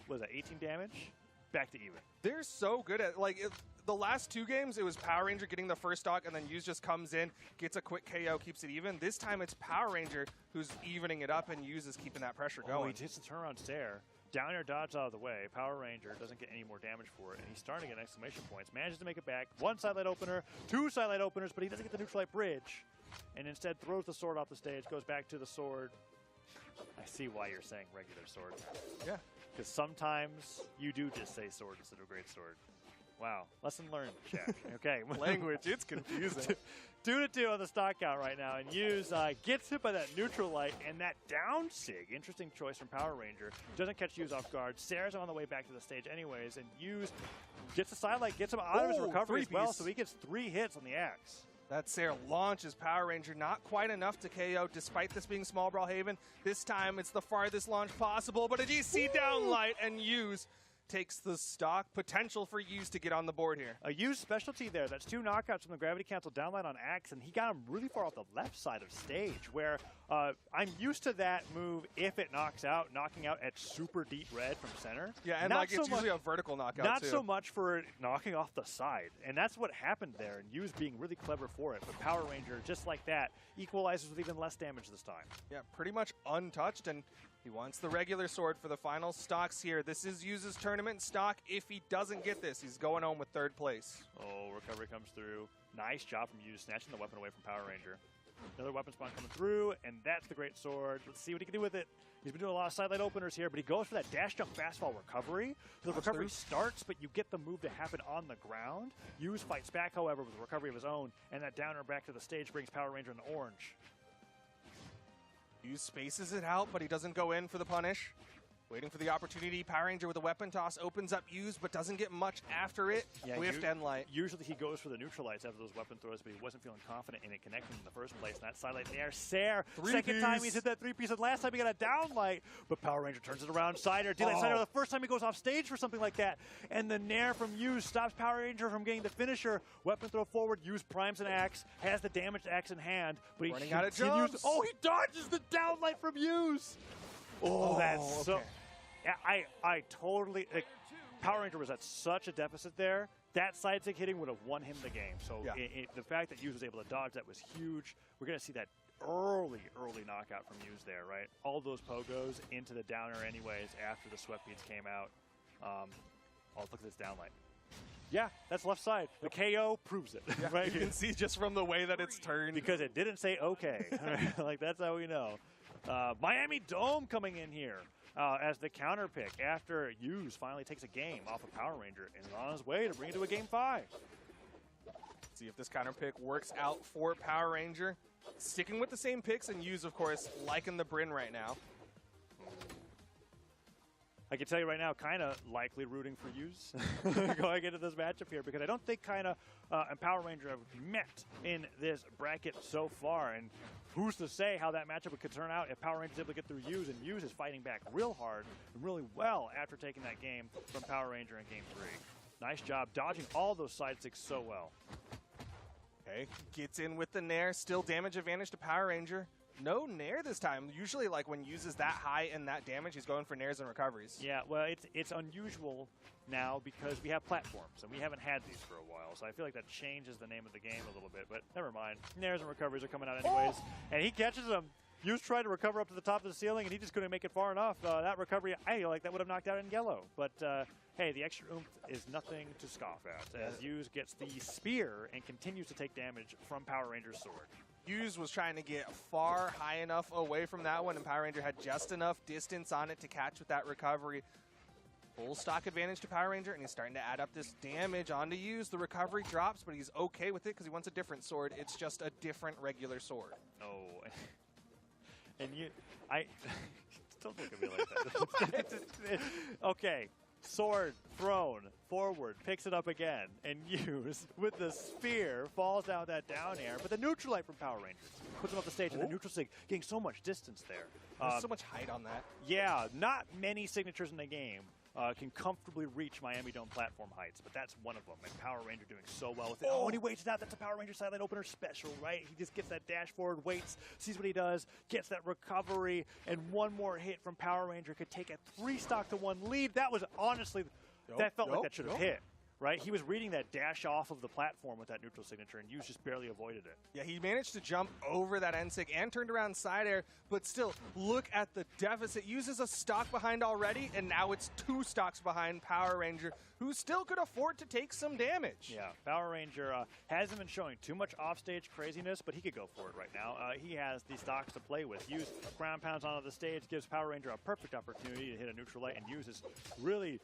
what was that, 18 damage? Back to even. They're so good at, the last 2 games, it was Power Ranger getting the first stock, and then Hughes just comes in, gets a quick KO, keeps it even. This time it's Power Ranger who's evening it up, and Hughes is keeping that pressure going. He hits the turnaround stare. Down air dodge out of the way. Power Ranger doesn't get any more damage for it, and he's starting to get exclamation points. Manages to make it back. 1 sidelight opener, 2 sidelight openers, but he doesn't get the neutral light bridge, and instead throws the sword off the stage, goes back to the sword. I see why you're saying regular sword. Yeah. Because sometimes you do just say sword instead of great sword. Wow. Lesson learned, chat. Okay. Language, it's confusing. 2-2 on the stock count right now. And Hughes gets hit by that neutral light and that down sig. Interesting choice from Power Ranger. Doesn't catch Hughes off guard. Sarah's on the way back to the stage anyways. And Hughes gets the sidelight, gets him out of his recovery as well. So he gets 3 hits on the axe. That Sarah launches Power Ranger, not quite enough to KO, despite this being Small Brawl Haven. This time, it's the farthest launch possible, but a DC down light, and Hughes takes the stock. Potential for Hughes to get on the board here. A used specialty there. That's 2 knockouts from the gravity cancel downline on Axe, and he got him really far off the left side of stage, where I'm used to that move if it knocks out, knocking out at super deep red from center. Yeah, and Not like it's so usually much, a vertical knockout Not too. so much for it knocking off the side, and that's what happened there, and Hughes being really clever for it. But Power Ranger, just like that, equalizes with even less damage this time. Yeah, pretty much untouched, and he wants the regular sword for the final stocks here. This is Hughes' tournament stock. If he doesn't get this, he's going home with 3rd place. Oh, recovery comes through. Nice job from Hughes, snatching the weapon away from Power Ranger. Another weapon spawn coming through, and that's the great sword. Let's see what he can do with it. He's been doing a lot of sidelight openers here, but he goes for that dash jump fastfall recovery. So the recovery starts, but you get the move to happen on the ground. Hughes fights back, however, with a recovery of his own, and that downer back to the stage brings Power Ranger in orange. Hughes spaces it out, but he doesn't go in for the punish. Waiting for the opportunity. Power Ranger with a weapon toss opens up Hughes, but doesn't get much after it. Yeah, Whiffed and light. Usually he goes for the neutralites after those weapon throws, but he wasn't feeling confident in it connecting in the first place. And that sidelight in the air. Sair, second time he's hit that 3-piece, and last time he got a downlight. But Power Ranger turns it around. Cider, D-Light Cider, the first time he goes off stage for something like that. And the Nair from Hughes stops Power Ranger from getting the finisher. Weapon throw forward, Hughes primes an axe, has the damaged axe in hand, but he Running out of continues. jumps. Oh, he dodges the downlight from Hughes. Oh, that's so... okay. Yeah, I totally... Like, Power Ranger was at such a deficit there. That side stick hitting would have won him the game. So Yeah. the fact that Hughes was able to dodge that was huge. We're going to see that early knockout from Hughes there, right? All those pogos into the downer anyways after the sweat beads came out. Oh, look at this downlight. Yeah, that's left side. The KO proves it. Yeah, right? you can see just from the way that it's turned. Because it didn't say okay. Like, that's how we know. Miami Dome coming in here. As the counter pick after Hughes finally takes a game off of Power Ranger and is on his way to bring it to a game 5. See if this counter pick works out for Power Ranger. Sticking with the same picks, and Hughes, of course, liking the Bryn right now. I can tell you right now, kind of likely rooting for Hughes going into this matchup here, because I don't think kind of and Power Ranger have met in this bracket so far. And who's to say how that matchup could turn out if Power Ranger's able to get through Hughes, and Hughes is fighting back real hard and really well after taking that game from Power Ranger in game 3. Nice job dodging all those side sticks so well. Okay, gets in with the Nair. Still damage advantage to Power Ranger. No Nair this time. Usually, like, when uses that high and that damage, he's going for Nairs and recoveries. Yeah, well, it's unusual now because we have platforms, and we haven't had these for a while. So I feel like that changes the name of the game a little bit, but never mind. Nairs and recoveries are coming out anyways, and he catches them. Hughes tried to recover up to the top of the ceiling, and he just couldn't make it far enough. That recovery, I feel like that would have knocked out in yellow. But, hey, the extra oomph is nothing to scoff at, as Hughes gets the spear and continues to take damage from Power Ranger's sword. Hughes was trying to get far high enough away from that one, and Power Ranger had just enough distance on it to catch with that recovery. Full stock advantage to Power Ranger, and he's starting to add up this damage onto Hughes. The recovery drops, but he's okay with it because he wants a different sword. It's just a different regular sword. Oh, and don't look at me like that. Okay, sword thrown forward, picks it up again, and Hughes with the spear falls down that down air, but the neutral light from Power Rangers puts him off the stage, and the neutral sig getting so much distance there. There's so much height on that. Yeah, not many signatures in the game can comfortably reach Miami Dome platform heights, but that's one of them, and Power Ranger doing so well with it. Oh, and he waits it out. That's a Power Ranger sidelight opener special, right? He just gets that dash forward, waits, sees what he does, gets that recovery, and one more hit from Power Ranger could take a 3-stock-to-1 lead. That was honestly, that felt like that should have hit. Right? He was reading that dash off of the platform with that neutral signature, and Hughes just barely avoided it. Yeah, he managed to jump over that NSIG and turned around side air, but still, look at the deficit. Uses a stock behind already, and now it's 2 stocks behind Power Ranger, who still could afford to take some damage. Yeah, Power Ranger hasn't been showing too much offstage craziness, but he could go for it right now. He has the stocks to play with. Hughes ground pounds onto the stage, gives Power Ranger a perfect opportunity to hit a neutral light, and Hughes is really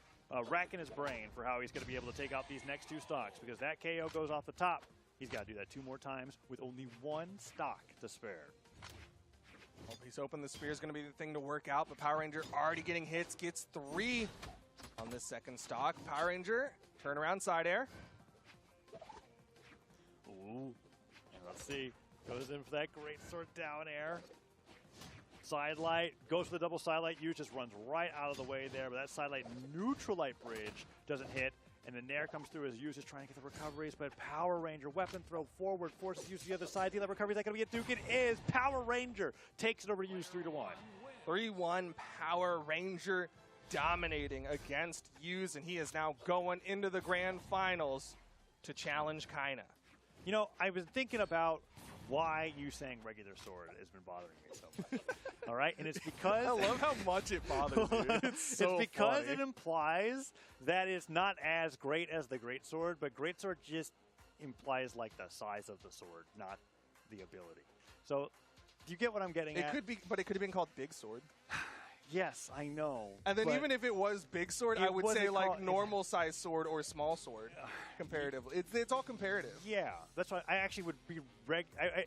racking his brain for how he's going to be able to take out these next 2 stocks, because that KO goes off the top. He's got to do that 2 more times with only 1 stock to spare. Well, he's hoping the spear is going to be the thing to work out, but Power Ranger already getting hits, gets 3 on this second stock. Power Ranger, turn around side air. Ooh, and let's see. Goes in for that great sword down air. Side light, goes for the double side light use, just runs right out of the way there, but that side light neutral light bridge doesn't hit. And then Nair comes through as Use is trying to get the recoveries, but Power Ranger weapon throw forward forces Use to the other side. D-Light recovery, is that going to be a Duke? It is. Power Ranger takes it over to Use 3-1. 3-1 Power Ranger dominating against Use, and he is now going into the grand finals to challenge Kaina. You know, I was thinking about why you saying regular sword has been bothering me so much. All right? And it's because... I love how much it bothers you. It's so it's because funny. it implies that it's not as great as the great sword, but great sword just implies like the size of the sword, not the ability. So, do you get what I'm getting at? It could be, but it could have been called Big Sword. Yes, I know. And then but even if it was Big Sword, it I would say wasn't like called- normal size sword or small sword, comparatively. It's all comparative. Yeah, that's why I actually would be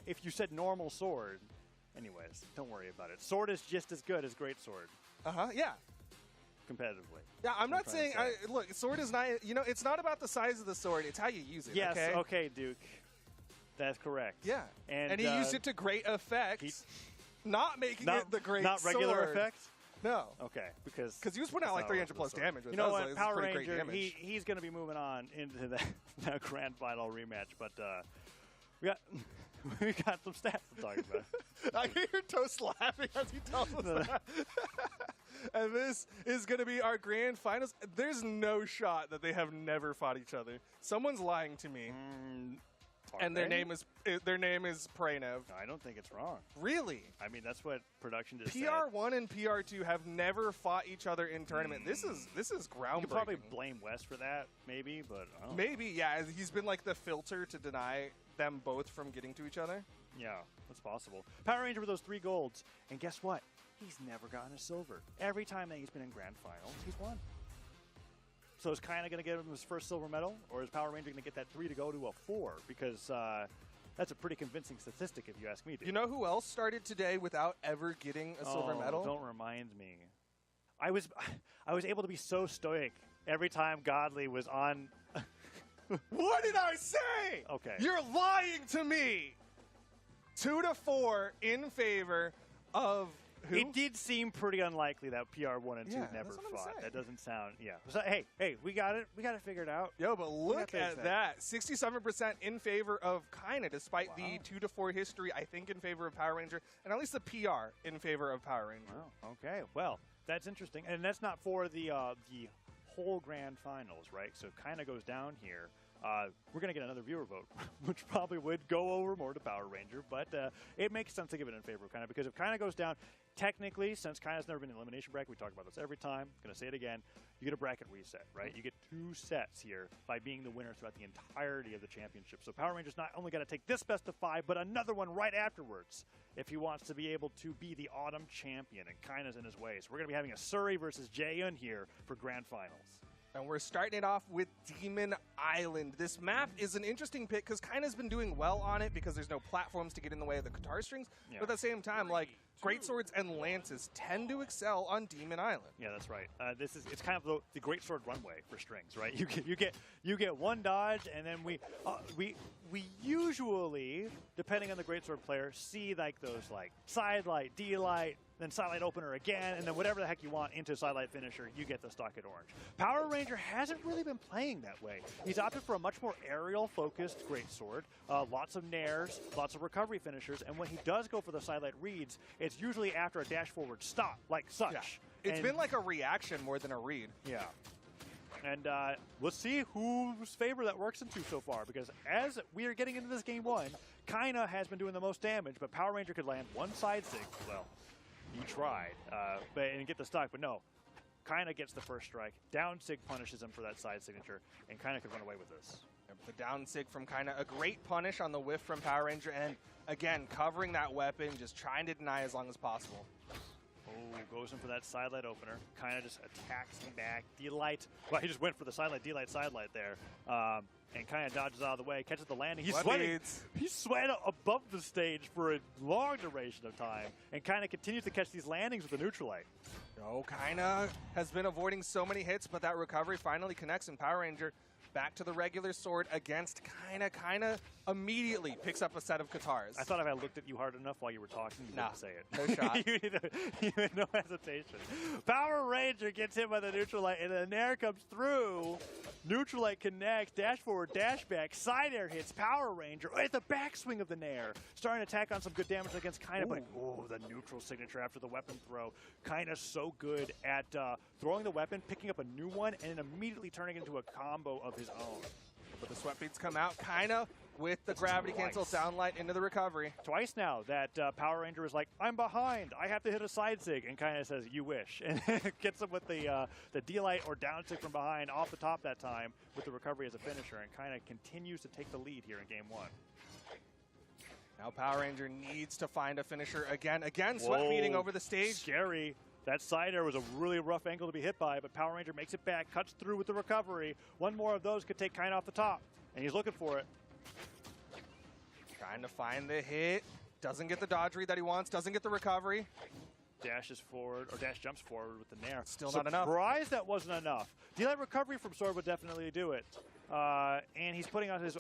if you said normal sword. Anyways, don't worry about it. Sword is just as good as great sword Yeah. competitively. Yeah, I'm not trying saying, to say. look, sword is not, you know, it's not about the size of the sword, it's how you use it, Yes, okay? okay, Duke. That's correct. Yeah. And, he used it to great effect, not making Not it the great Not regular sword. effect? No. Okay, because Because he was putting out like it's not 300 regular plus sword. damage with You know that, what? so it's Power pretty Ranger, great damage. he's going to be moving on into that grand final rematch, but we got some stats to talk about. I hear Toast laughing as he tells us that. And this is going to be our grand finals. There's no shot that they have never fought each other. Someone's lying to me. And their name is Pranav. I don't think it's wrong. Really? I mean, that's what production just said. PR1 and PR2 have never fought each other in tournament. This is groundbreaking. You could probably blame Wes for that, maybe, but I don't know. Maybe, yeah. He's been like the filter to deny them both from getting to each other. Yeah, that's possible. Power Ranger with those 3 golds, and guess what? He's never gotten a silver. Every time that he's been in grand finals, he's won. So is Kaina going to get him his first silver medal, or is Power Ranger going to get that 3 to go to a 4? Because that's a pretty convincing statistic, if you ask me. Dude. You know who else started today without ever getting a silver medal? Don't remind me. I was able to be so stoic every time Godly was on. What did I say? Okay. You're lying to me. 2-4 in favor of who? It did seem pretty unlikely that PR1 and 2 Yeah, never that's what I'm fought. saying. That doesn't sound, yeah. So, hey, we got it. We got it figured out. Yo, but look things at that. 67% in favor of Kaina, despite the 2-4 history, I think, in favor of Power Ranger, and at least the PR in favor of Power Ranger. Wow. Okay. Well, that's interesting, and that's not for the whole grand finals, right? So Kaina goes down here. We're going to get another viewer vote, which probably would go over more to Power Ranger, but it makes sense to give it in favor of Kaina, because if Kaina goes down, technically, since Kaina's never been in the elimination bracket, we talk about this every time, going to say it again, you get a bracket reset, right? You get 2 sets here by being the winner throughout the entirety of the championship. So Power Ranger's not only got to take this best of 5, but another one right afterwards if he wants to be able to be the autumn champion, and Kaina's in his way. So we're going to be having a Surrey versus Jaehyun here for grand finals. And we're starting it off with Demon Island. This map is an interesting pick because Kaina's been doing well on it because there's no platforms to get in the way of the guitar strings. Yeah. But at the same time, like, greatswords and lances tend to excel on Demon Island. Yeah, that's right. It's kind of the great sword runway for strings, right? You get one dodge, and then we usually, depending on the great sword player, see like those like side light, D light, then side light opener again, and then whatever the heck you want into side light finisher, you get the stock at orange. Power Ranger hasn't really been playing that way. He's opted for a much more aerial focused great sword, lots of nairs, lots of recovery finishers, and when he does go for the side light reads, it's usually after a dash forward stop, like such. Yeah. It's And- been like a reaction more than a read. yeah. And let's see whose favor that works into so far, because as we are getting into this game 1, Kaina has been doing the most damage, but Power Ranger could land one side sig. Well, he tried, and get the stock, but no. Kaina gets the first strike. Down sig punishes him for that side signature, and Kaina could run away with this. The down sig from Kaina, a great punish on the whiff from Power Ranger, and again, covering that weapon, just trying to deny as long as possible. Oh, goes in for that side light opener. Kaina just attacks him back. D-light. Well, he just went for the side light, D-light, side light there. And Kaina dodges out of the way, catches the landing. He's sweating. He's sweating above the stage for a long duration of time, and Kaina continues to catch these landings with the neutral light. No, Kaina has been avoiding so many hits, but that recovery finally connects, and Power Ranger back to the regular sword against kinda immediately picks up a set of Katars. I thought if I looked at you hard enough while you were talking, you didn't say it. No shot. you had no hesitation. Power Ranger gets hit by the neutral light, and the Nair comes through. Neutral light connects, dash forward, dash back, side air hits Power Ranger. At the backswing of the Nair, starting to attack on some good damage against Kaina, but the neutral signature after the weapon throw. Kaina's so good at throwing the weapon, picking up a new one, and then immediately turning it into a combo of his own. But the sweat beats come out, Kaina with the gravity cancel downlight into the recovery. Twice now that Power Ranger is like, I'm behind, I have to hit a side sig, and kind of says, you wish, and gets him with the D-light or down sig from behind off the top that time with the recovery as a finisher, and kind of continues to take the lead here in game one. Now Power Ranger needs to find a finisher again, sweat beating over the stage. Scary. That side air was a really rough angle to be hit by, but Power Ranger makes it back, cuts through with the recovery. One more of those could take Kaina off the top, and he's looking for it. Trying to find the hit. Doesn't get the dodge read that he wants. Doesn't get the recovery. Dashes forward, or dash jumps forward with the Nair. Still not enough. Surprised that wasn't enough. D-light recovery from Sword would definitely do it. And he's putting on his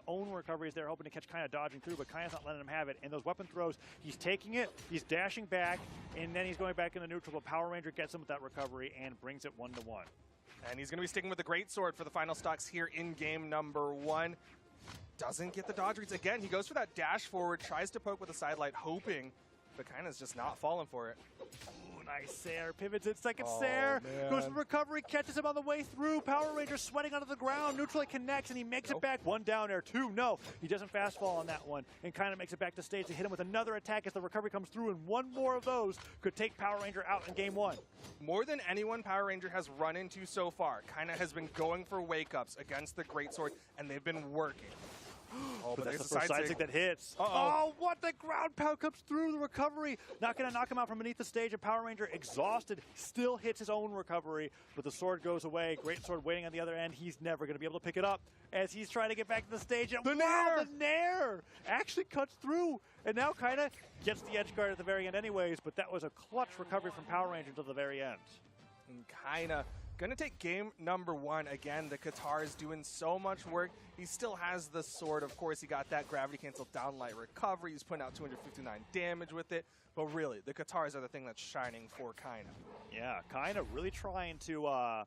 own recoveries there, hoping to catch Kaina dodging through, but Kaina's not letting him have it. And those weapon throws, he's taking it, he's dashing back, and then he's going back into neutral. But Power Ranger gets him with that recovery and brings it 1-1. And he's going to be sticking with the Great Sword for the final stocks here in game number one. Doesn't get the dodge reads again. He goes for that dash forward, tries to poke with a side light, hoping, but Kaina's just not falling for it. Ooh, nice Sair. Pivots in second Sair. Goes for recovery, catches him on the way through. Power Ranger sweating onto the ground. Neutral light connects, and he makes it back. One down air, two. No, he doesn't fast fall on that one. And kind of makes it back to stage to hit him with another attack as the recovery comes through. And one more of those could take Power Ranger out in game one. More than anyone Power Ranger has run into so far, Kaina has been going for wake-ups against the Great Sword, and they've been working. Oh, but that's the first side sig that hits. Oh, what? The ground pound comes through the recovery. Not going to knock him out from beneath the stage. And Power Ranger, exhausted, still hits his own recovery. But the sword goes away. Great Sword waiting on the other end. He's never going to be able to pick it up as he's trying to get back to the stage. And wow, the Nair actually cuts through. And now kind of gets the edge guard at the very end anyways. But that was a clutch recovery from Power Ranger until the very end. And Kaina going to take game number one. Again, the Qatar is doing so much work. He still has the sword. Of course, he got that gravity cancel downlight recovery. He's putting out 259 damage with it. But really, the Qatars are the thing that's shining for Kaina. Yeah, Kaina really trying to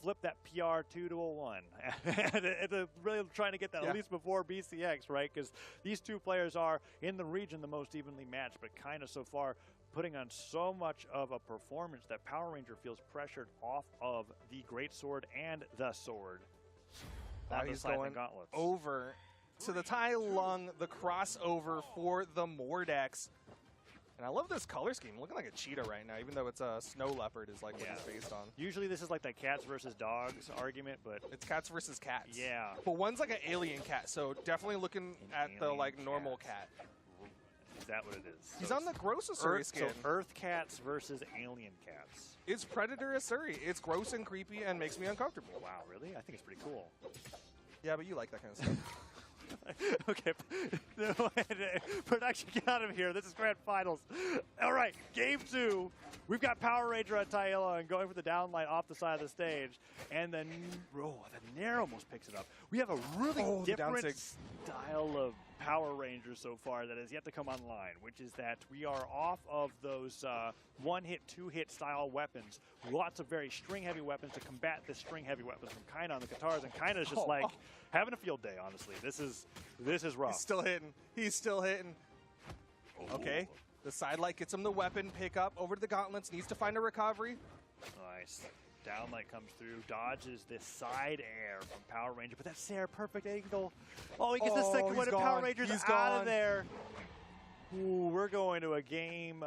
flip that PR 2 to a 1. and really trying to get that at least before BCX, right? Because these two players are, in the region, the most evenly matched. But Kaina so far putting on so much of a performance that Power Ranger feels pressured off of the Great Sword and the Sword. Now he's going over to the Tai Lung, the crossover for the Mordex. And I love this color scheme, looking like a cheetah right now, even though it's a snow leopard is like what it's based on. Usually this is like the cats versus dogs argument, but it's cats versus cats. Yeah. But one's like an alien cat, so definitely looking at the like normal cat. Is that what it is? He's on the gross Asuri skin. So Earth cats versus alien cats. It's Predator Asuri. It's gross and creepy and makes me uncomfortable. Wow, really? I think it's pretty cool. Yeah, but you like that kind of stuff. Okay, production, get out of here. This is grand finals. All right, game two. We've got Power Ranger on Taila and going for the downlight off the side of the stage. And then, the Nair almost picks it up. We have a really different style of Power Ranger so far that has yet to come online, which is that we are off of those one-hit, two-hit style weapons. Lots of very string-heavy weapons to combat the string-heavy weapons from Kaina on the Qatars, and Kaina is just having a field day, honestly. This is rough. He's still hitting. He's still hitting. Okay. The side light gets him the weapon pickup over to the gauntlets. Needs to find a recovery. Nice. Downlight comes through, dodges this side air from Power Ranger, but that's Sair, perfect angle. Oh, he gets the second one, and Power Ranger's out of there. Ooh, we're going to a game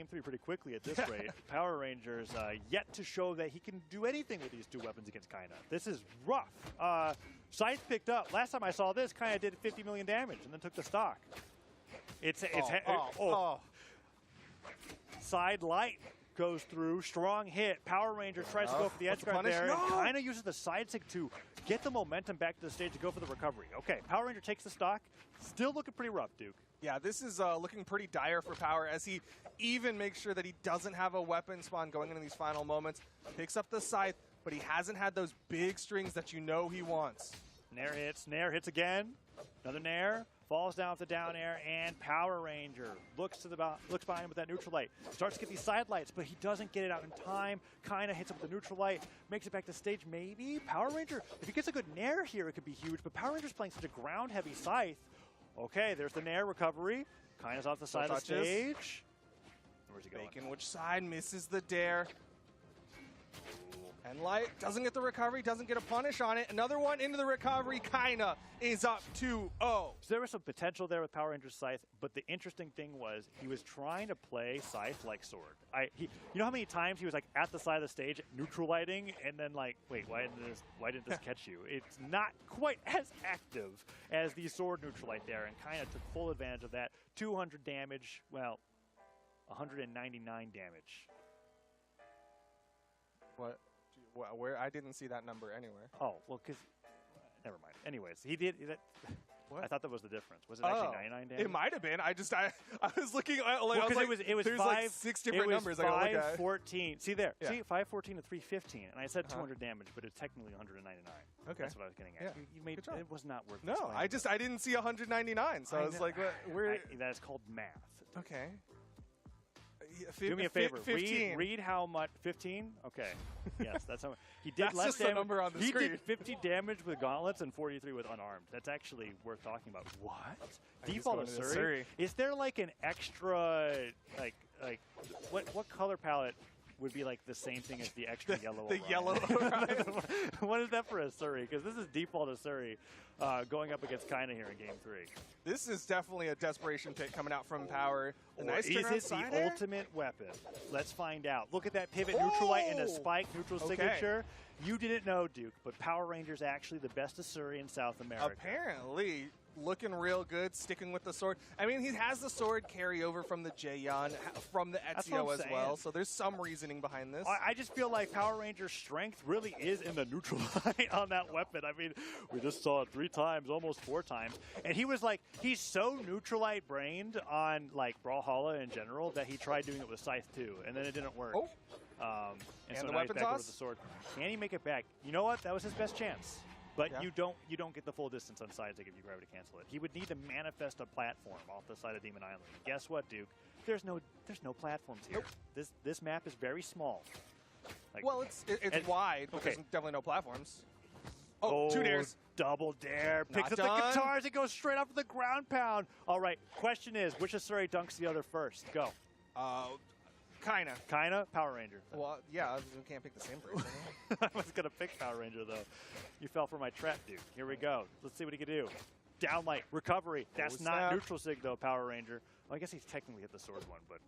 three pretty quickly at this rate. Power Rangers yet to show that he can do anything with these two weapons against Kaina. This is rough. Scythe picked up. Last time I saw this, Kaina did 50 million damage and then took the stock. Side light goes through, strong hit. Power Ranger tries to go for the edge guard there. And Kaina uses the side sig to get the momentum back to the stage to go for the recovery. Okay, Power Ranger takes the stock. Still looking pretty rough, Duke. Yeah, this is looking pretty dire for Power as he even makes sure that he doesn't have a weapon spawn going into these final moments. Picks up the scythe, but he hasn't had those big strings that you know he wants. Nair hits again. Another Nair. Falls down with the down air, and Power Ranger looks behind him with that neutral light. Starts to get these side lights, but he doesn't get it out in time. Kind of hits it with the neutral light, makes it back to stage maybe. Power Ranger, if he gets a good Nair here, it could be huge, but Power Ranger's playing such a ground-heavy scythe. Okay, there's the Nair recovery. Kind of off the side of the stage. Where's he going? Bacon, which side misses the dare. And Light doesn't get the recovery, doesn't get a punish on it. Another one into the recovery, kinda is up 2-0. So there was some potential there with Power Ranger's Scythe, but the interesting thing was he was trying to play Scythe like Sword. You know how many times he was like at the side of the stage, neutral lighting, and then like, wait, why didn't this catch you? It's not quite as active as the Sword neutral light there, and kind of took full advantage of that. 200 damage, well, 199 damage. What? Where? I didn't see that number anywhere. Oh, well, because never mind. Anyways, he did. What? I thought that was the difference. Was it actually 99 damage? It might have been. I was looking at like, well, it was there's five, like 6 different numbers I gotta look at. 514. See there. Yeah. See 514 to 315, and I said 200 damage, but it's technically 199. Okay. That's what I was getting at. Yeah. You made Good job. it was not worth. No, explaining. I didn't see 199, so I was like, where? That is called math. Okay. Do me a favor. 15. Read how much. 15. Okay. Yes, that's how much. He did That's less just the damage. number on the he screen. did 50 damage with gauntlets and 43 with unarmed. That's actually worth talking about. What? Default of Surrey? Is there like an extra like what color palette would be like the same thing as the extra yellow? The yellow. What is that for a Surrey? Because this is default of Surrey going up against Kinda here in Game 3. This is definitely a desperation pick coming out from Power. Or Nice is it the ultimate weapon? Let's find out. Look at that pivot neutral light and a spike neutral signature. You didn't know, Duke, but Power Ranger's actually the best of Surrey in South America. Apparently. Looking real good, sticking with the sword. I mean, he has the sword carry over from the Jaeyon, from the Ezio as well, so there's some reasoning behind this. I just feel like Power Ranger's strength really is in the neutral light on that weapon. I mean, we just saw it 3 times, almost 4 times. And he was like, he's so neutral light brained on like Brawlhalla in general that he tried doing it with Scythe too, and then it didn't work. Oh. And the so now he's weapon back over toss? the sword. Can he make it back? You know what? That was his best chance. But you don't get the full distance on side to give you gravity cancel it. He would need to manifest a platform off the side of Demon Island. Guess what, Duke? There's no platforms here. Nope. This map is very small. Like, Well, it's wide, but there's definitely no platforms. Oh, 2 dares. Double dare. Picks up the guitars. It goes straight up to the ground pound. All right. Question is, which of Surrey dunks the other first? Go. Kinda. Kinda? Power Ranger. Well, yeah, we can't pick the same person. I was going to pick Power Ranger, though. You fell for my trap, dude. Here we go. Let's see what he can do. Downlight. Recovery. That's not neutral sig, though, Power Ranger. Well, I guess he's technically hit the sword one, but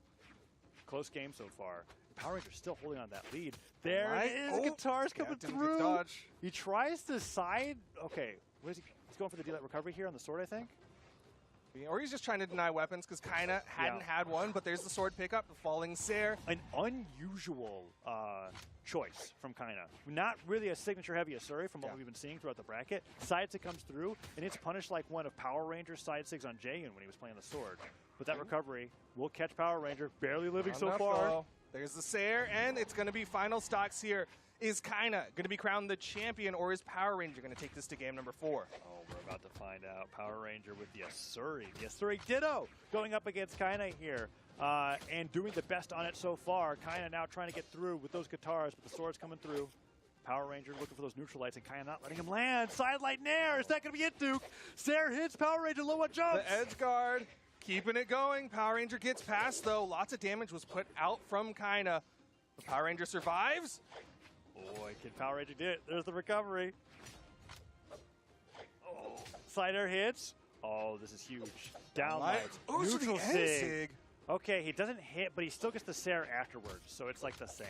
close game so far. Power Ranger's still holding on that lead. There it is. Guitar's coming through. Dodge. He tries to side. Okay. What is he? He's going for the D-Light recovery here on the sword, I think. Or he's just trying to deny weapons because Kinda hadn't had one, but there's the sword pickup, the falling Sare. An unusual choice from Kinda. Not really a signature heavy Asuri from what we've been seeing throughout the bracket. Side sig comes through, and it's punished like one of Power Ranger's side sigs on Jaehyun when he was playing the sword. But that recovery will catch Power Ranger, barely living so far. Though. There's the Sare, and it's going to be final stocks here. Is Kinda going to be crowned the champion, or is Power Ranger going to take this to game number 4? Oh, we're about to find out. Power Ranger with the Asuri. The Asuri Ditto going up against Kinda here and doing the best on it so far. Kinda now trying to get through with those guitars, but the sword's coming through. Power Ranger looking for those neutral lights and Kinda not letting him land. Sidelight Nair. Is that going to be it, Duke? Sare hits Power Ranger. Low one jumps. The edge guard keeping it going. Power Ranger gets past, though. Lots of damage was put out from Kinda. The Power Ranger survives. Boy, can Power Ranger do it. There's the recovery. Oh, side air hits. Oh, this is huge. Downlight. Neutral sig. Okay, he doesn't hit, but he still gets the Sare afterwards, so it's like the same.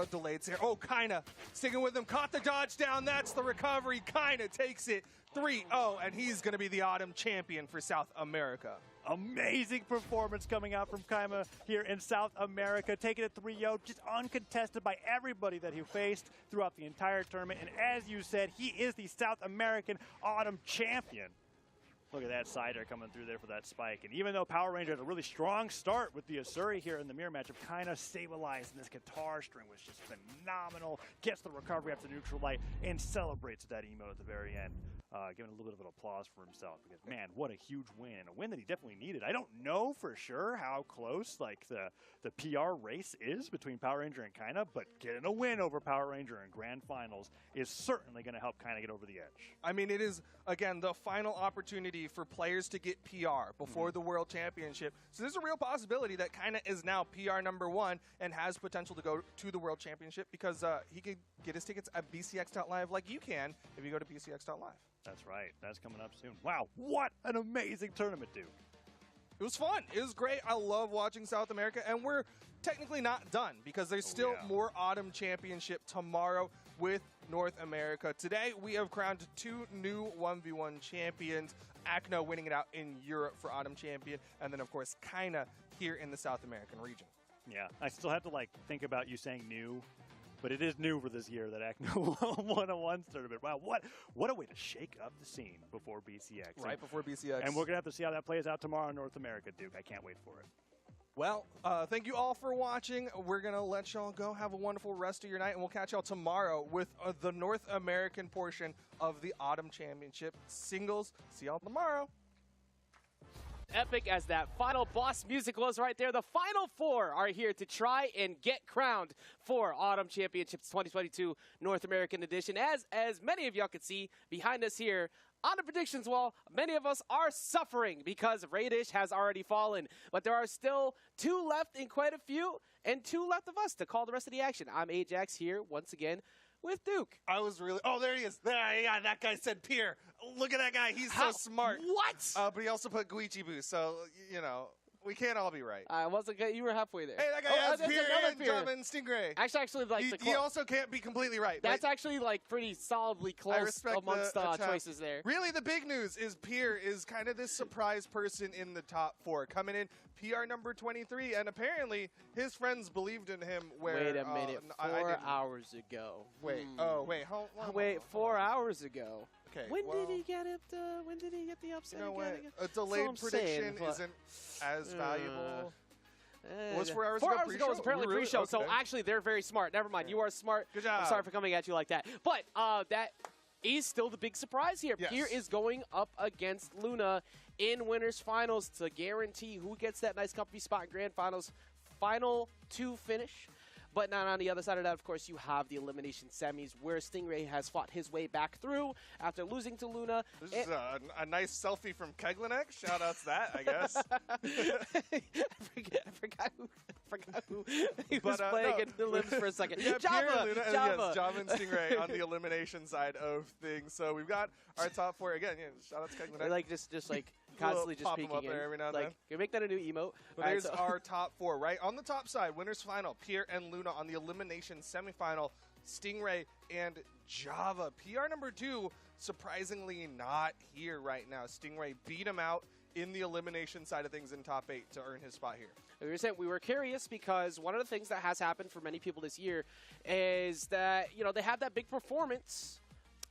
Delayed Sare. Oh, Kinda sticking with him. Caught the dodge down. That's the recovery. Kinda takes it 3-0, and he's going to be the Autumn champion for South America. Amazing performance coming out from Kaima here in South America, taking it 3-0, just uncontested by everybody that he faced throughout the entire tournament. And as you said, he is the South American Autumn champion. Look at that sider coming through there for that spike. And even though Power Ranger had a really strong start with the Asuri here in the mirror matchup, kind of stabilized, and this guitar string was just phenomenal. Gets the recovery after neutral light and celebrates that emote at the very end. Giving a little bit of an applause for himself because, man, what a huge win, and a win that he definitely needed. I don't know for sure how close like the PR race is between Power Ranger and Kaina, but getting a win over Power Ranger in Grand Finals is certainly going to help Kaina get over the edge. I mean, it is, again, the final opportunity for players to get PR before the World Championship. So there's a real possibility that Kaina is now PR #1 and has potential to go to the World Championship because he could get his tickets at bcx.live like you can if you go to bcx.live. That's right. That's coming up soon. Wow, what an amazing tournament, dude. It was fun. It was great. I love watching South America, and we're technically not done because there's still more Autumn Championship tomorrow with North America. Today, we have crowned 2 new 1v1 champions, Acno winning it out in Europe for Autumn Champion, and then, of course, Kaina here in the South American region. Yeah, I still have to, like, think about you saying new. But it is new for this year that Acno won a one tournament. Wow, what a way to shake up the scene before BCX. Right before BCX. And we're going to have to see how that plays out tomorrow in North America, Duke. I can't wait for it. Well, thank you all for watching. We're going to let y'all go. Have a wonderful rest of your night, and we'll catch y'all tomorrow with the North American portion of the Autumn Championship singles. See y'all tomorrow. Epic as that final boss music was right there. The final 4 are here to try and get crowned for Autumn Championships 2022 North American Edition. As many of y'all can see behind us here on the predictions wall, many of us are suffering because Radish has already fallen. But there are still 2 left in quite a few, and 2 left of us to call the rest of the action. I'm Ajax here once again with Duke. I was really... Oh, there he is. There, yeah, that guy said Pier. Look at that guy. He's so smart. What? But he also put Guichi Boo, so, you know, we can't all be right. I wasn't good. You were halfway there. Hey, that guy has Pier and Java and Stingray. Actually, like he also can't be completely right. That's actually like pretty solidly close amongst choices there. Really, the big news is Pier is kind of this surprise person in the top 4, coming in PR #23, and apparently his friends believed in him. Wait a minute, 4 hours ago. Wait, hold on. Wait, 4 hours ago. Okay. When did he get it? When did he get the upset? You know again? what? A delayed prediction isn't as valuable. It was 4 hours ago. 4 hours ago was apparently pre-show, so Okay. actually they're very smart. Never mind, you are smart. Good job. I'm sorry for coming at you like that. But that is still the big surprise here. Yes. Pier is going up against Luna in Winners Finals to guarantee who gets that nice comfy spot in Grand Finals. Final 2 finish. But not on the other side of that, of course, you have the elimination semis where Stingray has fought his way back through after losing to Luna. This is a nice selfie from Keglanek. Shout out to that, I guess. I forgot who he was playing in the limbs for a second. Yeah, Java, Luna, Java. Yes, Java and Stingray on the elimination side of things. So we've got our top 4 again. Yeah, shout out to Keglanek. Like just like constantly just pop 'em peeking up there in. every now and like, then. Can you make that a new emote? But there's our top 4, right? On the top side, winners final, Pier and Luna on the elimination semifinal, Stingray and Java. PR #2, surprisingly not here right now. Stingray beat him out in the elimination side of things in top 8 to earn his spot here. We were curious because one of the things that has happened for many people this year is that, you know, they have that big performance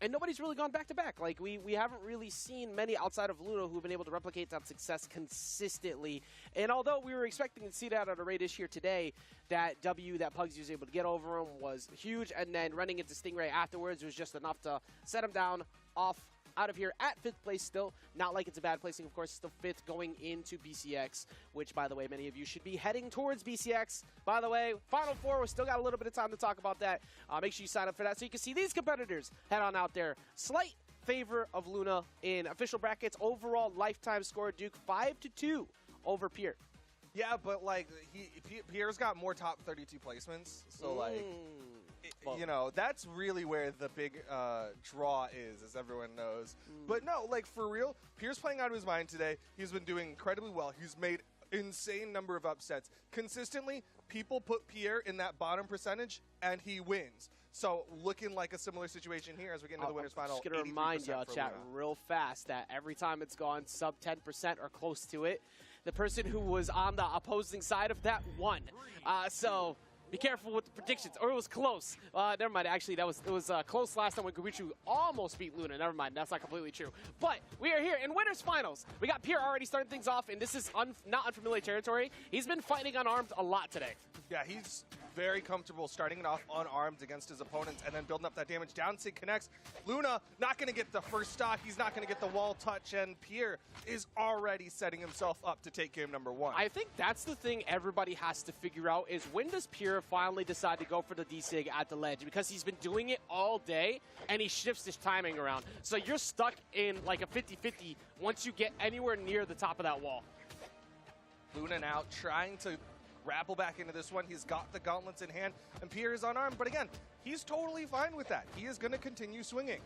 and nobody's really gone back-to-back. Like, we haven't really seen many outside of Luna who've been able to replicate that success consistently. And although we were expecting to see that on a Radish here today, that W that Pugsy was able to get over him was huge. And then running into Stingray afterwards was just enough to set him down out of here at 5th place still. Not like it's a bad placing, of course, still 5th going into BCX, which, by the way, many of you should be heading towards BCX. By the way, Final 4, we still got a little bit of time to talk about that. Make sure you sign up for that so you can see these competitors head on out there. Slight favor of Luna in official brackets. Overall lifetime score, Duke 5-2 over Pier. Yeah, but, like, Pierre's got more top 32 placements, so, like... you know, that's really where the big draw is, as everyone knows. But no, like, for real, Pierre's playing out of his mind today. He's been doing incredibly well. He's made insane number of upsets. Consistently, people put Pierre in that bottom percentage, and he wins. So, looking like a similar situation here as we get into the winners final. I'm just going to remind y'all, chat, real fast that every time it's gone sub 10% or close to it, the person who was on the opposing side of that won. So... Be careful with the predictions, or it was close. Never mind, actually, it was close last time when Gubichu almost beat Luna. Never mind, that's not completely true. But we are here in winners finals. We got Pierre already starting things off, and this is not unfamiliar territory. He's been fighting unarmed a lot today. Yeah, he's very comfortable starting it off unarmed against his opponents and then building up that damage. Down sig connects. Luna not going to get the first stock. He's not going to get the wall touch, and Pierre is already setting himself up to take game number 1. I think that's the thing everybody has to figure out is when does Pierre finally decide to go for the D-Sig at the ledge? Because he's been doing it all day, and he shifts his timing around. So you're stuck in like a 50-50 once you get anywhere near the top of that wall. Luna now trying to grapple back into this one. He's got the gauntlets in hand, and Pierre is unarmed. But again, he's totally fine with that. He is going to continue swinging.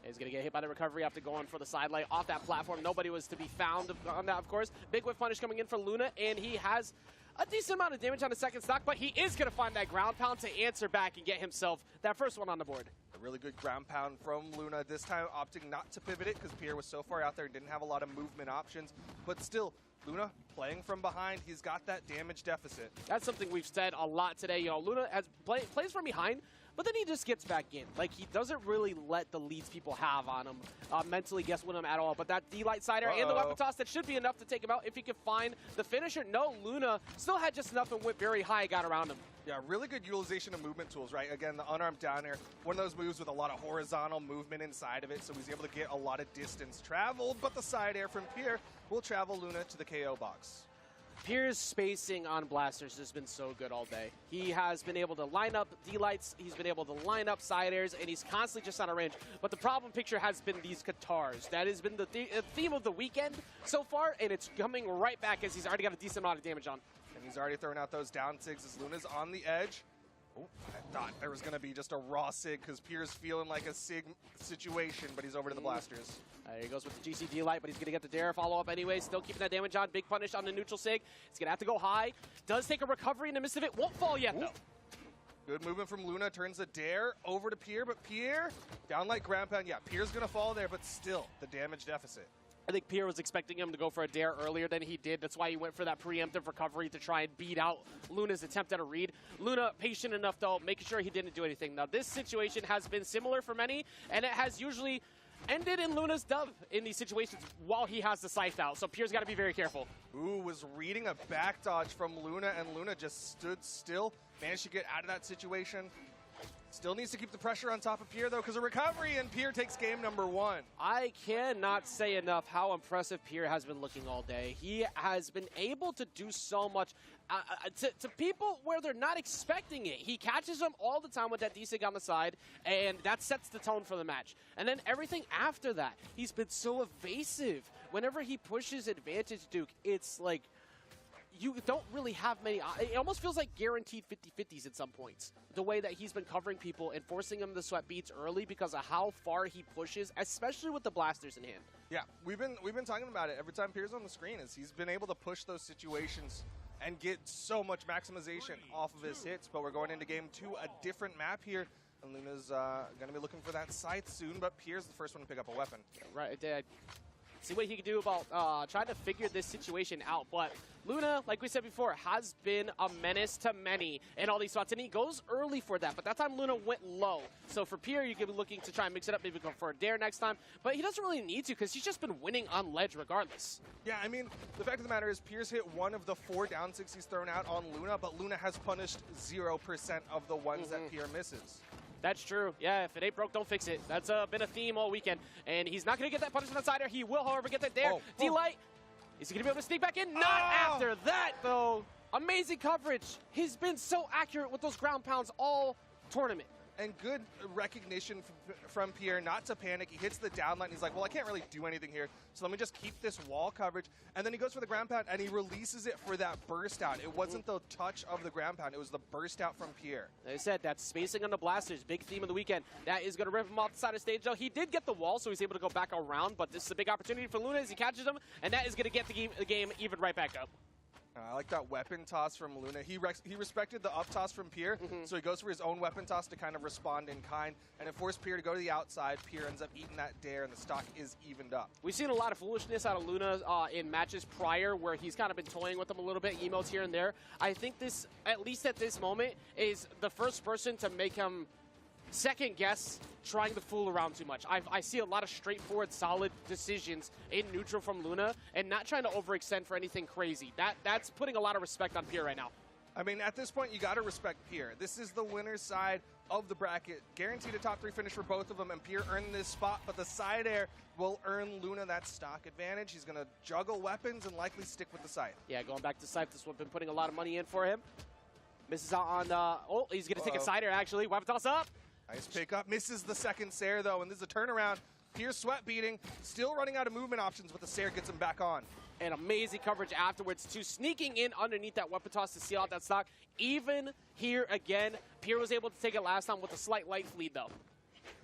He's going to get hit by the recovery after going for the sidelight off that platform. Nobody was to be found on that, of course. Big whiff punish coming in for Luna, and he has a decent amount of damage on the second stock, but he is going to find that ground pound to answer back and get himself that first one on the board. A really good ground pound from Luna, this time opting not to pivot it because Pierre was so far out there and didn't have a lot of movement options. But still, Luna playing from behind. He's got that damage deficit. That's something we've said a lot today. You know, Luna plays from behind, but then he just gets back in. Like, he doesn't really let the leads people have on him mentally guess with him at all. But that D-Light sider and the weapon toss, that should be enough to take him out if he could find the finisher. No, Luna still had just enough and went very high, got around him. Yeah, really good utilization of movement tools, right? Again, the unarmed down air, one of those moves with a lot of horizontal movement inside of it, so he's able to get a lot of distance traveled, but the side air from Pierre will travel Luna to the KO box. Pierre's spacing on blasters has been so good all day. He has been able to line up D-Lights, he's been able to line up side airs, and he's constantly just out of range. But the problem picture has been these Katars. That has been the theme of the weekend so far, and it's coming right back as he's already got a decent amount of damage on. And he's already throwing out those down sigs as Luna's on the edge. Oh, I thought there was going to be just a raw sig because Pierre's feeling like a sig situation, but he's over to the blasters. There he goes with the GCD light, but he's going to get the dare follow up anyway. Still keeping that damage on. Big punish on the neutral sig. He's going to have to go high. Does take a recovery in the midst of it. Won't fall yet, though. Good movement from Luna. Turns the dare over to Pierre, but Pierre, down like ground pound. Yeah, Pierre's going to fall there, but still the damage deficit. I think Pierre was expecting him to go for a dare earlier than he did. That's why he went for that preemptive recovery to try and beat out Luna's attempt at a read. Luna, patient enough, though, making sure he didn't do anything. Now, this situation has been similar for many, and it has usually ended in Luna's dub in these situations while he has the scythe out. So Pierre's got to be very careful. Ooh, was reading a back dodge from Luna, and Luna just stood still, managed to get out of that situation. Still needs to keep the pressure on top of Pierre, though, because a recovery, and Pierre takes game number 1. I cannot say enough how impressive Pierre has been looking all day. He has been able to do so much to people where they're not expecting it. He catches them all the time with that D-Sig on the side, and that sets the tone for the match. And then everything after that, he's been so evasive. Whenever he pushes advantage Duke, it's like you don't really have many. It almost feels like guaranteed 50-50s at some points. The way that he's been covering people and forcing them to sweat beats early because of how far he pushes, especially with the blasters in hand. Yeah, we've been talking about it every time Pierre's on the screen. Is he's been able to push those situations and get so much maximization off of his hits. But we're going into game 2, a different map here. And Luna's going to be looking for that scythe soon, but Pierre's the first one to pick up a weapon. Right, see what he can do about trying to figure this situation out. But Luna, like we said before, has been a menace to many in all these spots, and he goes early for that. But that time Luna went low. So for Pierre, you could be looking to try and mix it up, maybe go for a dare next time. But he doesn't really need to because he's just been winning on ledge regardless. Yeah, I mean, the fact of the matter is Pierre's hit one of the 4 down sigs he's thrown out on Luna, but Luna has punished 0% of the ones that Pierre misses. That's true. Yeah, if it ain't broke, don't fix it. That's been a theme all weekend. And he's not going to get that punishment outsider. He will, however, get that dare. D-Light, is he going to be able to sneak back in? Not after that, though. Amazing coverage. He's been so accurate with those ground pounds all tournament. And good recognition from Pierre not to panic. He hits the down line. He's like, well, I can't really do anything here, so let me just keep this wall coverage. And then he goes for the ground pound, and he releases it for that burst out. It wasn't the touch of the ground pound. It was the burst out from Pierre. Like I said, that's spacing on the blasters. Big theme of the weekend. That is going to rip him off the side of stage, though. He did get the wall, so he's able to go back around, but this is a big opportunity for Luna as he catches him, and that is going to get the game even right back up. I like that weapon toss from Luna. He respected the up toss from Pier, so he goes for his own weapon toss to kind of respond in kind, and it forced Pier to go to the outside. Pier ends up eating that dare, and the stock is evened up. We've seen a lot of foolishness out of Luna in matches prior where he's kind of been toying with them a little bit, emotes here and there. I think this, at least at this moment, is the first person to make him second guess trying to fool around too much. I see a lot of straightforward, solid decisions in neutral from Luna and not trying to overextend for anything crazy. That's putting a lot of respect on Pier right now. I mean, at this point, you got to respect Pier. This is the winner's side of the bracket. Guaranteed a top 3 finish for both of them, and Pier earned this spot, but the side air will earn Luna that stock advantage. He's going to juggle weapons and likely stick with the scythe. Yeah, going back to scythe, this one's been putting a lot of money in for him. Misses out on, oh, he's going to take a side air, actually. Weapon toss up. Nice pick up. Misses the second Sair, though, and this is a turnaround. Pier sweat beating. Still running out of movement options, but the Sair gets him back on. And amazing coverage afterwards, too. Sneaking in underneath that weapon toss to seal out that stock. Even here again, Pier was able to take it last time with a slight life lead, though.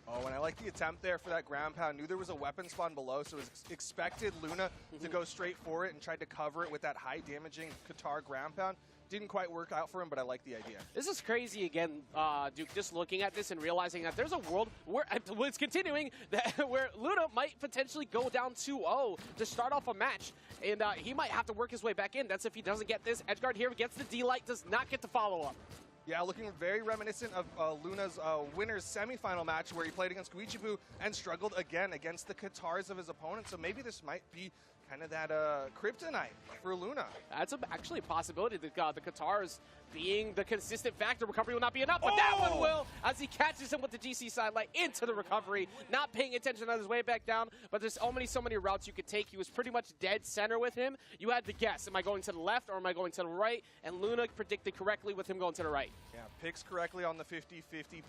Oh, and I like the attempt there for that ground pound. Knew there was a weapon spawn below, so it was expected Luna to go straight for it and tried to cover it with that high damaging Qatar ground pound. Didn't quite work out for him, but I like the idea. This is crazy again, Duke, just looking at this and realizing that there's a world where it's continuing where Luna might potentially go down 2-0 to start off a match, and he might have to work his way back in. That's if he doesn't get this. Edgeguard here gets the D-Light, does not get the follow-up. Yeah, looking very reminiscent of Luna's winner's semifinal match where he played against Guichipu and struggled again against the Qatars of his opponent. So maybe this might be kind of that kryptonite for Luna. That's actually a possibility. The Qatars being the consistent factor. Recovery will not be enough, but that one will, as he catches him with the GC sidelight into the recovery. Not paying attention on his way back down, but there's so many routes you could take. He was pretty much dead center with him. You had to guess, am I going to the left or am I going to the right? And Luna predicted correctly with him going to the right. Yeah, picks correctly on the 50-50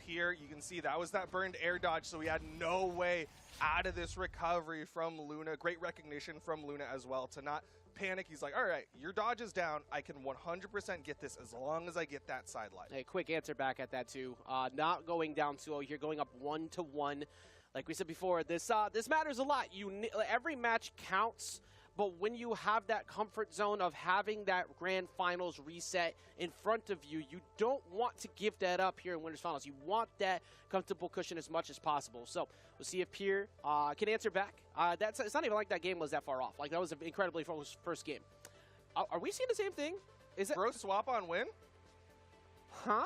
Pier. You can see that was that burned air dodge, so he had no way out of this recovery from Luna. Great recognition from Luna as well to not panic. He's like, all right, your dodge is down. I can 100% get this as long as I get that sidelight. Hey, quick answer back at that too. Not going down 2-0 here, going up 1-1. Like we said before, this matters a lot. Every match counts, but when you have that comfort zone of having that grand finals reset in front of you, you don't want to give that up here in Winners Finals. You want that comfortable cushion as much as possible. So we'll see if Pier can answer back. It's not even like that game was that far off. Like, that was an incredibly close first game. Are we seeing the same thing? Is it Bro swap on win? Huh?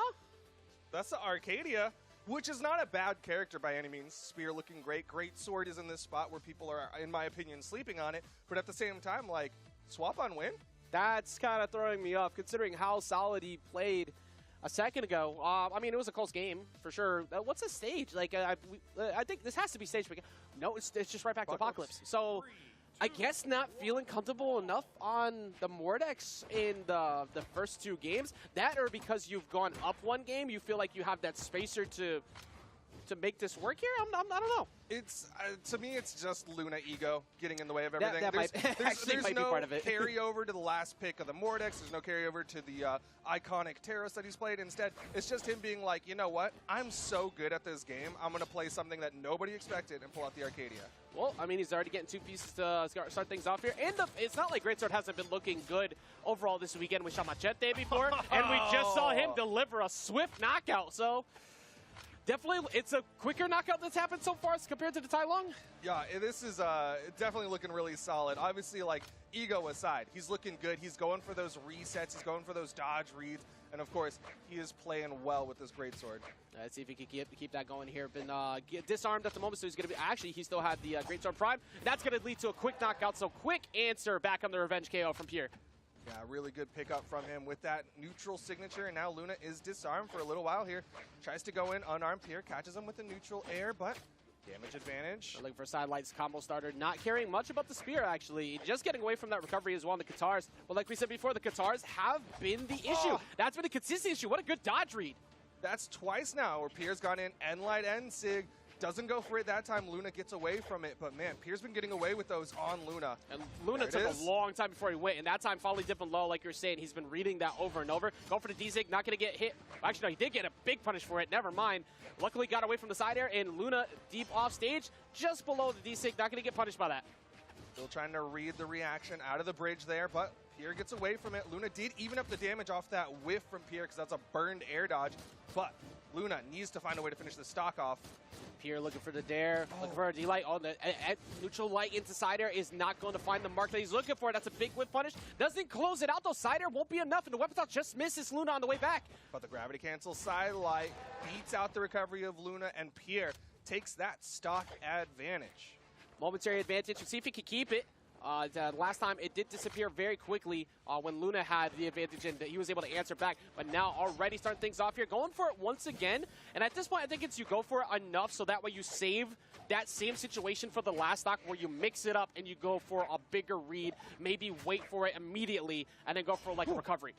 That's the Arcadia, which is not a bad character by any means. Spear looking great. Great sword is in this spot where people are, in my opinion, sleeping on it. But at the same time, like, swap on win? That's kind of throwing me off, considering how solid he played a second ago. I mean, it was a close game, for sure. What's the stage? Like, I think this has to be stage. No, it's just right back to Apocalypse. So I guess not feeling comfortable enough on the Mordex in the first 2 games. That or because you've gone up 1 game, you feel like you have that spacer to make this work here? I don't know. It's to me, it's just Luna ego getting in the way of everything. That there's might no be part of it. carryover to the last pick of the Mordex. There's no carryover to the iconic Terrace that he's played. Instead, it's just him being like, you know what? I'm so good at this game. I'm going to play something that nobody expected and pull out the Arcadia. Well, I mean, he's already getting 2 pieces to start things off here. And it's not like Greatsword hasn't been looking good overall this weekend. We saw Machete before, and we just saw him deliver a swift knockout. So definitely, it's a quicker knockout that's happened so far as compared to the Tai Lung. Yeah, this is definitely looking really solid. Obviously, like, ego aside, he's looking good. He's going for those resets. He's going for those dodge reads. And, of course, he is playing well with this greatsword. Let's see if he can keep that going here. Been disarmed at the moment, so he's going to be... Actually, he still had the Greatsword Prime. That's going to lead to a quick knockout, so quick answer back on the Revenge KO from Pier. Yeah, really good pickup from him with that neutral signature, and now Luna is disarmed for a little while here. Tries to go in unarmed here, catches him with the neutral air, but damage advantage. Looking for sidelights combo starter, not caring much about the spear, actually. Just getting away from that recovery as well on the Qatars. Well, like we said before, the Qatars have been the issue. That's been a consistent issue. What a good dodge read. That's twice now where Pierre's gone in, N-Light, N-Sig. Doesn't go for it that time. Luna gets away from it. But, man, Pierre's been getting away with those on Luna. And Luna took a long time before he went. And that time, finally dipping low, like you're saying. He's been reading that over and over. Going for the D-Zig, not going to get hit. Actually, no, he did get a big punish for it. Never mind. Luckily, got away from the side air. And Luna, deep off stage, just below the D-Zig. Not going to get punished by that. Still trying to read the reaction out of the bridge there. But Pierre gets away from it. Luna did even up the damage off that whiff from Pierre because that's a burned air dodge. But Luna needs to find a way to finish the stock off. Pierre looking for the dare, looking for a D-Light on the neutral light into side air, is not going to find the mark that he's looking for. That's a big whip punish. Doesn't close it out though. Side air won't be enough, and the weapon toss just misses Luna on the way back. But the gravity cancel side light beats out the recovery of Luna, and Pierre takes that stock advantage. Momentary advantage. Let's see if he can keep it. The last time it did disappear very quickly when Luna had the advantage and he was able to answer back. But now already starting things off here, going for it once again. And at this point, I think it's you go for it enough so that way you save that same situation for the last stock where you mix it up and you go for a bigger read, maybe wait for it immediately, and then go for like a recovery.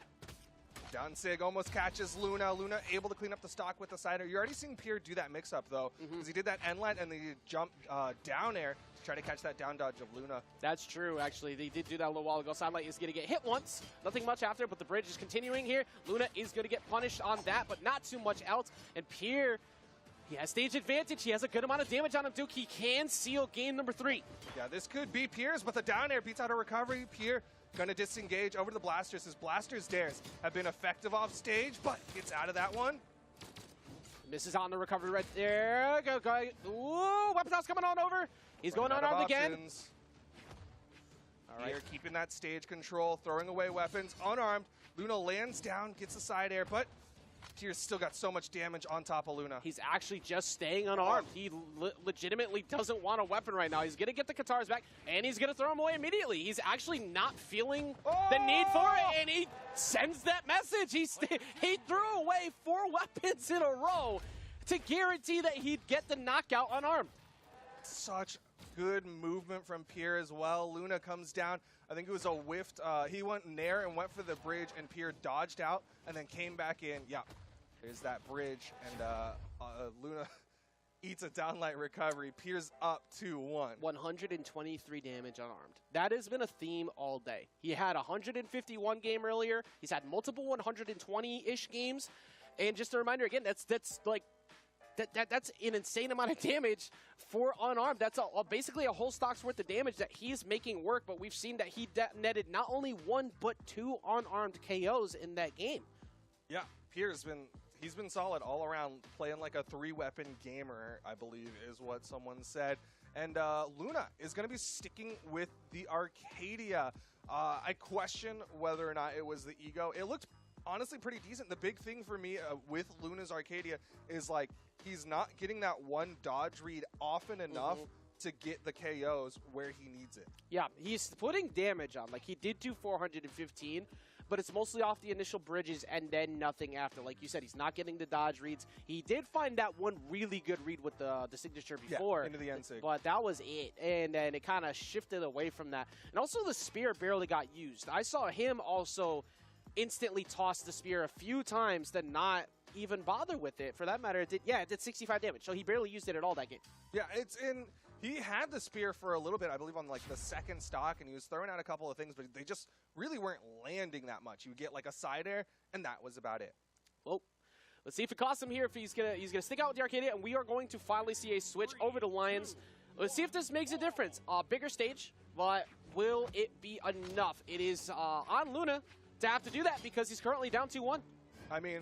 Down Sig almost catches Luna. Luna able to clean up the stock with the side air. You're already seeing Pierre do that mix-up, though, because he did that end light and the jump down air to try to catch that down dodge of Luna. That's true, actually. They did do that a little while ago. Sidelight is going to get hit once. Nothing much after, but the bridge is continuing here. Luna is going to get punished on that, but not too much else. And Pierre, he has stage advantage. He has a good amount of damage on him, Duke. He can seal game number 3. Yeah, this could be Pierre's, but the down air beats out a recovery. Pierre gonna disengage over to the blasters. His blasters dares have been effective off stage, but gets out of that one. Misses on the recovery right there. Go. Ooh, weapon toss coming on over. He's going unarmed again. All right, Pierre keeping that stage control, throwing away weapons, unarmed. Luna lands down, gets the side air, but Pierre's still got so much damage on top of Luna. He's actually just staying unarmed. He legitimately doesn't want a weapon right now. He's going to get the Katars back, and he's going to throw him away immediately. He's actually not feeling the need for it, and he sends that message. He threw away 4 weapons in a row to guarantee that he'd get the knockout unarmed. Such good movement from Pierre as well. Luna comes down. I think it was a whiffed. He went nair and went for the bridge, and Pierre dodged out and then came back in. Yeah, there's that bridge, and Luna eats a downlight recovery. Pierre's up 2-1. 123 damage unarmed. That has been a theme all day. He had a 151 game earlier. He's had multiple 120-ish games. And just a reminder again, that's like that's an insane amount of damage for unarmed. That's basically a whole stock's worth of damage that he's making work, but we've seen that he netted not only 1 but 2 unarmed KOs in that game. Yeah, Pierre's been solid all around, playing like a 3-weapon gamer, I believe is what someone said. And Luna is going to be sticking with the Arcadia. I question whether or not it was the ego. It looked honestly pretty decent. The big thing for me with Luna's Arcadia is like he's not getting that one dodge read often enough to get the KOs where he needs it. Yeah, he's putting damage on. Like, he did do 415, but it's mostly off the initial bridges and then nothing after. Like you said, he's not getting the dodge reads. He did find that one really good read with the signature before. Yeah, into the end sig. But that was it. And then it kind of shifted away from that. And also the spear barely got used. I saw him also instantly toss the spear a few times to not even bother with it. For that matter, it did 65 damage. So he barely used it at all that game. Yeah, he had the spear for a little bit, I believe, on like the second stock, and he was throwing out a couple of things, but they just really weren't landing that much. You would get like a side air, and that was about it. Well, let's see if it costs him here, if he's gonna stick out with the Arcadia, and we are going to finally see a switch over to Lions. Let's see if this makes a difference. Bigger stage, but will it be enough? It is on Luna to have to do that because he's currently down 2-1. I mean,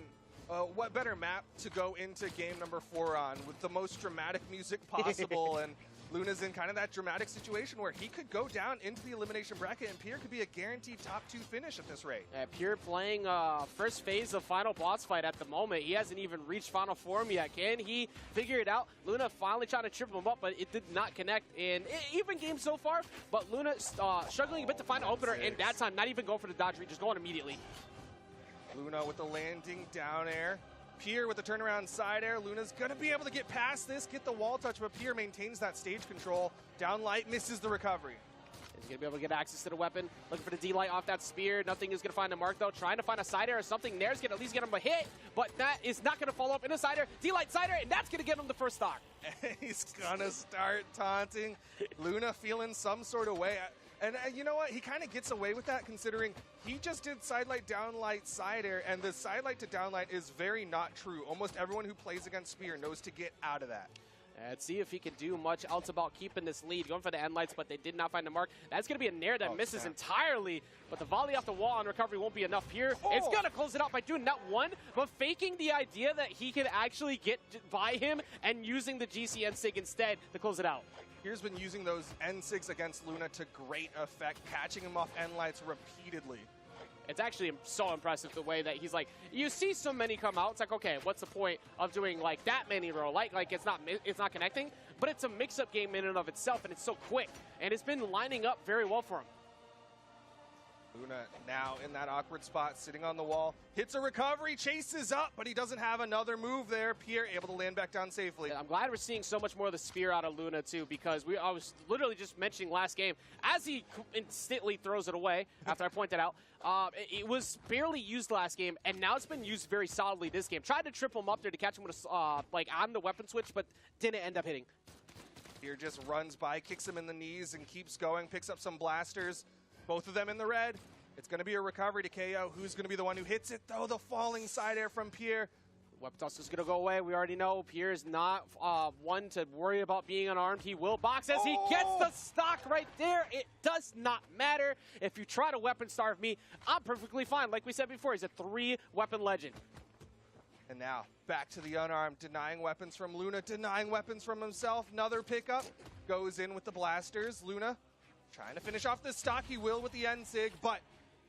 what better map to go into game number 4 on with the most dramatic music possible, and Luna's in kind of that dramatic situation where he could go down into the elimination bracket, and Pierre could be a guaranteed top 2 finish at this rate. Pierre playing first phase of final boss fight at the moment. He hasn't even reached final form yet. Can he figure it out? Luna finally trying to trip him up, but it did not connect in even game so far. But Luna struggling a bit to find an opener, and that time not even going for the dodge read, just going immediately. Luna with the landing down air. Pierre with the turnaround side air. Luna's going to be able to get past this, get the wall touch, but Pierre maintains that stage control. Down light, misses the recovery. He's going to be able to get access to the weapon. Looking for the D-Light off that spear. Nothing is going to find a mark, though. Trying to find a side air or something. Nair's going to at least get him a hit, but that is not going to follow up in a side air. D-Light side air, and that's going to get him the first stock. He's going to start taunting. Luna feeling some sort of way. And you know what? He kind of gets away with that considering he just did side light, down light, side air, and the side light to down light is very not true. Almost everyone who plays against Spear knows to get out of that. Let's see if he can do much else about keeping this lead. Going for the end lights, but they did not find the mark. That's going to be a nair that misses entirely, but the volley off the wall on recovery won't be enough here. It's going to close it out by doing not one, but faking the idea that he can actually get by him and using the GCN SIG instead to close it out. Here's been using those N6 against Luna to great effect, catching him off end lights repeatedly. It's actually so impressive the way that he's like, you see so many come out. It's like, okay, what's the point of doing like that many row? Like it's not connecting, but it's a mix-up game in and of itself, and it's so quick, and it's been lining up very well for him. Luna now in that awkward spot, sitting on the wall, hits a recovery, chases up, but he doesn't have another move there. Pierre able to land back down safely. I'm glad we're seeing so much more of the spear out of Luna too, because I was literally just mentioning last game, as he instantly throws it away after I pointed out, it was barely used last game, and now it's been used very solidly this game. Tried to triple him up there to catch him with a, like on the weapon switch, but didn't end up hitting. Pierre just runs by, kicks him in the knees, and keeps going, picks up some blasters. Both of them in the red. It's going to be a recovery to KO. Who's going to be the one who hits it, though? The falling side air from Pierre. Weapon toss is going to go away. We already know Pierre is not one to worry about being unarmed. He will box as he gets the stock right there. It does not matter. If you try to weapon starve me, I'm perfectly fine. Like we said before, he's a 3-weapon legend. And now, back to the unarmed, denying weapons from Luna, denying weapons from himself. Another pickup. Goes in with the blasters. Luna trying to finish off this stock. He will with the N-Sig, but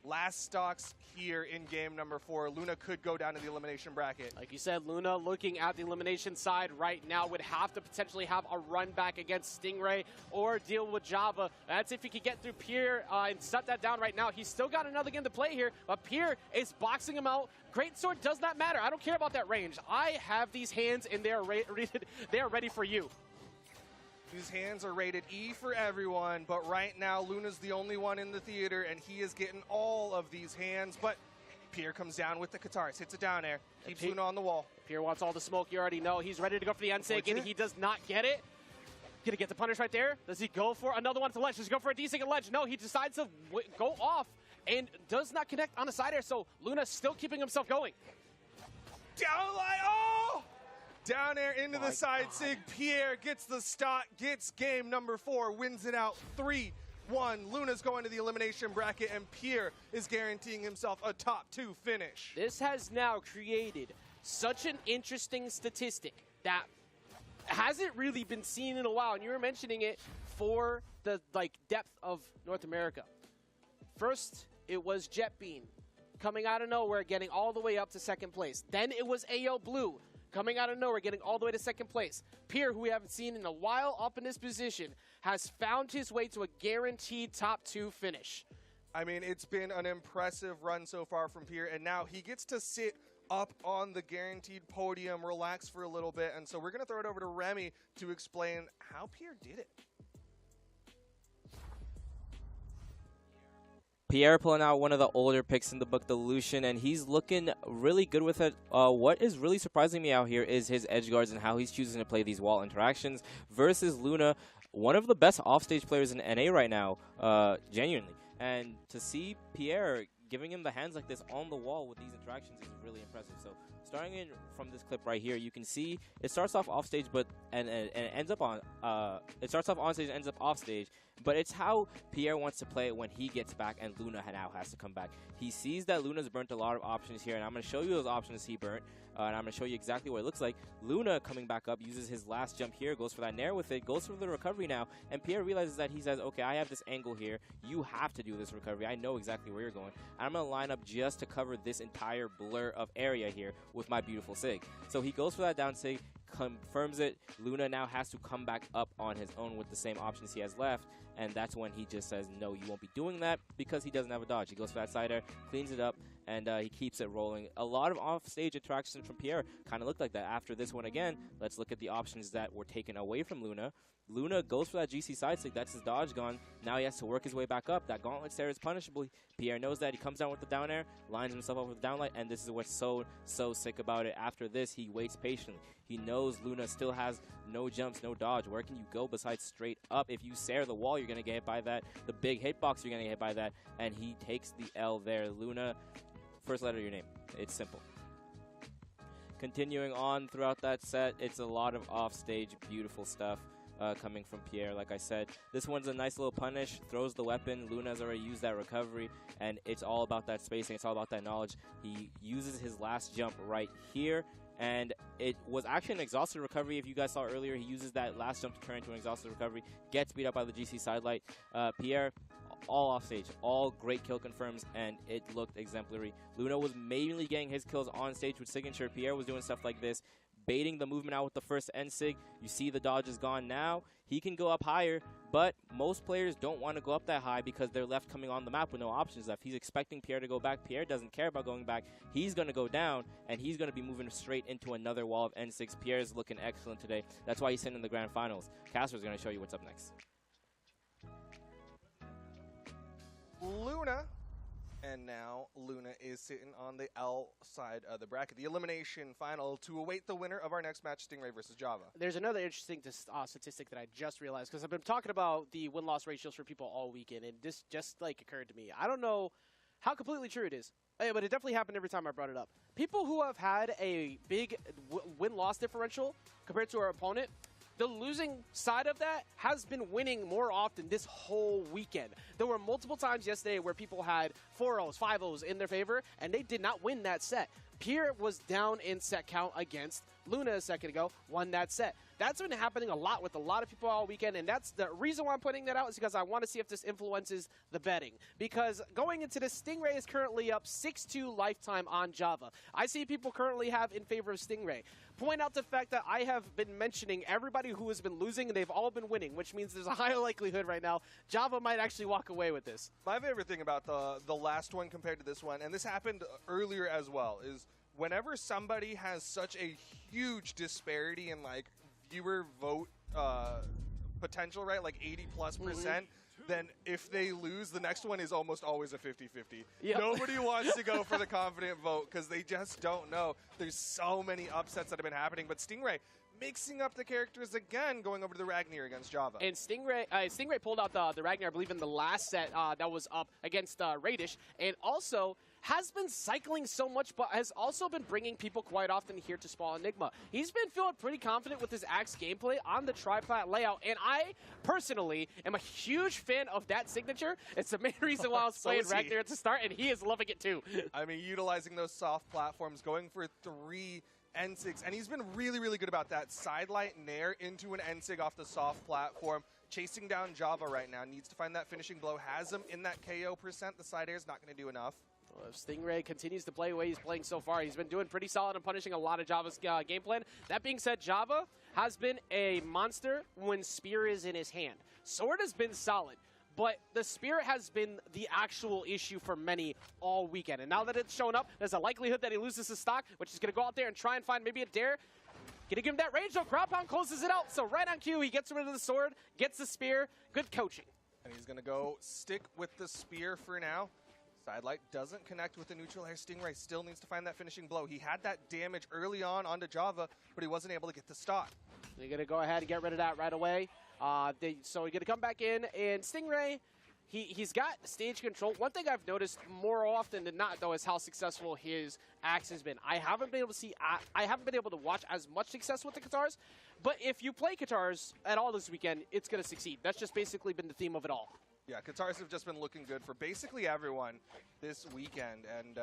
last stocks here in game number 4. Luna could go down to the elimination bracket. Like you said, Luna looking at the elimination side right now would have to potentially have a run back against Stingray or deal with Java. That's if he could get through Pierre and shut that down right now. He's still got another game to play here, but Pierre is boxing him out. Greatsword does not matter. I don't care about that range. I have these hands and they are ready for you. These hands are rated E for everyone, but right now Luna's the only one in the theater, and he is getting all of these hands. But Pierre comes down with the Katars, hits it down air, keeps Luna on the wall. Pierre wants all the smoke, you already know. He's ready to go for the N-Sig, and he does not get it. Gonna get the punish right there. Does he go for another one to ledge? Does he go for a D-Sig and ledge? No, he decides to go off and does not connect on the side air, so Luna's still keeping himself going. Down line, oh! Down air into the side sig. Pierre gets the stock, gets game number 4, wins it out 3-1. Luna's going to the elimination bracket, and Pierre is guaranteeing himself a top 2 finish. This has now created such an interesting statistic that hasn't really been seen in a while, and you were mentioning it for the depth of North America. First, it was Jetbean coming out of nowhere, getting all the way up to 2nd place. Then it was AO Blue coming out of nowhere, getting all the way to 2nd place. Pierre, who we haven't seen in a while up in this position, has found his way to a guaranteed top 2 finish. I mean, it's been an impressive run so far from Pierre, and now he gets to sit up on the guaranteed podium, relax for a little bit, and so we're going to throw it over to Remy to explain how Pierre did it. Pierre pulling out one of the older picks in the book, the Lucian, and he's looking really good with it. What is really surprising me out here is his edge guards and how he's choosing to play these wall interactions versus Luna, one of the best offstage players in NA right now, genuinely. And to see Pierre giving him the hands like this on the wall with these interactions is really impressive. So starting in from this clip right here, you can see it starts off off stage, but and it ends up on it starts off on stage and ends up off stage. But it's how Pierre wants to play it when he gets back and Luna now has to come back. He sees that Luna's burnt a lot of options here, and I'm going to show you those options he burnt, and I'm going to show you exactly what it looks like. Luna coming back up, uses his last jump here, goes for that nair with it, goes for the recovery now, and Pierre realizes that he says, okay, I have this angle here. You have to do this recovery. I know exactly where you're going. And I'm going to line up just to cover this entire blur of area here with my beautiful SIG. So he goes for that down SIG, confirms it. Luna now has to come back up on his own with the same options he has left, and that's when he just says, no, you won't be doing that, because he doesn't have a dodge. He goes for that side air, cleans it up, and he keeps it rolling. A lot of off-stage interactions from Pierre kind of looked like that. After this one again, let's look at the options that were taken away from Luna. Luna goes for that GC side stick. That's his dodge gone. Now he has to work his way back up. That gauntlet stare is punishable. Pierre knows that. He comes down with the down air, lines himself up with the downlight, and this is what's so sick about it. After this, he waits patiently. He knows Luna still has no jumps, no dodge. Where can you go besides straight up? If you stare the wall, you're going to get hit by that. The big hitbox, you're going to get hit by that. And he takes the L there. Luna, first letter of your name. It's simple. continuing on throughout that set, it's a lot of offstage, beautiful stuff coming from Pierre. Like I said, this one's a nice little punish, throws the weapon. Luna's already used that recovery, and it's all about that spacing. It's all about that knowledge. He uses his last jump right here, and it was actually an exhausted recovery. If you guys saw earlier, he uses that last jump to turn into an exhausted recovery, gets beat up by the GC sidelight. Pierre, all off stage, all great kill confirms, and it looked exemplary. Luna was mainly getting his kills on stage with signature. Pierre was doing stuff like this, baiting the movement out with the first end sig. You see the dodge is gone now. He can go up higher, but most players don't want to go up that high because they're left coming on the map with no options left. He's expecting Pierre to go back. Pierre doesn't care about going back. He's going to go down, and he's going to be moving straight into another wall of N6. Pierre's looking excellent today. That's why he's sitting in the grand finals. Casper's going to show you what's up next. Luna. And now Luna is sitting on the L side of the bracket, the elimination final, to await the winner of our next match, Stingray versus Java. There's another interesting statistic that I just realized, because I've been talking about the win-loss ratios for people all weekend, and this just like occurred to me. I don't know how completely true it is, but it definitely happened every time I brought it up. People who have had a big win-loss differential compared to our opponent, the losing side of that has been winning more often this whole weekend. There were multiple times yesterday where people had 4-0s, 5-0s in their favor, and they did not win that set. Pierre was down in set count against Luna a second ago, won that set. That's been happening a lot with a lot of people all weekend, and that's the reason why I'm putting that out is because I want to see if this influences the betting. Because going into this, Stingray is currently up 6-2 lifetime on Java. I see people currently have in favor of Stingray. Point out the fact that I have been mentioning everybody who has been losing, and they've all been winning, which means there's a high likelihood right now Java might actually walk away with this. My favorite thing about the last one compared to this one, and this happened earlier as well, is whenever somebody has such a huge disparity in like viewer vote potential, right, like 80+%, then if they lose, the next one is almost always a 50-50. Yep. Nobody wants to go for the confident vote because they just don't know. There's so many upsets that have been happening, but Stingray mixing up the characters again, going over to the Ragnar against Java. And Stingray pulled out the Ragnar, I believe, in the last set that was up against Radish, and also has been cycling so much, but has also been bringing people quite often here to spawn Enigma. He's been feeling pretty confident with his Axe gameplay on the tri-plat layout, and I personally am a huge fan of that signature. It's the main reason why I was playing Ragnar at the start, and he is loving it too. I mean, utilizing those soft platforms, going for 3 N6, and he's been really, really good about that. Sidelight Nair into an N6 off the soft platform. Chasing down Java right now. Needs to find that finishing blow. Has him in that KO percent. The side air is not going to do enough. Well, if Stingray continues to play the way he's playing so far, he's been doing pretty solid and punishing a lot of Java's game plan. That being said, Java has been a monster when Spear is in his hand. Sword has been solid, but the Spear has been the actual issue for many all weekend. And now that it's shown up, there's a likelihood that he loses his stock, which is going to go out there and try and find maybe a dare. Gonna give him that range, though. Ground Pound closes it out. So right on cue, he gets rid of the sword, gets the Spear. Good coaching. And he's going to go stick with the Spear for now. Sidelight doesn't connect with the neutral air. Stingray still needs to find that finishing blow. He had that damage early on onto Java, but he wasn't able to get the stock. They're going to go ahead and get rid of that right away. So he's going to come back in, and Stingray, he's got stage control. One thing I've noticed more often than not, though, is how successful his Axe has been. I haven't been able to watch as much success with the Katars, but if you play Katars at all this weekend, it's going to succeed. That's just basically been the theme of it all. Yeah, Katars have just been looking good for basically everyone this weekend, and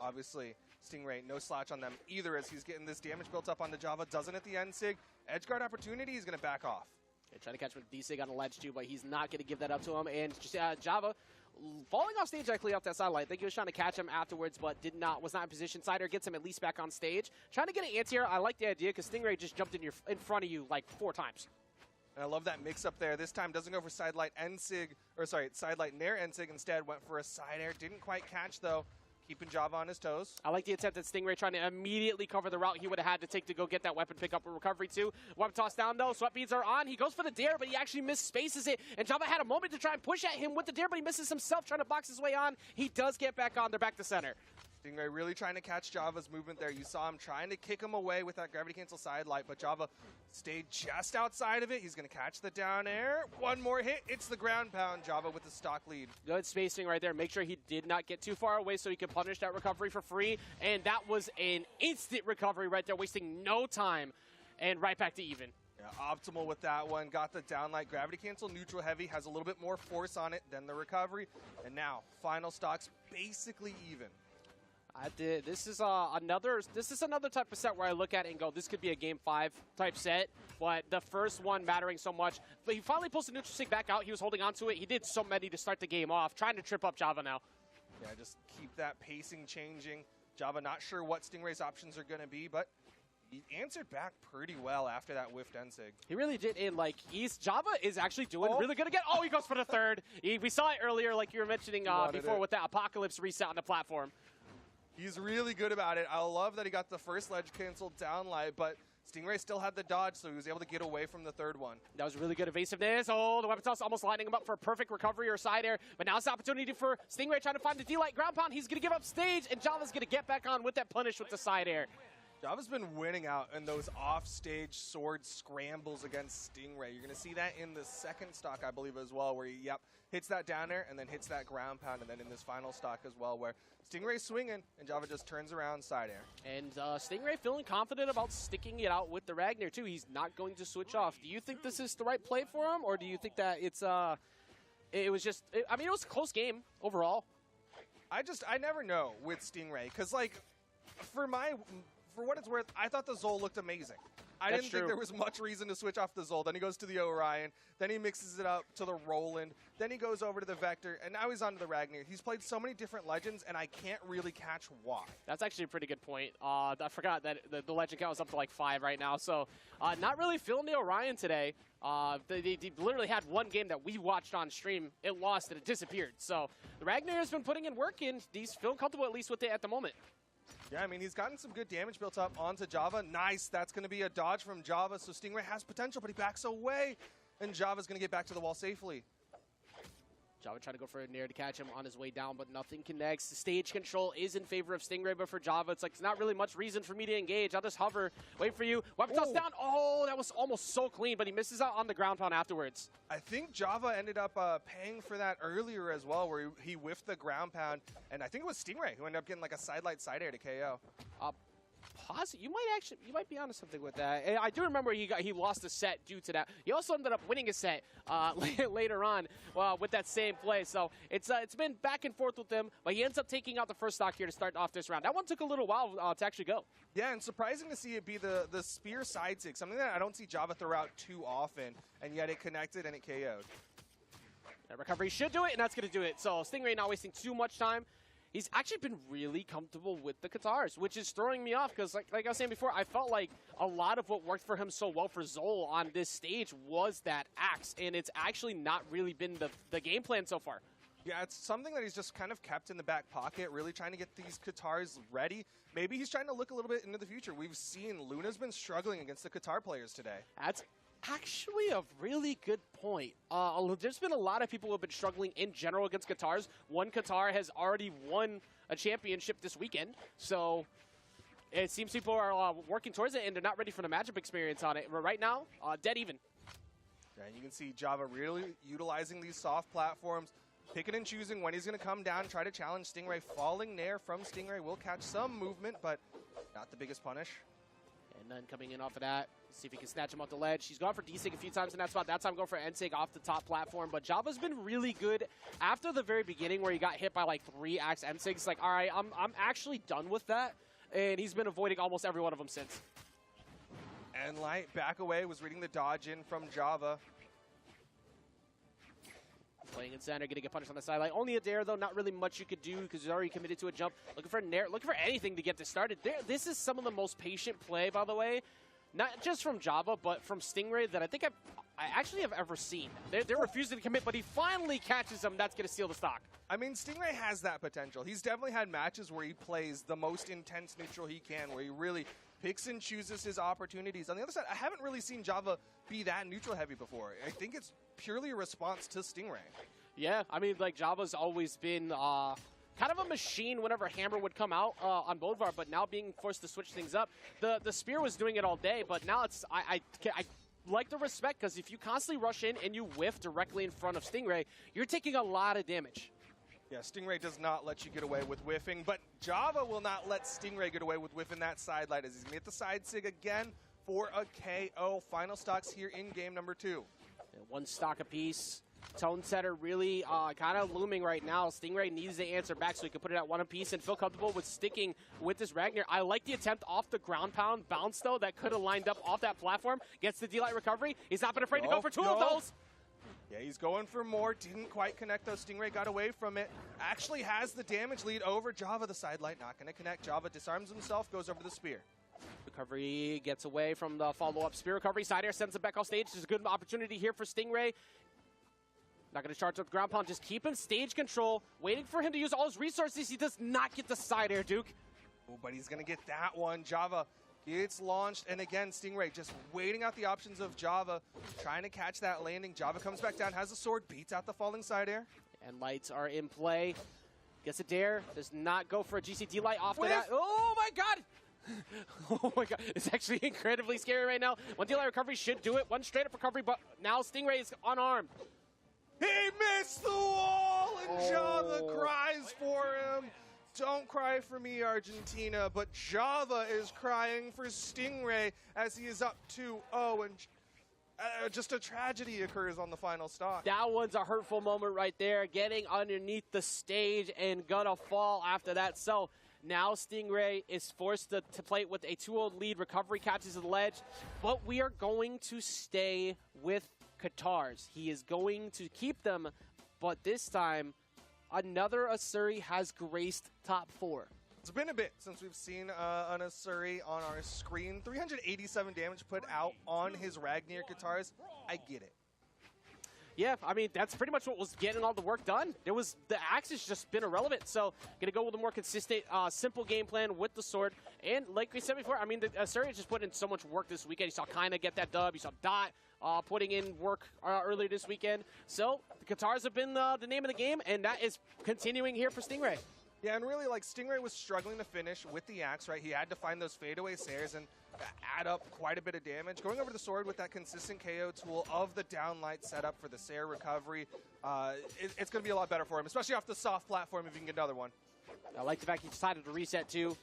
obviously Stingray, no slouch on them either as he's getting this damage built up onto Java. Doesn't at the end, Sig. Edgeguard opportunity, he's going to back off. Yeah, trying to catch him with D-Sig on the ledge too, but he's not going to give that up to him. And Java falling off stage actually off that sidelight. I think he was trying to catch him afterwards, but was not in position. Sider gets him at least back on stage. Trying to get an anti-air. I like the idea because Stingray just jumped in front of you like 4 times. And I love that mix up there. This time doesn't go for sidelight Nair N-Sig. Instead went for a side air. Didn't quite catch though. Keeping Java on his toes. I like the attempt at Stingray trying to immediately cover the route he would have had to take to go get that weapon pick up a recovery too. Weapon toss down though. Sweat beads are on. He goes for the dare, but he actually misspaces it. And Java had a moment to try and push at him with the dare, but he misses himself trying to box his way on. He does get back on. They're back to center. Stingray really trying to catch Java's movement there. You saw him trying to kick him away with that gravity cancel side light, but Java stayed just outside of it. He's going to catch the down air. One more hit. It's the ground pound. Java with the stock lead. Good spacing right there. Make sure he did not get too far away so he could punish that recovery for free. And that was an instant recovery right there, wasting no time. And right back to even. Yeah, optimal with that one. Got the down light. Gravity cancel, neutral heavy. Has a little bit more force on it than the recovery. And now, final stocks basically even. This is another type of set where I look at it and go, this could be a Game 5 type set, but the first one mattering so much. But he finally pulls the neutral stick back out. He was holding on to it. He did so many to start the game off, trying to trip up Java now. Yeah, just keep that pacing changing. Java not sure what Stingray's options are going to be, but he answered back pretty well after that whiffed Ensig. He really did. And Java is actually doing really good again. Oh, he goes for the third. We saw it earlier, like you were mentioning before, with that Apocalypse reset on the platform. He's really good about it. I love that he got the first ledge cancel down light, but Stingray still had the dodge, so he was able to get away from the third one. That was really good evasiveness. Oh, the weapon toss almost lining him up for a perfect recovery or side air. But now it's the opportunity for Stingray trying to find the D-Light ground pound. He's going to give up stage, and Java's going to get back on with that punish with the side air. Java's been winning out in those off-stage sword scrambles against Stingray. You're going to see that in the second stock, I believe, as well, where he, hits that down air and then hits that ground pound, and then in this final stock as well, where Stingray's swinging and Java just turns around side air. And Stingray feeling confident about sticking it out with the Ragnar, too. He's not going to switch off. Do you think this is the right play for him, or do you think that it was just, I mean, it was a close game overall. I never know with Stingray, because, for what it's worth, I thought the Zol looked amazing. I didn't think there was much reason to switch off the Zol. Then he goes to the Orion. Then he mixes it up to the Roland. Then he goes over to the Vector. And now he's on to the Ragnar. He's played so many different Legends, and I can't really catch why. That's actually a pretty good point. I forgot that the Legend count is up to 5 right now. So not really feeling the Orion today. They literally had one game that we watched on stream. It lost and it disappeared. So the Ragnar has been putting in work, and he's feeling comfortable at least with it at the moment. Yeah, I mean, he's gotten some good damage built up onto Java. Nice. That's going to be a dodge from Java. So Stingray has potential, but he backs away. And Java's going to get back to the wall safely. Java trying to go for a nair to catch him on his way down, but nothing connects. The stage control is in favor of Stingray, but for Java, it's not really much reason for me to engage. I'll just hover, wait for you. Weapon toss down. Oh, that was almost so clean, but he misses out on the ground pound afterwards. I think Java ended up paying for that earlier as well, where he whiffed the ground pound. And I think it was Stingray who ended up getting a side light side air to KO. You might be onto something with that. I do remember he lost a set due to that. He also ended up winning a set later on with that same play. So it's been back and forth with him, but he ends up taking out the first stock here to start off this round. That one took a little while to actually go. Yeah, and surprising to see it be the spear side stick, something that I don't see Java throw out too often, and yet it connected and it KO'd. That recovery should do it, and that's going to do it. So Stingray not wasting too much time. He's actually been really comfortable with the Katars, which is throwing me off because, like I was saying before, I felt like a lot of what worked for him so well for Zol on this stage was that axe, and it's actually not really been the game plan so far. Yeah, it's something that he's just kind of kept in the back pocket, really trying to get these Katars ready. Maybe he's trying to look a little bit into the future. We've seen Luna's been struggling against the Katar players today. That's actually a really good point. There's been a lot of people who have been struggling in general against Katars. One Katar has already won a championship this weekend, so it seems people are working towards it, and they're not ready for the matchup experience on it. But right now, dead even. Yeah, and you can see Java really utilizing these soft platforms, picking and choosing when he's going to come down, try to challenge Stingray. Falling Nair from Stingray will catch some movement, but not the biggest punish. And then coming in off of that, see if he can snatch him off the ledge. He's gone for D-Sig a few times in that spot. That time going for N-Sig off the top platform. But Java's been really good after the very beginning where he got hit by 3 axe N-Sigs. All right, I'm actually done with that. And he's been avoiding almost every one of them since. And Light back away, was reading the dodge in from Java. Playing in center, going to get punished on the sideline. Only a dare, though. Not really much you could do because he's already committed to a jump. Looking for a nair, looking for anything to get this started. This is some of the most patient play, by the way. Not just from Java, but from Stingray that I think I actually have ever seen. They're refusing to commit, but he finally catches him. That's going to steal the stock. I mean, Stingray has that potential. He's definitely had matches where he plays the most intense neutral he can, where he really picks and chooses his opportunities. On the other side, I haven't really seen Java be that neutral heavy before. I think it's purely a response to Stingray. Yeah, I mean, Java's always been kind of a machine whenever Hammer would come out on Boulevard, but now being forced to switch things up. The Spear was doing it all day, but now it's I like the respect, because if you constantly rush in and you whiff directly in front of Stingray, you're taking a lot of damage. Yeah, Stingray does not let you get away with whiffing, but Java will not let Stingray get away with whiffing that side light as he's going to get the side sig again for a KO. Final stocks here in game number 2. One stock apiece. Tone setter really kind of looming right now. Stingray needs the answer back so he can put it at 1 apiece and feel comfortable with sticking with this Ragnar. I like the attempt off the ground pound bounce, though. That could have lined up off that platform. Gets the D-Light recovery. He's not been afraid to go for 2 of those. Yeah, he's going for more. Didn't quite connect, though. Stingray got away from it. Actually has the damage lead over Java. The side light not going to connect. Java disarms himself, goes over the spear. Recovery gets away from the follow-up spear recovery. Side air sends him back off stage. There's a good opportunity here for Stingray. Not going to charge up the ground pound. Just keep him stage control. Waiting for him to use all his resources. He does not get the side air, Duke. Oh, but he's going to get that one. Java gets launched. And again, Stingray just waiting out the options of Java. Trying to catch that landing. Java comes back down. Has the sword. Beats out the falling side air. And lights are in play. Gets a dare. Does not go for a GCD light off of that. Oh, my God. Oh my God, it's actually incredibly scary right now. One D-Light recovery should do it. One straight up recovery, but now Stingray is unarmed. He missed the wall, and Java cries for him. Don't cry for me, Argentina, but Java is crying for Stingray as he is up 2-0, and just a tragedy occurs on the final stock. That one's a hurtful moment right there, getting underneath the stage and gonna fall after that. So now Stingray is forced to play with a 2-0 lead. Recovery catches the ledge, but we are going to stay with Qatars. He is going to keep them, but this time, another Asuri has graced top 4. It's been a bit since we've seen an Asuri on our screen. 387 damage put out on his Ragnar Qatars. I get it. Yeah, I mean, that's pretty much what was getting all the work done. The axe has just been irrelevant, so going to go with a more consistent, simple game plan with the sword. And like we said before, I mean, the Asuri just put in so much work this weekend. You saw Kinda get that dub. You saw Dot putting in work earlier this weekend. So the Qatars have been the name of the game, and that is continuing here for Stingray. Yeah, and really, like, Stingray was struggling to finish with the axe, right? He had to find those fadeaway Sayers and add up quite a bit of damage. Going over the sword with that consistent KO tool of the downlight setup for the Sayer recovery, it's going to be a lot better for him, especially off the soft platform if you can get another one. I like the fact he decided to reset too.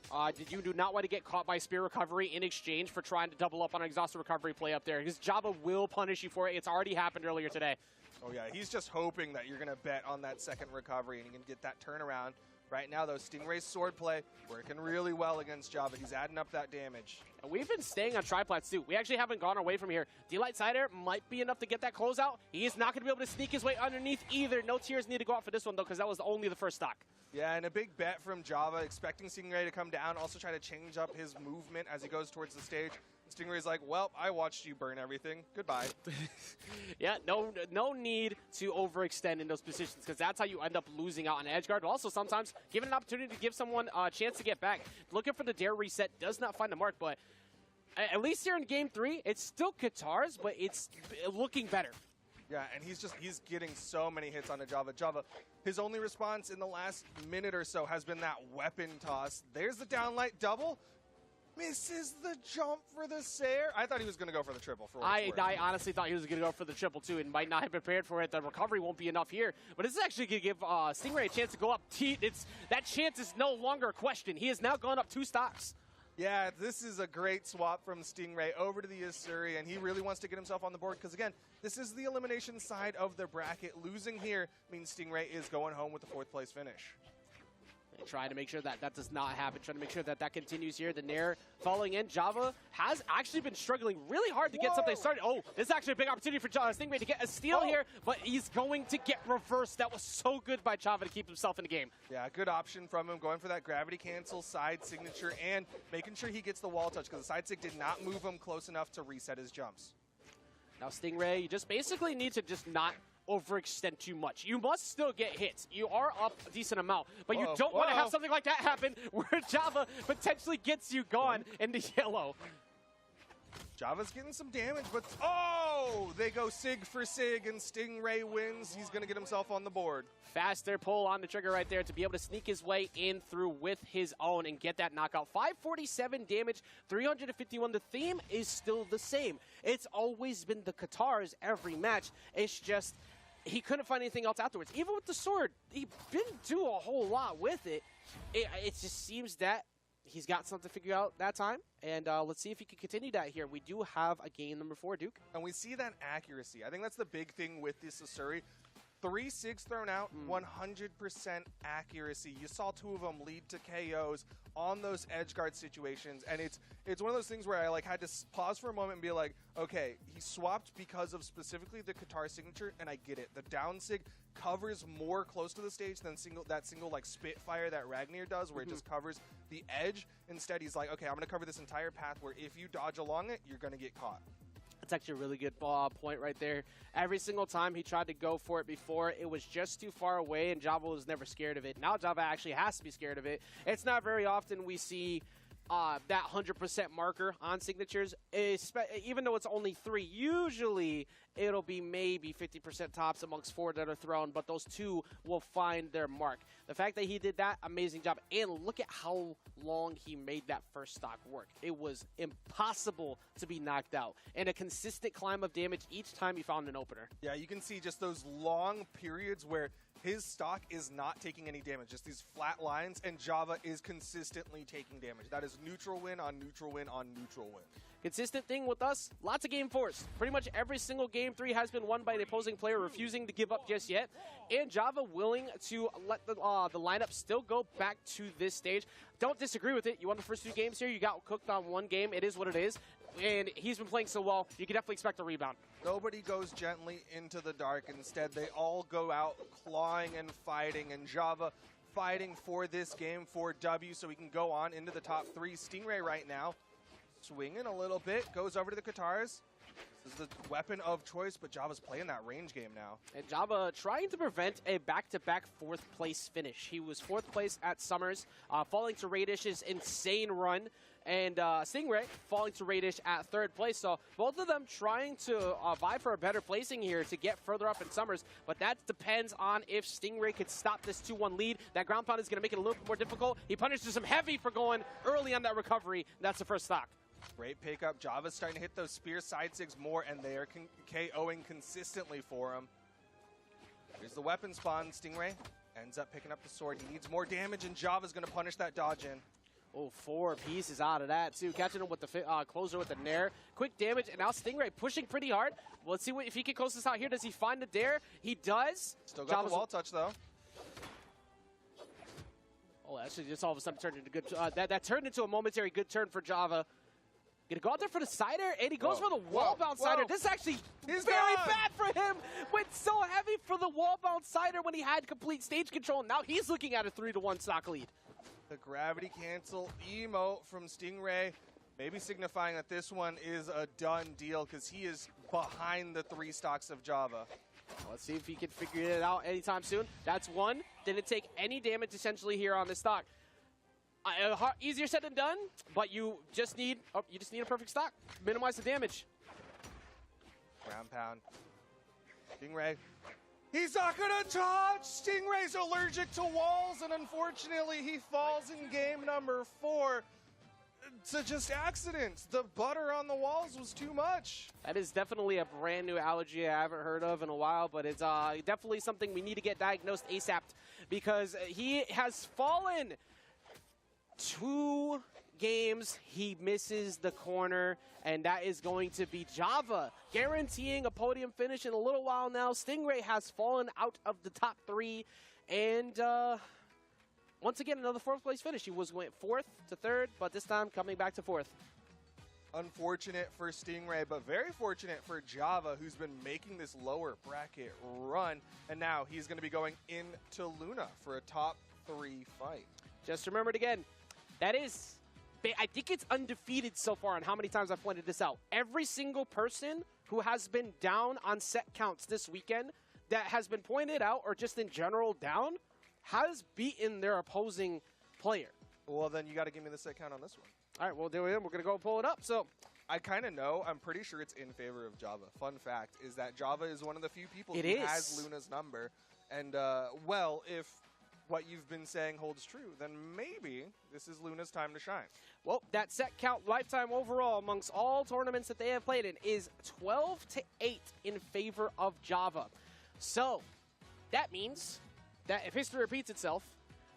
You do not want to get caught by spear recovery in exchange for trying to double up on an exhausted recovery play up there, because Java will punish you for it. It's already happened earlier today. Oh yeah, he's just hoping that you're going to bet on that second recovery and you can get that turnaround. Right now, though, Stingray's sword play working really well against Java. He's adding up that damage. And we've been staying on triplats, too. We actually haven't gone away from here. D-Light side air might be enough to get that closeout. He is not going to be able to sneak his way underneath either. No tears need to go out for this one, though, because that was only the first stock. Yeah, and a big bet from Java, expecting Stingray to come down, also try to change up his movement as he goes towards the stage. Stingray's like, well, I watched you burn everything. Goodbye. Yeah, no need to overextend in those positions, because that's how you end up losing out on edge guard. But also sometimes giving an opportunity to give someone a chance to get back. Looking for the dare reset, does not find the mark, but at least here in game 3, it's still Qatars, but it's looking better. Yeah, and he's getting so many hits on a Java. Java, his only response in the last minute or so has been that weapon toss. There's the downlight double. Misses the jump for the Sayer. I thought he was going to go for the triple. I honestly thought he was going to go for the triple, too, and might not have prepared for it. The recovery won't be enough here. But this is actually going to give Stingray a chance to go up. That chance is no longer a question. He has now gone up 2 stocks. Yeah, this is a great swap from Stingray over to the Asuri, and he really wants to get himself on the board because, again, this is the elimination side of the bracket. Losing here means Stingray is going home with the 4th place finish. Trying to make sure that that does not happen. Trying to make sure that that continues here. The Nair falling in. Java has actually been struggling really hard to get something started. Oh, this is actually a big opportunity for Stingray to get a steal here, but he's going to get reversed. That was so good by Java to keep himself in the game. Yeah, good option from him, going for that gravity cancel side signature and making sure he gets the wall touch, because the side sig did not move him close enough to reset his jumps. Now Stingray, you just basically need to just not overextend too much. You must still get hits. You are up a decent amount, but you don't want to have something like that happen where Java potentially gets you gone in the yellow. Java's getting some damage, but oh, they go Sig for Sig, and Stingray wins. He's going to get himself on the board. Faster pull on the trigger right there to be able to sneak his way in through with his own and get that knockout. 547 damage, 351. The theme is still the same. It's always been the Qatars every match. It's just he couldn't find anything else afterwards. Even with the sword, he didn't do a whole lot with it. It just seems that he's got something to figure out that time, and let's see if he can continue that here. We do have a game number 4, Duke. And we see that accuracy. I think that's the big thing with this Asuri. 3 Sigs thrown out, 100% accuracy. You saw 2 of them lead to KOs on those edge guard situations, and it's one of those things where I had to pause for a moment and be like, okay, he swapped because of specifically the Qatar signature, and I get it. The down Sig covers more close to the stage than that single Spitfire that Ragnar does, where it just covers the edge. Instead, he's like, okay, I'm going to cover this entire path where if you dodge along it, you're going to get caught. That's actually a really good point right there. Every single time he tried to go for it before, it was just too far away, and Java was never scared of it. Now Java actually has to be scared of it. It's not very often we see that 100% marker on signatures, even though it's only 3. Usually, it'll be maybe 50% tops amongst 4 that are thrown, but those 2 will find their mark. The fact that he did that, amazing job. And look at how long he made that first stock work. It was impossible to be knocked out. And a consistent climb of damage each time he found an opener. Yeah, you can see just those long periods where his stock is not taking any damage, just these flat lines, and Java is consistently taking damage. That is neutral win on neutral win on neutral win. Consistent thing with us, lots of game 4s. Pretty much every single game 3 has been won by the opposing player refusing to give up just yet. And Java willing to let the lineup still go back to this stage. Don't disagree with it. You won the first 2 games here. You got cooked on 1 game. It is what it is. And he's been playing so well, you can definitely expect a rebound. Nobody goes gently into the dark. Instead, they all go out clawing and fighting. And Java fighting for this game for W so we can go on into the top 3. Stingray right now swinging a little bit, goes over to the Qatars. This is the weapon of choice, but Java's playing that range game now. And Java trying to prevent a back-to-back 4th place finish. He was 4th place at Summers, falling to Radish's insane run, and Stingray falling to Radish at 3rd place. So both of them trying to vie for a better placing here to get further up in Summers, but that depends on if Stingray could stop this 2-1 lead. That ground pound is going to make it a little bit more difficult. He punishes him heavy for going early on that recovery. That's the first stock. Great pickup. Java's starting to hit those spear side Sigs more, and they are KOing consistently for him. Here's the weapon spawn. Stingray ends up picking up the sword. He needs more damage, and Java's going to punish that dodge in. Oh, 4 pieces out of that, too. Catching him with the closer with the Nair. Quick damage, and now Stingray pushing pretty hard. Let's see if he can close this out here. Does he find the Dare? He does. Still got the wall touch, though. Oh, actually, just all of a sudden turned into good. That turned into a momentary good turn for Java. Gonna go out there for the cider, and he goes for the wall-bound cider. This actually is very bad for him. Went so heavy for the wall-bound cider when he had complete stage control. Now he's looking at a 3-1 stock lead. The gravity cancel emote from Stingray, maybe signifying that this one is a done deal because he is behind the 3 stocks of Java. Let's see if he can figure it out anytime soon. That's 1. Didn't take any damage essentially here on this stock. Easier said than done, but you just need a perfect stock. Minimize the damage. Ground pound. Stingray. He's not going to touch! Stingray's allergic to walls, and unfortunately he falls in game number 4 to just accidents. The butter on the walls was too much. That is definitely a brand new allergy I haven't heard of in a while, but it's definitely something we need to get diagnosed ASAP because he has fallen 2 games, he misses the corner, and that is going to be Java guaranteeing a podium finish in a little while now. Stingray has fallen out of the top 3, and once again, another 4th place finish. He went 4th to 3rd, but this time coming back to 4th. Unfortunate for Stingray, but very fortunate for Java, who's been making this lower bracket run, and now he's going to be going into Luna for a top 3 fight. Just remembered again, that is, I think it's undefeated so far on how many times I've pointed this out. Every single person who has been down on set counts this weekend that has been pointed out or just in general down has beaten their opposing player. Well, then you got to give me the set count on this one. All right, well, there we go. We're going to go pull it up. So I kind of know. I'm pretty sure it's in favor of Java. Fun fact is that Java is one of the few people who has Luna's number. And, well, if what you've been saying holds true, then maybe this is Luna's time to shine. Well, that set count lifetime overall amongst all tournaments that they have played in is 12-8 in favor of Java. So that means that if history repeats itself,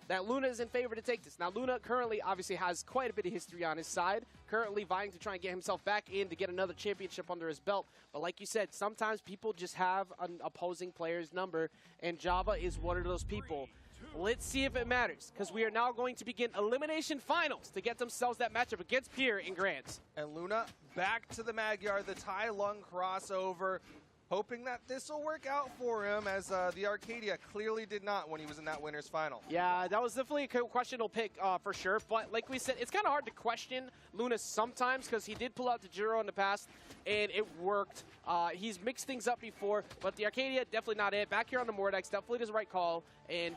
that Luna is in favor to take this. Now, Luna currently obviously has quite a bit of history on his side, currently vying to try and get himself back in to get another championship under his belt. But like you said, sometimes people just have an opposing player's number, and Java is one of those people. Let's see if it matters, because we are now going to begin elimination finals to get themselves that matchup against Pierre in Grands. And Luna back to the Magyar, the Tai Lung crossover, hoping that this will work out for him, as the Arcadia clearly did not when he was in that winner's final. Yeah, that was definitely a questionable pick for sure. But like we said, it's kind of hard to question Luna sometimes because he did pull out the Jiro in the past, and it worked. He's mixed things up before, but the Arcadia, definitely not it. Back here on the Mordex, definitely the right call. And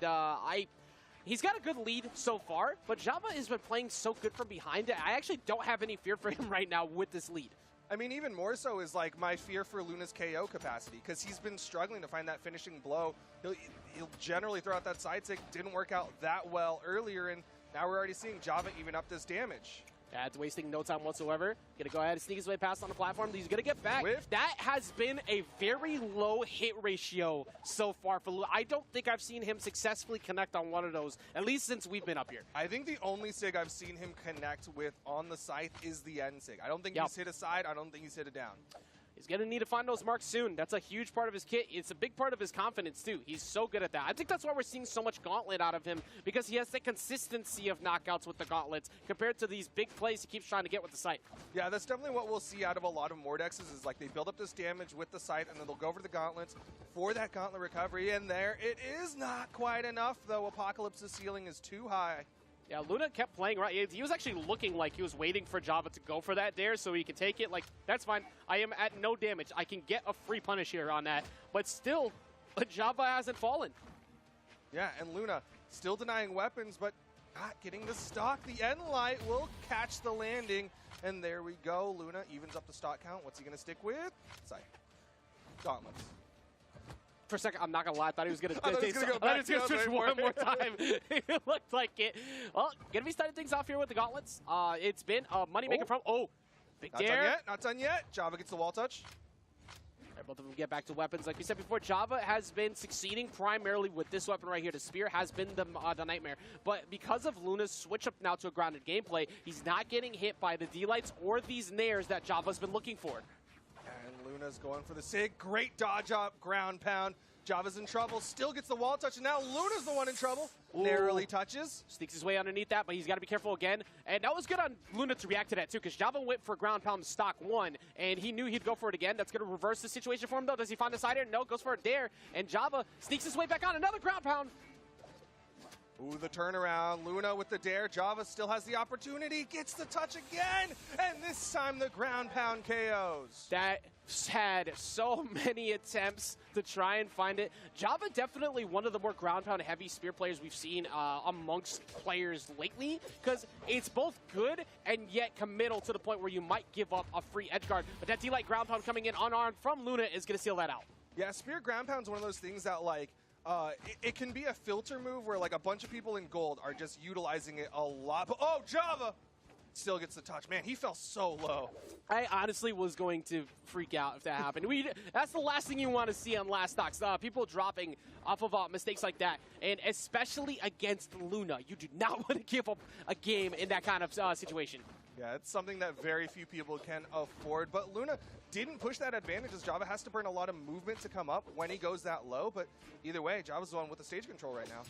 he's got a good lead so far, but Java has been playing so good from behind it. I actually don't have any fear for him right now with this lead. I mean, even more so is like my fear for Luna's KO capacity, because he's been struggling to find that finishing blow. He'll generally throw out that side stick. Didn't work out that well earlier, and now we're already seeing Java even up this damage. Yeah, it's wasting no time whatsoever. Gonna go ahead and sneak his way past on the platform. He's gonna get back. That has been a very low hit ratio so far for Luna. I don't think I've seen him successfully connect on one of those, at least since we've been up here. I think the only SIG I've seen him connect with on the scythe is the end SIG. I don't think he's hit a side. I don't think he's hit a down. He's going to need to find those marks soon. That's a huge part of his kit. It's a big part of his confidence, too. He's so good at that. I think that's why we're seeing so much Gauntlet out of him, because he has the consistency of knockouts with the Gauntlets compared to these big plays he keeps trying to get with the Scythe. Yeah, that's definitely what we'll see out of a lot of Mordexes is like they build up this damage with the Scythe, and then they'll go over to the Gauntlets for that Gauntlet recovery. And there, it is not quite enough, though. Apocalypse's ceiling is too high. Yeah, Luna kept playing right. He was actually looking like he was waiting for Java to go for that dare so he could take it. Like, that's fine. I am at no damage. I can get a free punish here on that. But still, Java hasn't fallen. Yeah, and Luna still denying weapons, but not getting the stock. The end light will catch the landing. And there we go. Luna evens up the stock count. What's he going to stick with? Scythe. Gauntlets. For a second, I'm not going to lie. I thought he was going to switch one more time. It looked like it. Well, going to be starting things off here with the Gauntlets. It's been a moneymaker from... Oh, big dare. Not done yet. Not done yet. Java gets the wall touch. Both of them get back to weapons. Like we said before, Java has been succeeding primarily with this weapon right here. The Spear has been the nightmare. But because of Luna's switch up now to a grounded gameplay, he's not getting hit by the D-Lights or these nairs that Java's been looking for. And Luna's going for the SIG. Great dodge up, ground pound. Java's in trouble, still gets the wall touch, and now Luna's the one in trouble. Ooh. Narrowly touches. Sneaks his way underneath that, but he's got to be careful again. And that was good on Luna to react to that, too, because Java went for ground pound stock 1, and he knew he'd go for it again. That's going to reverse the situation for him, though. Does he find the side air? No, goes for a dare, and Java sneaks his way back on. Another ground pound. Ooh, the turnaround. Luna with the dare. Java still has the opportunity. Gets the touch again. And this time the ground pound KOs. That had so many attempts to try and find it. Java definitely one of the more ground pound heavy spear players we've seen amongst players lately, because it's both good and yet committal to the point where you might give up a free edge guard. But that D-Light ground pound coming in unarmed from Luna is going to seal that out. Yeah, spear ground pound is one of those things that, like, it can be a filter move where like a bunch of people in gold are just utilizing it a lot. But, oh, Java still gets the touch. Man, he fell so low. I honestly was going to freak out if that happened. That's the last thing you want to see on last stocks. People dropping off of mistakes like that, and especially against Luna. You do not want to give up a game in that kind of situation. Yeah, it's something that very few people can afford. But Luna didn't push that advantage as Java has to burn a lot of movement to come up when he goes that low. But either way, Java's the one with the stage control right now.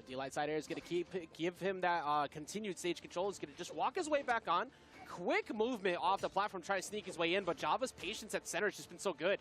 D-Light side air is going to give him that continued stage control. He's going to just walk his way back on. Quick movement off the platform, try to sneak his way in, but Java's patience at center has just been so good.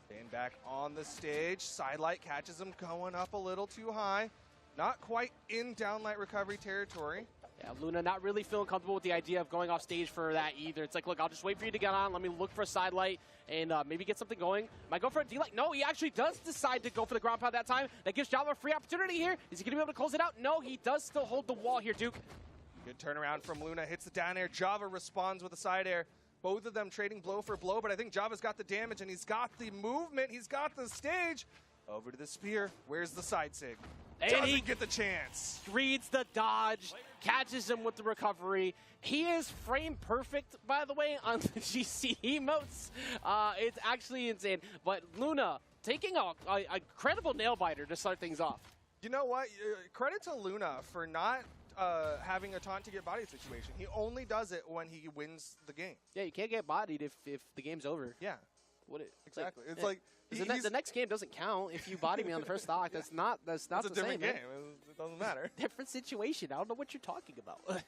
Staying back on the stage. Sidelight catches him going up a little too high. Not quite in downlight recovery territory. Yeah, Luna not really feeling comfortable with the idea of going off stage for that either. It's like, look, I'll just wait for you to get on. Let me look for a side light and maybe get something going. Might go for a D-Light. No, he actually does decide to go for the ground pound that time. That gives Java a free opportunity here. Is he going to be able to close it out? No, he does still hold the wall here, Duke. Good turnaround from Luna. Hits the down air. Java responds with a side air. Both of them trading blow for blow, but I think Java's got the damage, and he's got the movement. He's got the stage. Over to the spear. Where's the side sig? And Doesn't he get the chance. reads the dodge, catches him with the recovery. He is frame perfect, by the way, on the GC emotes. It's actually insane. But Luna taking a credible nail biter to start things off. You know what? Credit to Luna for not having a taunt to get body situation. He only does it when he wins the game. Yeah, you can't get bodied if the game's over. Yeah, What it, exactly. It's yeah. like the next game doesn't count if you body me on the first stock. That's not it's the a different same, game. man. It doesn't matter. Different situation. I don't know what you're talking about.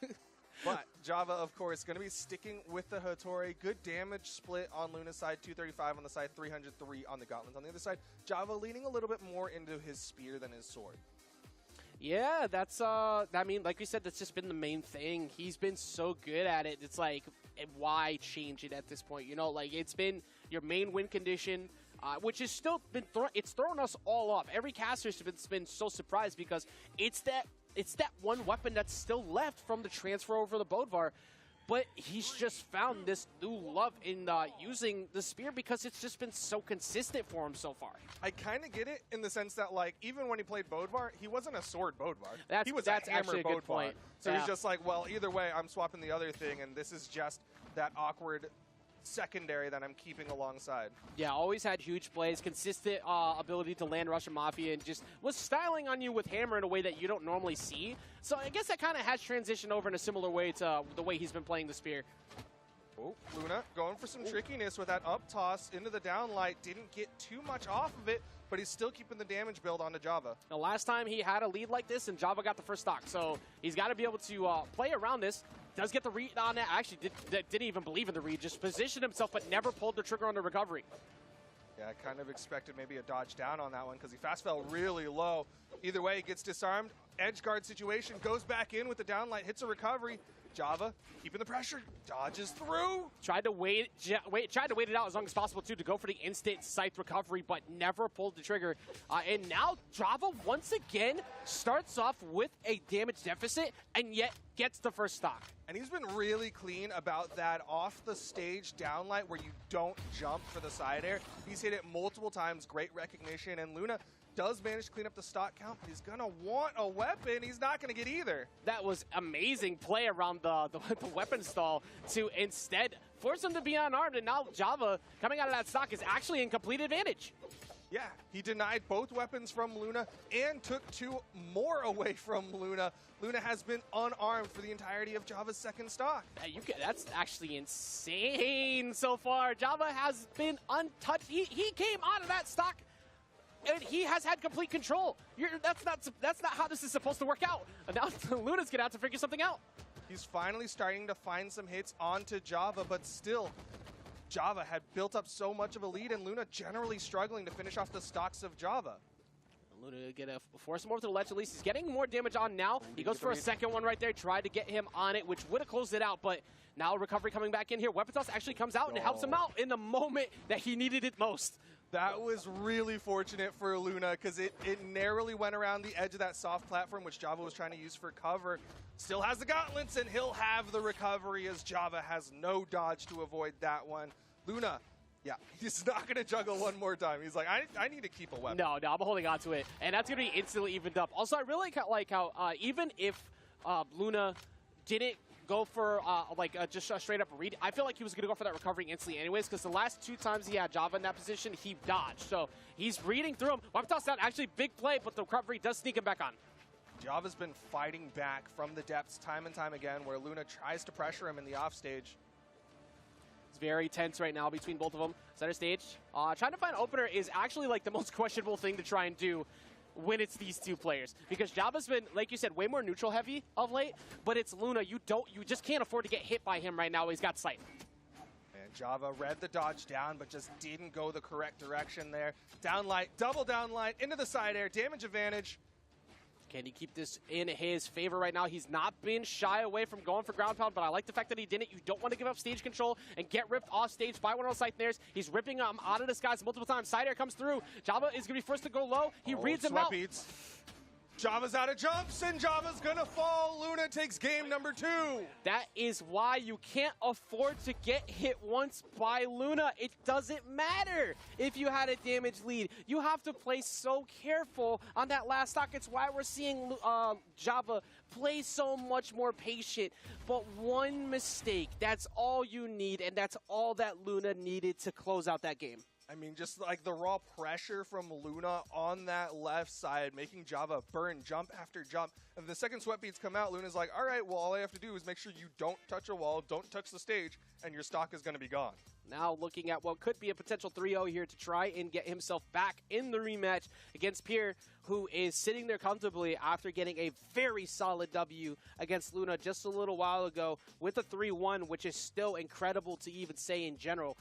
But Java, of course, going to be sticking with the Hattori. Good damage split on Luna's side, 235 on the side, 303 on the Gauntlets. On the other side, Java leaning a little bit more into his spear than his sword. Yeah, that's I mean, like we said, that's just been the main thing. He's been so good at it. It's like, why change it at this point? You know, like it's been your main win condition, which has still been it's thrown us all off. Every caster's been so surprised because it's that one weapon that's still left from the transfer over the Bodvar. But he's just found this new love in using the spear because it's just been so consistent for him so far. I kind of get it in the sense that, like, even when he played Bodvar, he wasn't a sword Bodvar. That's he was that's a hammer actually a Bodvar. good point. So Yeah. he's just like, well, either way, I'm swapping the other thing, and this is just that awkward secondary that I'm keeping alongside. Yeah, always had huge plays, consistent ability to land Russian Mafia, and just was styling on you with hammer in a way that you don't normally see. So I guess that kind of has transitioned over in a similar way to the way he's been playing the spear. Oh, Luna going for some trickiness with that up toss into the downlight. Didn't get too much off of it, but he's still keeping the damage build onto Java. The last time he had a lead like this, and Java got the first stock. So he's got to be able to play around this. Does get the read on it. Actually, didn't even believe in the read. Just positioned himself, but never pulled the trigger on the recovery. Yeah, I kind of expected maybe a dodge down on that one because he fast fell really low. Either way, he gets disarmed. Edge guard situation, goes back in with the downlight, hits a recovery. Java keeping the pressure, dodges through. Tried to wait it out as long as possible too to go for the instant scythe recovery, but never pulled the trigger. And now Java once again starts off with a damage deficit and yet gets the first stock. And he's been really clean about that off the stage downlight where you don't jump for the side air. He's hit it multiple times, great recognition, and Luna does manage to clean up the stock count, but he's going to want a weapon. He's not going to get either. That was amazing play around the weapon stall to instead force him to be unarmed, and now Java, coming out of that stock, is actually in complete advantage. Yeah, he denied both weapons from Luna and took 2 more away from Luna. Luna has been unarmed for the entirety of Java's second stock. That's actually insane so far. Java has been untouched. He came out of that stock and he has had complete control. That's not how this is supposed to work out. And now Luna's gonna have to figure something out. He's finally starting to find some hits onto Java, but still, Java had built up so much of a lead, and Luna generally struggling to finish off the stocks of Java. Luna gonna force him over to the ledge at least. He's getting more damage on now. He goes for a second one right there, tried to get him on it, which would have closed it out, but now recovery coming back in here. Weapon toss actually comes out and helps him out in the moment that he needed it most. That was really fortunate for Luna because it narrowly went around the edge of that soft platform, which Java was trying to use for cover. Still has the gauntlets, and he'll have the recovery as Java has no dodge to avoid that one. Luna, yeah, he's not going to juggle one more time. He's like, I need to keep a weapon. No, I'm holding on to it, and that's going to be instantly evened up. Also, I really like how even if Luna didn't go for just a straight up read, I feel like he was going to go for that recovery instantly anyways, because the last 2 times he had Java in that position, he dodged. So he's reading through him. Weapon toss down, actually big play, but the recovery does sneak him back on. Java's been fighting back from the depths time and time again, where Luna tries to pressure him in the offstage. It's very tense right now between both of them. Center stage. Trying to find opener is actually like the most questionable thing to try and do when it's these 2 players, because Java's been, like you said, way more neutral heavy of late, but it's Luna. You just can't afford to get hit by him right now. He's got sight. And Java read the dodge down, but just didn't go the correct direction there. Downlight, double downlight, into the side air, damage advantage. Can he keep this in his favor right now? He's not been shy away from going for ground pound, but I like the fact that he didn't. You don't want to give up stage control and get ripped off stage by one of those Scythenaires. He's ripping him out of the skies multiple times. Side air comes through. Java is going to be first to go low. He reads him out. Beats. Java's out of jumps, and Java's gonna fall. Luna takes game number 2. That is why you can't afford to get hit once by Luna. It doesn't matter if you had a damage lead. You have to play so careful on that last stock. It's why we're seeing Java play so much more patient. But one mistake, that's all you need, and that's all that Luna needed to close out that game. I mean, just like the raw pressure from Luna on that left side, making Java burn jump after jump. And the second sweat beats come out, Luna's like, all right, well, all I have to do is make sure you don't touch a wall, don't touch the stage, and your stock is going to be gone. Now looking at what could be a potential 3-0 here to try and get himself back in the rematch against Pierre, who is sitting there comfortably after getting a very solid W against Luna just a little while ago with a 3-1, which is still incredible to even say in general.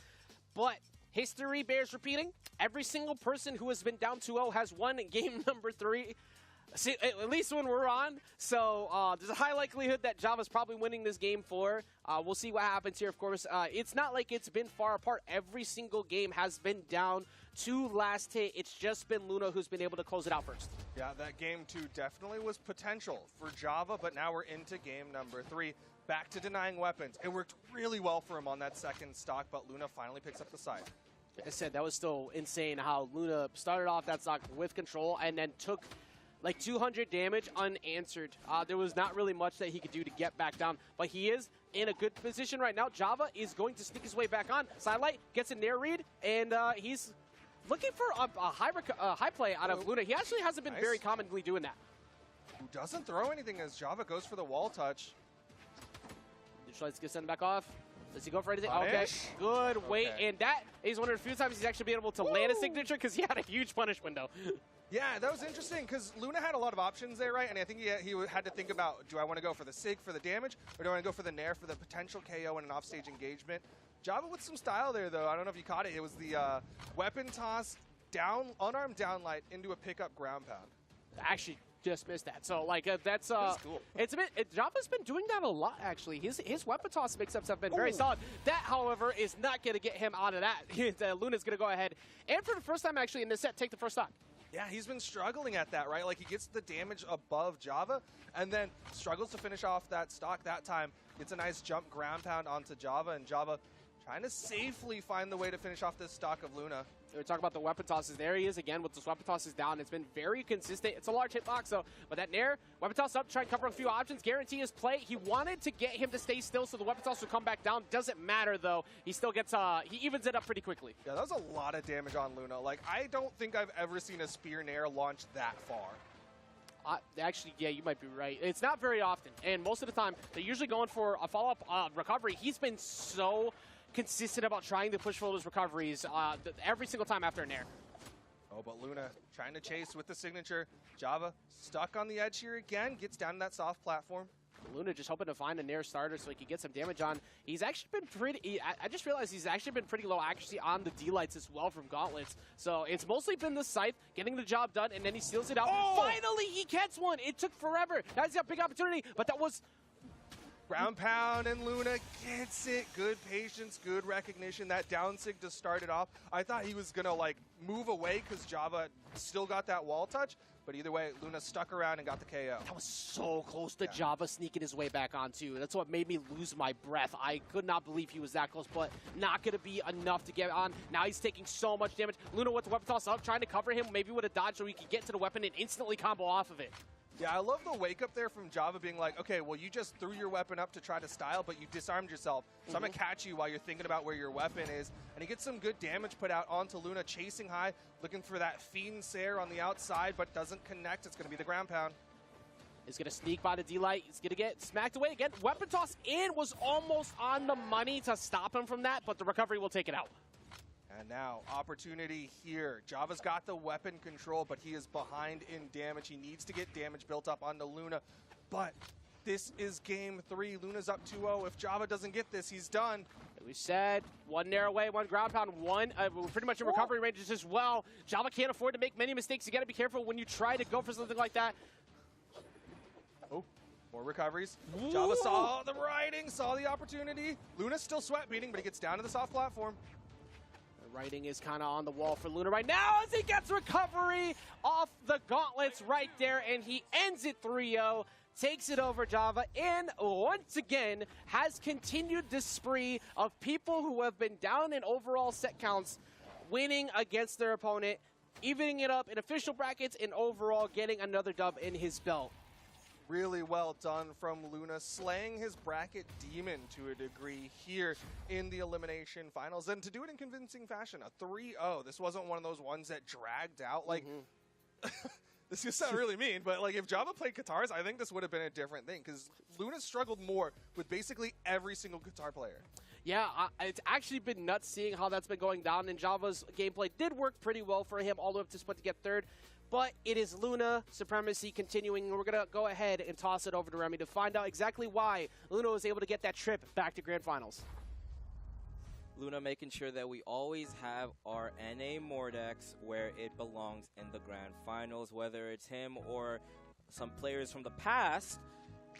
But history bears repeating. Every single person who has been down 2-0 has won in game number 3. At least when we're on. So there's a high likelihood that Java's probably winning this game 4. We'll see what happens here, of course. It's not like it's been far apart. Every single game has been down to last hit. It's just been Luna who's been able to close it out first. Yeah, that game 2 definitely was potential for Java, but now we're into game number 3. Back to denying weapons. It worked really well for him on that second stock, but Luna finally picks up the side. Like I said, that was still insane how Luna started off that stock with control and then took like 200 damage unanswered. There was not really much that he could do to get back down, but he is in a good position right now. Java is going to sneak his way back on. Sidelight gets a nair read, and he's looking for a high play out of Luna. He actually hasn't been very commonly doing that. Who doesn't throw anything as Java goes for the wall touch. Let's get sent back off. Does he go for anything? Punish. Okay, good wait. Okay. And that is one of the few times he's actually been able to land a signature because he had a huge punish window. Yeah, that was interesting because Luna had a lot of options there, right? And I think he had to think about, do I want to go for the sig for the damage, or do I want to go for the nair for the potential KO and an offstage engagement? Java with some style there, though. I don't know if you caught it. It was the weapon toss, down, unarmed downlight into a pickup ground pound. Actually, just missed that. So, like, that's cool. It's a bit. Java's been doing that a lot, actually. His weapon toss mix-ups have been very solid. That, however, is not going to get him out of that. Luna's going to go ahead and, for the first time, actually, in this set, take the first stock. Yeah, he's been struggling at that, right? Like, he gets the damage above Java and then struggles to finish off that stock that time. Gets a nice jump ground pound onto Java, and Java trying to safely find the way to finish off this stock of Luna. We talk about the weapon tosses. There he is again with those weapon tosses down. It's been very consistent. It's a large hitbox, though. But that nair, weapon toss up, try and cover a few options. Guarantee his play. He wanted to get him to stay still so the weapon toss would come back down. Doesn't matter, though. He still gets, he evens it up pretty quickly. Yeah, that was a lot of damage on Luna. Like, I don't think I've ever seen a spear nair launch that far. Actually, yeah, you might be right. It's not very often. And most of the time, they're usually going for a follow-up recovery. He's been so consistent about trying to push for those recoveries every single time after a nair. Oh, but Luna trying to chase with the signature. Java stuck on the edge here again, gets down to that soft platform. Luna just hoping to find a nair starter so he can get some damage on. He's actually been pretty, I just realized he's actually been pretty low accuracy on the D-lights as well from gauntlets. So it's mostly been the scythe getting the job done, and then he steals it out. Oh! Finally, he gets one. It took forever. Now he's got a big opportunity, but that was... Ground pound, and Luna gets it. Good patience, good recognition. That down sig to start it off. I thought he was going to, like, move away because Java still got that wall touch. But either way, Luna stuck around and got the KO. That was so close to Java sneaking his way back on, too. That's what made me lose my breath. I could not believe he was that close, but not going to be enough to get on. Now he's taking so much damage. Luna with the weapon toss up, trying to cover him, maybe with a dodge so he could get to the weapon and instantly combo off of it. Yeah, I love the wake up there from Java being like, okay, well, you just threw your weapon up to try to style, but you disarmed yourself. So I'm going to catch you while you're thinking about where your weapon is. And he gets some good damage put out onto Luna, chasing high, looking for that Fiend Sair on the outside, but doesn't connect. It's going to be the ground pound. He's going to sneak by the D-light. He's going to get smacked away again. Weapon toss in was almost on the money to stop him from that, but the recovery will take it out. And now, opportunity here. Java's got the weapon control, but he is behind in damage. He needs to get damage built up onto Luna. But this is game 3. Luna's up 2-0. If Java doesn't get this, he's done. We said one nair away, one ground pound, one pretty much in recovery ranges as well. Java can't afford to make many mistakes. You got to be careful when you try to go for something like that. Oh, more recoveries. Ooh. Java saw the writing, saw the opportunity. Luna's still sweat beating, but he gets down to the soft platform. The writing is kind of on the wall for Luna right now as he gets recovery off the gauntlets right there, and he ends it 3-0. Takes it over Java, and once again has continued the spree of people who have been down in overall set counts winning against their opponent, evening it up in official brackets, and overall getting another dub in his belt. Really well done from Luna, slaying his bracket demon to a degree here in the elimination finals, and to do it in convincing fashion. A 3-0. This wasn't one of those ones that dragged out. Like, this could sound really mean, but like if Java played guitars, I think this would have been a different thing, because Luna struggled more with basically every single guitar player. Yeah, it's actually been nuts seeing how that's been going down, and Java's gameplay did work pretty well for him all the way up to split to get third. But it is Luna supremacy continuing. We're going to go ahead and toss it over to Remy to find out exactly why Luna was able to get that trip back to Grand Finals. Luna making sure that we always have our NA Mordex where it belongs in the Grand Finals, whether it's him or some players from the past.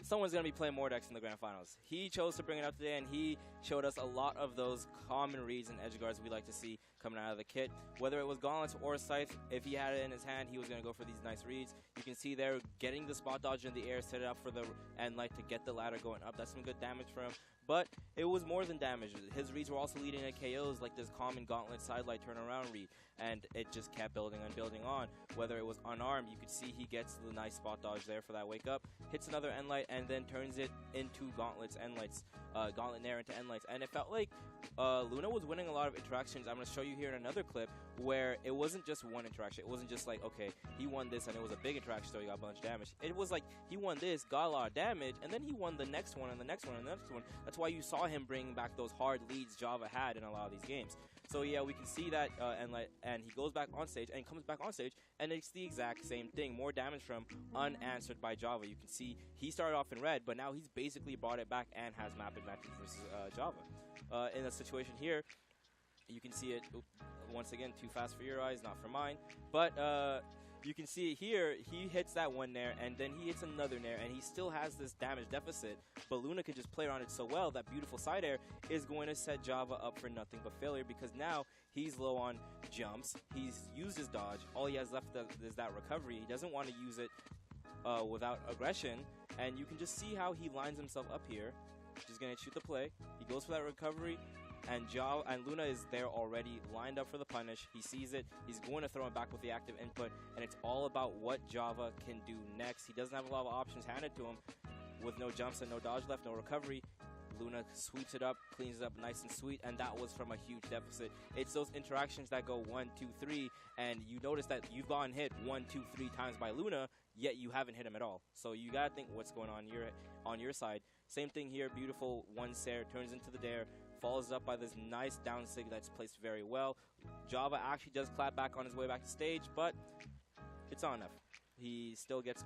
Someone's going to be playing Mordex in the Grand Finals. He chose to bring it up today, and he showed us a lot of those common reads and edge guards we like to see coming out of the kit. Whether it was gauntlets or scythe, if he had it in his hand, he was going to go for these nice reads. You can see there getting the spot dodge in the air, set it up for the end light to get the ladder going up. That's some good damage for him. But it was more than damage. His reads were also leading to KOs, like this common gauntlet sidelight turnaround read, and it just kept building and building on. Whether it was unarmed, you could see he gets the nice spot dodge there for that wake up, hits another end light, and then turns it into gauntlets, end lights, gauntlet nair into end lights. And it felt like Luna was winning a lot of interactions. I'm going to show you here in another clip where it wasn't just one interaction. It wasn't just like, okay, he won this and it was a big interaction, so he got a bunch of damage. It was like he won this, got a lot of damage, and then he won the next one and the next one and the next one. That's why you saw him bringing back those hard leads Java had in a lot of these games. So yeah, we can see that, and he goes back on stage and comes back on stage, and it's the exact same thing. More damage from unanswered by Java. You can see he started off in red, but now he's basically brought it back and has map advantage versus Java. In a situation here, you can see it, once again, too fast for your eyes, not for mine. But you can see it here, he hits that one nair, and then he hits another nair, and he still has this damage deficit, but Luna can just play around it so well that beautiful side air is going to set Java up for nothing but failure, because now he's low on jumps, he's used his dodge, all he has left is that recovery. He doesn't want to use it without aggression, and you can just see how he lines himself up here. Just going to shoot the play, he goes for that recovery, and Luna is there already, lined up for the punish. He sees it. He's going to throw it back with the active input, and it's all about what Java can do next. He doesn't have a lot of options handed to him. With no jumps and no dodge left, no recovery, Luna sweeps it up, cleans it up nice and sweet, and that was from a huge deficit. It's those interactions that go 1, 2, 3, and you notice that you've gotten hit 1, 2, 3 times by Luna, yet you haven't hit him at all. So you gotta think what's going on your side. Same thing here, beautiful one Sair turns into the dare, follows up by this nice down sig that's placed very well. Java actually does clap back on his way back to stage, but it's not enough. He still gets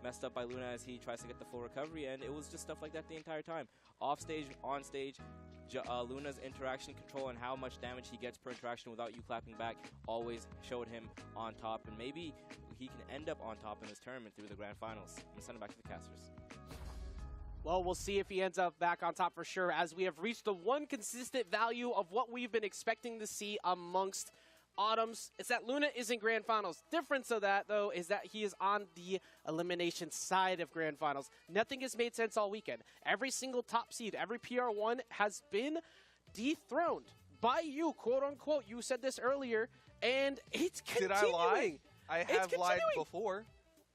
messed up by Luna as he tries to get the full recovery, and it was just stuff like that the entire time. Off stage, on stage, Luna's interaction control and how much damage he gets per interaction without you clapping back always showed him on top, and maybe he can end up on top in this tournament through the Grand Finals. I'm going to send it back to the casters. Well, we'll see if he ends up back on top for sure, as we have reached the one consistent value of what we've been expecting to see amongst Autumns. It's that Luna is in Grand Finals. Difference of that, though, is that he is on the elimination side of Grand Finals. Nothing has made sense all weekend. Every single top seed, every PR1 has been dethroned by you, quote unquote. You said this earlier, and it's continuing. Did I lie? I have lied before,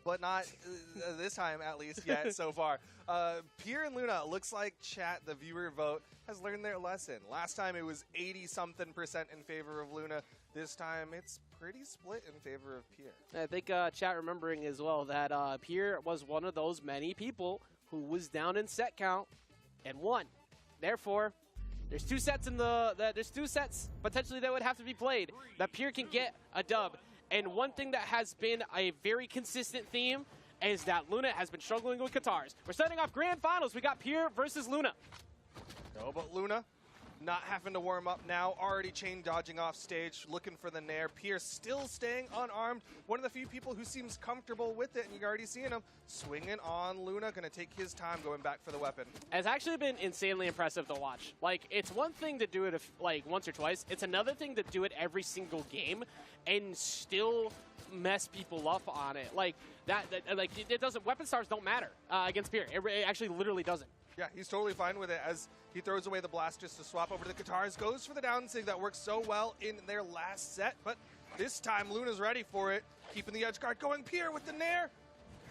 but not this time, at least, yet so far. Pierre and Luna, looks like chat, the viewer vote, has learned their lesson. Last time it was 80-something% in favor of Luna. This time it's pretty split in favor of Pierre. I think chat remembering as well that Pierre was one of those many people who was down in set count and won. Therefore, there's two sets potentially that would have to be played that Pierre can get a dub. And one thing that has been a very consistent theme is that Luna has been struggling with guitars. We're starting off Grand Finals. We got Pierre versus Luna. No, but Luna not having to warm up now, already chain dodging off stage, looking for the nair. Pierce still staying unarmed. One of the few people who seems comfortable with it, and you're already seeing him swinging on Luna. Going to take his time going back for the weapon. It's actually been insanely impressive to watch. Like, it's one thing to do it like once or twice. It's another thing to do it every single game and still mess people up on it. Like like it doesn't. Weapon stars don't matter against Pierre. It actually literally doesn't. Yeah, he's totally fine with it as he throws away the blast just to swap over to the guitars. Goes for the down sig that works so well in their last set, but this time Luna's ready for it. Keeping the edge guard going. Pierre with the nair.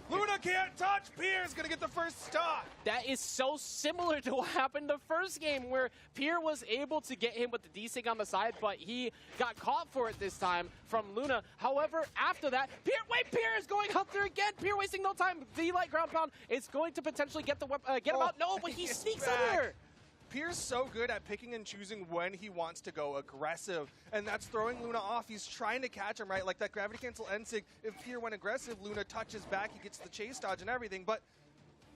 Luna can't touch. Pierre's going to get the first stock. That is so similar to what happened the first game where Pierre was able to get him with the D-Sig on the side, but he got caught for it this time from Luna. However, after that, Pierre is going up there again. Pierre wasting no time. D-Light ground pound is going to potentially get the get him out. No, but he sneaks under. Pierre's so good at picking and choosing when he wants to go aggressive, and that's throwing Luna off. He's trying to catch him, right? Like that gravity cancel N-Sig. If Pierre went aggressive, Luna touches back, he gets the chase dodge and everything, but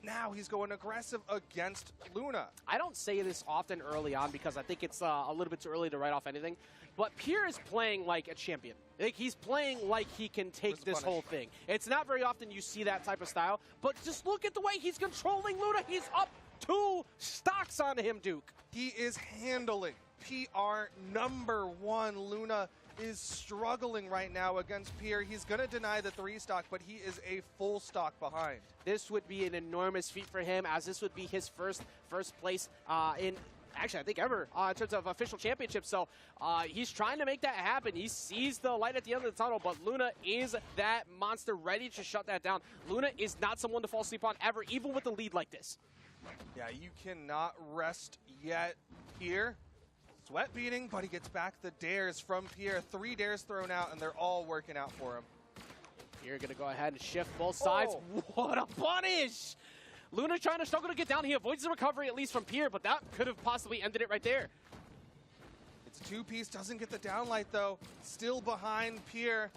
now he's going aggressive against Luna. I don't say this often early on because I think it's a little bit too early to write off anything, but Pierre is playing like a champion. Like, he's playing like he can take this whole thing. It's not very often you see that type of style, but just look at the way he's controlling Luna. He's up 2 stocks on him, Duke. He is handling PR #1. Luna is struggling right now against Pierre. He's going to deny the 3 stock, but he is a full stock behind. This would be an enormous feat for him, as this would be his first place in actually, I think ever in terms of official championship. So he's trying to make that happen. He sees the light at the end of the tunnel, but Luna is that monster ready to shut that down. Luna is not someone to fall asleep on ever, even with a lead like this. Yeah, you cannot rest yet here. Sweat beating, but he gets back the dares from Pierre. 3 dares thrown out, and they're all working out for him. Pierre going to go ahead and shift both sides. Oh. What a punish! Luna trying to struggle to get down. He avoids the recovery, at least from Pierre, but that could have possibly ended it right there. It's a 2-piece, doesn't get the downlight, though. Still behind Pierre.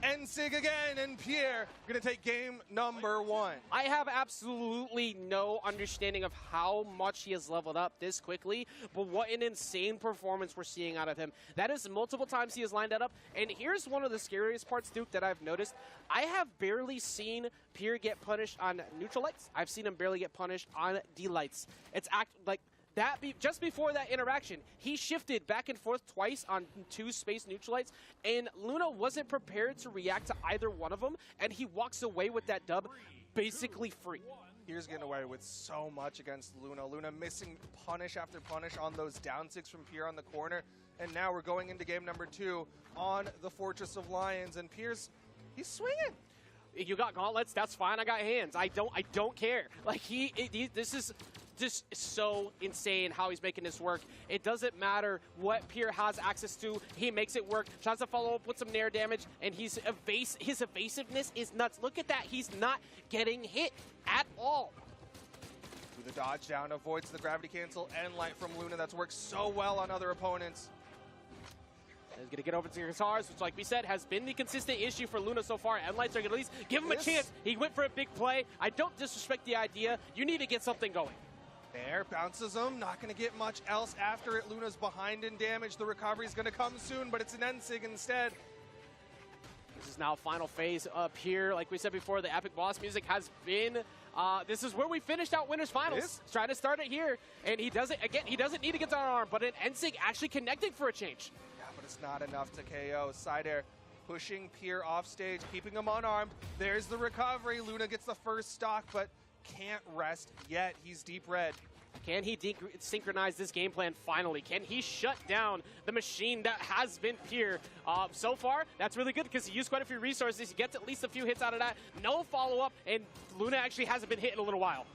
N-Sig again, and Pierre going to take game #1. I have absolutely no understanding of how much he has leveled up this quickly, but what an insane performance we're seeing out of him. That is multiple times he has lined that up, and here's one of the scariest parts, Duke, that I've noticed. I have barely seen Pierre get punished on neutral lights. I've seen him barely get punished on D-lights. It's like that just before that interaction, he shifted back and forth twice on 2 space neutralites, and Luna wasn't prepared to react to either one of them, and he walks away with that dub basically free. Pierre's getting away with so much against Luna. Luna missing punish after punish on those down 6 from Pierre on the corner, and now we're going into game #2 on the Fortress of Lions, and Pierre's, he's swinging. You got gauntlets, that's fine. I got hands. I don't care. Like this is just so insane how he's making this work. It doesn't matter what Pierre has access to. He makes it work. Tries to follow up with some nair damage, and his evasiveness is nuts. Look at that. He's not getting hit at all. Through the dodge down, avoids the gravity cancel and light from Luna. That's worked so well on other opponents. He's going to get over to guitars, which, like we said, has been the consistent issue for Luna so far. And lights are going to at least give him a chance. He went for a big play. I don't disrespect the idea. You need to get something going. There, bounces him. Not going to get much else after it. Luna's behind in damage. The recovery's going to come soon, but it's an N-Sig instead. This is now final phase up here. Like we said before, the epic boss music has been... this is where we finished out Winners Finals. He's trying to start it here, and he doesn't need to get that arm, but an N-Sig actually connected for a change. Yeah, but it's not enough to KO. Side air pushing Pierre off stage, keeping him unarmed. There's the recovery. Luna gets the first stock, but can't rest yet. He's deep red. Can he synchronize this game plan finally? Can he shut down the machine that has been Pierre? So far, that's really good because he used quite a few resources. He gets at least a few hits out of that. No follow-up, and Luna actually hasn't been hit in a little while.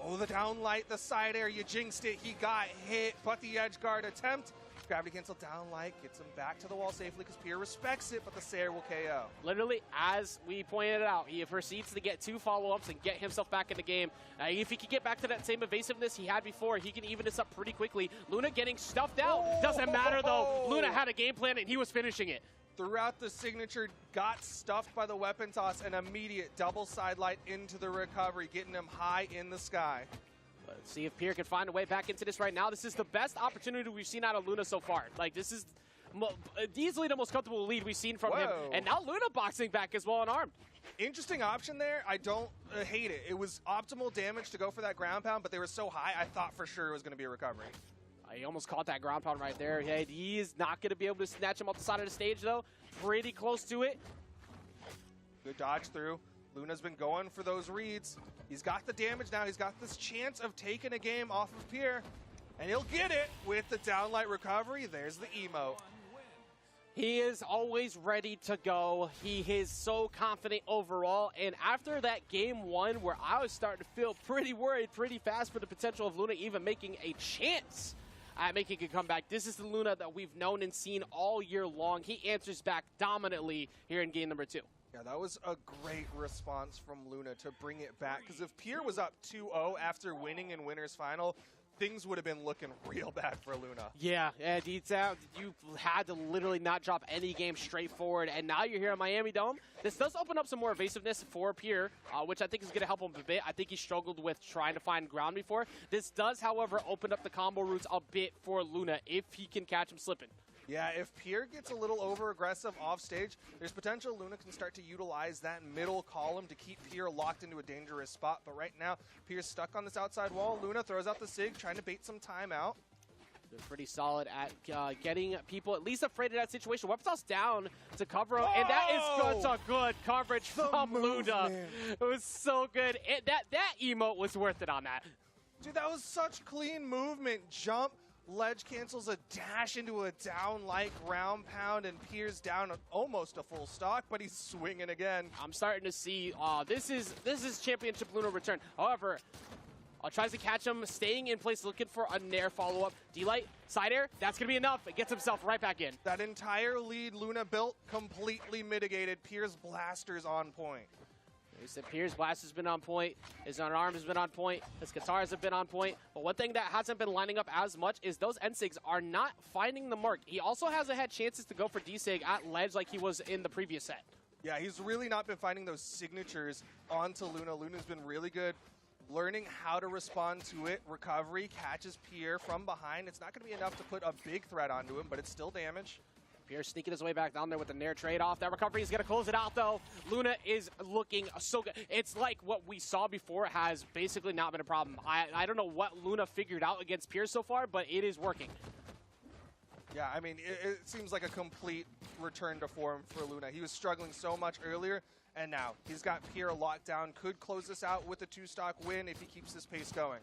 Oh, the downlight, the side air, you jinxed it. He got hit, but the edge guard attempt. Gravity cancel downlight, gets him back to the wall safely because Pierre respects it, but the Sayer will KO. Literally, as we pointed out, he proceeds to get 2 follow-ups and get himself back in the game. If he can get back to that same evasiveness he had before, he can even this up pretty quickly. Luna getting stuffed out. Doesn't matter, though. Luna had a game plan, and he was finishing it. Throughout the signature, got stuffed by the weapon toss, and immediate double side light into the recovery, getting him high in the sky. Let's see if Pierre can find a way back into this right now. This is the best opportunity we've seen out of Luna so far. Like, this is easily the most comfortable lead we've seen from him. And now Luna boxing back as well unarmed. Interesting option there. I don't hate it. It was optimal damage to go for that ground pound, but they were so high, I thought for sure it was going to be a recovery. He almost caught that ground pound right there. Yeah, he is not going to be able to snatch him off the side of the stage, though. Pretty close to it. Good dodge through. Luna's been going for those reads. He's got the damage now. He's got this chance of taking a game off of Pierre. And he'll get it with the downlight recovery. There's the emote. He is always ready to go. He is so confident overall. And after that game one, where I was starting to feel pretty worried pretty fast for the potential of Luna even making a chance at making a comeback, this is the Luna that we've known and seen all year long. He answers back dominantly here in game number 2. Yeah, that was a great response from Luna to bring it back. Because if Pierre was up 2-0 after winning in Winners Final, things would have been looking real bad for Luna. Yeah, you had to literally not drop any game straightforward, and now you're here in Miami Dome. This does open up some more evasiveness for Pierre, which I think is going to help him a bit. I think he struggled with trying to find ground before. This does, however, open up the combo routes a bit for Luna if he can catch him slipping. Yeah, if Pierre gets a little over-aggressive off stage, there's potential Luna can start to utilize that middle column to keep Pierre locked into a dangerous spot. But right now, Pierre's stuck on this outside wall. Luna throws out the SIG, trying to bait some time out. They're pretty solid at getting people at least afraid of that situation. Weapon toss down to cover him, and that is such a good coverage from Luna. It was so good. That emote was worth it on that. Dude, that was such clean movement. Jump. Ledge cancels a dash into a down like ground pound, and Pierre's down almost a full stock, but he's swinging again. I'm starting to see this is championship Luna return. However, tries to catch him, staying in place, looking for a nair follow-up. D-Light, side air, that's going to be enough. It gets himself right back in. That entire lead Luna built completely mitigated. Pierre's blaster's on point. He said Pierre's blast has been on point, his unarmed has been on point, his guitars have been on point, but one thing that hasn't been lining up as much is those NSIGs are not finding the mark. He also hasn't had chances to go for D-Sig at ledge like he was in the previous set. Yeah, he's really not been finding those signatures onto Luna. Luna's been really good learning how to respond to it. Recovery, catches Pierre from behind. It's not going to be enough to put a big threat onto him, but it's still damage. Pierre sneaking his way back down there with the nair trade-off. That recovery is going to close it out, though. Luna is looking so good. It's like what we saw before has basically not been a problem. I don't know what Luna figured out against Pierre so far, but it is working. Yeah, I mean, it seems like a complete return to form for Luna. He was struggling so much earlier, and now he's got Pierre locked down. Could close this out with a 2-stock win if he keeps this pace going.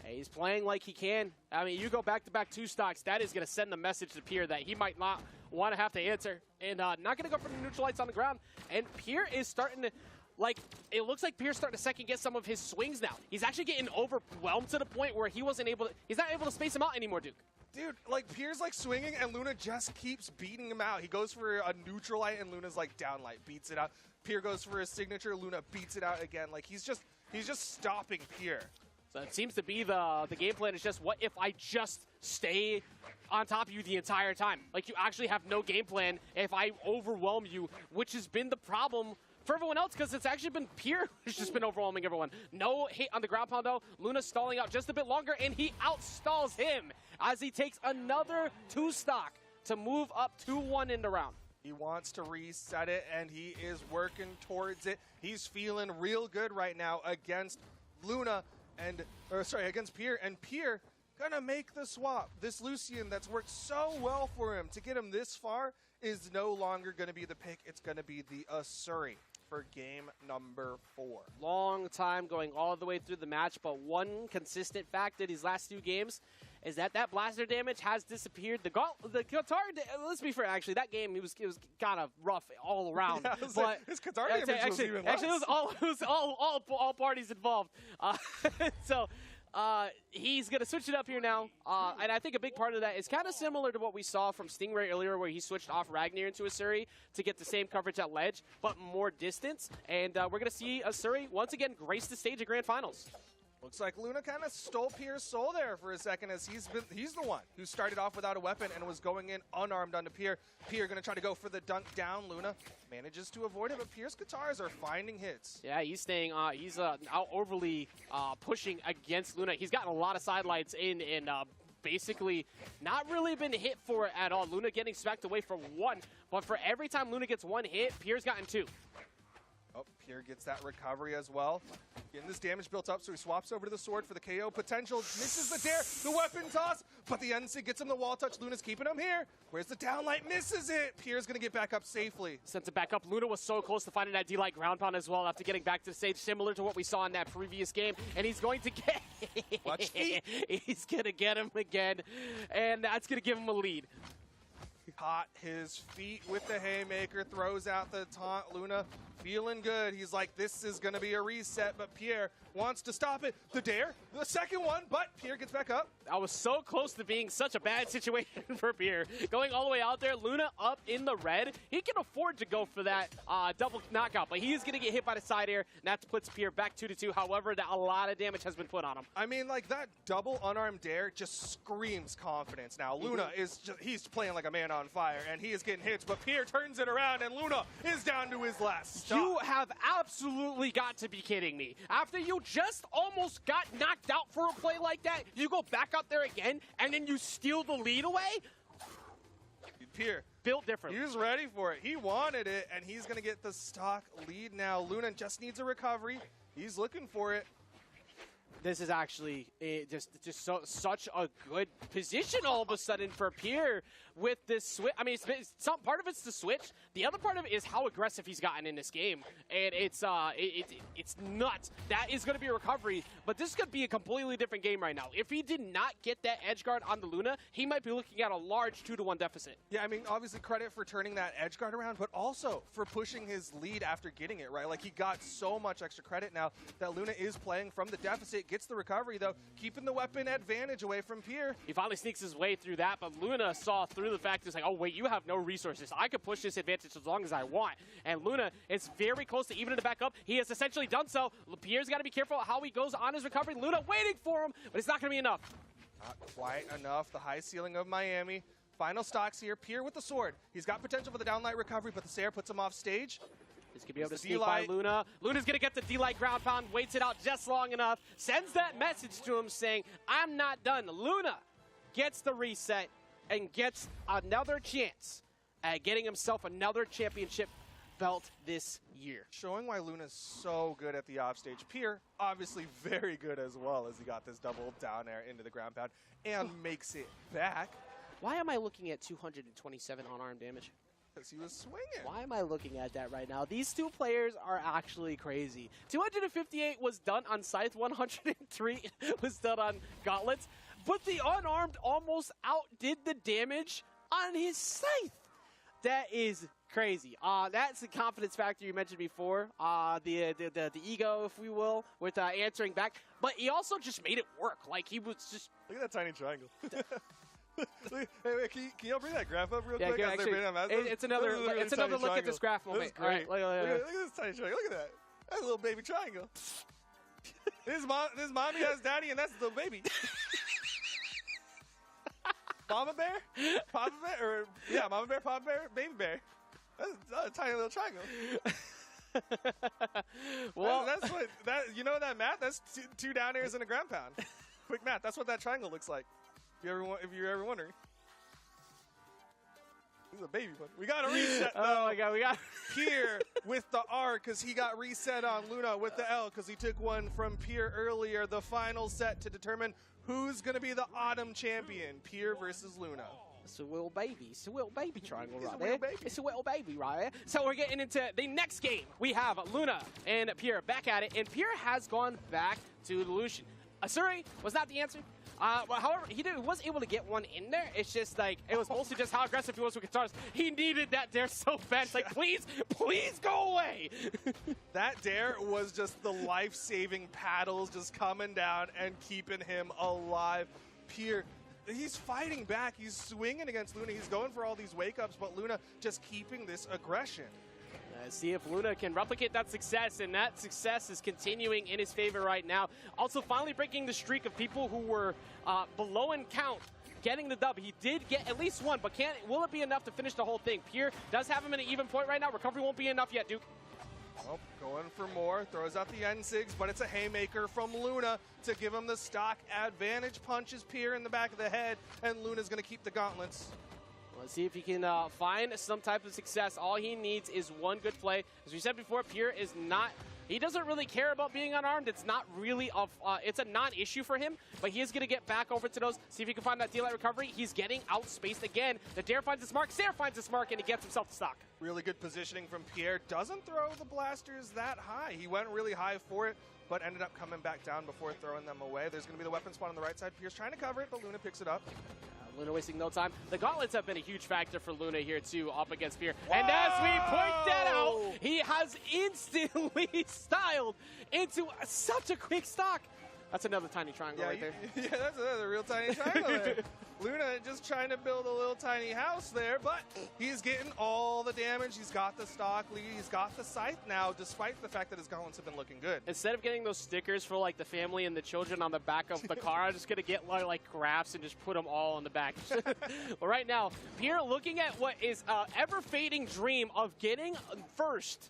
He's playing like he can. I mean, you go back-to-back 2-stocks, that is going to send a message to Pierre that he might not want to have to answer. And not going to go for the neutral lights on the ground. And Pierre is starting to, it looks like Pierre's starting to second-guess some of his swings now. He's actually getting overwhelmed to the point where he's not able to space him out anymore, Duke. Dude, Pierre's swinging, and Luna just keeps beating him out. He goes for a neutral light, and Luna's down light, beats it out. Pierre goes for a signature, Luna beats it out again. He's just stopping Pierre. So it seems to be the game plan is just, what if I just stay on top of you the entire time? You actually have no game plan if I overwhelm you, which has been the problem for everyone else, because it's actually been Pierre who's just been overwhelming everyone. No hit on the ground pound, though. Luna stalling out just a bit longer, and he outstalls him as he takes another 2-stock to move up 2-1 in the round. He wants to reset it, and he is working towards it. He's feeling real good right now against Luna. Against Pierre, and Pierre gonna make the swap. This Lucian that's worked so well for him to get him this far is no longer gonna be the pick. It's gonna be the Asuri for game number 4. Long time going all the way through the match, but one consistent fact in these last 2 games is that blaster damage has disappeared. The guitar, let's be fair, actually, that game, it was kind of rough all around. Yeah, but his guitar damage was even less. Actually, it was all parties involved. So he's going to switch it up here now. And I think a big part of that is kind of similar to what we saw from Stingray earlier, where he switched off Ragnar into Asuri to get the same coverage at ledge, but more distance. And we're going to see Asuri once again grace the stage of Grand Finals. Looks like Luna kind of stole Pierre's soul there for a second, as he's the one who started off without a weapon and was going in unarmed onto Pierre. Pierre going to try to go for the dunk down. Luna manages to avoid it, but Pierre's guitars are finding hits. Yeah, he's staying. He's out overly pushing against Luna. He's gotten a lot of sidelights in and basically not really been hit for it at all. Luna getting smacked away for one, but for every time Luna gets one hit, Pierre's gotten two. Oh, Pierre gets that recovery as well. Getting this damage built up, so he swaps over to the sword for the KO potential. Misses the dare, the weapon toss, but the NC gets him the wall touch. Luna's keeping him here. Where's the downlight? Misses it. Pierre's going to get back up safely. Sends it back up. Luna was so close to finding that D-Light ground pound as well after getting back to the stage, similar to what we saw in that previous game. And he's going to get... Watch feet. He's going to get him again, and that's going to give him a lead. Caught his feet with the haymaker, throws out the taunt. Luna feeling good. He's like, this is going to be a reset, but Pierre wants to stop it. The dare, the second one, but Pierre gets back up. I was so close to being such a bad situation for Pierre. Going all the way out there, Luna up in the red. He can afford to go for that double knockout, but he is going to get hit by the side air, and that puts Pierre back 2-2. However, a lot of damage has been put on him. I mean, like, that double unarmed dare just screams confidence now. Luna is just, he's playing like a man on fire, and he is getting hits, but Pierre turns it around, and Luna is down to his last stop. You have absolutely got to be kidding me. After you just almost got knocked out for a play like that, you go back out there again, and then you steal the lead away? Pierre, built different. He was ready for it. He wanted it, and he's going to get the stock lead now. Luna just needs a recovery. He's looking for it. This is actually such a good position all of a sudden for Pierre with this switch. I mean, some part of it's the switch. The other part of it is how aggressive he's gotten in this game, and it's nuts. That is going to be a recovery, but this could be a completely different game right now. If he did not get that edge guard on the Luna, he might be looking at a large 2-1 deficit. Yeah, I mean, obviously credit for turning that edge guard around, but also for pushing his lead after getting it, right? Like, he got so much extra credit now that Luna is playing from the deficit, gets the recovery, though, keeping the weapon advantage away from Pierre. He finally sneaks his way through that, but Luna saw through the fact, it's like, oh, wait, you have no resources. I could push this advantage as long as I want. And Luna is very close to evening it back up. He has essentially done so. Pierre's got to be careful how he goes on his recovery. Luna waiting for him, but it's not going to be enough. Not quite enough. The high ceiling of Miami. Final stocks here. Pierre with the sword. He's got potential for the downlight recovery, but the Sayer puts him off stage. He's going to be able to sneak by Luna. Luna's going to get the D-Light ground pound, waits it out just long enough, sends that message to him saying, I'm not done. Luna gets the reset and gets another chance at getting himself another championship belt this year. Showing why Luna's so good at the offstage. Pierre, obviously very good as well, as he got this double down air into the ground pound and makes it back. Why am I looking at 227 unarmed damage? Because he was swinging. Why am I looking at that right now? These two players are actually crazy. 258 was done on Scythe, 103 was done on Gauntlets, but the unarmed almost outdid the damage on his Scythe. That is crazy. That's the confidence factor you mentioned before, the ego, if we will, with answering back. But he also just made it work. Like, he was just... Look at that tiny triangle. Wait, can y'all bring that graph up real quick? Yeah, actually, it's another look at this graph moment. All right, look at this tiny triangle. Look at that. That's a little baby triangle. This mommy has daddy, and that's the little baby. Mama bear? Papa bear? Or, yeah, mama bear, papa bear, baby bear. That's a tiny little triangle. Well, that's what you know that math? That's two down airs and a ground pound. Quick math. That's what that triangle looks like. If you're ever wondering. This is a baby one. We got a reset, though. Oh, my God. We got Pierre with the R because he got reset on Luna with the L because he took one from Pierre earlier. The final set to determine who's going to be the autumn champion, Pierre versus Luna. It's a little baby. It's a little baby triangle It's right a there. little baby. It's a little baby right there. So we're getting into the next game. We have Luna and Pierre back at it, and Pierre has gone back to the Lucian. Asuri was not the answer. However, he was able to get one in there. It's just like, it was mostly just how aggressive he was with guitars. He needed that dare so bad. It's like, please go away. That dare was just the life-saving paddles just coming down and keeping him alive. Pierre, he's fighting back. He's swinging against Luna. He's going for all these wake-ups, but Luna just keeping this aggression. Let's see if Luna can replicate that success, and that success is continuing in his favor right now. Also, finally breaking the streak of people who were below in count, getting the dub. He did get at least one, but will it be enough to finish the whole thing? Pierre does have him in an even point right now. Recovery won't be enough yet, Duke. Well, going for more, throws out the N-Sigs, but it's a haymaker from Luna to give him the stock advantage. Punches Pierre in the back of the head, and Luna's going to keep the gauntlets. Let's see if he can find some type of success. All he needs is one good play. As we said before, Pierre is not... He doesn't really care about being unarmed. It's not really it's a non-issue for him, but he is going to get back over to those, see if he can find that daylight recovery. He's getting outspaced again. The Dare finds his mark, Sarah finds his mark, and he gets himself the stock. Really good positioning from Pierre. Doesn't throw the blasters that high. He went really high for it, but ended up coming back down before throwing them away. There's going to be the weapon spot on the right side. Pierre's trying to cover it, but Luna picks it up. Luna wasting no time. The gauntlets have been a huge factor for Luna here, too, up against Pierre. Whoa! And as we point that out, he has instantly styled into such a quick stock. That's another tiny triangle right there. Yeah, that's another real tiny triangle there. Luna just trying to build a little tiny house there, but he's getting all the damage. He's got the stock lead. He's got the scythe now, despite the fact that his gauntlets have been looking good. Instead of getting those stickers for like the family and the children on the back of the car, I'm just going to get like graphs and just put them all on the back. Well, right now, Pierre looking at what is ever-fading dream of getting first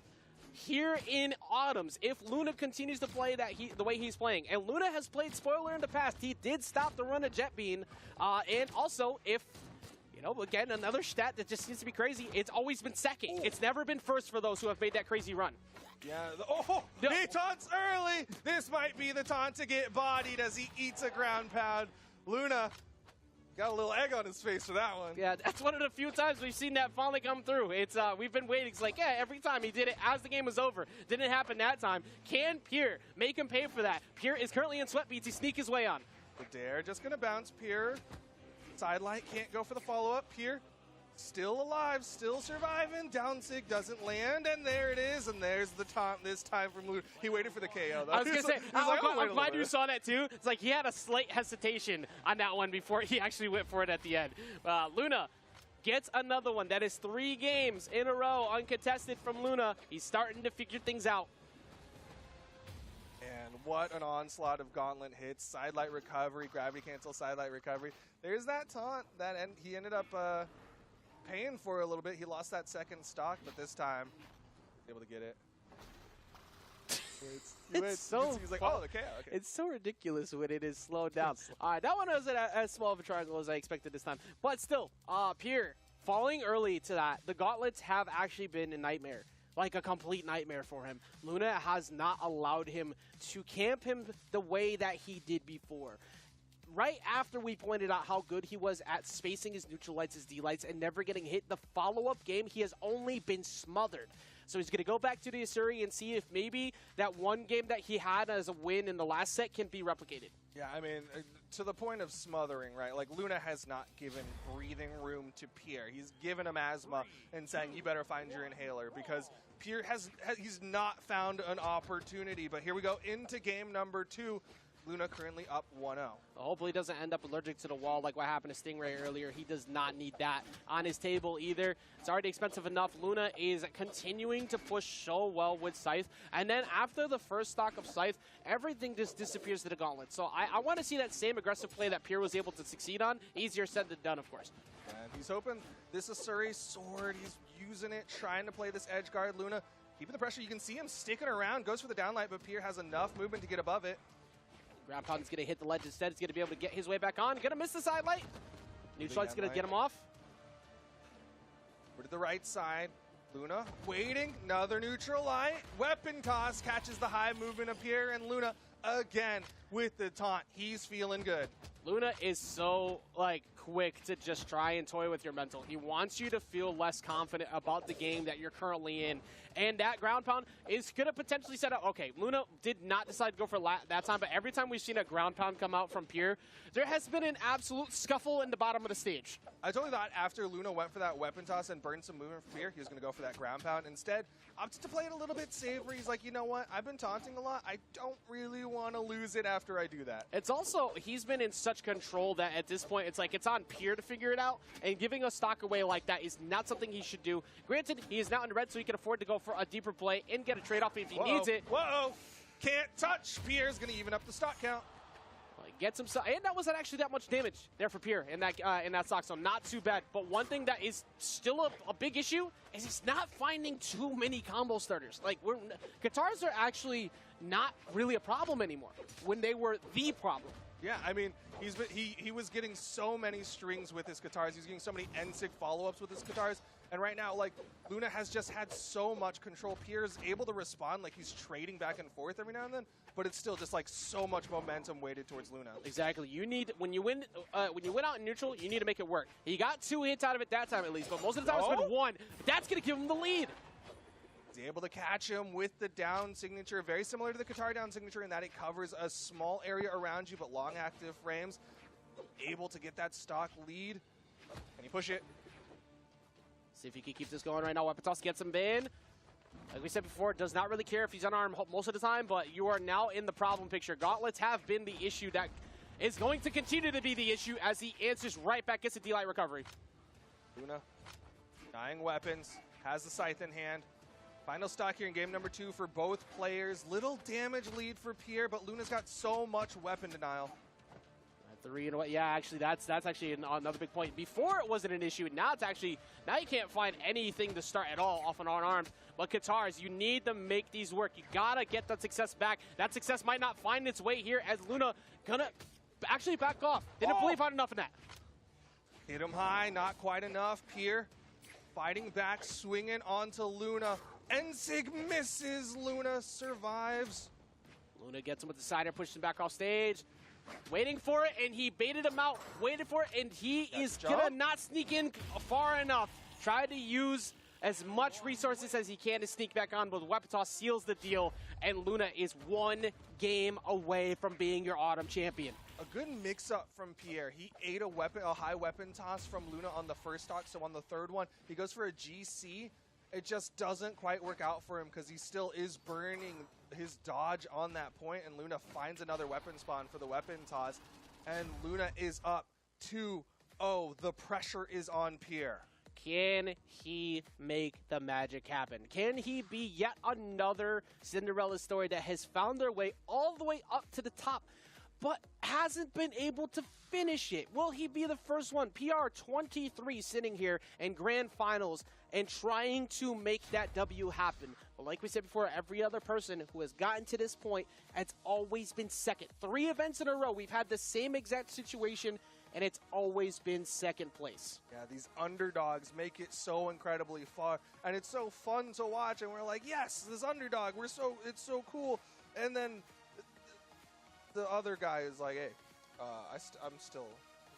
here in Autumns, if Luna continues to play the way he's playing. And Luna has played spoiler in the past. He did stop the run of Jet Bean. And also, if, you know, again, another stat that just seems to be crazy, it's always been second. Ooh. It's never been first for those who have made that crazy run. Yeah, he taunts early. This might be the taunt to get bodied as he eats a ground pound. Luna got a little egg on his face for that one. Yeah, that's one of the few times we've seen that finally come through. It's we've been waiting. It's like, yeah, every time he did it as the game was over. Didn't happen that time. Can Pierre make him pay for that? Pierre is currently in sweat beats. He sneak his way on. The Dare just going to bounce Pierre. Sidelight can't go for the follow-up. Pierre still alive, still surviving. Down sig doesn't land, and there it is. And there's the taunt this time from Luna. He waited for the KO, though. I was going to say, I'm glad you saw that, too. It's like he had a slight hesitation on that one before he actually went for it at the end. Luna gets another one. That is 3 games in a row uncontested from Luna. He's starting to figure things out. And what an onslaught of gauntlet hits. Sidelight recovery, gravity cancel, sidelight recovery. There's that taunt that he ended up paying for a little bit. He lost that second stock, but this time, able to get it. It's like, oh, okay. It's so ridiculous when it is slowed down. All right, that one wasn't as small of a triangle as I expected this time. But still, Pierre falling early to that. The gauntlets have actually been a nightmare. Like a complete nightmare for him. Luna has not allowed him to camp him the way that he did before. Right after we pointed out how good he was at spacing his neutral lights, his D-lights, and never getting hit, the follow-up game, he has only been smothered. So he's going to go back to the Asuri and see if maybe that one game that he had as a win in the last set can be replicated. Yeah, I mean, to the point of smothering, right? Like, Luna has not given breathing room to Pierre. He's given him asthma and saying, you better find your inhaler, because Pierre he's not found an opportunity. But here we go into game number 2. Luna currently up 1-0. Hopefully he doesn't end up allergic to the wall like what happened to Stingray earlier. He does not need that on his table either. It's already expensive enough. Luna is continuing to push so well with Scythe. And then after the first stock of Scythe, everything just disappears to the gauntlet. So I want to see that same aggressive play that Pierre was able to succeed on. Easier said than done, of course. And he's hoping this Asuri sword. He's using it, trying to play this edge guard. Luna keeping the pressure. You can see him sticking around. Goes for the downlight, but Pierre has enough movement to get above it. Ground Pound is going to hit the ledge instead. He's going to be able to get his way back on. Going to miss the side light. Neutral light's going to get him off. We're to the right side. Luna waiting. Another neutral light. Weapon toss catches the high movement of Pierre, and Luna again with the taunt. He's feeling good. Luna is so, like, quick to just try and toy with your mental. He wants you to feel less confident about the game that you're currently in. And that ground pound is going to potentially set up. Okay, Luna did not decide to go for that time, but every time we've seen a ground pound come out from Pierre, there has been an absolute scuffle in the bottom of the stage. I totally thought after Luna went for that weapon toss and burned some movement from Pierre, he was going to go for that ground pound. Instead, opted to play it a little bit safer. He's like, you know what? I've been taunting a lot. I don't really want to lose it after I do that. It's also, he's been in such much control that at this point it's like it's on Pierre to figure it out, and giving a stock away like that is not something he should do. Granted, he is now in red, so he can afford to go for a deeper play and get a trade-off if he needs it. Whoa! Can't touch. Pierre's going to even up the stock count. Gets him, and that wasn't actually that much damage there for Pierre in that stock, so not too bad. But one thing that is still a big issue is he's not finding too many combo starters. Like, guitars are actually not really a problem anymore when they were the problem. Yeah, I mean, he was getting so many strings with his guitars. He's getting so many NSIG follow-ups with his guitars. And right now, like, Luna has just had so much control. Pierre's able to respond, like he's trading back and forth every now and then, but it's still just like so much momentum weighted towards Luna. Exactly. You need, when you win out in neutral, you need to make it work. He got 2 hits out of it that time at least, but most of the time it's been 1. But that's going to give him the lead. He's able to catch him with the down signature, very similar to the guitar down signature in that it covers a small area around you, but long active frames. Able to get that stock lead. Can he push it? See if he can keep this going right now. Weapontoss gets him in. Like we said before, does not really care if he's unarmed most of the time, but you are now in the problem picture. Gauntlets have been the issue that is going to continue to be the issue as he answers right back, gets a D-Light recovery. Luna, dying weapons, has the scythe in hand. Final stock here in game number 2 for both players. Little damage lead for Pierre, but Luna's got so much weapon denial. 3 and what? Yeah, actually, that's actually another big point. Before it wasn't an issue. Now it's actually, now you can't find anything to start at all off an unarmed. But guitars, you need to make these work. You gotta get that success back. That success might not find its way here as Luna gonna actually back off. Didn't believe hard enough in that. Hit him high, not quite enough. Pierre fighting back, swinging onto Luna. NSIG misses. Luna survives. Luna gets him with the side air, pushes him back off stage. Waiting for it, and he baited him out. Waited for it, and he is gonna not sneak in far enough. Try to use as much resources as he can to sneak back on, but Weapontoss seals the deal, and Luna is 1 game away from being your autumn champion. A good mix-up from Pierre. He ate a high weapon toss from Luna on the first stock, so on the third one, he goes for a GC. It just doesn't quite work out for him because he still is burning his dodge on that point, and Luna finds another weapon spawn for the weapon toss, and Luna is up 2-0. The pressure is on Pierre. Can he make the magic happen? Can he be yet another Cinderella story that has found their way all the way up to the top, but hasn't been able to finish it? Will he be the first one? PR 23 sitting here in grand finals and trying to make that W happen. But like we said before, every other person who has gotten to this point has always been second. 3 events in a row, we've had the same exact situation, and it's always been second place. Yeah, these underdogs make it so incredibly far, and it's so fun to watch, and we're like, yes, this underdog, it's so cool. And then the other guy is like, hey, I'm still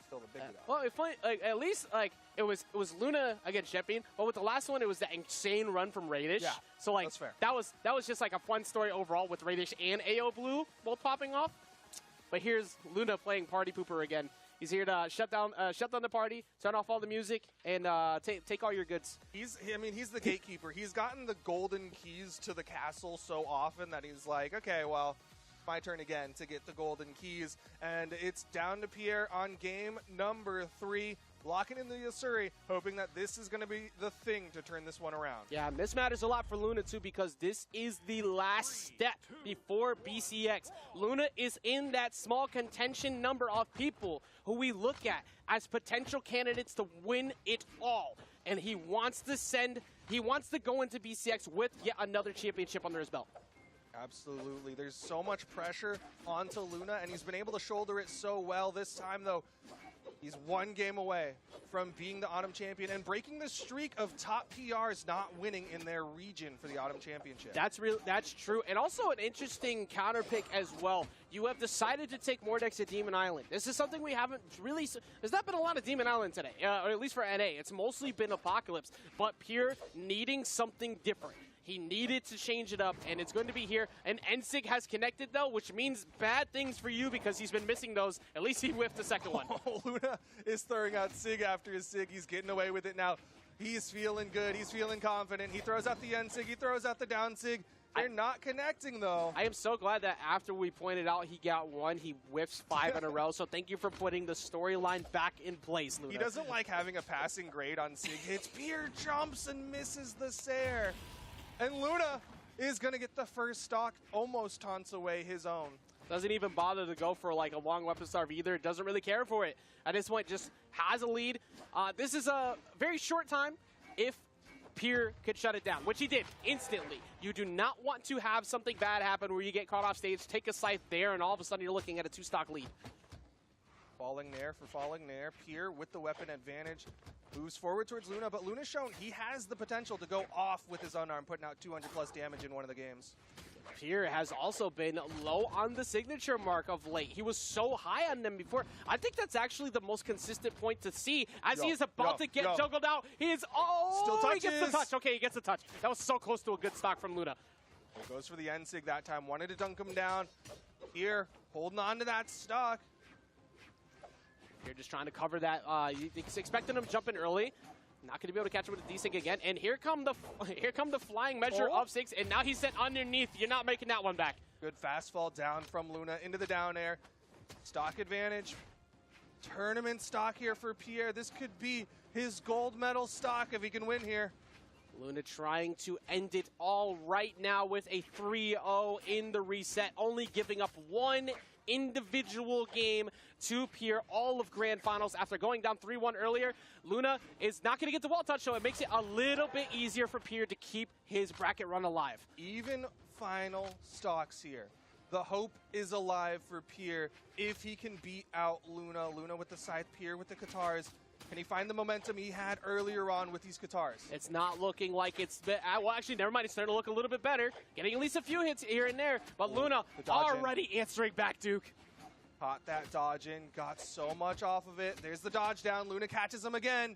the big guy. Well, it's funny, like, at least like it was Luna against Jetbean, but with the last one, it was that insane run from Radish. Yeah, so like that's fair. that was just like a fun story overall with Radish and AO Blue both popping off. But here's Luna playing Party Pooper again. He's here to shut down the party, turn off all the music, and take all your goods. He's the gatekeeper. He's gotten the golden keys to the castle so often that he's like, okay, well, my turn again to get the golden keys. And it's down to Pierre on game number 3, locking in the Yasuri, hoping that this is going to be the thing to turn this one around. Yeah, and this matters a lot for Luna, too, because this is the last step before BCX. Luna is in that small contention number of people who we look at as potential candidates to win it all. And he wants to go into BCX with yet another championship under his belt. Absolutely. There's so much pressure onto Luna, and he's been able to shoulder it so well. This time, though, he's 1 game away from being the Autumn Champion and breaking the streak of top PRs not winning in their region for the Autumn Championship. That's true. And also an interesting counter pick as well. You have decided to take Mordex at Demon Island. This is something we haven't really... There's not been a lot of Demon Island today, or at least for NA. It's mostly been Apocalypse, but Pierre needing something different. He needed to change it up, and it's going to be here. And NSIG has connected, though, which means bad things for you because he's been missing those. At least he whiffed the second one. Luna is throwing out SIG after his SIG. He's getting away with it now. He's feeling good. He's feeling confident. He throws out the NSIG. He throws out the down SIG. They're not connecting, though. I am so glad that after we pointed out he got one, he whiffs 5 in a row. So thank you for putting the storyline back in place, Luna. He doesn't like having a passing grade on Sig hits. Pier jumps and misses the Sair. And Luna is going to get the first stock, almost taunts away his own. Doesn't even bother to go for like a long weapon starve either. Doesn't really care for it. At this point, just has a lead. This is a very short time if Pier could shut it down, which he did instantly. You do not want to have something bad happen where you get caught off stage, take a scythe there, and all of a sudden you're looking at a 2-stock lead. Falling Nair for Falling Nair. Pier with the weapon advantage moves forward towards Luna, but Luna's shown he has the potential to go off with his unarmed, putting out 200 plus damage in one of the games. Pier has also been low on the signature mark of late. He was so high on them before. I think that's actually the most consistent point to see as he is about to get juggled out. He is, Still he gets the touch. Okay, he gets the touch. That was so close to a good stock from Luna. Goes for the N-Sig that time. Wanted to dunk him down. Pier holding on to that stock. Pier just trying to cover that. He's expecting him jumping early. Not going to be able to catch him with a D-Sig again. And here come the flying measure of 6. And now he's sent underneath. You're not making that one back. Good fast fall down from Luna into the down air. Stock advantage. Tournament stock here for Pierre. This could be his gold medal stock if he can win here. Luna trying to end it all right now with a 3-0 in the reset. Only giving up one individual game to Pier all of Grand Finals after going down 3-1 earlier. Luna is not going to get the wall touch, so it makes it a little bit easier for Pier to keep his bracket run alive. Even final stocks here. The hope is alive for Pier if he can beat out Luna. Luna with the scythe, Pier with the Katars. Can he find the momentum he had earlier on with these Katars? It's not looking like it's... well, actually, never mind. It's starting to look a little bit better. Getting at least a few hits here and there. But Luna already answering back, Duke. Caught that dodge in. Got so much off of it. There's the dodge down. Luna catches him again.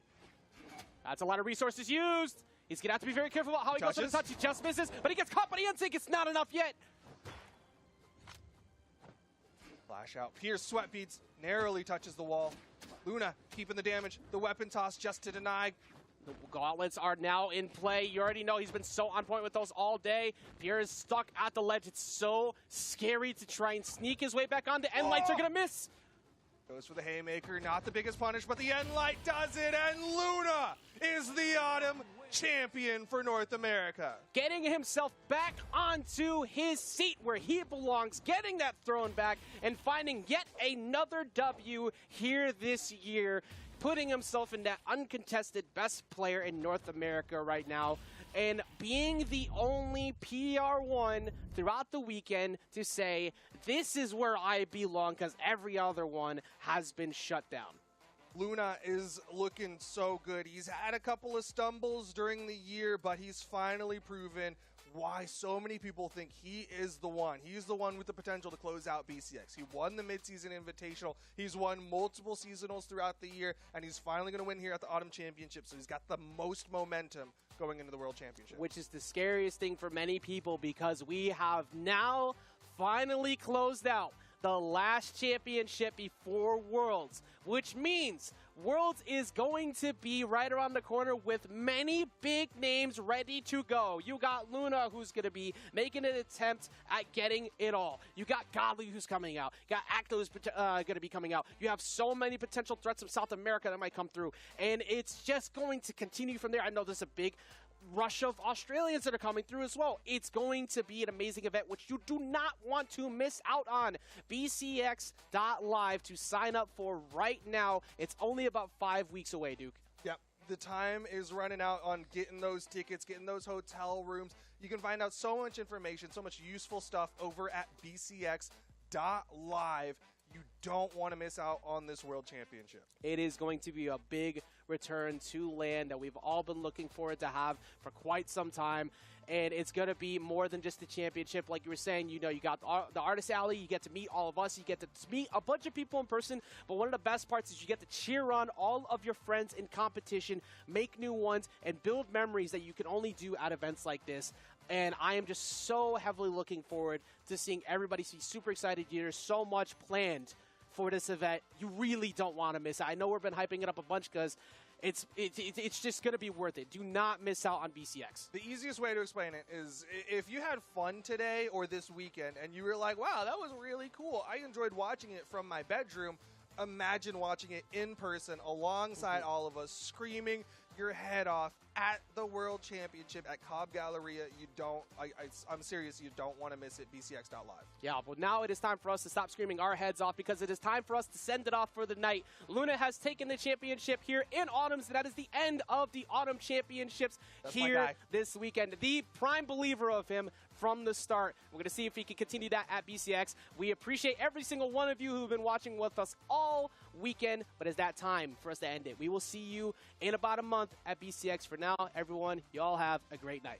That's a lot of resources used. He's going to have to be very careful about how he goes for the touch. He just misses, but he gets caught by the N-Sig. It's not enough yet. Flash out. Pierce sweat beats. Narrowly touches the wall. Luna keeping the damage. The weapon toss just to deny. The gauntlets are now in play. You already know he's been so on point with those all day. Pierre is stuck at the ledge. It's so scary to try and sneak his way back on. The N-Lights are going to miss. Goes for the haymaker. Not the biggest punish, but the N-Light does it. And Luna is the autumn champion for North America. Getting himself back onto his seat where he belongs, getting that throne back, and finding yet another W here this year, putting himself in that uncontested best player in North America right now, and being the only PR1 throughout the weekend to say, this is where I belong, because every other one has been shut down. Luna is looking so good. He's had a couple of stumbles during the year, but he's finally proven why so many people think he is the one. He's the one with the potential to close out BCX. He won the midseason invitational. He's won multiple seasonals throughout the year, and he's finally going to win here at the Autumn Championship. So he's got the most momentum going into the World Championship. Which is the scariest thing for many people, because we have now finally closed out the last championship before Worlds, which means Worlds is going to be right around the corner with many big names ready to go. You got Luna, who's going to be making an attempt at getting it all. You got Godly, who's coming out. You got Acto, who's going to be coming out. You have so many potential threats from South America that might come through, and it's just going to continue from there. I know there's a big rush of Australians that are coming through as well. It's going to be an amazing event, which you do not want to miss out on. BCX.live to sign up for right now. It's only about 5 weeks away, Duke. Yep, the time is running out on getting those tickets, getting those hotel rooms. You can find out so much information, so much useful stuff over at BCX.live. You don't want to miss out on this World Championship. It is going to be a big return to LAN that we've all been looking forward to have for quite some time. And it's going to be more than just a championship. Like you were saying, you know, you got the Artist Alley, you get to meet all of us, you get to meet a bunch of people in person. But one of the best parts is you get to cheer on all of your friends in competition, make new ones, and build memories that you can only do at events like this. And I am just so heavily looking forward to seeing everybody be super excited. There's so much planned for this event. You really don't want to miss it. I know we've been hyping it up a bunch because it's just going to be worth it. Do not miss out on BCX. The easiest way to explain it is if you had fun today or this weekend and you were like, wow, that was really cool. I enjoyed watching it from my bedroom. Imagine watching it in person alongside all of us, screaming your head off at the World Championship at Cobb Galleria. I'm serious, you don't want to miss it. BCX.live. Yeah, but now it is time for us to stop screaming our heads off because it is time for us to send it off for the night. Luna has taken the championship here in Autumn, so that is the end of the Autumn Championships here this weekend. The prime believer of him from the start. We're going to see if he can continue that at BCX. We appreciate every single one of you who've been watching with us all weekend, but it's that time for us to end it. We will see you in about a month at BCX. For now, everyone, y'all have a great night.